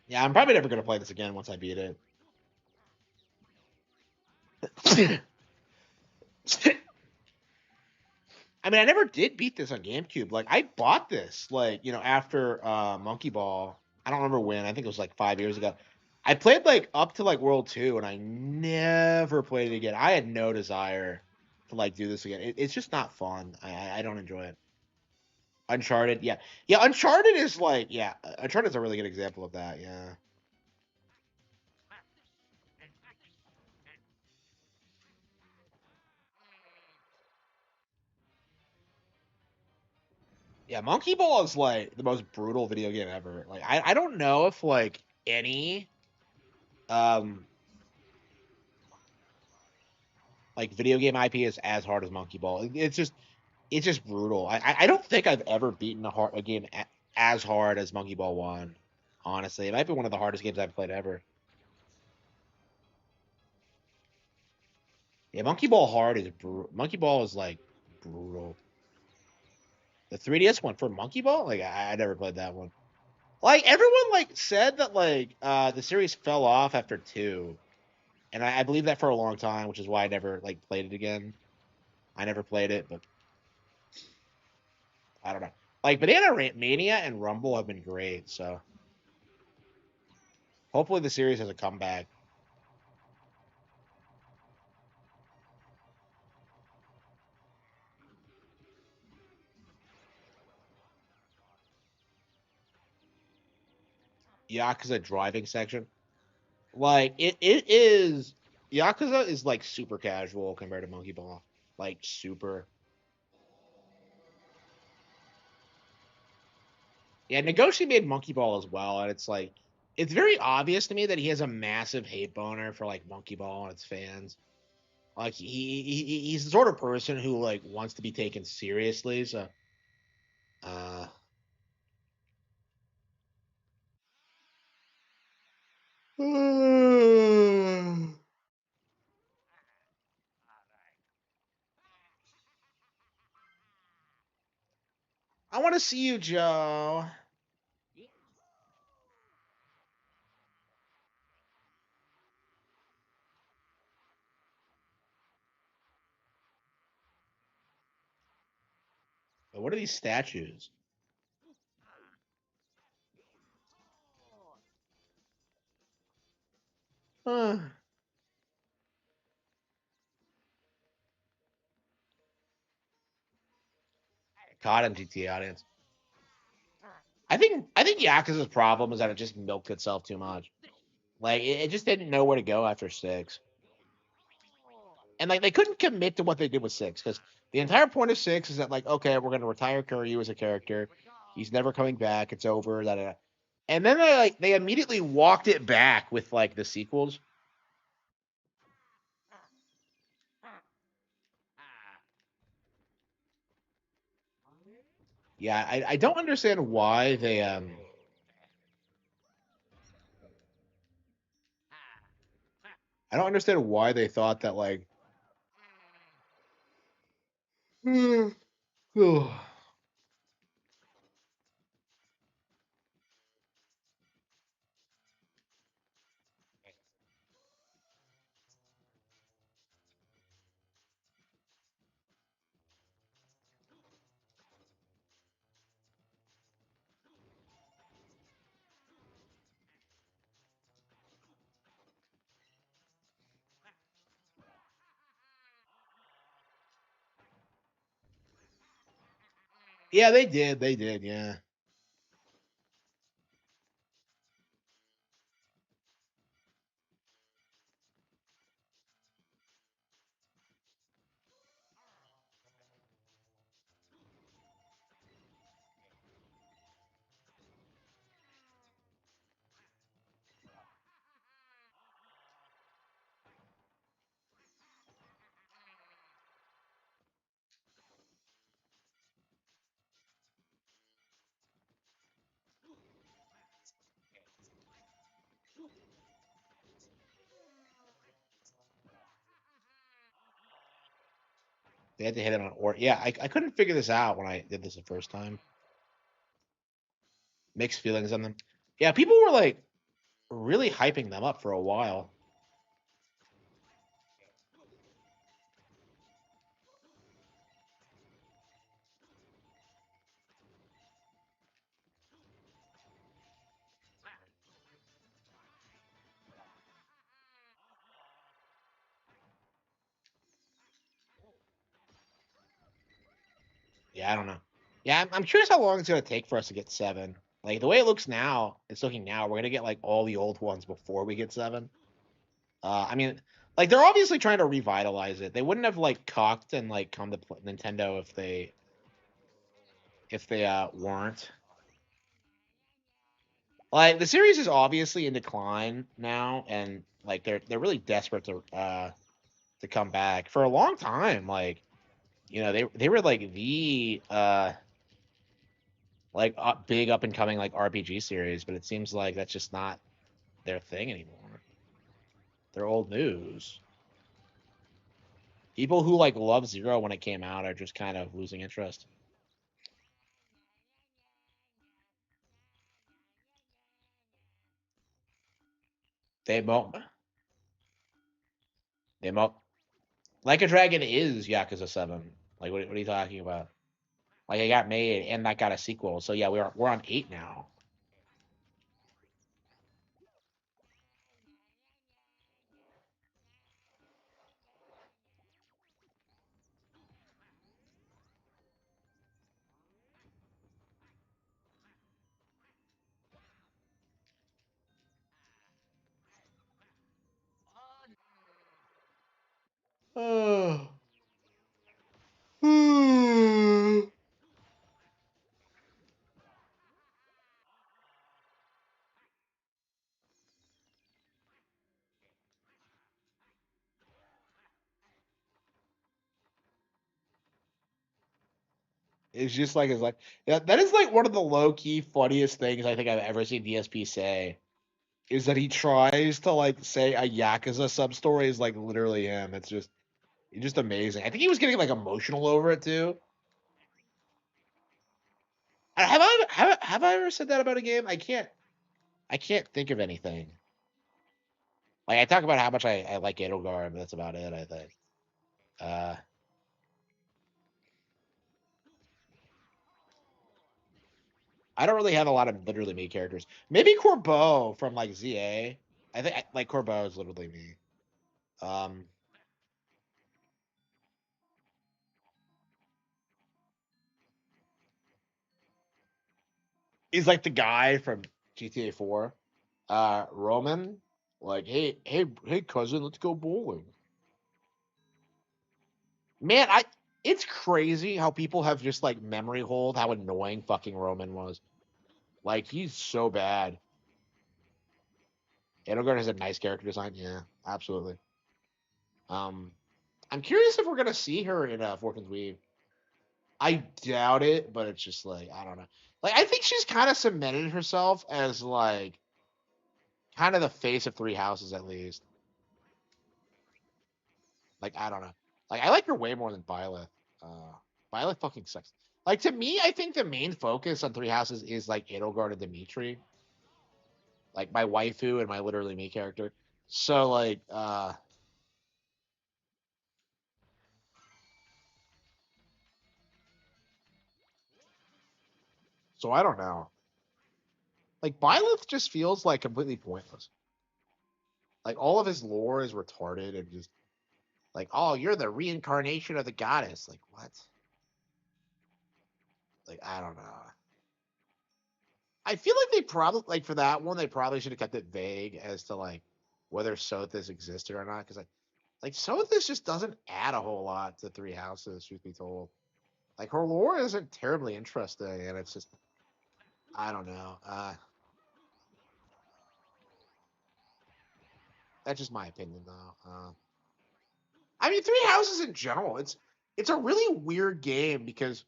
Speaker 1: Yeah, I'm probably never gonna play this again once I beat it. I mean, I never did beat this on GameCube. Like, I bought this, like, after Monkey Ball. I don't remember when. I think it was like 5 years ago. I played like up to like World 2, and I never played it again. I had no desire to like do this again. It's just not fun. I don't enjoy it. Uncharted, yeah, yeah. Uncharted is like, yeah. Uncharted is a really good example of that. Yeah. Yeah, Monkey Ball is like the most brutal video game ever. Like, I don't know if like any um like video game IP is as hard as Monkey Ball. It's just brutal. I don't think I've ever beaten a game as hard as Monkey Ball 1. Honestly, it might be one of the hardest games I've played ever. Yeah, Monkey Ball hard is brutal. Monkey Ball is like brutal. The 3DS one for Monkey Ball, like I never played that one. Like everyone like said that like the series fell off after 2, and I believe that for a long time, which is why I never like played it again. I never played it, but I don't know. Like Mania and Rumble have been great, so hopefully the series has a comeback. Yakuza driving section. Like it is Yakuza is like super casual compared to Monkey Ball. Like super. Yeah, Negoshi made Monkey Ball as well, and it's very obvious to me that he has a massive hate boner for like Monkey Ball and its fans. Like he's the sort of person who like wants to be taken seriously, so uh I want to see you, Joe. What are these statues? Huh. COD and GTA audience. I think Yakuza's problem is that it just milked itself too much. Like it just didn't know where to go after 6, and like they couldn't commit to what they did with 6 because the entire point of 6 is that like okay, we're gonna retire Kiryu as a character. He's never coming back. It's over. Da, da, da. And then they immediately walked it back with like the sequels. Yeah, I don't understand why they I don't understand why they thought that like yeah, they did. They did, yeah. They had to hit it on or. Yeah, I couldn't figure this out when I did this the first time. Mixed feelings on them. Yeah, people were like really hyping them up for a while. Yeah, I don't know. Yeah, I'm curious how long it's gonna take for us to get 7. Like the way it looks now, it's looking now. We're gonna get like all the old ones before we get 7. I mean, like they're obviously trying to revitalize it. They wouldn't have like cocked and like come to Nintendo if they weren't. Like the series is obviously in decline now, and like they're really desperate to come back. For a long time, like they were like the like big up and coming like RPG series, but it seems like that's just not their thing anymore. They're old news. People who like love Zero when it came out are just kind of losing interest. They mo they mo Like a Dragon is Yakuza 7. Like what are you talking about? Like it got made and that got a sequel. So yeah, we're on 8 now. Oh. It's just like it's like yeah, that is like one of the low key funniest things I think I've ever seen DSP say. Is that he tries to like say a Yakuza sub story is like literally him. It's just amazing. I think he was getting like emotional over it too. Have I ever said that about a game? I can't think of anything. Like I talk about how much I like Edelgard, but that's about it. I think. Uh, I don't really have a lot of literally me characters. Maybe Corbeau from like ZA. I think like Corbeau is literally me. Um, he's like the guy from GTA 4. Roman, like, hey, cousin, let's go bowling. Man, it's crazy how people have just like memory hold how annoying fucking Roman was. Like, he's so bad. Edelgard has a nice character design. Yeah, absolutely. Um, I'm curious if we're gonna see her in Fortune's Weave. I doubt it, but it's just like I don't know. Like, I think she's kind of cemented herself as like kind of the face of Three Houses at least. Like, I don't know. Like, I like her way more than Byleth. Byleth fucking sucks. Like, to me, I think the main focus on Three Houses is like Edelgard and Dimitri. Like my waifu and my literally me character. So like so I don't know. Like Byleth just feels like completely pointless. Like all of his lore is retarded and just like, oh, you're the reincarnation of the goddess. Like what? Like I don't know. I feel like they probably like for that one they probably should have kept it vague as to like whether Sothis existed or not because like Sothis just doesn't add a whole lot to Three Houses. Truth be told, like her lore isn't terribly interesting and it's just I don't know. That's just my opinion though. I mean, Three Houses in general, it's a really weird game because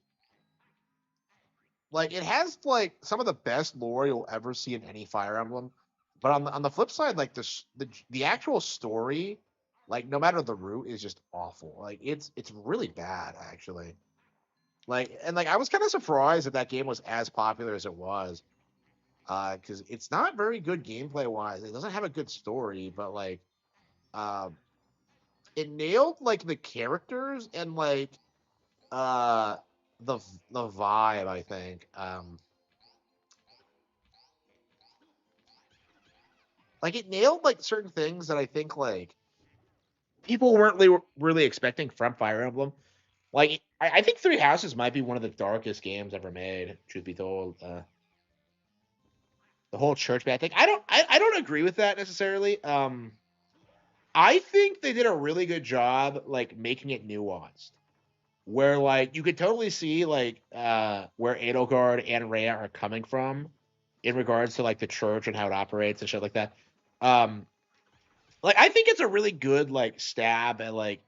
Speaker 1: like it has like some of the best lore you'll ever see in any Fire Emblem, but on the flip side, like the actual story like no matter the route, is just awful. Like it's really bad actually. Like and like I was kind of surprised that game was as popular as it was, because it's not very good gameplay wise. It doesn't have a good story, but like, um, it nailed like the characters and like uh the the vibe. I think like it nailed like certain things that I think like people weren't really expecting from Fire Emblem. Like I think Three Houses might be one of the darkest games ever made. Truth be told, the whole church band thing. I don't agree with that necessarily. I think they did a really good job like making it nuanced. Where like you could totally see like where Edelgard and Rhea are coming from in regards to like the church and how it operates and shit like that. Um like I think it's a really good like stab at like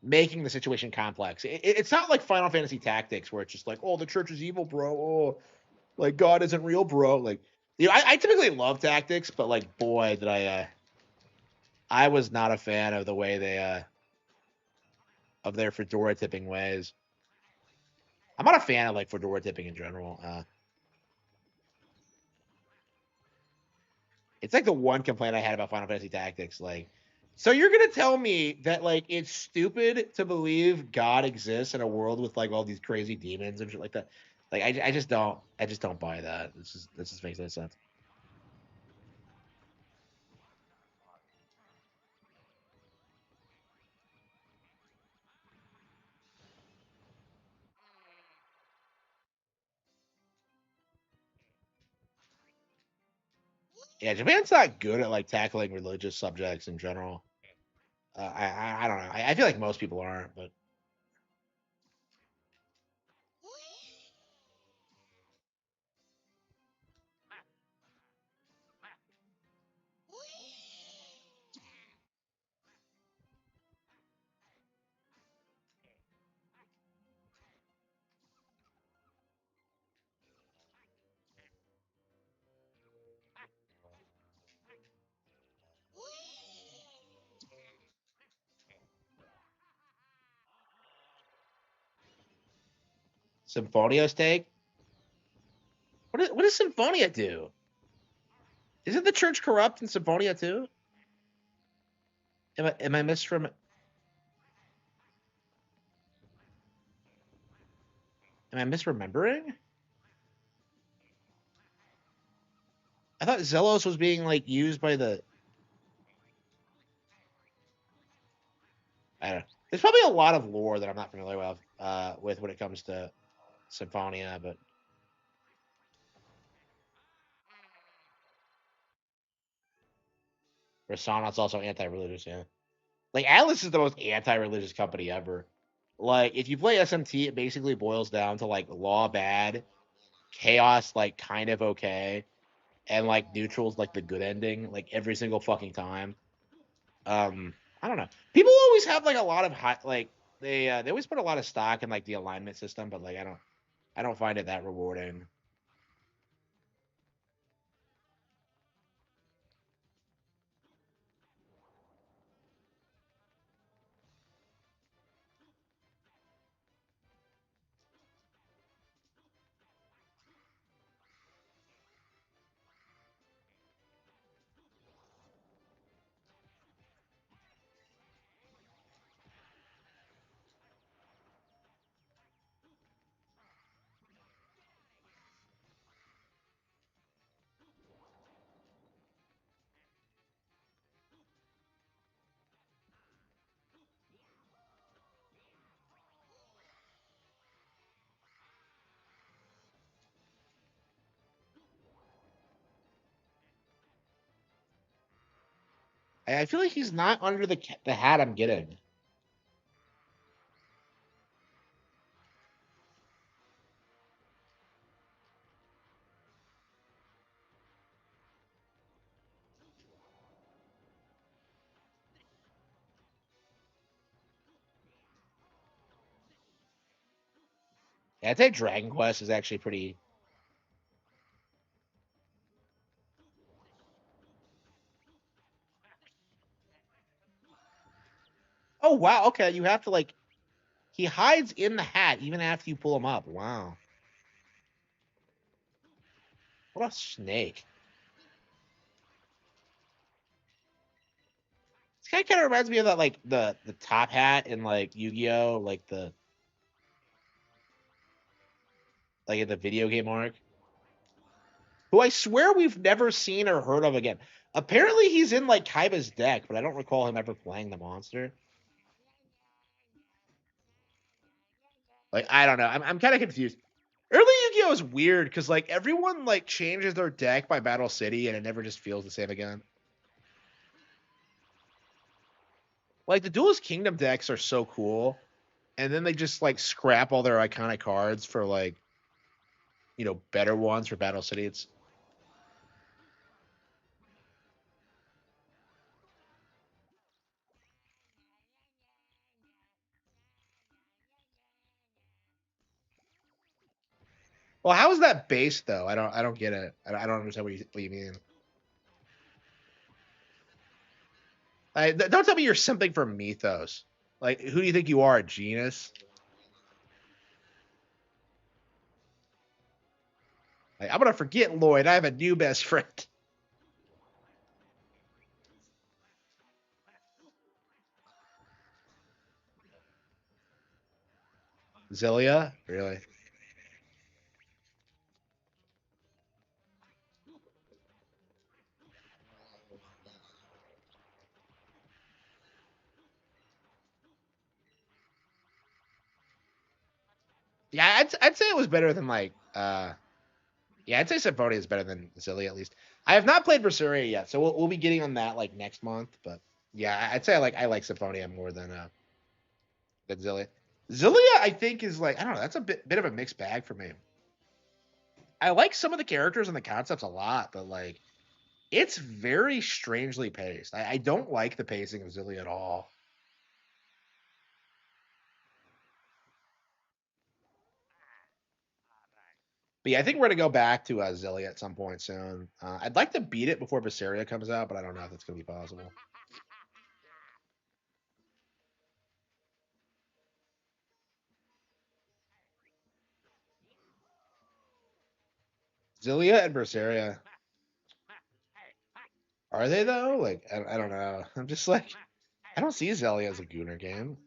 Speaker 1: making the situation complex. It's not like Final Fantasy Tactics where it's just like, oh, the church is evil, bro. Oh, like God isn't real, bro. Like, you know, I typically love Tactics, but like, boy, did I was not a fan of the way they of their fedora tipping ways. I'm not a fan of like fedora tipping in general. It's like the one complaint I had about Final Fantasy Tactics. Like, so you're gonna tell me that like it's stupid to believe God exists in a world with like all these crazy demons and shit like that? Like, I just don't buy that. This just makes no sense. Yeah, Japan's not good at like tackling religious subjects in general. I don't know. I feel like most people aren't, but Symphonia's take. What does Symphonia do? Isn't the church corrupt in Symphonia too? Am I misrem am I misremembering? I thought Zelos was being like used by the. I don't know. There's probably a lot of lore that I'm not familiar with when it comes to Symphonia, but Rasanna's also anti-religious. Yeah, like Atlas is the most anti-religious company ever. Like if you play SMT, it basically boils down to like law bad, chaos like kind of okay, and like neutrals like the good ending like every single fucking time. I don't know. People always have like a lot of high like they always put a lot of stock in like the alignment system, but like I don't find it that rewarding. I feel like he's not under the hat I'm getting. Yeah, I'd say Dragon Quest is actually pretty. Oh wow, okay. You have to like he hides in the hat even after you pull him up. Wow. What a snake. This guy kind of reminds me of that like the top hat in like Yu-Gi-Oh, like in the video game arc. Who I swear we've never seen or heard of again. Apparently he's in like Kaiba's deck, but I don't recall him ever playing the monster. Like I don't know. I'm kind of confused. Early Yu-Gi-Oh is weird because like everyone like changes their deck by Battle City and it never just feels the same again. Like the Duelist Kingdom decks are so cool, and then they just like scrap all their iconic cards for like better ones for Battle City. It's well, how is that based though? I don't get it. I don't understand what you mean. Don't tell me you're simping for Mythos. Like, who do you think you are, a genius? Like, I'm gonna forget Lloyd. I have a new best friend. Zillia? Really? Yeah, I'd say it was better than like yeah, I'd say Symphonia is better than Zillia at least. I have not played Berseria yet, so we'll be getting on that like next month. But yeah, I'd say I like Symphonia more than Zillia. Zillia, I think, is like I don't know. That's a bit of a mixed bag for me. I like some of the characters and the concepts a lot, but like it's very strangely paced. I don't like the pacing of Zillia at all. But yeah, I think we're gonna go back to Zillia at some point soon. I'd like to beat it before Berseria comes out, but I don't know if that's gonna be possible. Zillia and Berseria. Are they though? Like, I don't know. I'm just like, I don't see Zillia as a Gooner game.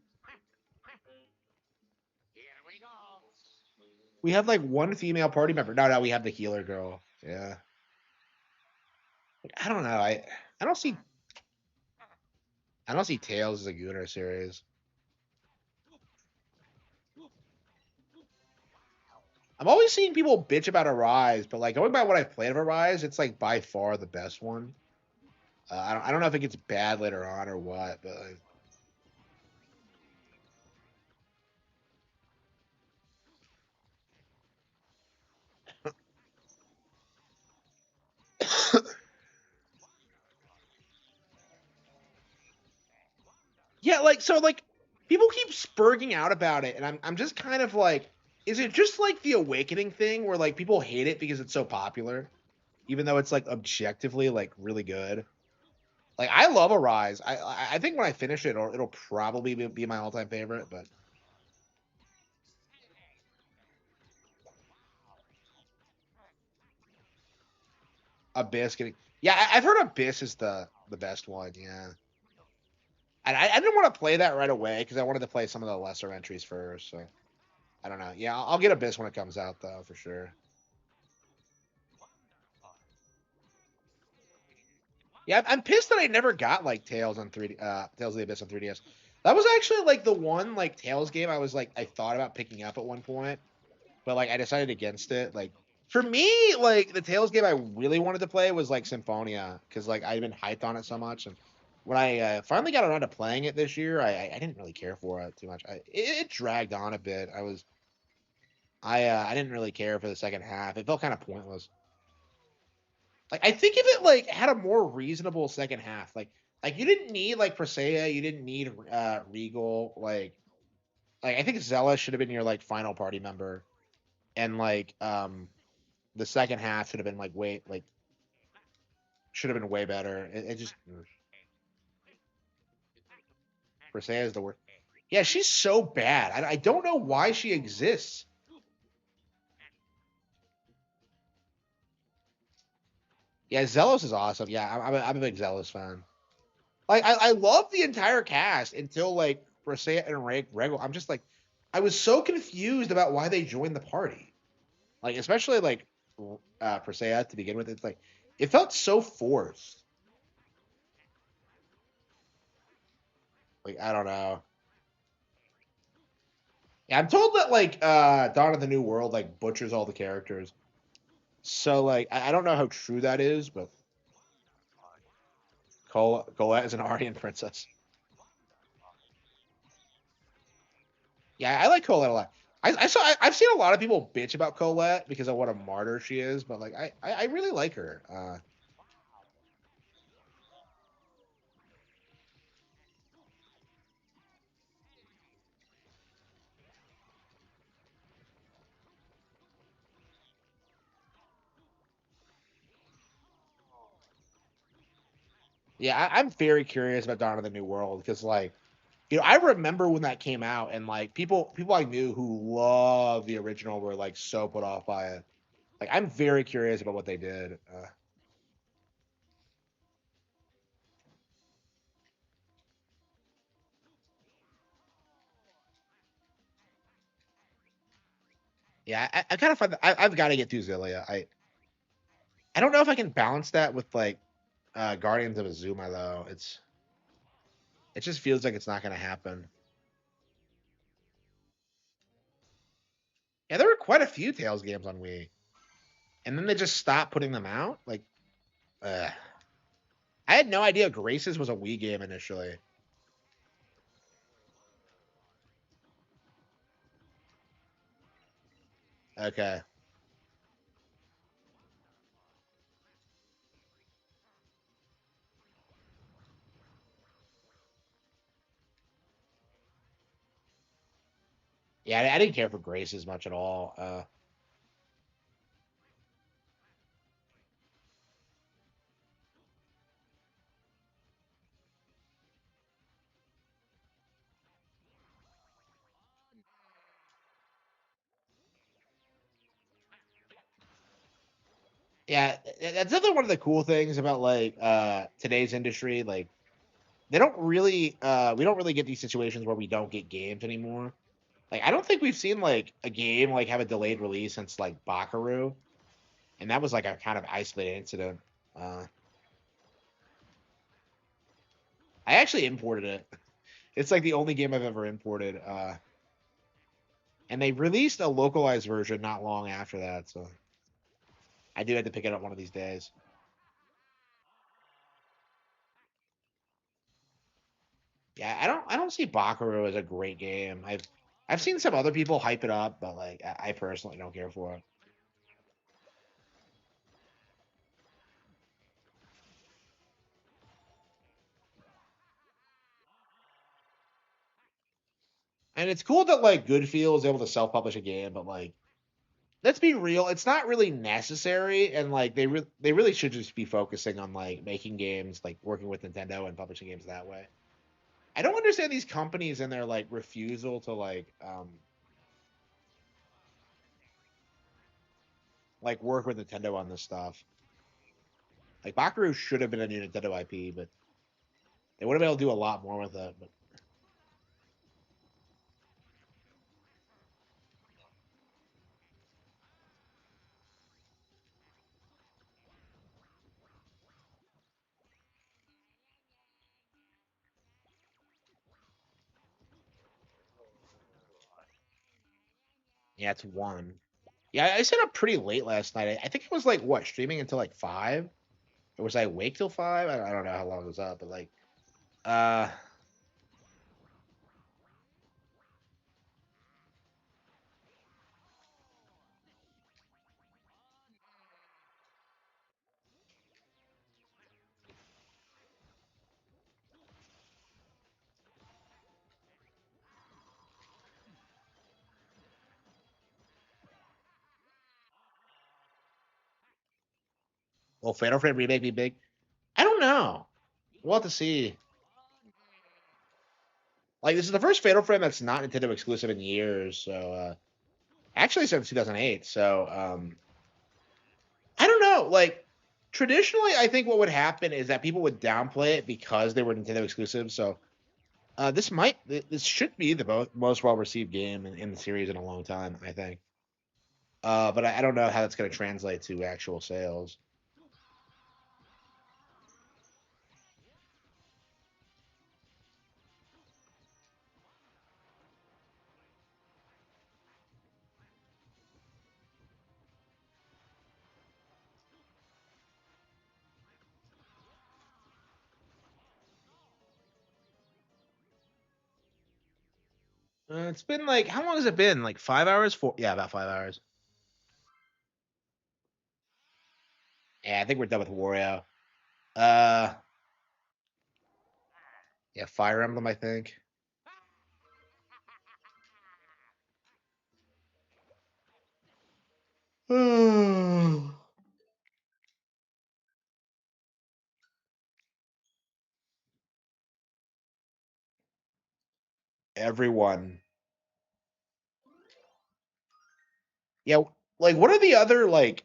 Speaker 1: We have like one female party member. No, we have the healer girl. Yeah. Like, I don't know. I don't see I don't see Tails as a Gooner series. I'm always seeing people bitch about Arise, but like going by what I've played of Arise, it's like by far the best one. I don't know if it gets bad later on or what, but yeah, like so like people keep spurging out about it, and I'm just kind of like, is it just like the Awakening thing where like people hate it because it's so popular, even though it's like objectively like really good? Like I love Arise. I think when I finish it, it'll probably be my all time favorite, but Abyss getting yeah, I've heard Abyss is the best one. Yeah. And I didn't want to play that right away because I wanted to play some of the lesser entries first. So I don't know. Yeah, I'll get Abyss when it comes out though for sure. Yeah, I'm pissed that I never got like Tales on 3D, Tales of the Abyss on 3DS. That was actually like the one like Tales game I thought about picking up at one point, but like I decided against it. Like for me, like the Tales game I really wanted to play was like Symphonia because like I'd been hyped on it so much, and when I finally got around to playing it this year, I didn't really care for it too much. It dragged on a bit. I didn't really care for the second half. It felt kind of pointless. Like I think if it like had a more reasonable second half, like you didn't need like Presea, you didn't need Regal, like I think Zella should have been your like final party member, and like the second half should have been like way like should have been way better. It just Persea is the worst. Yeah, she's so bad. I don't know why she exists. Yeah, Zelos is awesome. Yeah, I'm a big Zelos fan. Like, I love the entire cast until, like, Persea and Regal. I'm just like, I was so confused about why they joined the party. Like, especially, like, Persea to begin with. It's like, it felt so forced. Like, I don't know. Yeah, I'm told that, like, Dawn of the New World, like, butchers all the characters. So, like, I don't know how true that is, but Colette is an Aryan princess. Yeah, I like Colette a lot. I've seen a lot of people bitch about Colette because of what a martyr she is, but like I really like her. Yeah, I'm very curious about Dawn of the New World because like I remember when that came out and like people I knew who love the original were like so put off by it. Like I'm very curious about what they did. Yeah, I kind of find that I've got to get through Zillia. I don't know if I can balance that with like Guardians of Azuma though. It just feels like it's not going to happen. Yeah, there were quite a few Tales games on Wii, and then they just stopped putting them out. Like, I had no idea Graces was a Wii game initially. Okay. Yeah, I didn't care for Graces much at all. Yeah, that's another one of the cool things about like today's industry. Like, we don't really get these situations where we don't get games anymore. Like, I don't think we've seen like a game like have a delayed release since like Bakaru, and that was like a kind of isolated incident. Uh, I actually imported it. It's like the only game I've ever imported. And they released a localized version not long after that, so I do have to pick it up one of these days. Yeah, I don't see Bakaru as a great game. I've seen some other people hype it up, but like I personally don't care for it. And it's cool that like Goodfield is able to self-publish a game, but like let's be real, it's not really necessary, and like they really should just be focusing on like making games, like working with Nintendo and publishing games that way. I don't understand these companies and their like refusal to like work with Nintendo on this stuff. Like Bakaru should have been a new Nintendo IP, but they would have been able to do a lot more with it. But yeah, it's one. Yeah, I stayed up pretty late last night. I think it was like what streaming until like 5, or was I awake till 5? I don't know how long it was up, but like, uh, will Fatal Frame remake be big? I don't know. We'll have to see. Like this is the first Fatal Frame that's not Nintendo exclusive in years. So actually since 2008. So I don't know. Like traditionally, I think what would happen is that people would downplay it because they were Nintendo exclusive. So this should be the most well received game in the series in a long time. I think. But I don't know how that's going to translate to actual sales. It's been like how long has it been? Like 5 hours? Yeah, about 5 hours. Yeah, I think we're done with Wario. Uh, yeah, Fire Emblem, I think. Everyone. Yeah, like what are the other like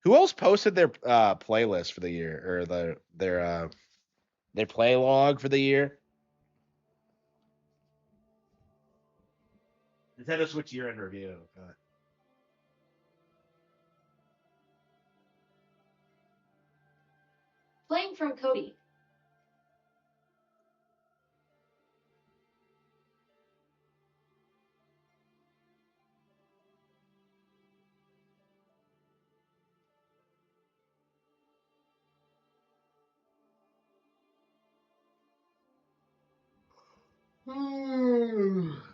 Speaker 1: who else posted their playlist for the year or their play log for the year? Nintendo Switch year end review.
Speaker 5: Playing from Cody.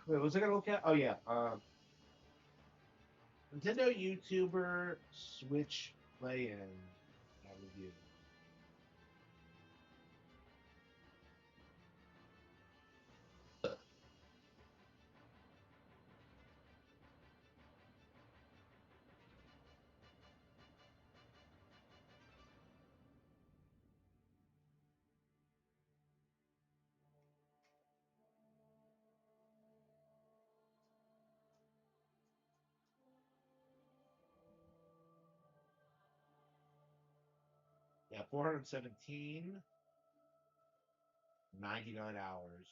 Speaker 1: Wait, was I gonna look at? Oh yeah, Nintendo YouTuber Switch play-in review. Yeah, 417, 99 hours.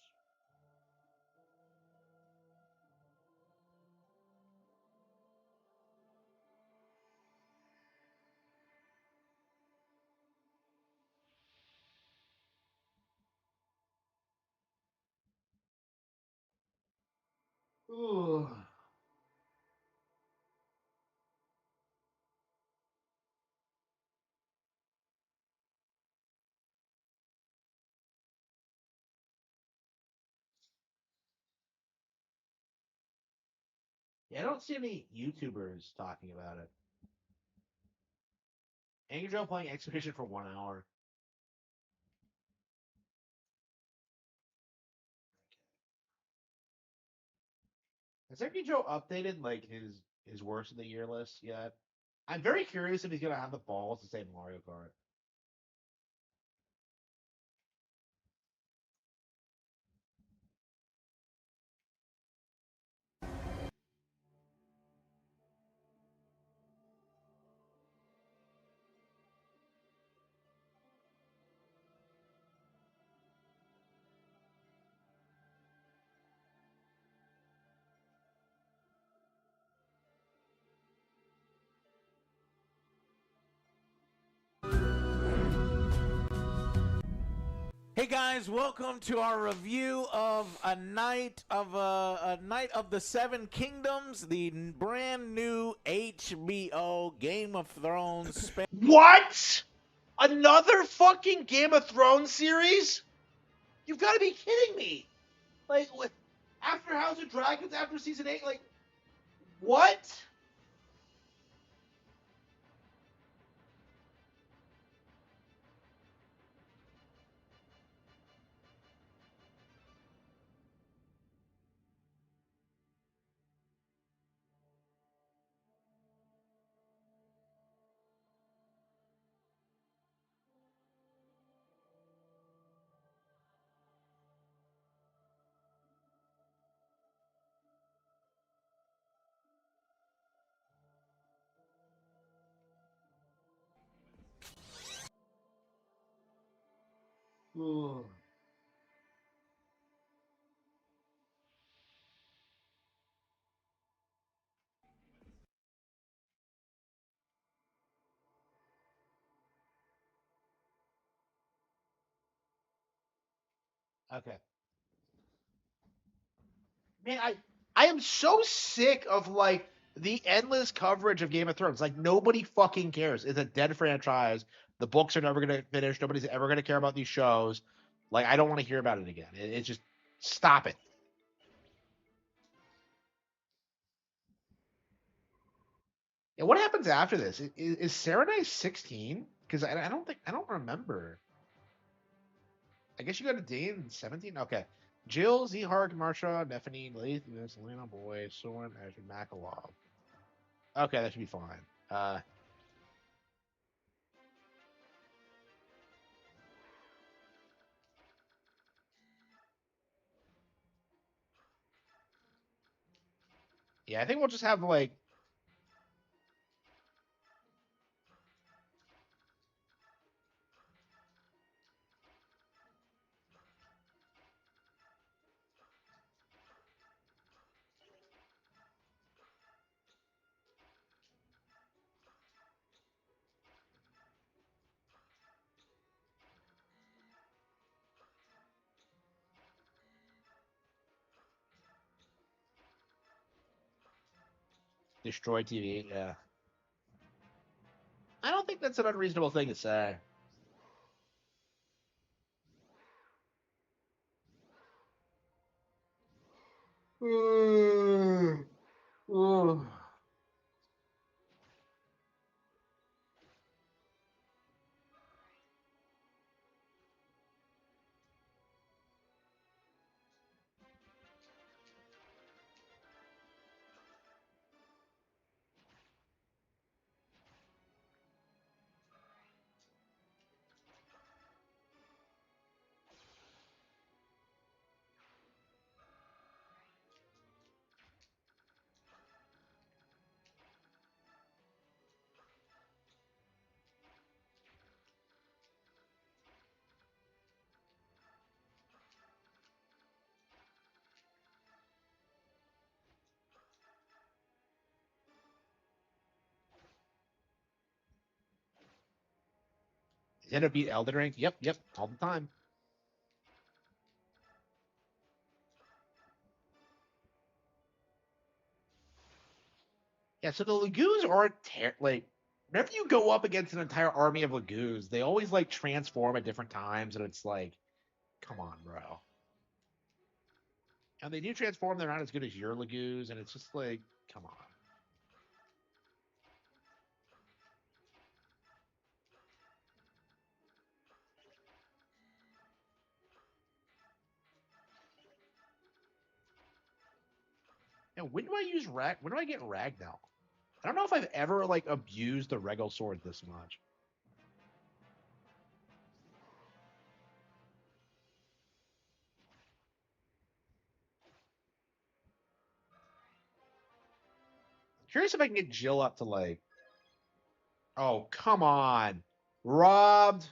Speaker 1: Ooh. Yeah, I don't see any YouTubers talking about it. Angry Joe playing Expedition for 1 hour. Has Angry Joe updated like his worst of the year list yet? I'm very curious if he's gonna have the balls to say Mario Kart.
Speaker 2: Hey guys, welcome to our review of a night of the Seven Kingdoms, the brand new HBO Game of Thrones.
Speaker 1: What? Another fucking Game of Thrones series? You've got to be kidding me! Like, after House of Dragons, after season 8, like, what? Ugh. Okay. Man, I am so sick of like the endless coverage of Game of Thrones. Like nobody fucking cares. It's a dead franchise. The books are never gonna finish. Nobody's ever gonna care about these shows. Like I don't want to hear about it again. It's just stop it. And what happens after this? Is Serenade 16? Because I don't remember. I guess you got a Dane 17? Okay. Jill, Zharg, Marsha, Nephany, Leith, Selena, Boy, Soren, Azure, Makalov. Okay, that should be fine. Yeah, I think we'll just have like destroy TV. Yeah. I don't think that's an unreasonable thing to say. Did it beat Elden Ring? Yep, all the time. Yeah, so the Lagoons aren't like whenever you go up against an entire army of Lagoons, they always like transform at different times, and it's like, come on, bro. And they do transform, they're not as good as your Lagoons, and it's just like, come on. And when do I use Rag? When do I get Ragnar? I don't know if I've ever like abused the Regal sword this much. Curious if I can get Jill up to like. Oh, come on. Robbed.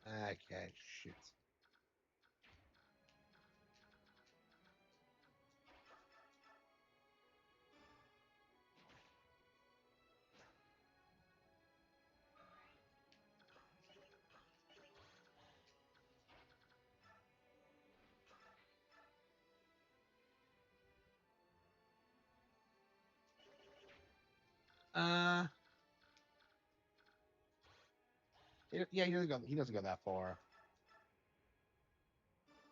Speaker 1: Okay, shit. Uh, yeah, he doesn't go that far.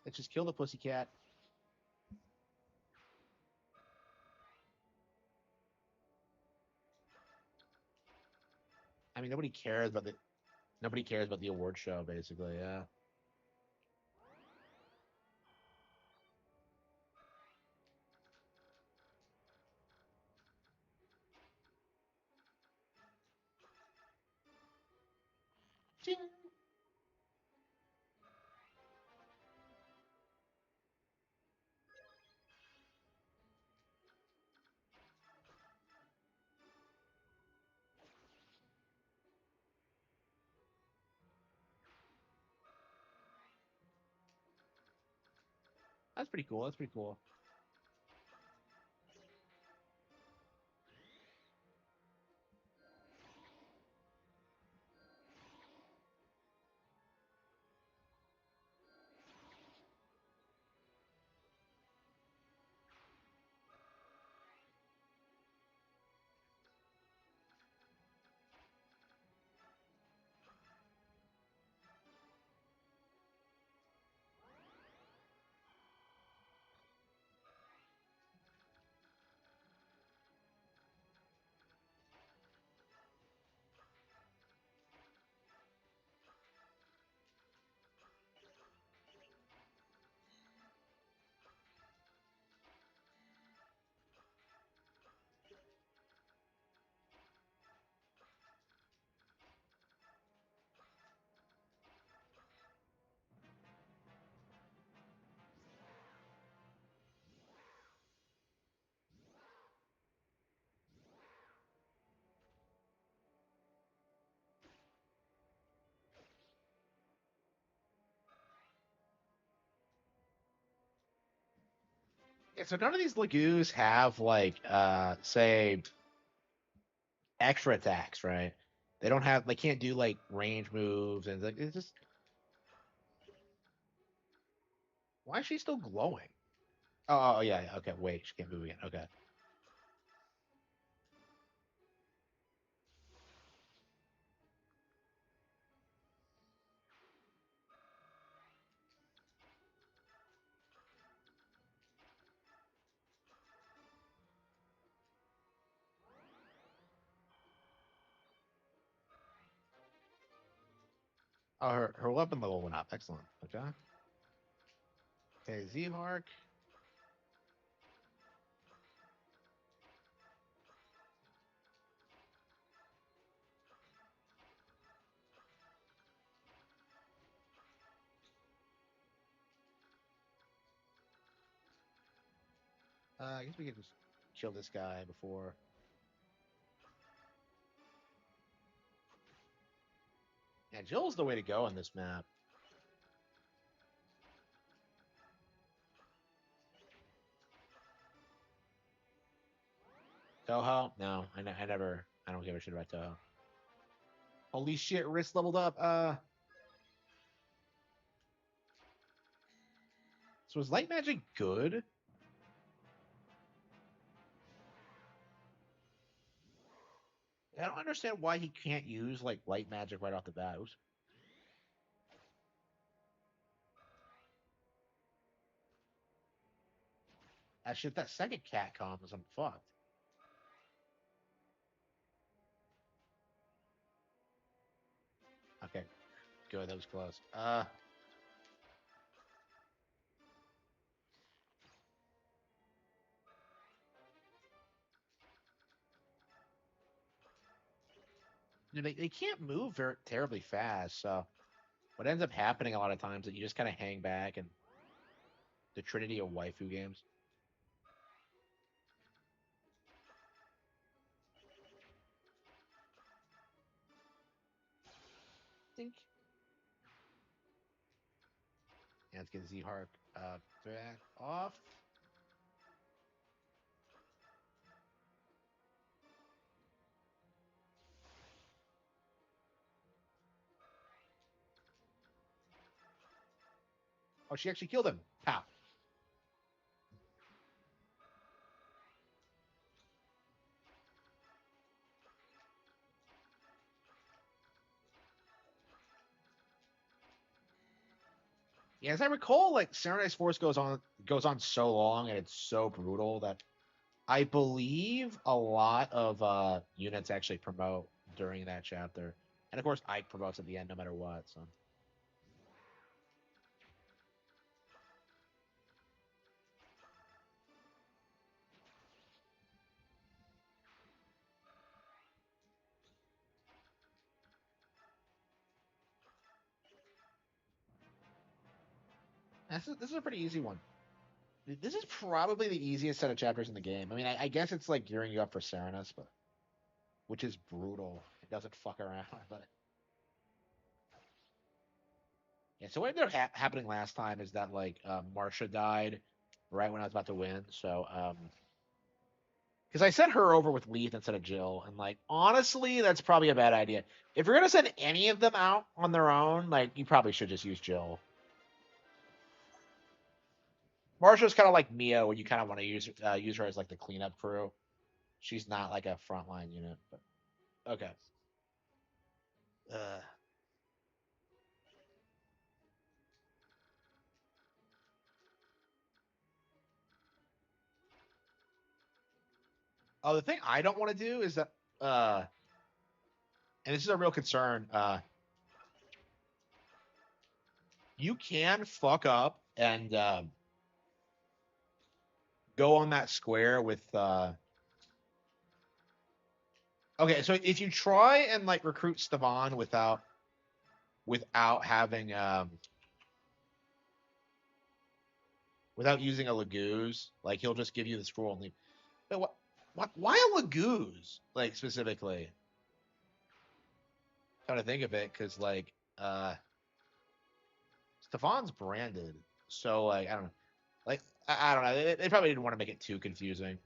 Speaker 1: Let's just kill the pussycat. I mean, nobody cares about the award show, basically. Yeah. That's pretty cool. That's pretty cool. Yeah, so none of these lagoos have like say extra attacks, right? They don't have they can't do like range moves and like it's just why is she still glowing? Oh yeah, yeah, okay, wait, she can't move again. Okay. Oh, her weapon level went up. Excellent. Okay. Okay, Z-Hark. I guess we could just kill this guy before. Yeah, Jill's the way to go on this map. Toho? No, I never. I don't give a shit about Toho. Holy shit, wrist leveled up. So is light magic good? I don't understand why he can't use like light magic right off the bat. Oops. Actually, if that second cat comes, I'm fucked. Okay, good. That was close. They can't move very terribly fast. So what ends up happening a lot of times that you just kind of hang back and the trinity of waifu games. Think. Yeah, let's get Z-Hark back off. Oh, she actually killed him. Pow. Yeah, as I recall, like Sarandai's Force goes on so long and it's so brutal that I believe a lot of units actually promote during that chapter. And of course Ike promotes at the end no matter what, so This is a pretty easy one. This is probably the easiest set of chapters in the game. I mean, I guess it's like gearing you up for Serenus, but which is brutal. It doesn't fuck around, but yeah. So what ended up happening last time is that like Marsha died right when I was about to win. So because I sent her over with Leith instead of Jill, and like honestly, that's probably a bad idea. If you're gonna send any of them out on their own, like you probably should just use Jill. Marsha's kind of like Mia, where you kind of want to use her as like the cleanup crew. She's not like a frontline unit, but okay. Uh, oh, the thing I don't want to do is that, and this is a real concern. You can fuck up and go on that square with. Okay, so if you try and like recruit Stefan without having without using a Laguz, like he'll just give you the scroll and leave. But why a Laguz, like specifically? Trying to think of it, because like Stefan's branded, so like I don't know, like I don't know. They probably didn't want to make it too confusing.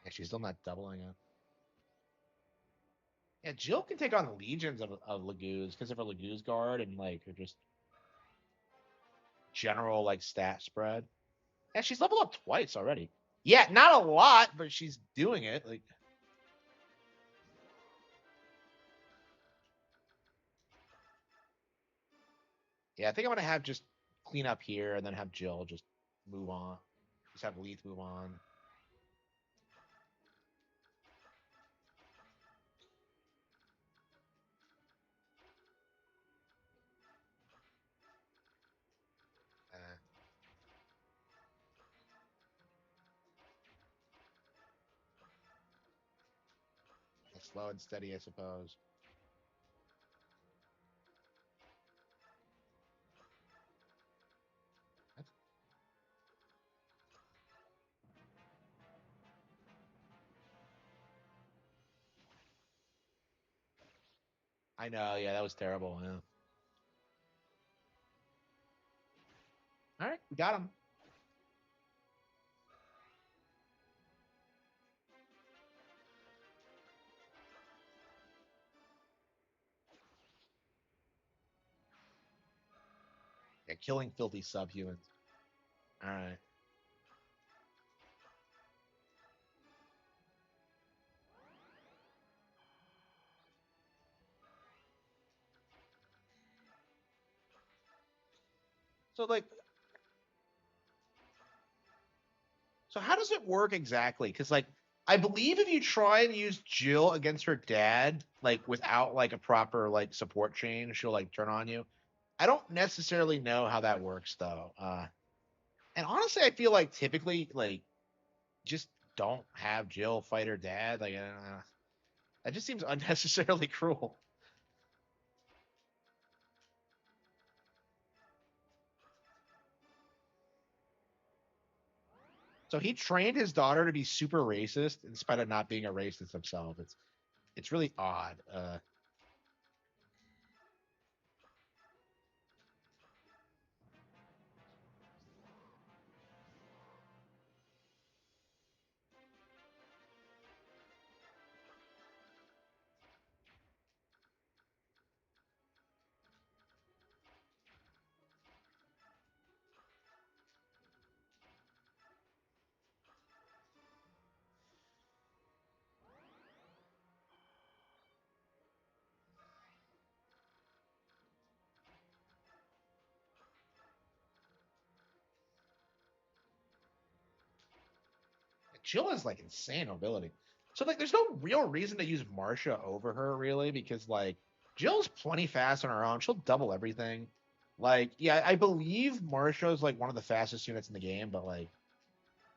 Speaker 1: Yeah, she's still not doubling it. Yeah, Jill can take on legions of Laguz because of her Laguz guard and like her just general like stat spread. Yeah, she's leveled up twice already. Yeah, not a lot, but she's doing it. Like, yeah, I think I'm gonna have just clean up here and then have Jill just move on. Just have Leith move on. Slow and steady, I suppose. I know, yeah, that was terrible. Yeah. All right, we got him. Yeah, killing filthy subhumans. All right. So like, so how does it work exactly? Because like, I believe if you try and use Jill against her dad, like without like a proper like support chain, she'll like turn on you. I don't necessarily know how that works though. And honestly, I feel like typically like just don't have Jill fight her dad. Like, that just seems unnecessarily cruel. So he trained his daughter to be super racist in spite of not being a racist himself. It's really odd. Jill has like insane mobility. So like, there's no real reason to use Marcia over her really, because like Jill's plenty fast on her own. She'll double everything. Like, yeah, I believe Marcia is like one of the fastest units in the game, but like,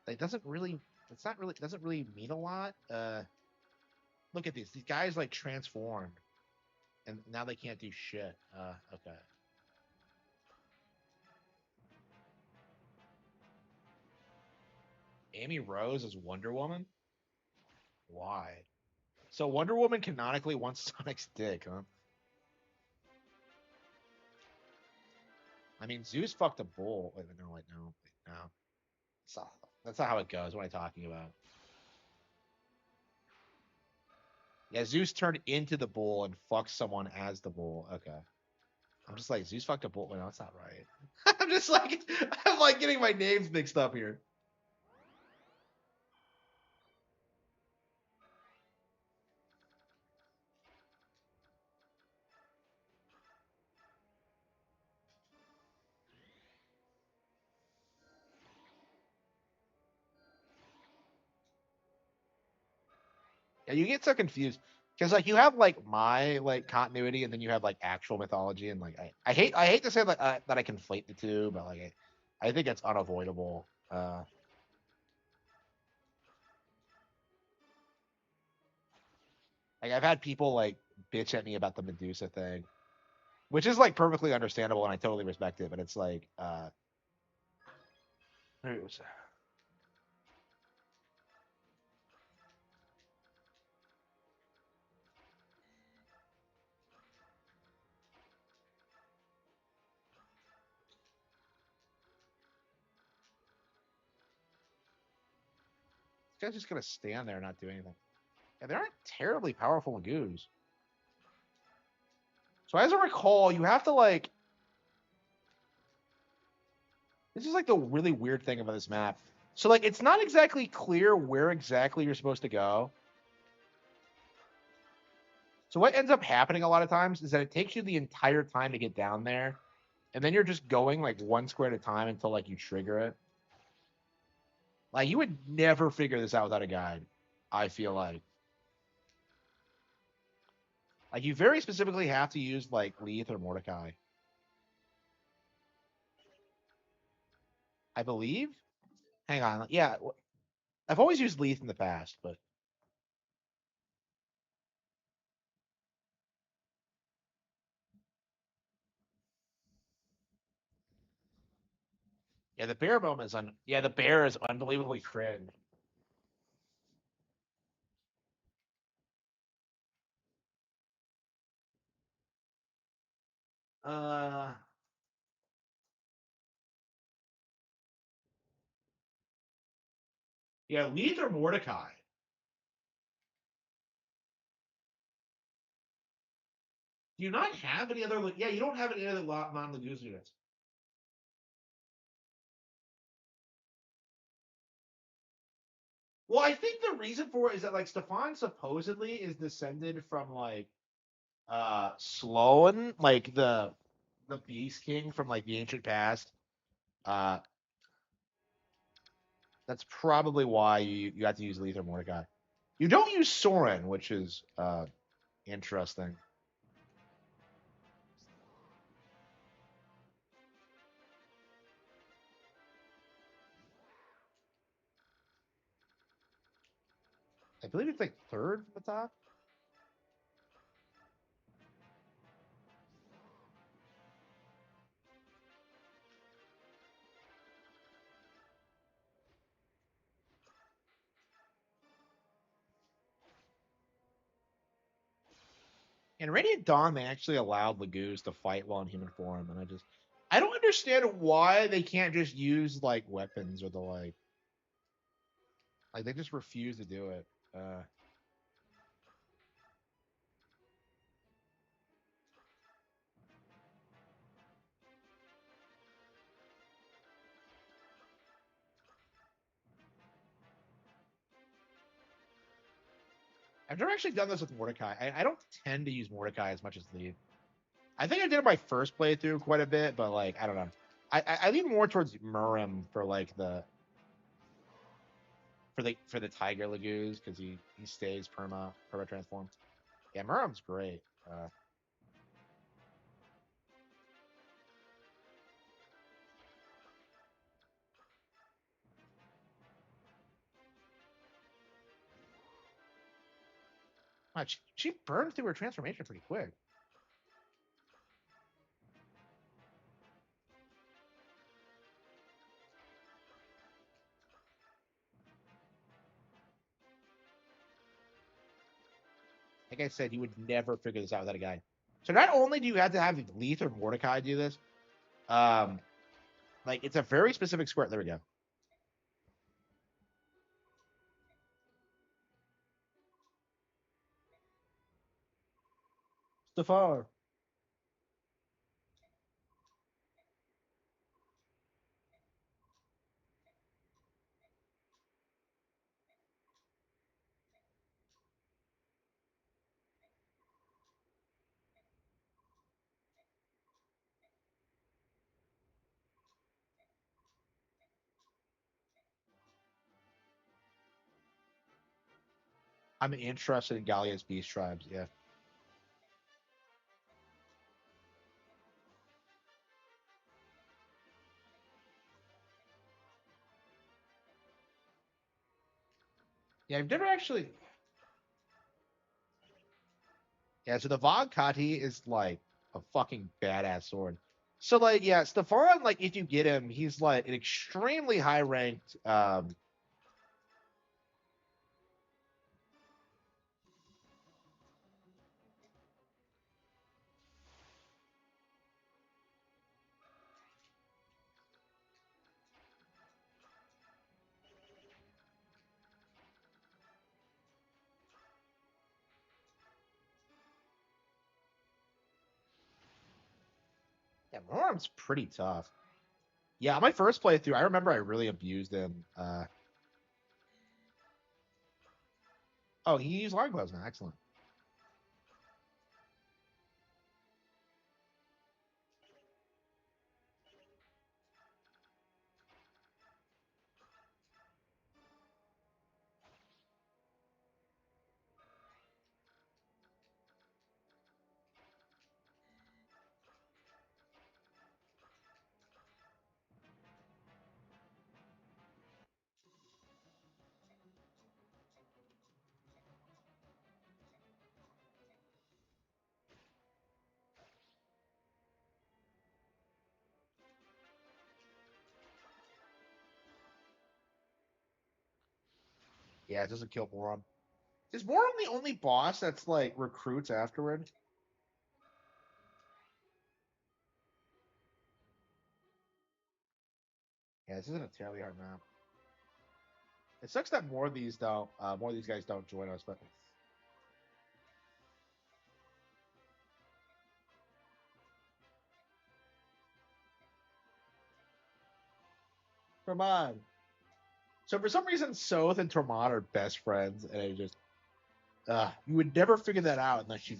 Speaker 1: it doesn't really. It's not really. It doesn't really mean a lot. Look at these. These guys like transformed, and now they can't do shit. Okay. Amy Rose as Wonder Woman? Why? So Wonder Woman canonically wants Sonic's dick, huh? I mean, Zeus fucked a bull. Wait, no, wait, no, wait, no. That's not how it goes. What am I talking about? Yeah, Zeus turned into the bull and fucked someone as the bull. Okay. I'm just like, Zeus fucked a bull. Wait, no, that's not right. I'm like getting my names mixed up here. Yeah, you get so confused because like you have like my like continuity and then you have like actual mythology and like I hate to say that that I conflate the two, but like I think it's unavoidable. Like I've had people like bitch at me about the Medusa thing, which is like perfectly understandable and I totally respect it, but it's like it was- this guy's just gonna stand there and not do anything. Yeah, they aren't terribly powerful Magoos. So as I recall, you have to like. This is like the really weird thing about this map. So like, it's not exactly clear where exactly you're supposed to go. So what ends up happening a lot of times is that it takes you the entire time to get down there, and then you're just going like one square at a time until like you trigger it. Like you would never figure this out without a guide. I feel like you very specifically have to use like Leith or Mordecai. I believe. Hang on. Yeah, I've always used Leith in the past, but yeah, the bear moment is the bear is unbelievably cringe. Uh yeah, Leith or Mordecai. Do you not have any other? Yeah, you don't have any other non-Lagoos units. Well, I think the reason for it is that like Stefan supposedly is descended from like Sloan, like the Beast King from like the ancient past. Uh that's probably why you have to use Leith or Mordecai. You don't use Soren, which is interesting. I believe it's like third from the top. In Radiant Dawn, they actually allowed Lagoos to fight while in human form, and I don't understand why they can't just use like weapons or the like they just refuse to do it. I've never actually done this with Mordecai. I don't tend to use Mordecai as much as Lead. I think I did it my first playthrough quite a bit, but like I don't know. I lean more towards Murim for like the for the Tiger Lagoos because he stays perma transformed. Yeah, Murrum's great. Wow, she burned through her transformation pretty quick. Like I said, you would never figure this out without a guy. So not only do you have to have Leith or Mordecai do this, like it's a very specific square. There we go. Stefan. I'm interested in Gallia's Beast Tribes, yeah. Yeah, I've never actually. Yeah, so the Von Kati is like a fucking badass sword. So like, yeah, Stefan, like if you get him, he's like an extremely high ranked. Yeah, Morm's pretty tough. Yeah, my first playthrough, I remember I really abused him. Oh, he used longbows now. Excellent. Yeah, it doesn't kill Moron. Is Moron the only boss that's like recruits afterward? Yeah, this isn't a terribly hard map. It sucks that more of these guys don't join us, but come on. So for some reason, Soth and Tormod are best friends, and it just you would never figure that out unless you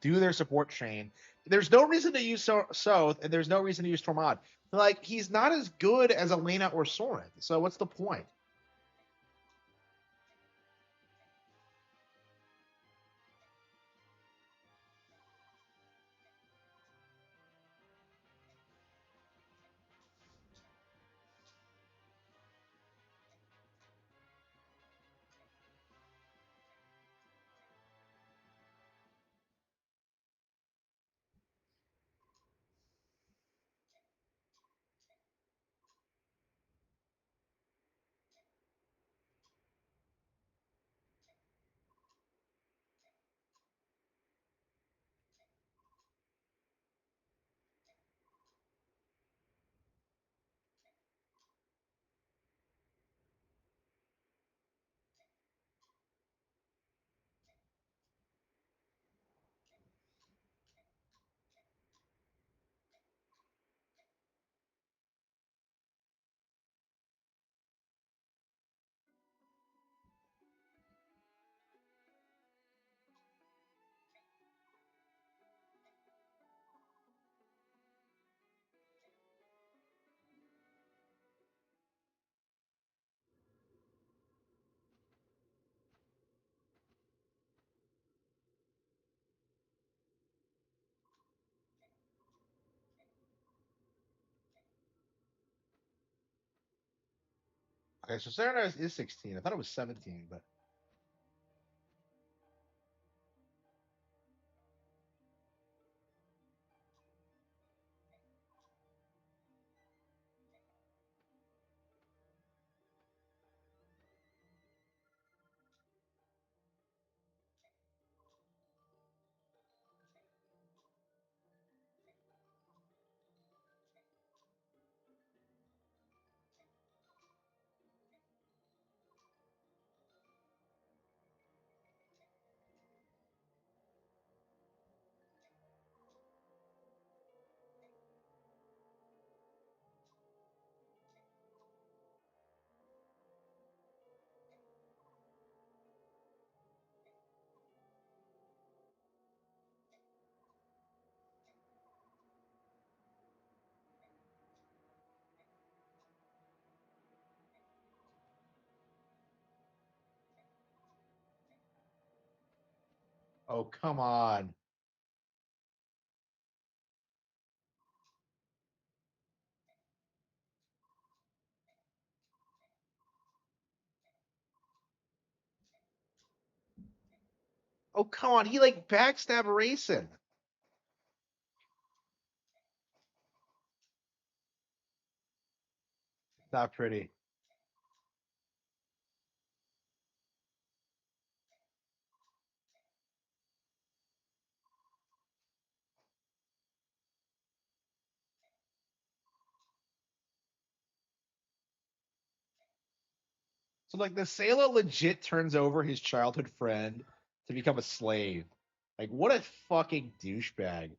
Speaker 1: do their support chain. There's no reason to use Soth, and there's no reason to use Tormod. Like he's not as good as Elena or Soren, so what's the point? Okay, so Sarah is 16. I thought it was 17, but oh come on. Oh come on. He like backstab racing. Not pretty. So like the sailor legit turns over his childhood friend to become a slave. Like what a fucking douchebag.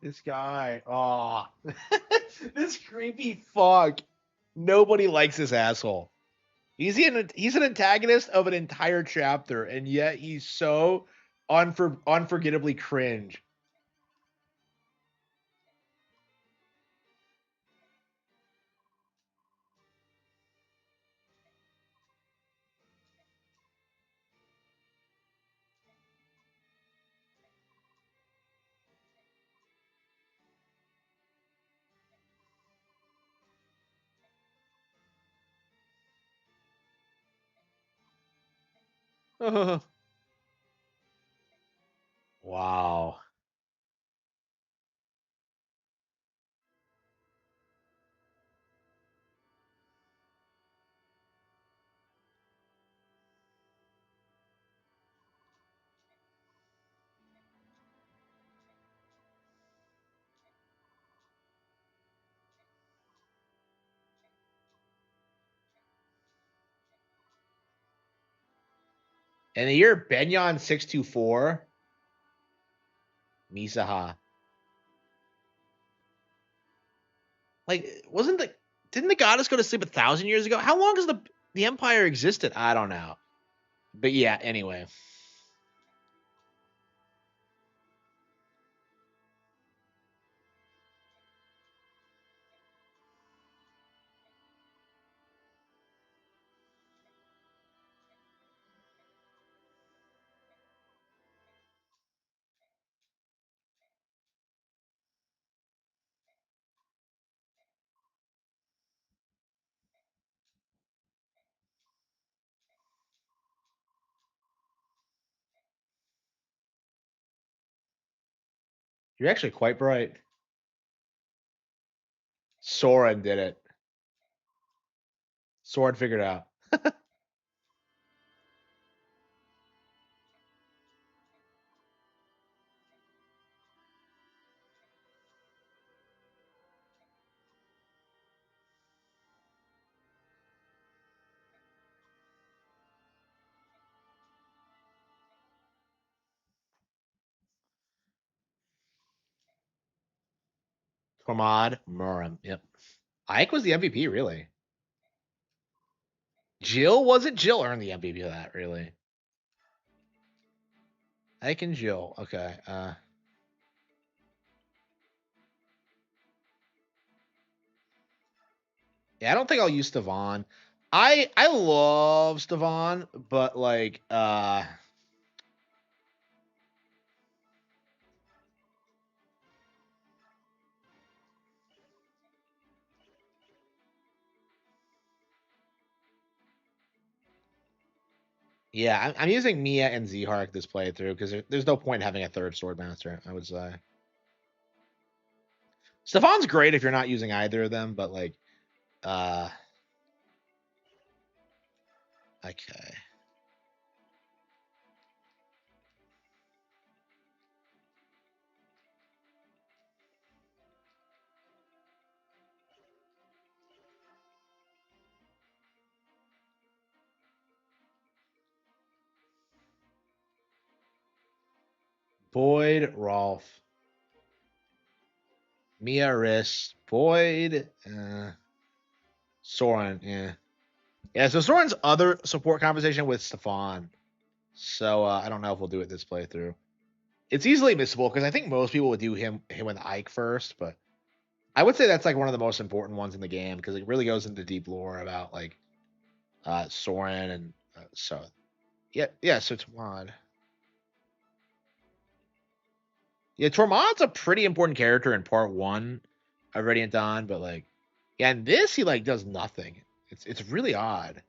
Speaker 1: This guy. Oh. This creepy fuck. Nobody likes this asshole. He's an antagonist of an entire chapter, and yet he's so unforgettably cringe. Wow. And the year Benyon 624, Misaha. Like, wasn't the didn't the goddess go to sleep 1,000 years ago? How long has the empire existed? I don't know. But yeah, anyway. You're actually quite bright. Soren did it. Soren figured it out. Tormod Murim. Yep. Ike was the MVP, really. Jill wasn't. Jill earned the MVP of that, really. Ike and Jill. Okay. Yeah, I don't think I'll use Stevan. I love Stevan, but like yeah, I'm using Mia and Zhark this playthrough because there's no point in having a third Swordmaster, I would say. Stefan's great if you're not using either of them, but like okay. Boyd, Rolf, Mia, Riss, Boyd, Soren, yeah. Yeah, so Soren's other support conversation with Stefan. So I don't know if we'll do it this playthrough. It's easily missable because I think most people would do him and Ike first, but I would say that's like one of the most important ones in the game because it really goes into deep lore about like Soren and so yeah, so Tormod. Yeah, Tormod's a pretty important character in part one of Radiant Dawn, but like yeah, in this he like does nothing. It's really odd.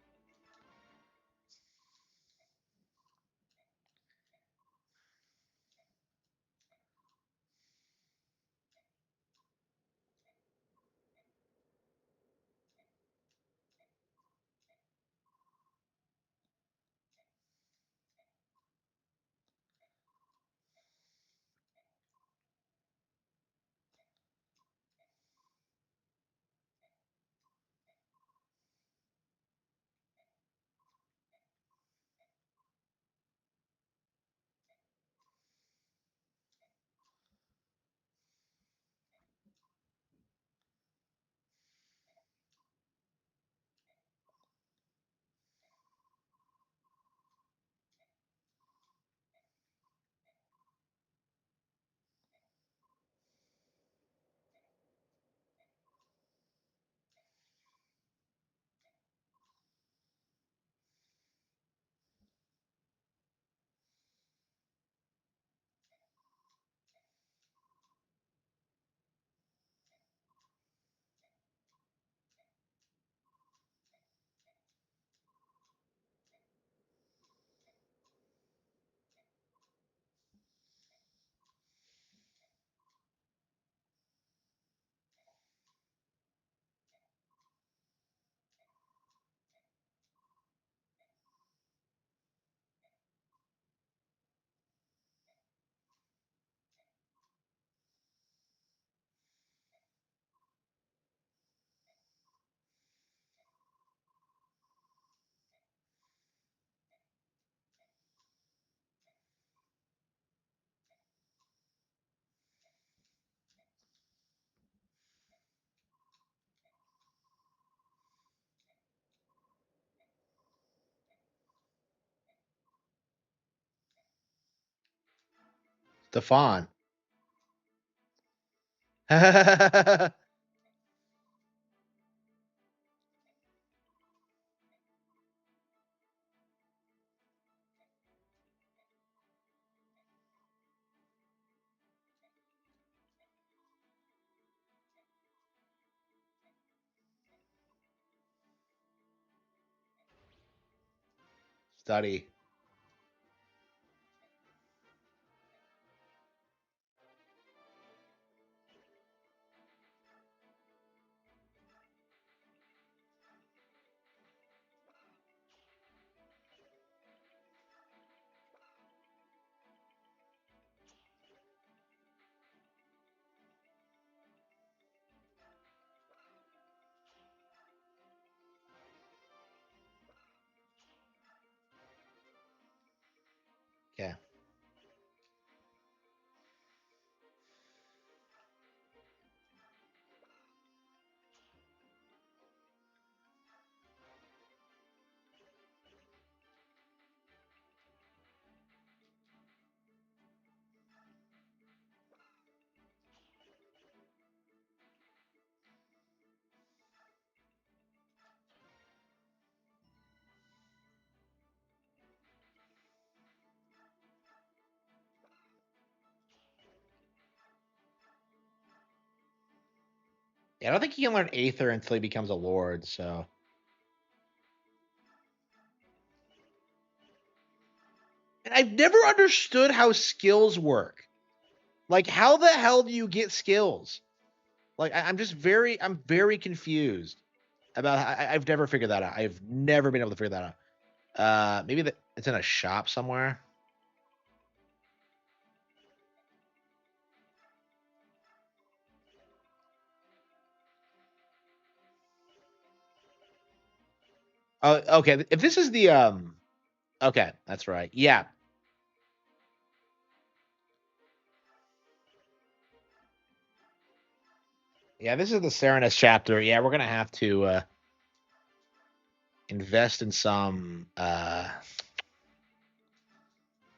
Speaker 1: Stefan. Study. Yeah, I don't think he can learn Aether until he becomes a Lord, so. And I've never understood how skills work. Like, how the hell do you get skills? Like, I'm very confused about. I've never figured that out. I've never been able to figure that out. Maybe it's in a shop somewhere. Oh, okay. If this is the okay, that's right. Yeah. Yeah, this is the Serenus chapter. Yeah, we're gonna have to invest in some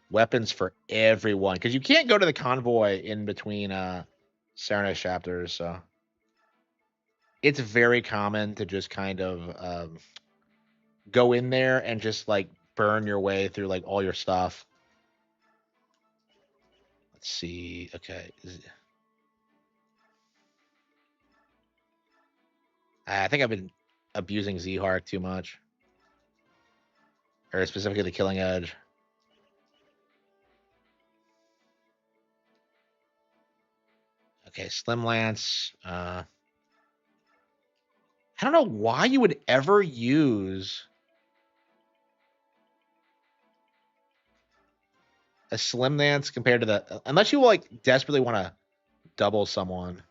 Speaker 1: weapons for everyone because you can't go to the convoy in between Serenus chapters. So it's very common to just kind of go in there and just like burn your way through like all your stuff. Let's see. Okay. I think I've been abusing Z-Hark too much, or specifically the Killing Edge. Okay, Slim Lance. I don't know why you would ever use a Slim Lance compared to the unless you like desperately want to double someone.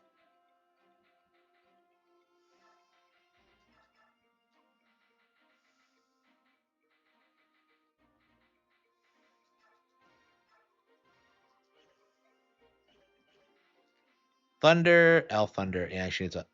Speaker 1: Thunder, L Thunder. Yeah, she needs a.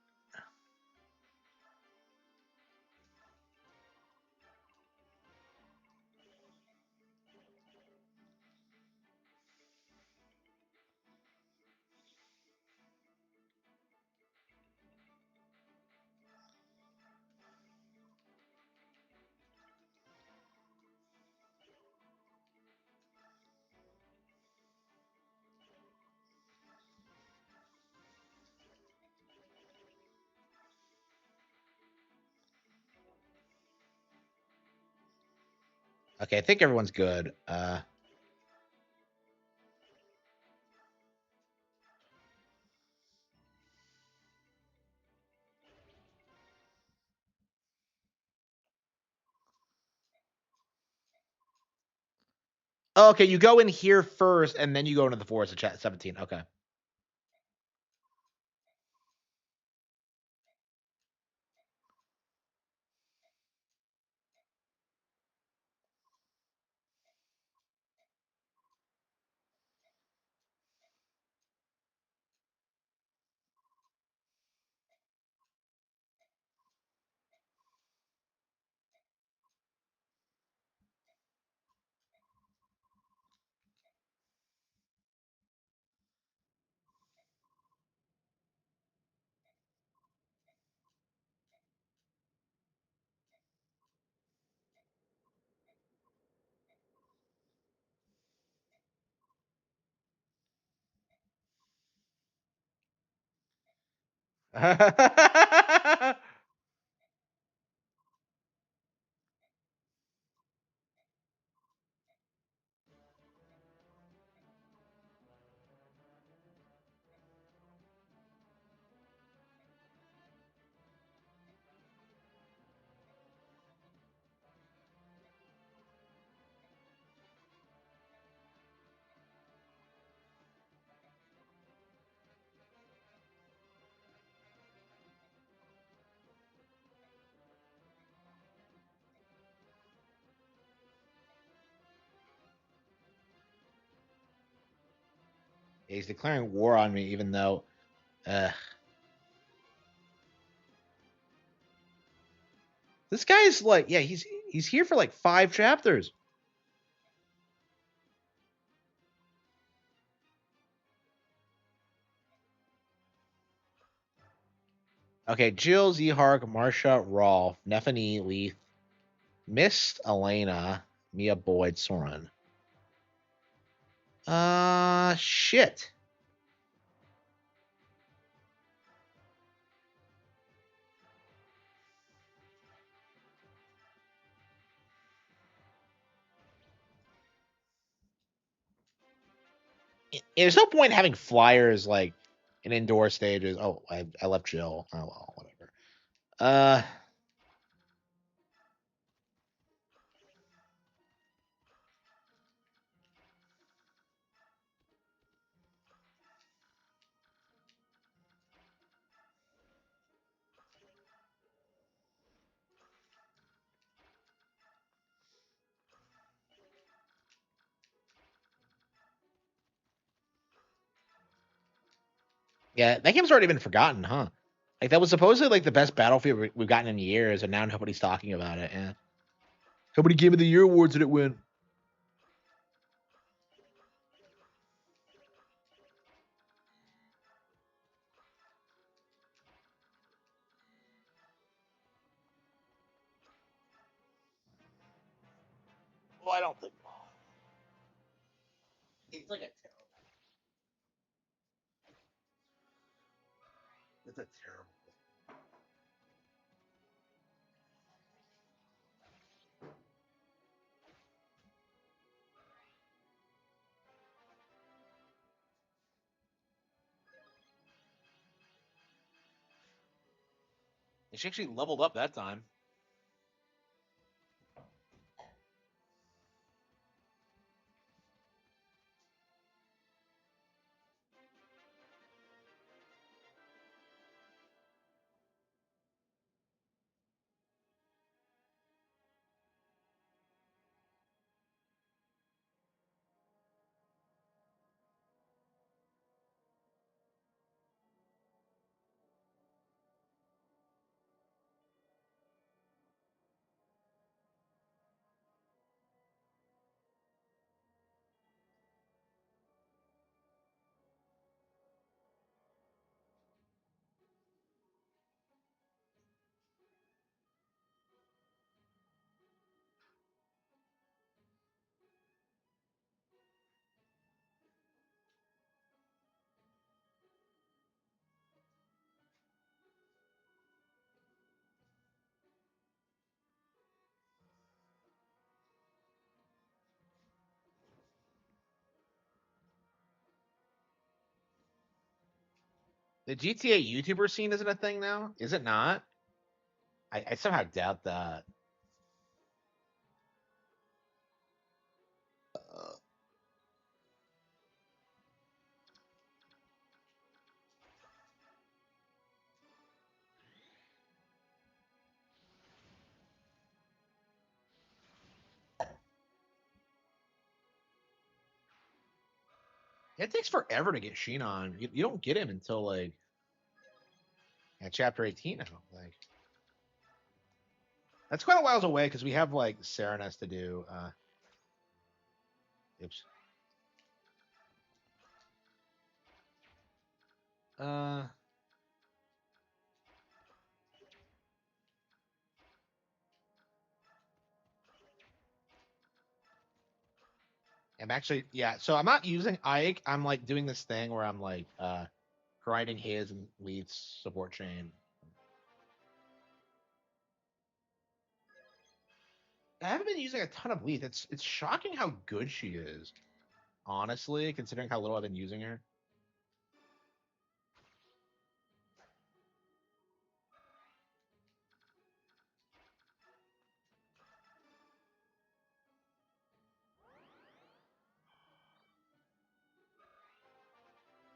Speaker 1: Okay, I think everyone's good. Oh, okay, you go in here first, and then you go into the forest at chat 17. Okay. He's declaring war on me, even though. This guy's like, yeah, he's here for like 5 chapters. Okay, Jill, Z-Hark, Marsha, Rolf, Neffany, Leith, Mist, Elena, Mia Boyd, Soren. Shit. there's no point in having flyers like in indoor stages. Oh, I left Jill. Oh well, whatever. Yeah, that game's already been forgotten, huh? Like that was supposedly like the best Battlefield we've gotten in years, and now nobody's talking about it. Yeah. How many Game of the Year awards did it win? Well, I don't think. It's like a terrible. It's a terrible. She actually leveled up that time. The GTA YouTuber scene isn't a thing now, is it not? I somehow doubt that. It takes forever to get Sheen on. You don't get him until like at chapter 18 now. Like that's quite a whiles away because we have like Serenus to do. Oops. Uh, I'm actually yeah. So I'm not using Ike. I'm like doing this thing where I'm like grinding his and Leith's support chain. I haven't been using a ton of Leith. It's shocking how good she is, honestly, considering how little I've been using her.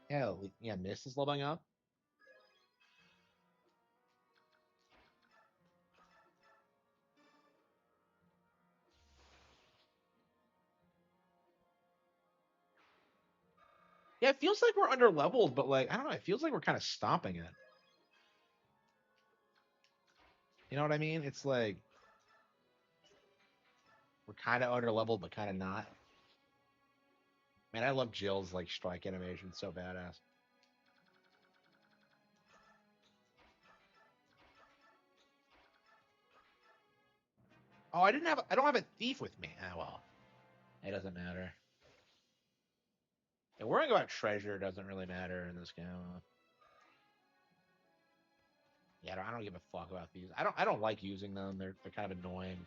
Speaker 1: Yeah, yeah, Mist is leveling up. Yeah, it feels like we're under leveled, but like I don't know, it feels like we're kind of stomping it. You know what I mean? It's like we're kind of under leveled, but kind of not. Man, I love Jill's like strike animation, so badass. Oh, I don't have a thief with me. Ah, well, it doesn't matter. Yeah, worrying about treasure doesn't really matter in this game. Yeah, I don't give a fuck about these. I don't like using them. They're kind of annoying.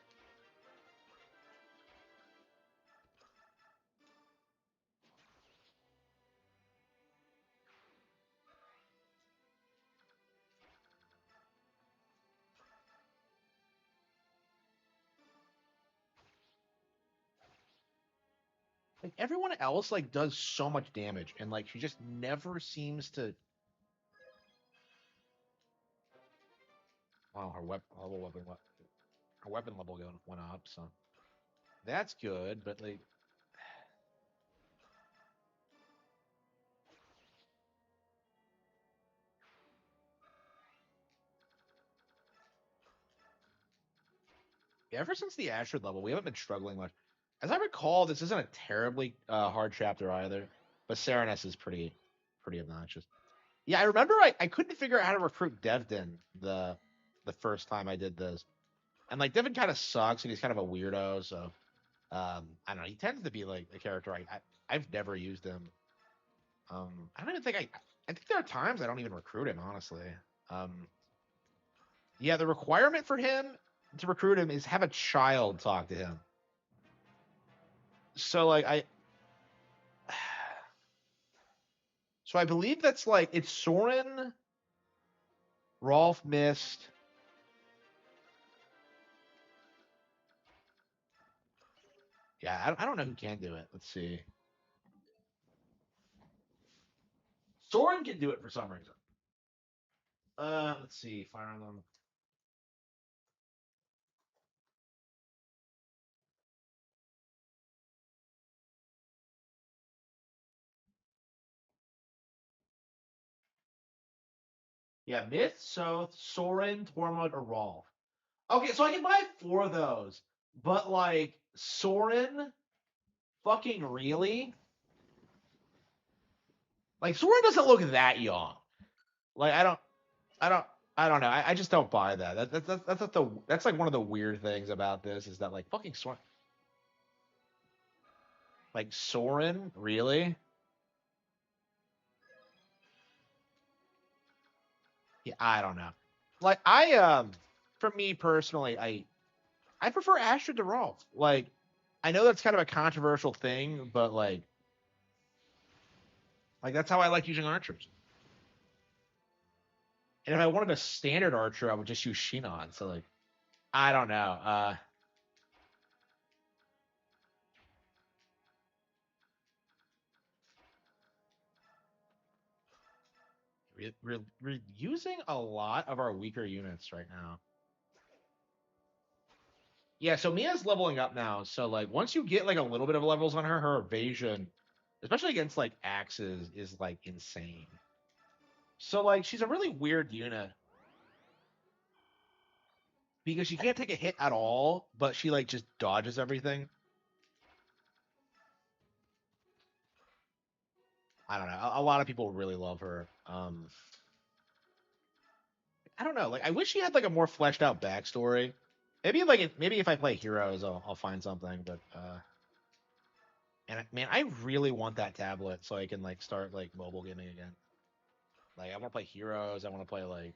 Speaker 1: Like everyone else like does so much damage, and like she just never seems to. Wow, her weapon level went up, so that's good. But like, ever since the Ashford level, we haven't been struggling much. As I recall, this isn't a terribly hard chapter either, but Serenus is pretty obnoxious. Yeah, I remember I couldn't figure out how to recruit Devdin the first time I did this, and like Devin kind of sucks and he's kind of a weirdo, so I don't know. He tends to be like a character I've never used him. I don't even think I think there are times I don't even recruit him honestly. Um, yeah, the requirement for him to recruit him is have a child talk to him. So like so I believe that's like it's Soren, Rolf Mist. Yeah, I don't know who can do it. Let's see. Soren can do it for some reason. Let's see. Fire on them. Yeah, Myth, Soth, Soren, Tormod, or Rolf. Okay, so I can buy 4 of those, but like Soren, fucking really? Like Soren doesn't look that young. Like I don't, I don't know. I just don't buy that. That's not that's like one of the weird things about this is that like fucking Soren, like Soren, really? Yeah, I don't know. Like for me personally, I prefer Astrid to Rolf. Like I know that's kind of a controversial thing, but like that's how I like using archers. And if I wanted a standard archer, I would just use Shinon. So like, I don't know. We're using a lot of our weaker units right now. Yeah, so Mia's leveling up now. So like, once you get like a little bit of levels on her, her evasion, especially against like axes, is like insane. So like, she's a really weird unit because she can't take a hit at all, but she like just dodges everything. I don't know. A lot of people really love her. I don't know. Like, I wish she had like a more fleshed out backstory. Maybe if I play Heroes, I'll find something. But man, I really want that tablet so I can like start like mobile gaming again. Like, I want to play Heroes. I want to play like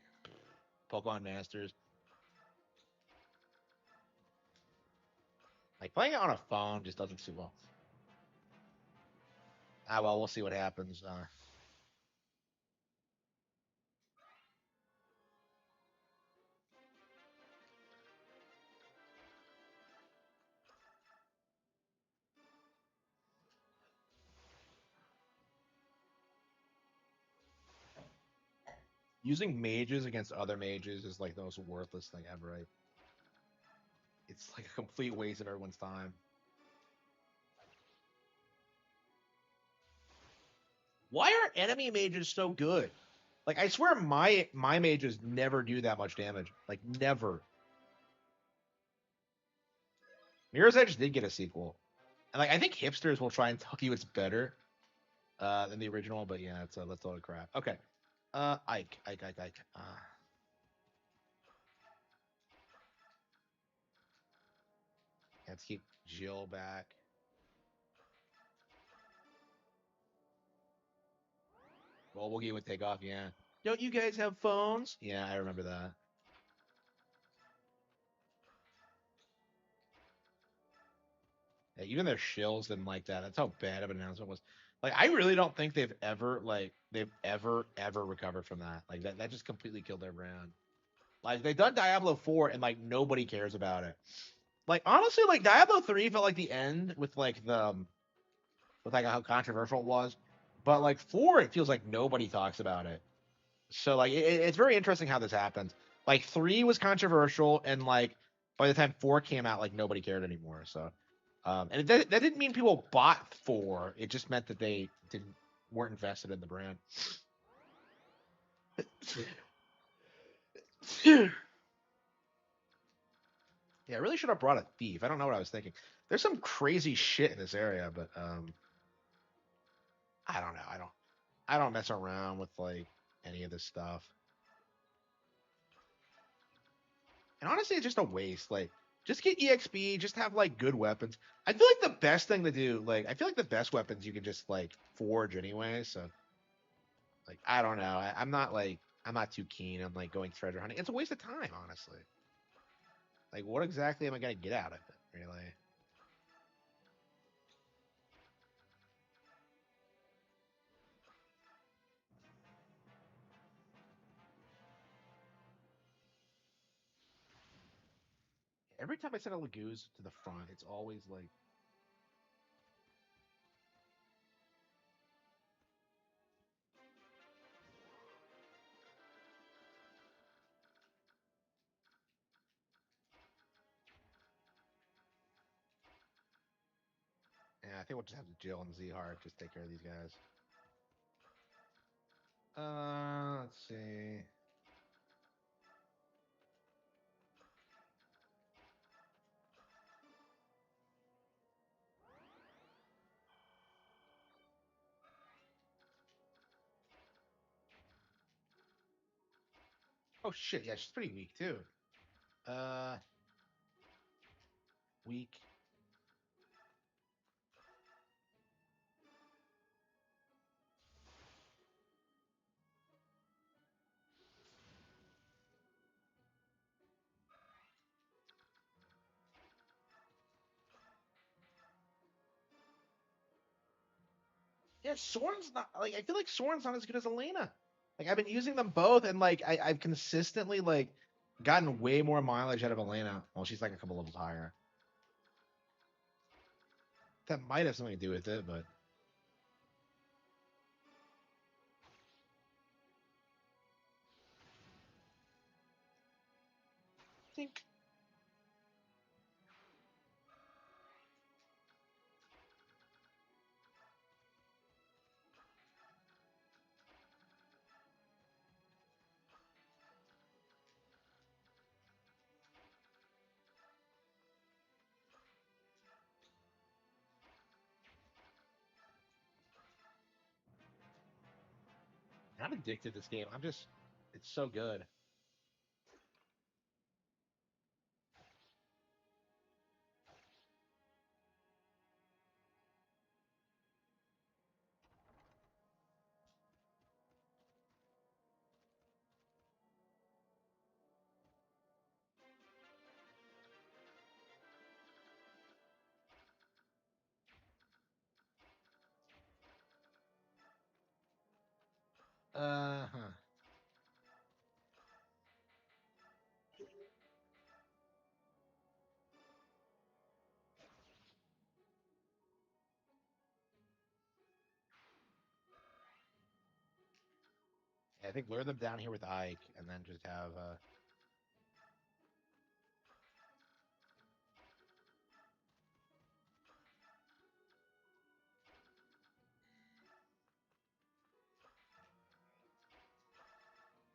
Speaker 1: Pokemon Masters. Like playing it on a phone just doesn't suit well. Ah, well, we'll see what happens. Using mages against other mages is like the most worthless thing ever. Right? It's like a complete waste of everyone's time. Why are enemy mages so good? Like I swear my mages never do that much damage. Like never. Mirror's Edge did get a sequel. And like I think hipsters will try and tell you it's better than the original, but yeah, that's a load of crap. Okay. Ike. Let's keep Jill back. Mobile game would take off, yeah. Don't you guys have phones? Yeah, I remember that. Yeah, even their shills didn't like that. That's how bad of an announcement was. Like, I really don't think they've ever recovered from that. Like that just completely killed their brand. Like they've done Diablo 4 and like nobody cares about it. Like honestly, like Diablo 3 felt like the end with like the with like how controversial it was. But like 4, it feels like nobody talks about it. So like it's very interesting how this happens. Like 3 was controversial, and like by the time 4 came out, like nobody cared anymore. So, and that didn't mean people bought 4. It just meant that they weren't invested in the brand. Yeah, I really should have brought a thief. I don't know what I was thinking. There's some crazy shit in this area, but I don't know. I don't mess around with like any of this stuff. And honestly, it's just a waste. Like, just get EXP, just have like good weapons. I feel like the best thing to do, like, I feel like the best weapons you can just like forge anyway. So, like, I don't know. I'm not too keen on like going treasure hunting. It's a waste of time, honestly. Like, what exactly am I gonna get out of it, really? Every time I send a Lagoose to the front, it's always like, yeah, I think we'll just have to Jill and Z-Heart just take care of these guys. Let's see. Oh shit, yeah, she's pretty weak too. Uh, Weak. Yeah, Soren's not like I feel like Soren's not as good as Elena. Like I've been using them both, and like I've consistently like gotten way more mileage out of Elena. Well, she's like a couple levels higher. That might have something to do with it, but I think I'm addicted to this game. It's so good. Huh. Yeah, I think lure them down here with Ike, and then just have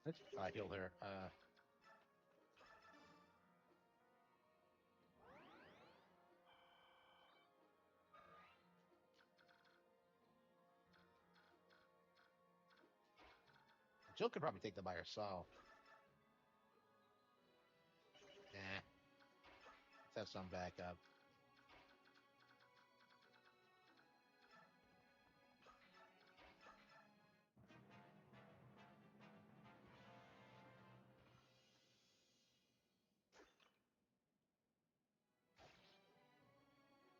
Speaker 1: let's heal her. Jill could probably take them by herself. Nah, let's have some backup.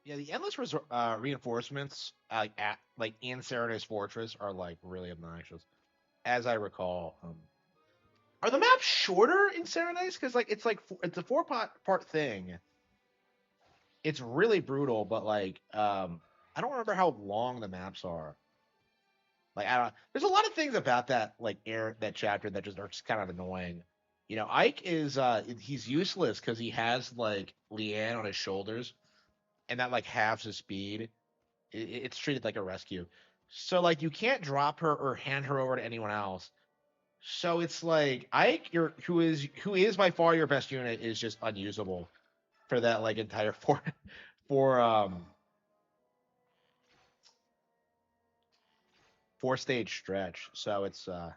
Speaker 1: Yeah, the endless reinforcements like in Serenades Fortress are like really obnoxious, as I recall. Are the maps shorter in Serenades? Because like it's a part thing. It's really brutal, but like I don't remember how long the maps are. Like I don't. There's a lot of things about that like air that chapter that just are just kind of annoying. You know, Ike is he's useless because he has like Leanne on his shoulders, and that like halves his speed. It's treated like a rescue, so like you can't drop her or hand her over to anyone else. So it's like Ike, who is by far your best unit, is just unusable for that like entire four four stage stretch. So it's okay.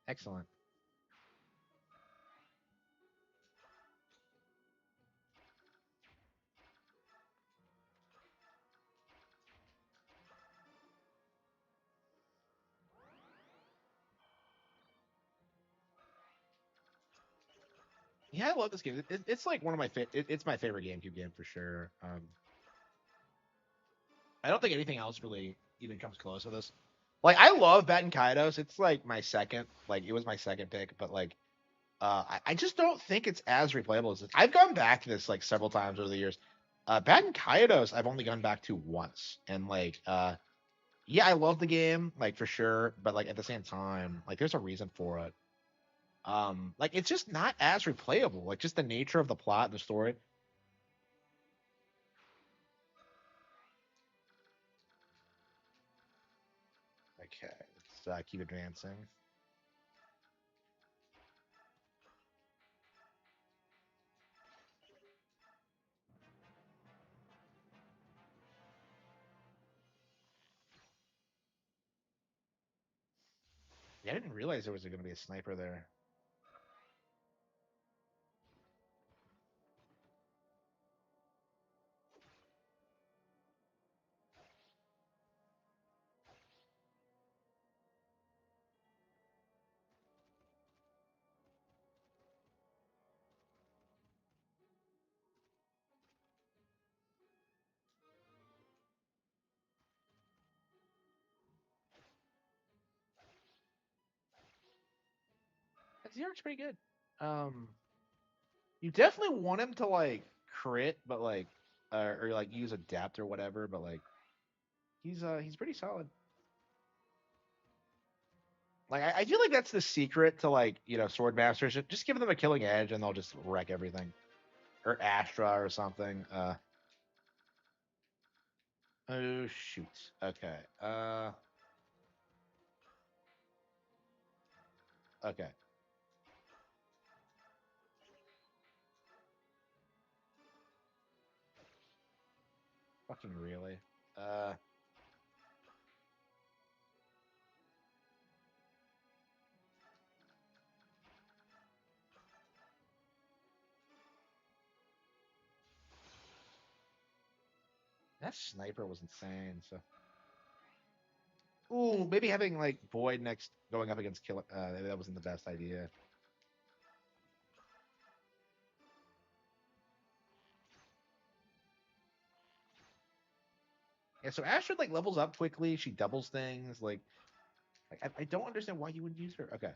Speaker 1: Excellent. Yeah, I love this game. It's like one of my it's my favorite GameCube game for sure. I don't think anything else really even comes close to this. Like I love Batten Kaitos. It's like my second. Like it was my second pick, but like I just don't think it's as replayable as this. I've gone back to this like several times over the years. Batten Kaitos, I've only gone back to once, and like yeah, I love the game like for sure, but like at the same time, like there's a reason for it. Like it's just not as replayable. Like just the nature of the plot and the story. Okay, let's keep advancing. Yeah, I didn't realize there was going to be a sniper there. Zerg's pretty good. Um, you definitely want him to like crit, but like, or like use a depth or whatever. But like, he's pretty solid. Like, I feel like that's the secret to like sword masters. Just give them a killing edge, and they'll just wreck everything. Or Astra or something. Oh shoot. Okay. Okay. Fucking really. Uh. That sniper was insane. So. Ooh, maybe having like Void next going up against Kill. Maybe that wasn't the best idea. Yeah, so Astrid like levels up quickly. She doubles things. Like I don't understand why you would use her. Okay.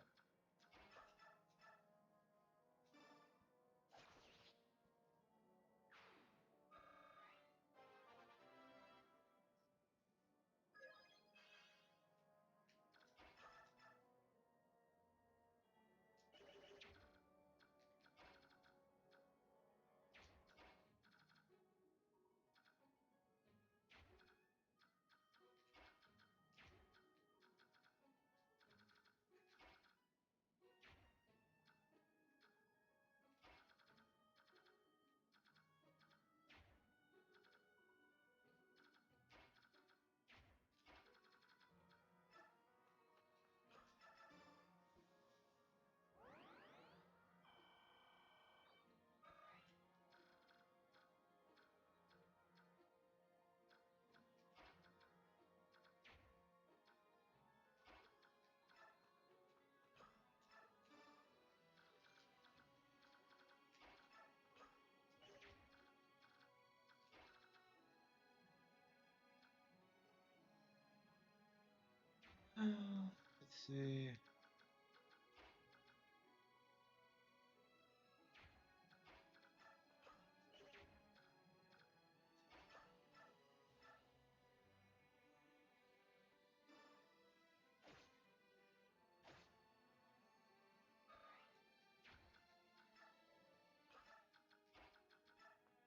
Speaker 1: Let's see.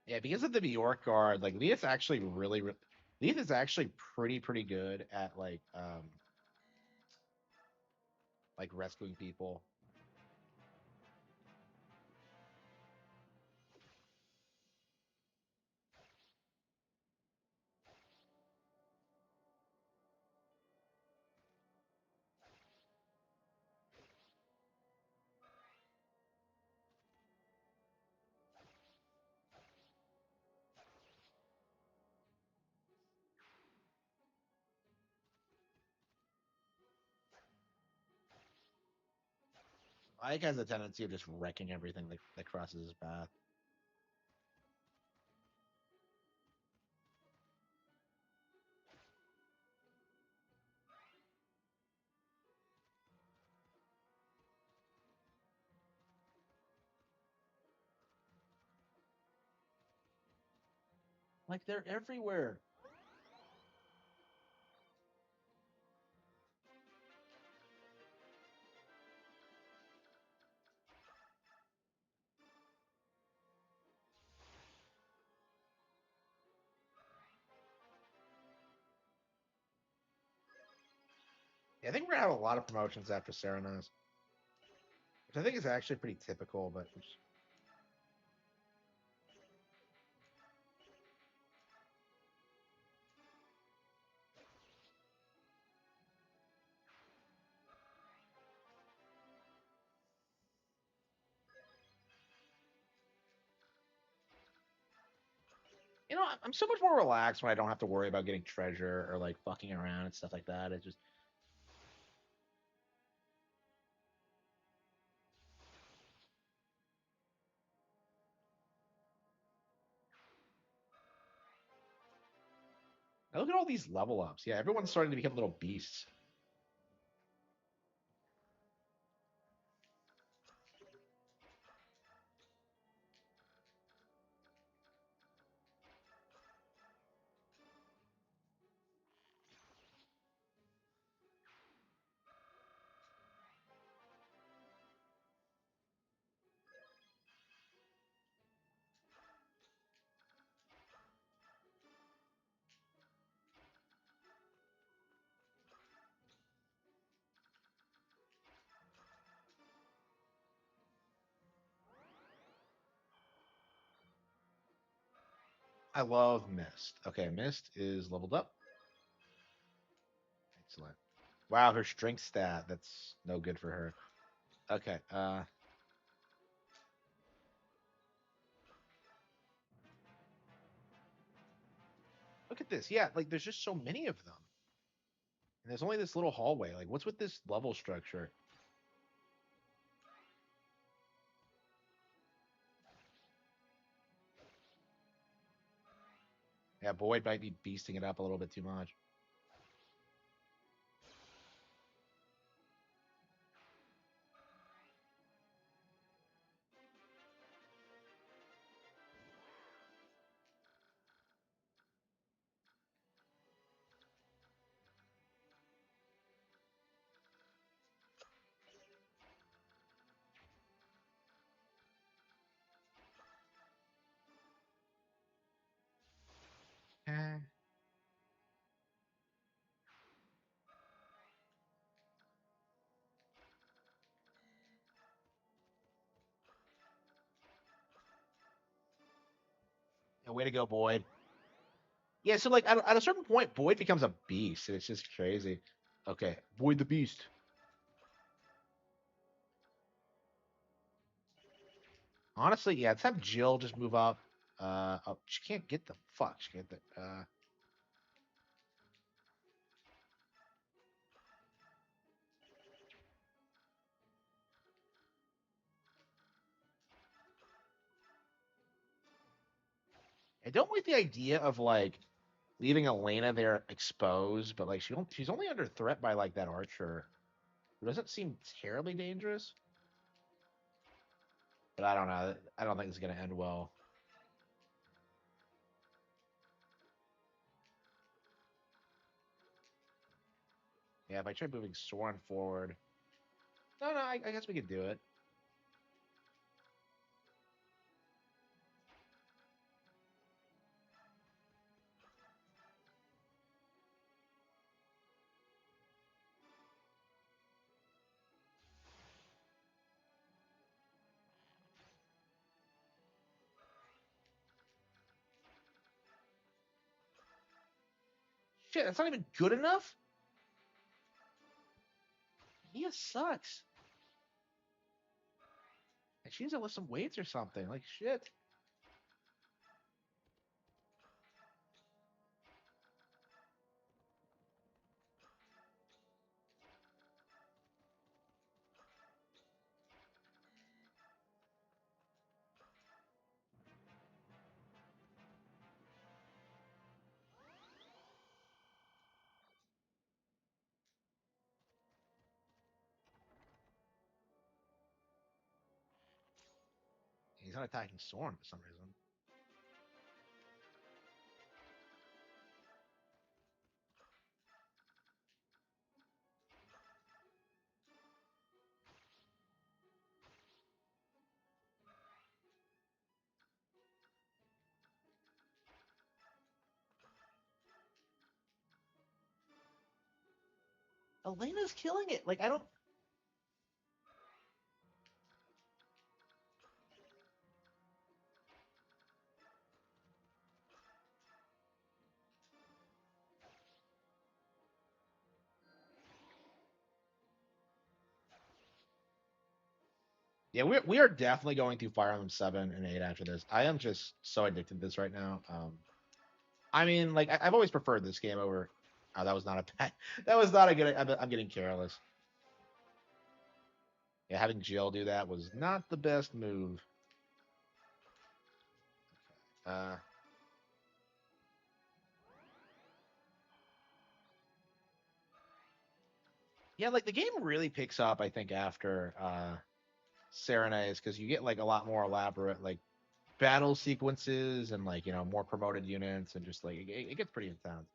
Speaker 1: Yeah, because of the Bjork guard, like Leith's actually Leith is actually pretty good at like rescuing people. Ike has a tendency of just wrecking everything that crosses his path. Like they're everywhere. Yeah, I think we're gonna have a lot of promotions after Serenos, which I think is actually pretty typical. But you know, I'm so much more relaxed when I don't have to worry about getting treasure or like fucking around and stuff like that. It's just now look at all these level ups. Yeah, everyone's starting to become little beasts. I love Mist. Okay, Mist is leveled up. Excellent. Wow, her strength stat, that's no good for her. Okay, look at this. Yeah, like there's just so many of them. And there's only this little hallway. Like, what's with this level structure? Yeah, Boyd might be beasting it up a little bit too much. Eh. Yeah, way to go, Boyd. Yeah, so like at a certain point, Boyd becomes a beast, and it's just crazy. Okay, Boyd the Beast. Honestly, yeah, let's have Jill just move up. Oh, she can't get the fuck. She can't. I don't like the idea of like leaving Elena there exposed, but like she's only under threat by like that archer. It doesn't seem terribly dangerous. But I don't know. I don't think it's gonna end well. Yeah, if I try moving Soren forward. No, I guess we could do it. Shit, that's not even good enough? Mia sucks. And she needs to lift some weights or something. Like, shit. He's not attacking Soren for some reason. Elena's killing it. Like, I don't. Yeah, we are definitely going through Fire Emblem 7 and 8 after this. I am just so addicted to this right now. I mean, like I've always preferred this game over. Oh, that was not a bad. That was not a good. I'm getting careless. Yeah, having Jill do that was not the best move. Uh, yeah, like the game really picks up, I think, after Serenades because you get like a lot more elaborate like battle sequences and like more promoted units and just like it gets pretty intense.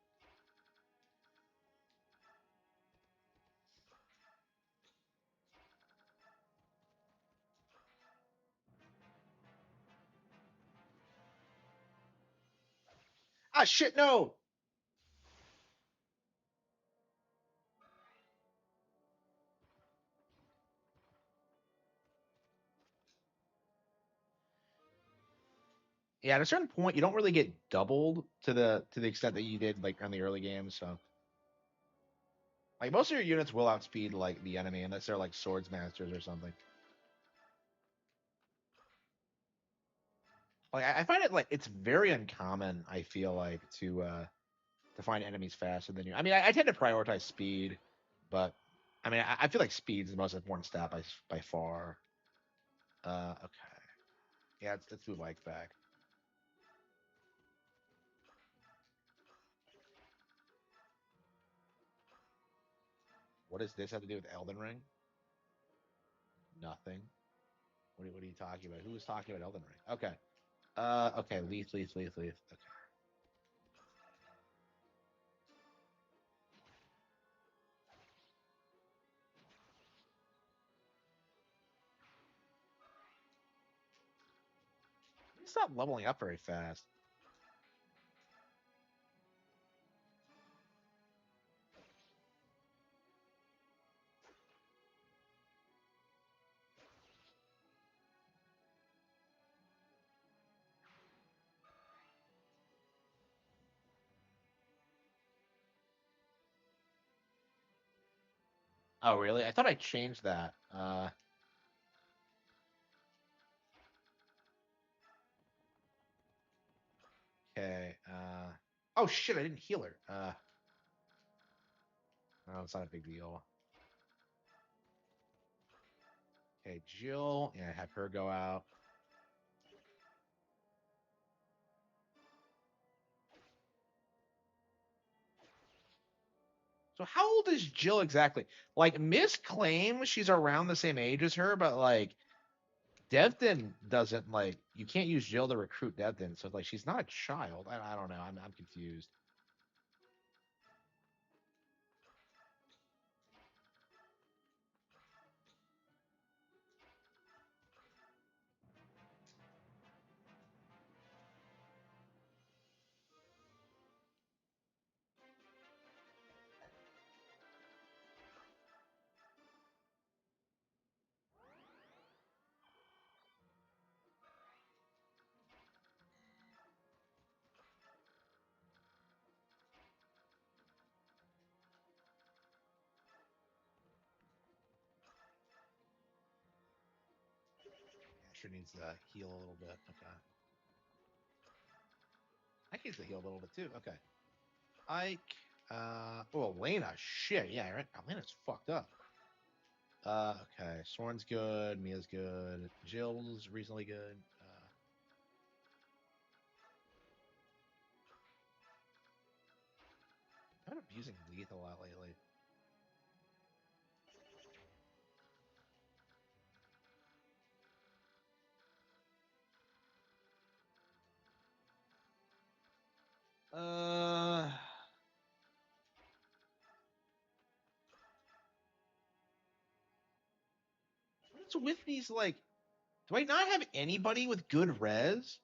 Speaker 1: Ah, shit, no. Yeah, at a certain point, you don't really get doubled to the extent that you did like on the early games. So, like most of your units will outspeed like the enemy unless they're like swords masters or something. Like I find it like it's very uncommon. I feel like to find enemies faster than you. I mean, I tend to prioritize speed, but I mean, I feel like speed is the most important stat by far. Okay, yeah, let's move Ike back. What does this have to do with Elden Ring? Nothing. What are you talking about? Who was talking about Elden Ring? Okay. Okay. Leaf. Okay. He's not leveling up very fast. Oh, really? I thought I changed that. Okay. Oh shit! I didn't heal her. No, it's not a big deal. Okay, Jill. Yeah, have her go out. So how old is Jill exactly? Like Miss claims she's around the same age as her, but like Devton doesn't like. You can't use Jill to recruit Devton, so like she's not a child. I don't know. I'm confused. Asher needs to heal a little bit. Okay. Ike needs to heal a little bit too. Okay. Ike. Oh, Elena. Shit. Yeah, right. Elena's fucked up. Okay. Soren's good. Mia's good. Jill's reasonably good. I've been abusing lethal a lot lately. What's with these like? Do I not have anybody with good res?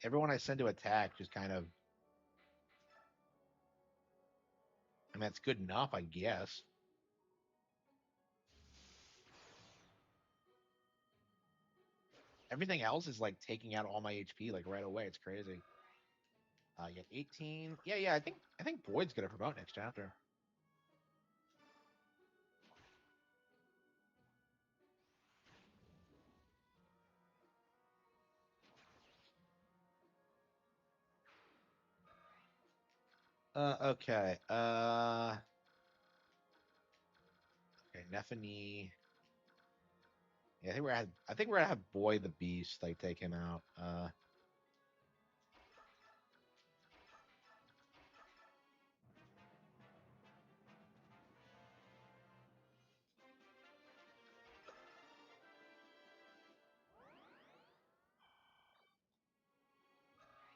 Speaker 1: Everyone I send to attack just kind of. I mean, that's good enough, I guess. Everything else is like taking out all my HP like right away. It's crazy. You have 18. Yeah. I think Boyd's gonna promote next chapter. Okay. Okay, Nephany. Yeah, I think we're gonna have Boyd the Beast, like take him out.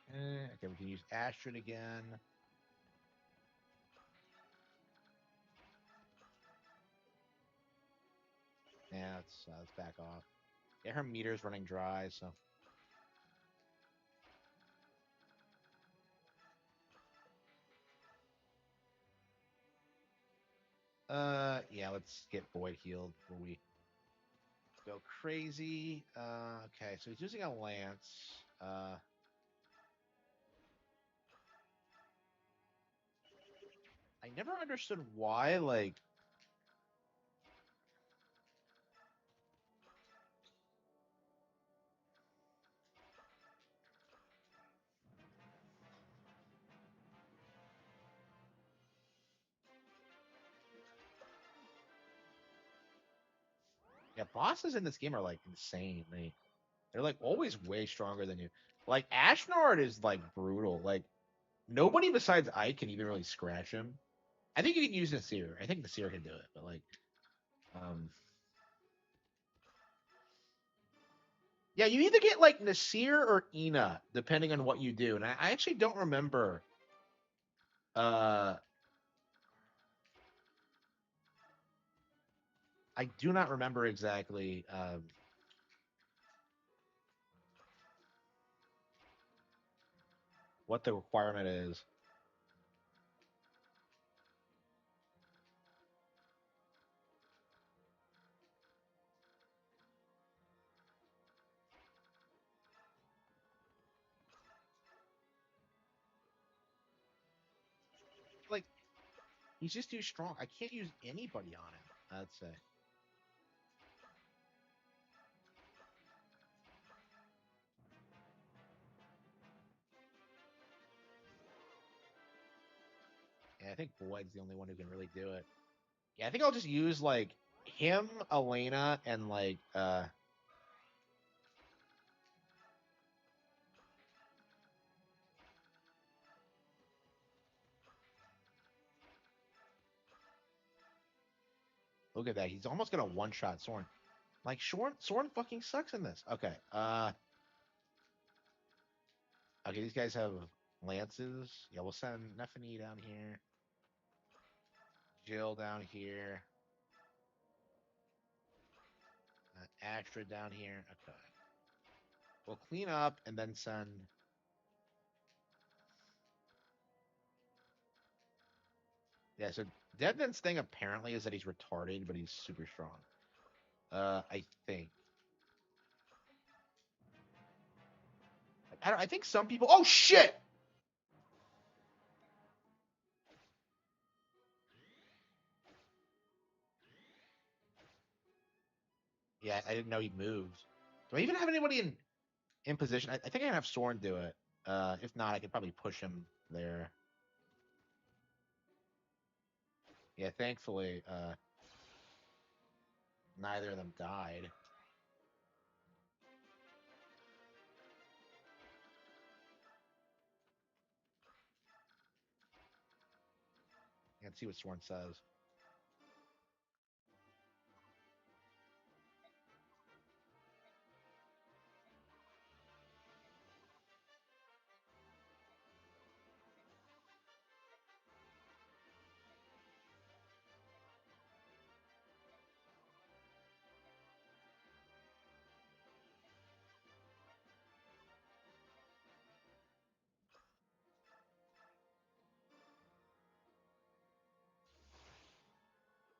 Speaker 1: Okay, we can use Astrid again. Yeah, let's back off. Yeah, her meter's running dry, so. Yeah, let's get Boyd healed before we go crazy. Okay, so he's using a lance. I never understood why, like. Yeah, bosses in this game are like insane. They're like always way stronger than you. Like Ashnard is like brutal. Like nobody besides Ike can even really scratch him. I think you can use Nasir. I think Nasir can do it, but like, um, yeah, you either get like Nasir or Ina, depending on what you do. And I actually don't remember. Uh, I do not remember exactly what the requirement is. Like, he's just too strong. I can't use anybody on him, I'd say. Yeah, I think Boyd's the only one who can really do it. Yeah, I think I'll just use like him, Elena, and like look at that. He's almost gonna one-shot Soren. Like Soren fucking sucks in this. Okay. Okay, these guys have lances. Yeah, we'll send Neffany down here. Jill down here. Astrid down here. Okay. We'll clean up and then send. Yeah, so Devon's thing apparently is that he's retarded, but he's super strong. I think. I think some people. Oh shit! Yeah, I didn't know he moved. Do I even have anybody in position? I think I can have Soren do it. If not, I could probably push him there. Yeah, thankfully, neither of them died. Let's see what Soren says.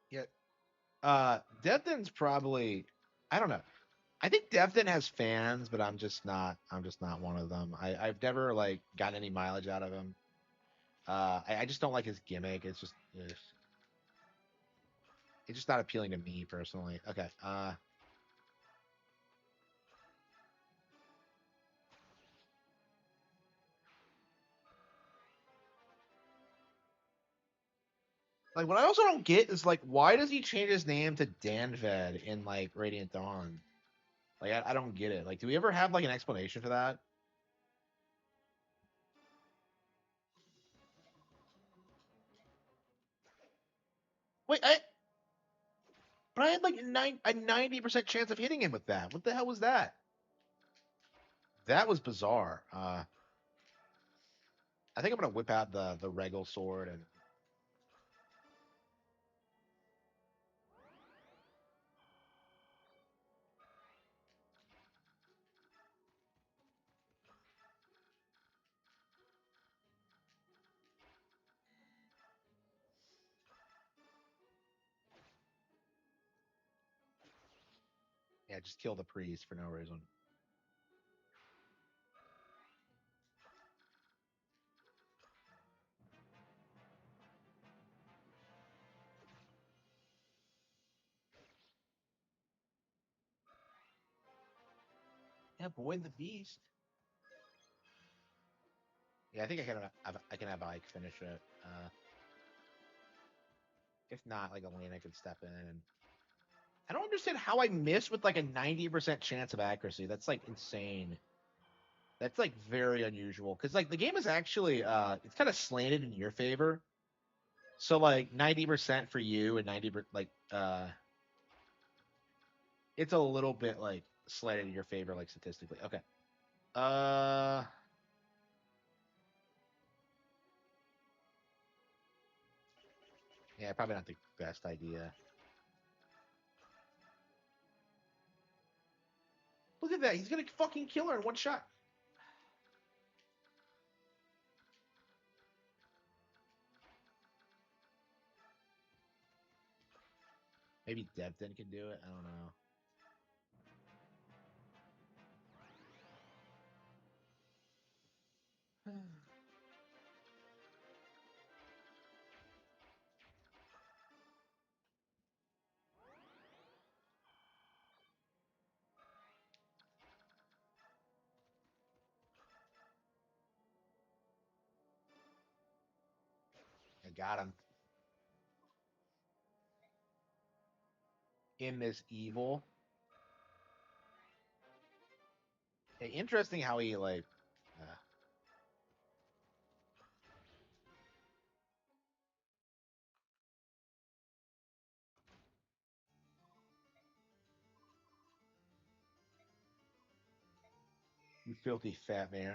Speaker 1: Yeah. Devon's probably. I don't know. I think Devon has fans, but I'm just not. I'm just not one of them. I've never like gotten any mileage out of him. I just don't like his gimmick. It's just. Ugh. It's just not appealing to me personally. Okay. Like what I also don't get is like why does he change his name to Danved in like Radiant Dawn? Like I don't get it. Like do we ever have like an explanation for that? Wait, but I had like a 90% chance of hitting him with that. What the hell was that? That was bizarre. I think I'm gonna whip out the regal sword and yeah, just kill the priest for no reason. Yeah, boy the beast. Yeah, I think I can have Ike finish it. If not, like Elena could step in and I don't understand how I missed with like a 90% chance of accuracy. That's like insane. That's like very unusual because like the game is actually it's kind of slanted in your favor. So like 90% for you and 90 like it's a little bit like slanted in your favor like statistically. Okay. Uh yeah, probably not the best idea. Look at that. He's gonna fucking kill her in one shot. Maybe Devton can do it. I don't know. I got him. in this evil. Interesting how he like. You filthy fat man.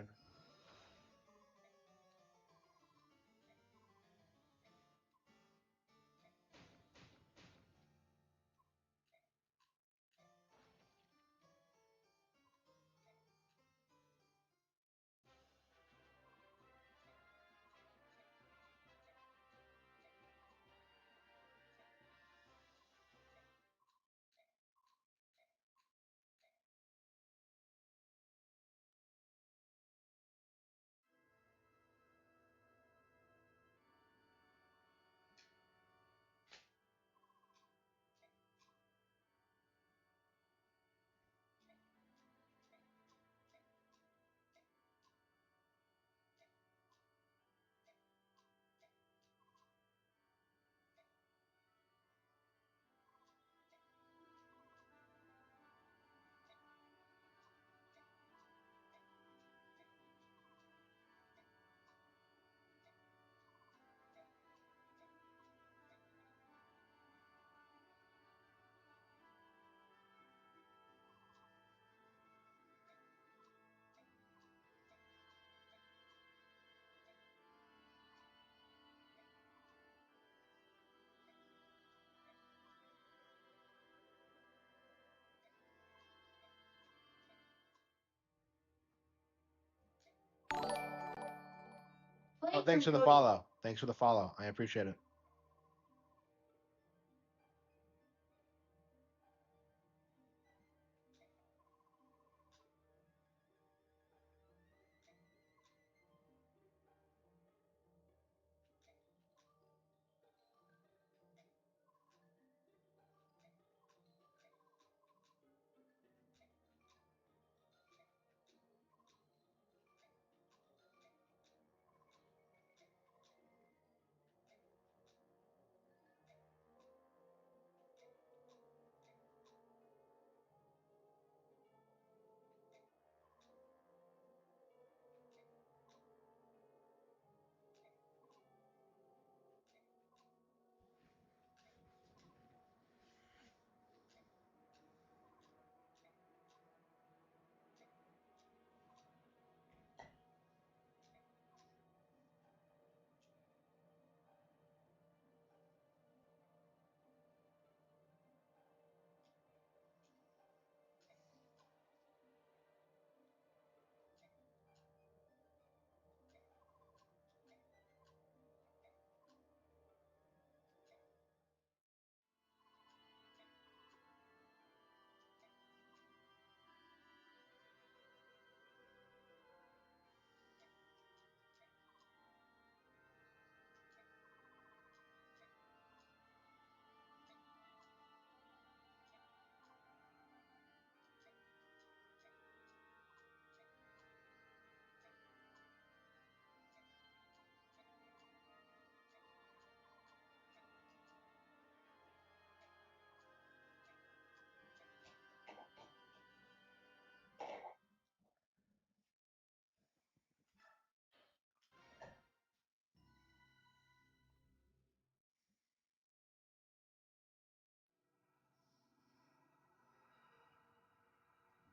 Speaker 1: Oh, thanks for the follow. Thanks for the follow. I appreciate it.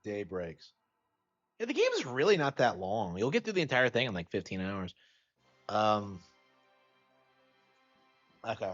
Speaker 1: Day breaks. Yeah, the game is really not that long. You'll get through the entire thing in like 15 hours. Okay.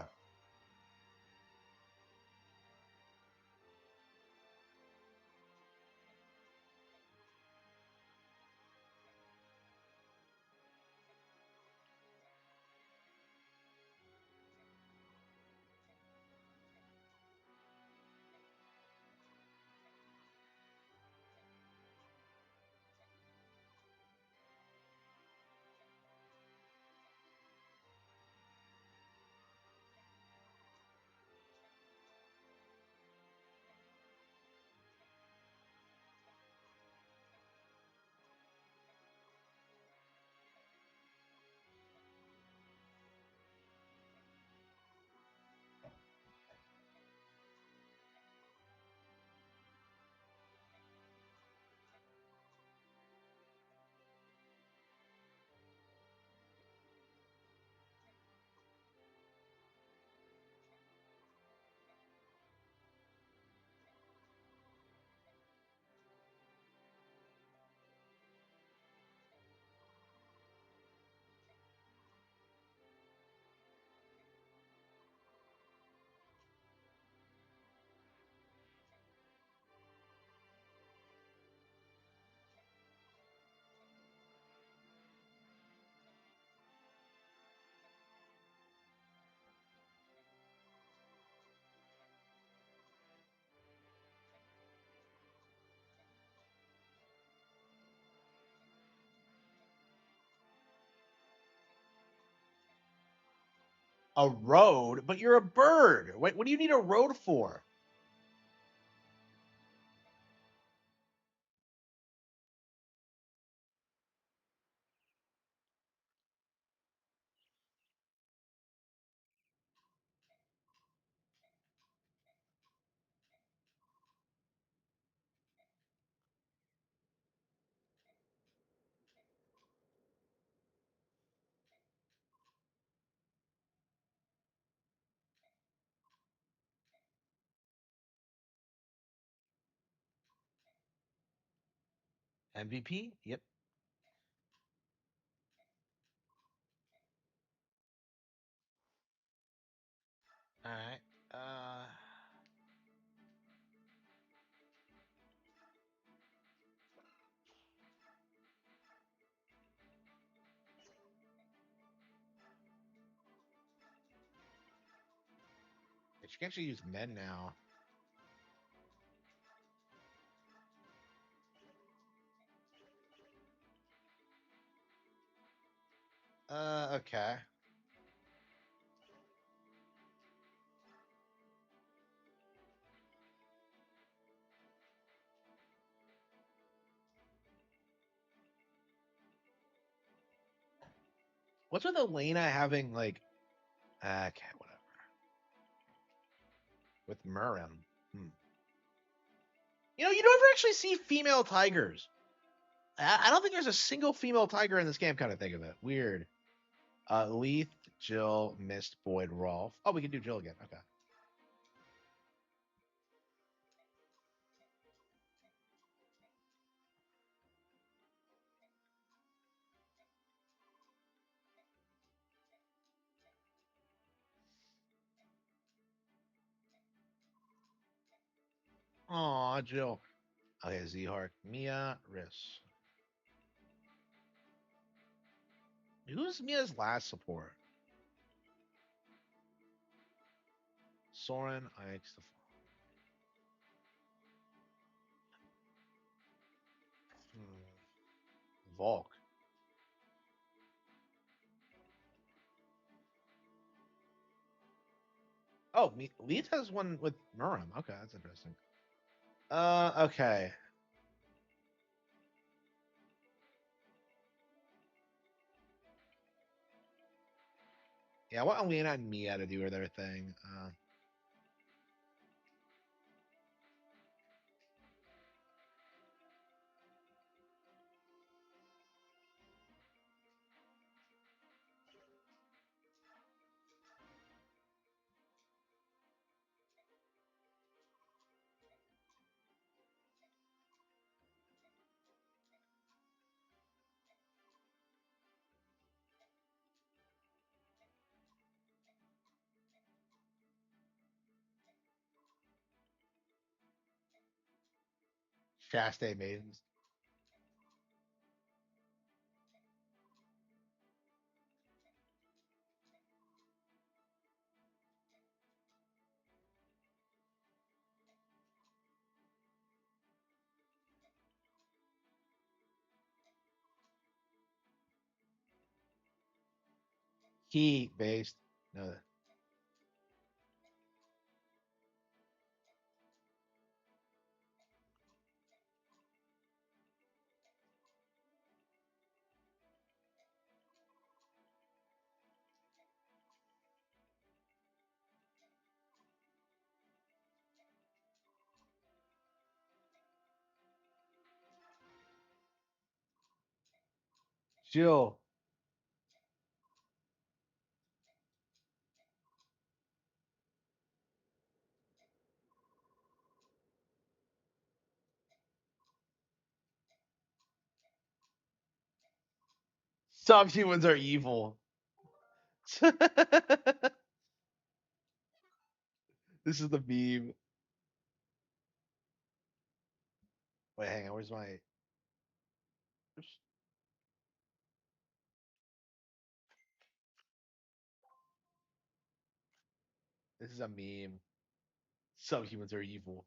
Speaker 1: A road? But you're a bird. Wait, what do you need a road for? MVP? Yep. All right. You can actually use men now. Okay. What's with Elena having like? Okay, whatever. With Murim. You know, you don't ever actually see female tigers. I don't think there's a single female tiger in this game. Kind of think of it. Weird. Leith, Jill, Mist, Boyd, Rolf. Oh, we can do Jill again. Okay. Aw, Jill. Okay, Zhark, Mia, Riss. Who's Mia's last support? Soren, Ix, the Volk. Oh, Leith has one with Murim. Okay, that's interesting. Okay. Yeah, I want Alina and Mia to do their thing. Shaste Maidens. Key based. No. Jill. Some humans are evil. This is the meme. Wait, hang on. Where's my? Oops. This is a meme. Some humans are evil.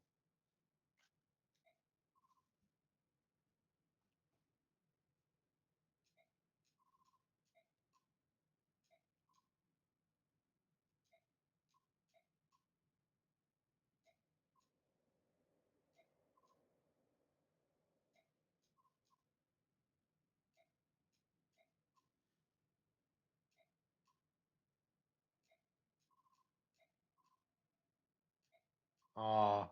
Speaker 1: Aw.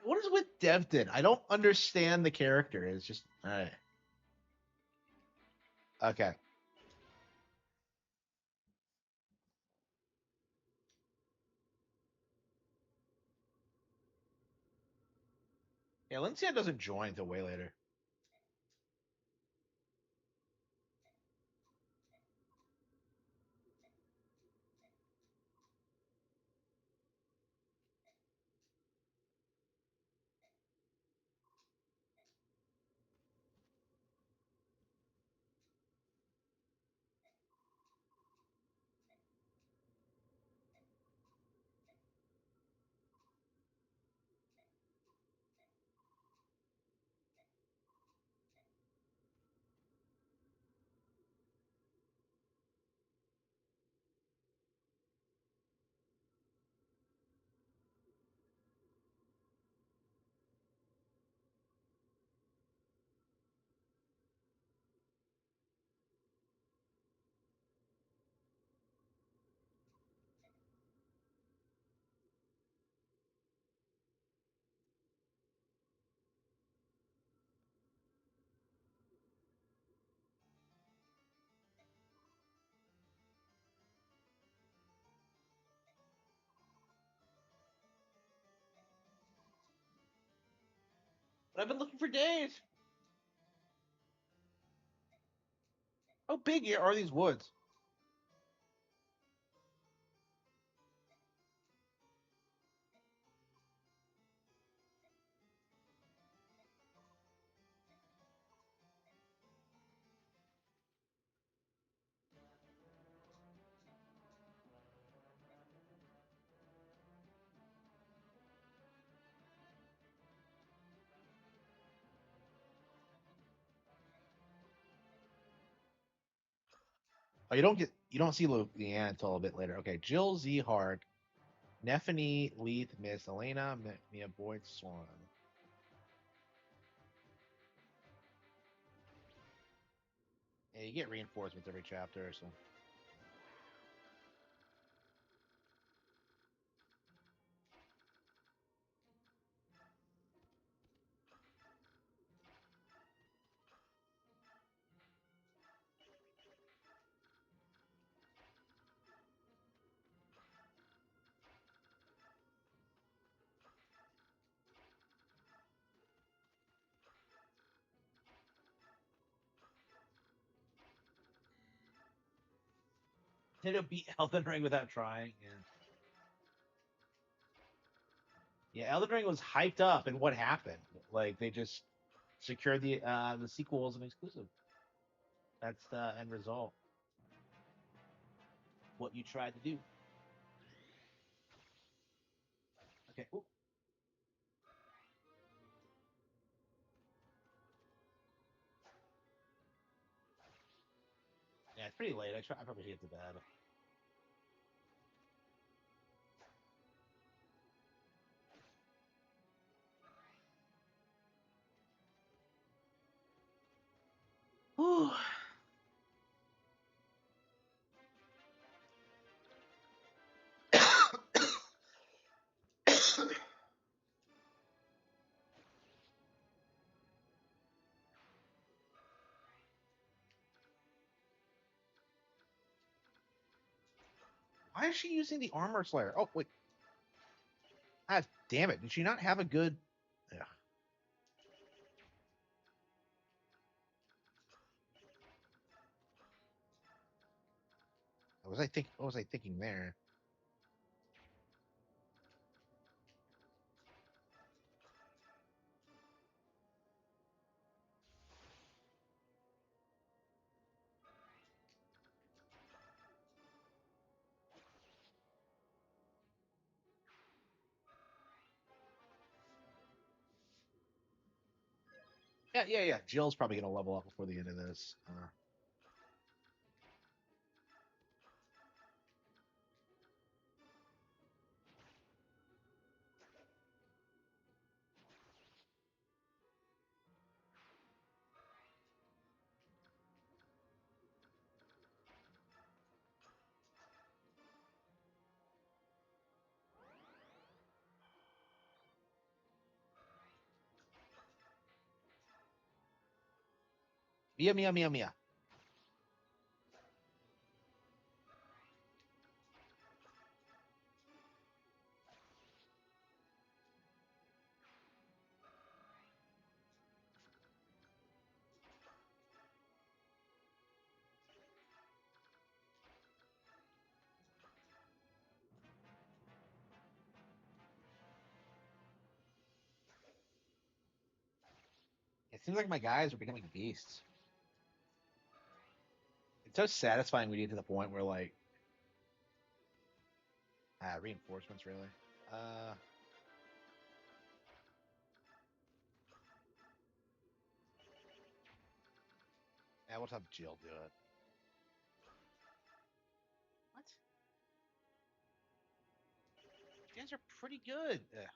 Speaker 1: What is with Devton? I don't understand the character. It's just all right. Okay. Yeah, Lindsay doesn't join until way later. But I've been looking for days. How big are these woods? Oh, you don't see Leanne until a bit later. Okay, Jill Z Hart, Neffany Leith, Miss Elena, Mia Boyd Swan. Yeah, you get reinforcements every chapter, so. Nintendo beat Elden Ring without trying. Yeah, Elden Ring was hyped up, and what happened? Like they just secured the sequel as an exclusive. That's the end result. What you tried to do. Okay. Ooh. Yeah, it's pretty late. I probably should get to bed. Whew. Why is she using the armor slayer? Oh wait. Ah, damn it! Did she not have a good? Yeah. What was I think? What was I thinking there? Yeah. Jill's probably gonna level up before the end of this. Mia. It seems like my guys are becoming beasts. It's so satisfying when you get to the point where like reinforcements really. Yeah, we'll have Jill do it. What? You guys are pretty good. Ugh.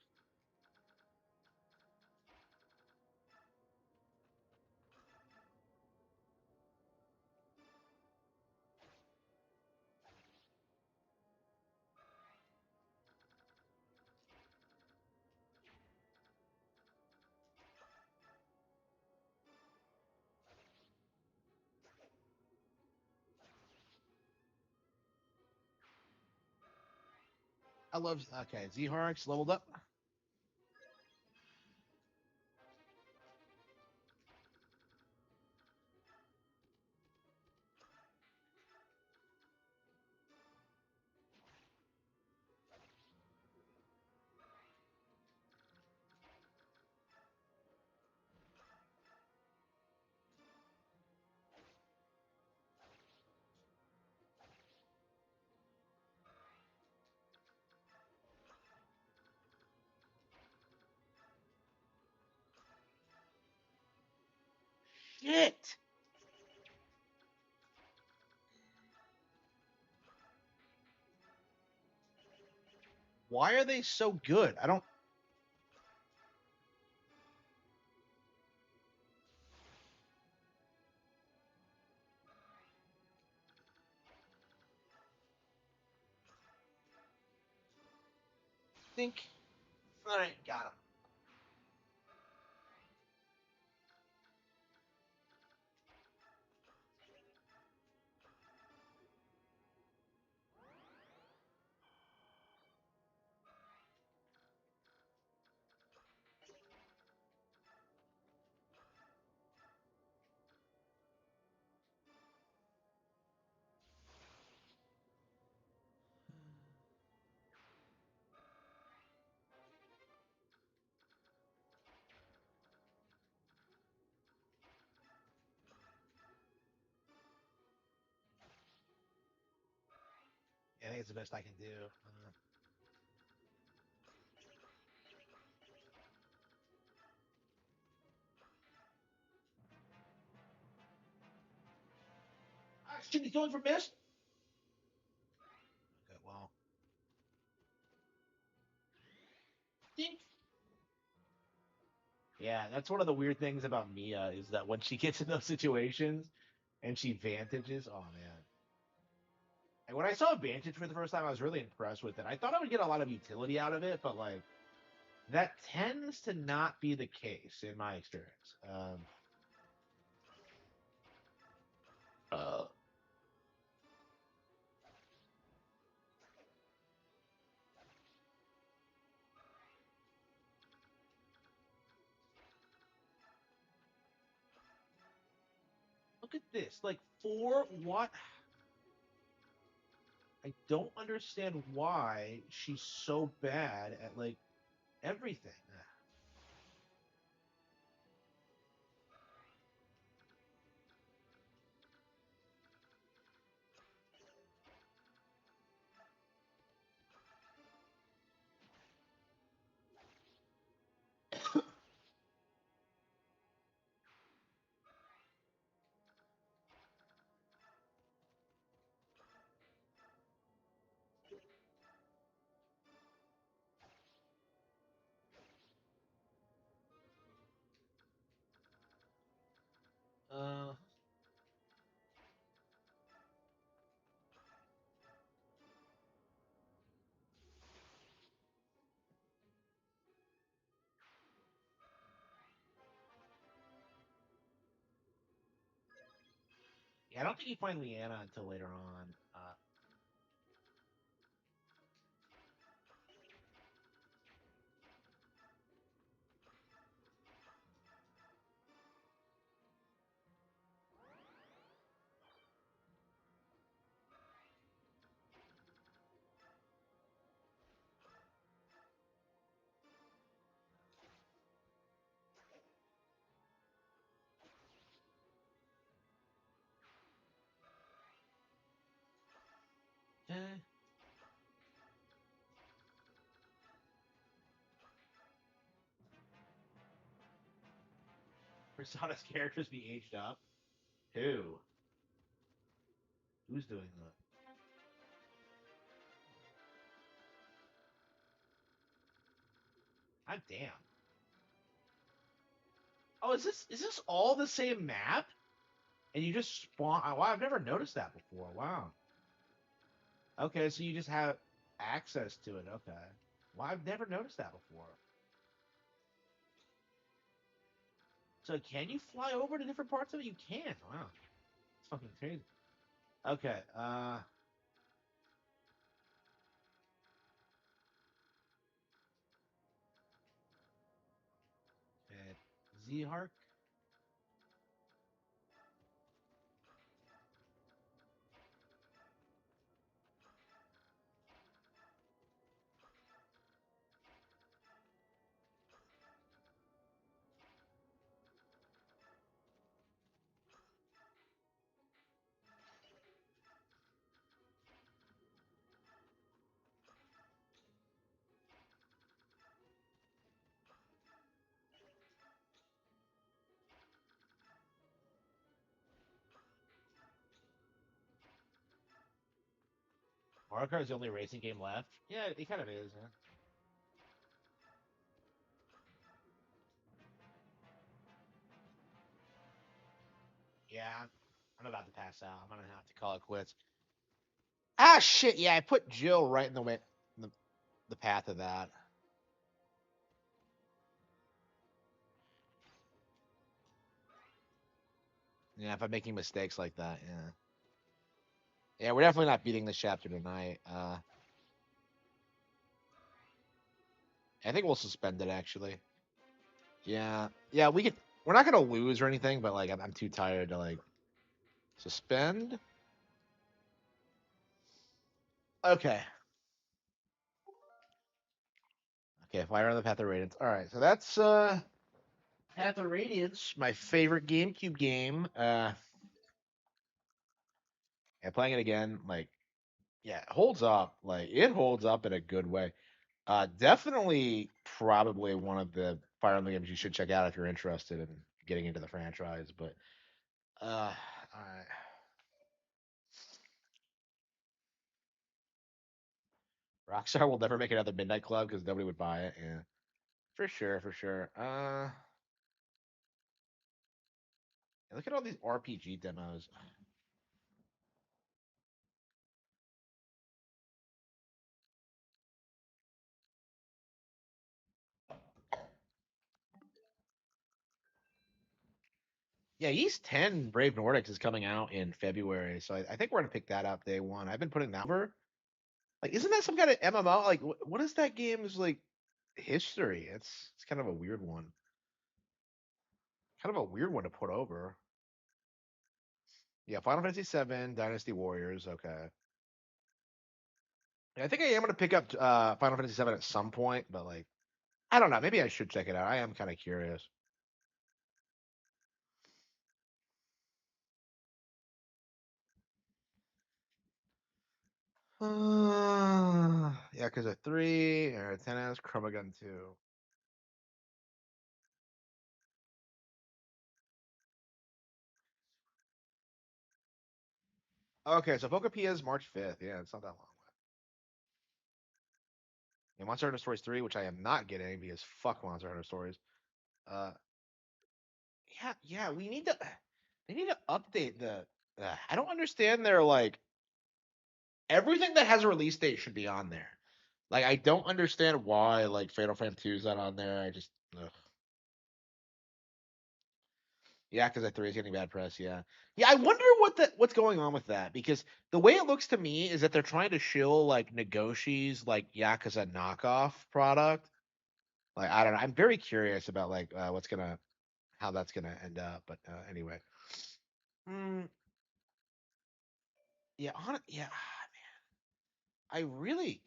Speaker 1: I love. Okay, Z-Harx leveled up. Shit. Why are they so good? I don't. Think. All right, got him. Yeah, I think it's the best I can do. Shit, he's going for miss. Okay, well. Think. Yeah, that's one of the weird things about Mia is that when she gets in those situations and she vantages, oh man. And when I saw Vantage for the first time, I was really impressed with it. I thought I would get a lot of utility out of it, but like that tends to not be the case in my experience. Uh, Look at this. Like, for what? I don't understand why she's so bad at, like, everything. Yeah, I don't think you find Leanna until later on. Persana's characters be aged up. Who? Who's doing that? God damn. Oh, is this all the same map? And you just spawn? Wow, I've never noticed that before. Wow. Okay, so you just have access to it. Okay. Well, I've never noticed that before. So can you fly over to different parts of it? You can. Wow. It's fucking crazy. Okay. Z-Hark. Mario Kart is the only racing game left. Yeah, it kind of is. Yeah. Yeah, I'm about to pass out. I'm gonna have to call it quits. Ah, shit. Yeah, I put Jill right in the way, the path of that. Yeah, if I'm making mistakes like that, yeah. Yeah, we're definitely not beating this chapter tonight. I think we'll suspend it actually. Yeah, yeah, we could. We're not gonna lose or anything, but like, I'm too tired to like suspend. Okay. Okay, Fire on the Path of Radiance. All right, so that's Path of Radiance, my favorite GameCube game. Yeah, playing it again, like, yeah, it holds up. Like, it holds up in a good way. Definitely, probably one of the Fire Emblem games you should check out if you're interested in getting into the franchise. But, all right. Rockstar will never make another Midnight Club because nobody would buy it. Yeah, for sure, for sure. Look at all these RPG demos. Yeah, East 10 Brave Nordics is coming out in February, so I think we're gonna pick that up day one. I've been putting that over. Like, isn't that some kind of MMO? Like, what is that game's like history? It's kind of a weird one. Kind of a weird one to put over. Yeah, Final Fantasy VII, Dynasty Warriors. Okay. Yeah, I think I am gonna pick up Final Fantasy VII at some point, but like, I don't know. Maybe I should check it out. I am kind of curious. Yeah, because of 3 or 10S, Chromagun 2. Okay, so Pokepia is March 5th. Yeah, it's not that long. Yeah, Monster Hunter Stories 3, which I am not getting because fuck Monster Hunter Stories. Uh, yeah, we need to. They need to update the. I don't understand their like everything that has a release date should be on there. Like I don't understand why like Fatal Frame 2 is not on there. I just. Ugh. Yakuza 3 is getting bad press. Yeah, yeah. I wonder what's going on with that, because the way it looks to me is that they're trying to shill like Negoshi's like Yakuza knockoff product. Like I don't know. I'm very curious about like how that's gonna end up. But anyway, mm, yeah, yeah. I really.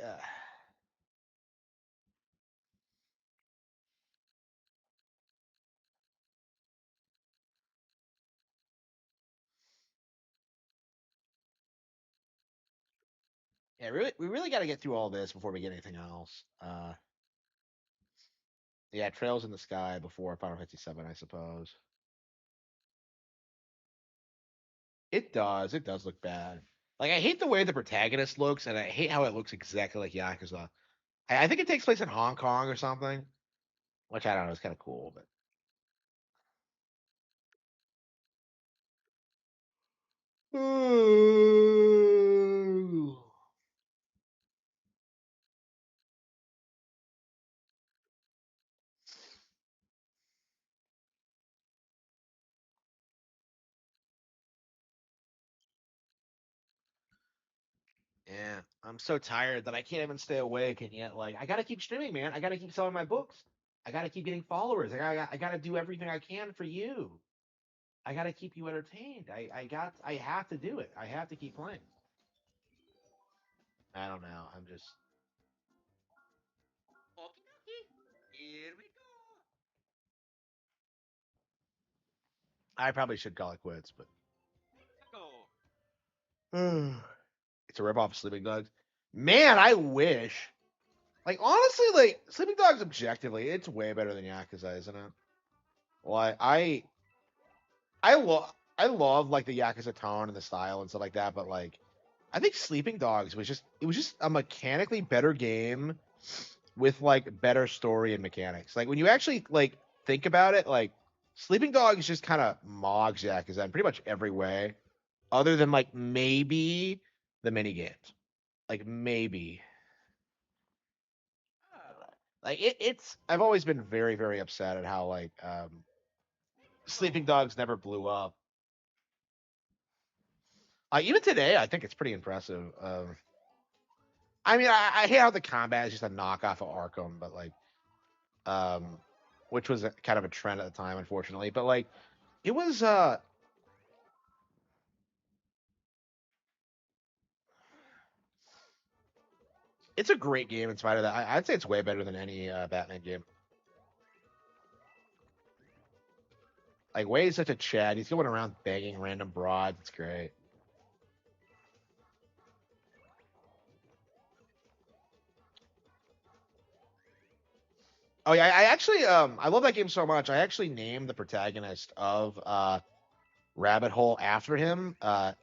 Speaker 1: Yeah, we really got to get through all this before we get anything else. Yeah, Trails in the Sky before Final Fantasy 7, I suppose. It does. It does look bad. Like I hate the way the protagonist looks, and I hate how it looks exactly like Yakuza. I think it takes place in Hong Kong or something, which I don't know. It's kind of cool, but yeah, I'm so tired that I can't even stay awake, and yet like I gotta keep streaming, man. I gotta keep selling my books. I gotta keep getting followers. I gotta do everything I can for you. I gotta keep you entertained. I have to do it. I have to keep playing. I don't know. I'm just. Here we I probably should call it quits, but it's a ripoff of Sleeping Dogs. Man, I wish. Like honestly, like Sleeping Dogs objectively, it's way better than Yakuza, isn't it? Like I love like the Yakuza tone and the style and stuff like that, but like I think Sleeping Dogs was just a mechanically better game with like better story and mechanics. Like when you actually like think about it, like Sleeping Dogs just kind of mogs Yakuza in pretty much every way, other than like maybe the mini games. Like maybe. Like it's I've always been very upset at how like Sleeping Dogs never blew up. Even today, I think it's pretty impressive. I mean, I hate how the combat is just a knockoff of Arkham, but like, um, which was kind of a trend at the time, unfortunately. But like, it was it's a great game in spite of that. I'd say it's way better than any Batman game. Like, Wei is such a Chad. He's going around banging random broads. It's great. Oh yeah, I actually I love that game so much. I actually named the protagonist of Rabbit Hole after him.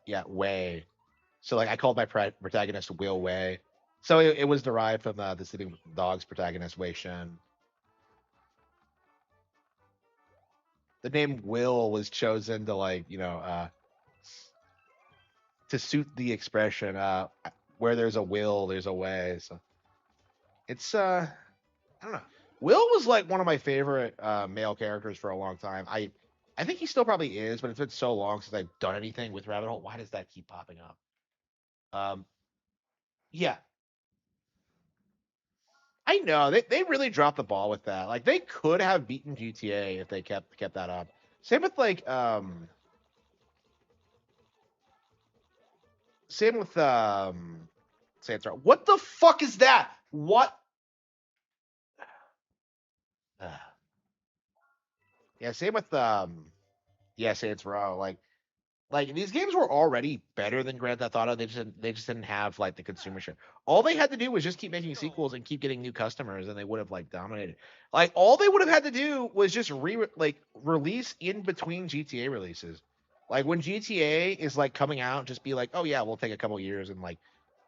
Speaker 1: Yeah, Wei. So like I called my protagonist Will Wei. So it was derived from the Sleeping Dogs protagonist Wei Shen. The name Will was chosen to like to suit the expression where there's a will, there's a way. So it's I don't know. Will was like one of my favorite male characters for a long time. I think he still probably is, but it's been so long since I've done anything with Rabbit Hole. Why does that keep popping up? Um, yeah, I know they really dropped the ball with that. Like they could have beaten GTA if they kept that up. Same with like same with Saints Row. What the fuck is that? What? Yeah, same with yeah, Saints Row. Like these games were already better than Grand Theft Auto. They just didn't have like the consumer share. All they had to do was just keep making sequels and keep getting new customers, and they would have like dominated. Like all they would have had to do was just release in between GTA releases. Like when GTA is like coming out, just be like, oh yeah, we'll take a couple years and like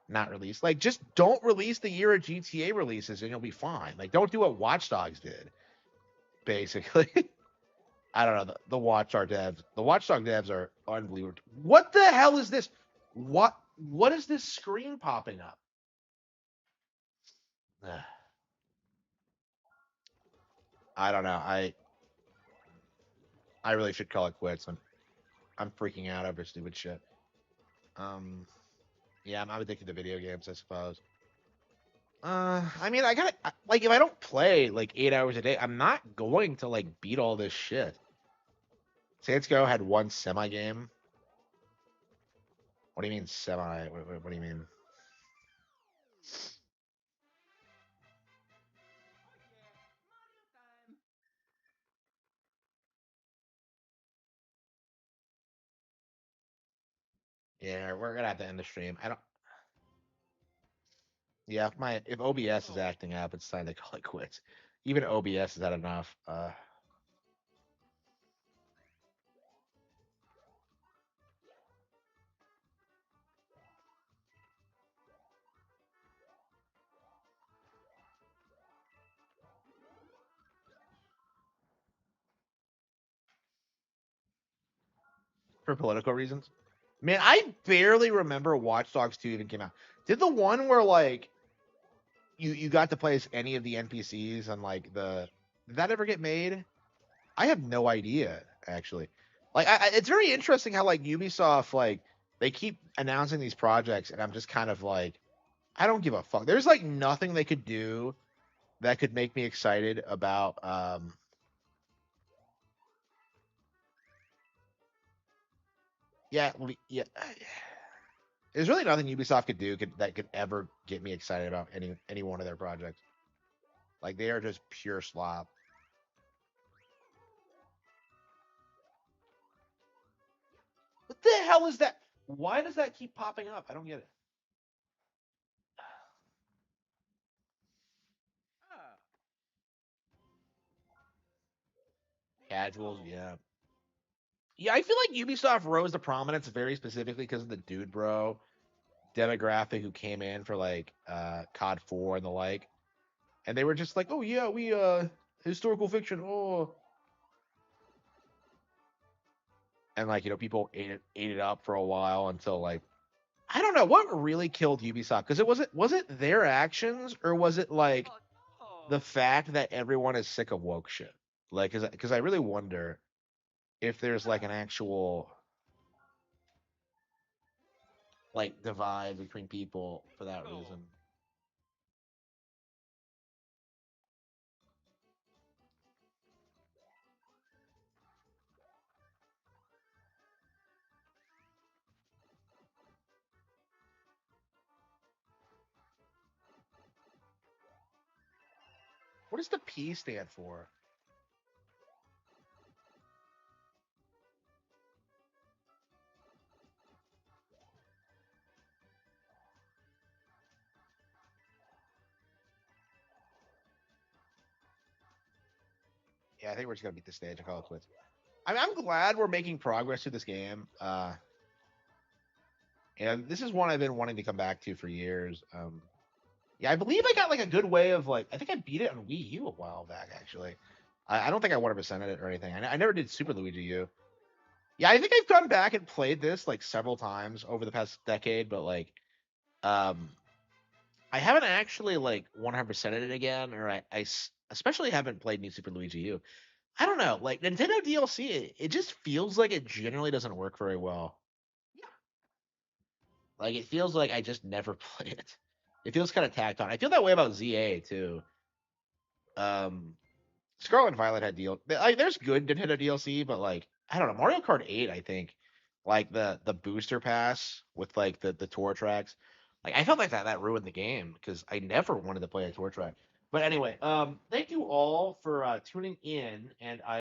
Speaker 1: not release. Like just don't release the year of GTA releases and you'll be fine. Like don't do what Watch Dogs did, basically. I don't know. The Watchdog devs. The Watchdog devs are unbelievable. What the hell is this? What is this screen popping up? Ugh. I don't know. I really should call it quits. I'm freaking out over stupid shit. Yeah, I'm addicted to video games, I suppose. I mean, I gotta like if I don't play like 8 hours a day, I'm not going to like beat all this shit. Saints Go had one semi game. What do you mean semi? What do you mean? Yeah, we're gonna have to end the stream. I don't. Yeah, if OBS is acting up, it's time to call it quits. Even OBS has had enough. For political reasons. Man, I barely remember Watch Dogs 2 even came out. Did the one where like you got to play as any of the NPCs and like did that ever get made? I have no idea actually. Like it's very interesting how like Ubisoft like they keep announcing these projects and I'm just kind of like I don't give a fuck. There's like nothing they could do that could make me excited about yeah, yeah. There's really nothing Ubisoft could do that could ever get me excited about any one of their projects. Like they are just pure slop. What the hell is that? Why does that keep popping up? I don't get it. Casuals, yeah. Yeah, I feel like Ubisoft rose to prominence very specifically because of the dude bro demographic who came in for like COD 4 and the like. And they were just like, "Oh yeah, we historical fiction. Oh." And like, people ate it up for a while until like I don't know what really killed Ubisoft because was it their actions or was it like the fact that everyone is sick of woke shit? Like, because I really wonder if there's like an actual like divide between people for that reason. What does the P stand for? Yeah, I think we're just gonna beat the stage and call it quits. I mean, I'm glad we're making progress through this game. And this is one I've been wanting to come back to for years. Yeah, I believe I got like a good way of like I think I beat it on Wii U a while back actually. I don't think I 100%ed it or anything. I never did Super Luigi U. Yeah, I think I've gone back and played this like several times over the past decade, but like um I haven't actually like 100%ed it again, or especially haven't played New Super Luigi U. I don't know, like Nintendo DLC, it just feels like it generally doesn't work very well. Like it feels like I just never play it. It feels kind of tacked on. I feel that way about ZA too. Um, Scarlet and Violet had like there's good Nintendo DLC, but like I don't know, Mario Kart 8, I think, like the booster pass with like the tour tracks, like I felt like that ruined the game because I never wanted to play a tour track. But anyway, thank you all for tuning in, and I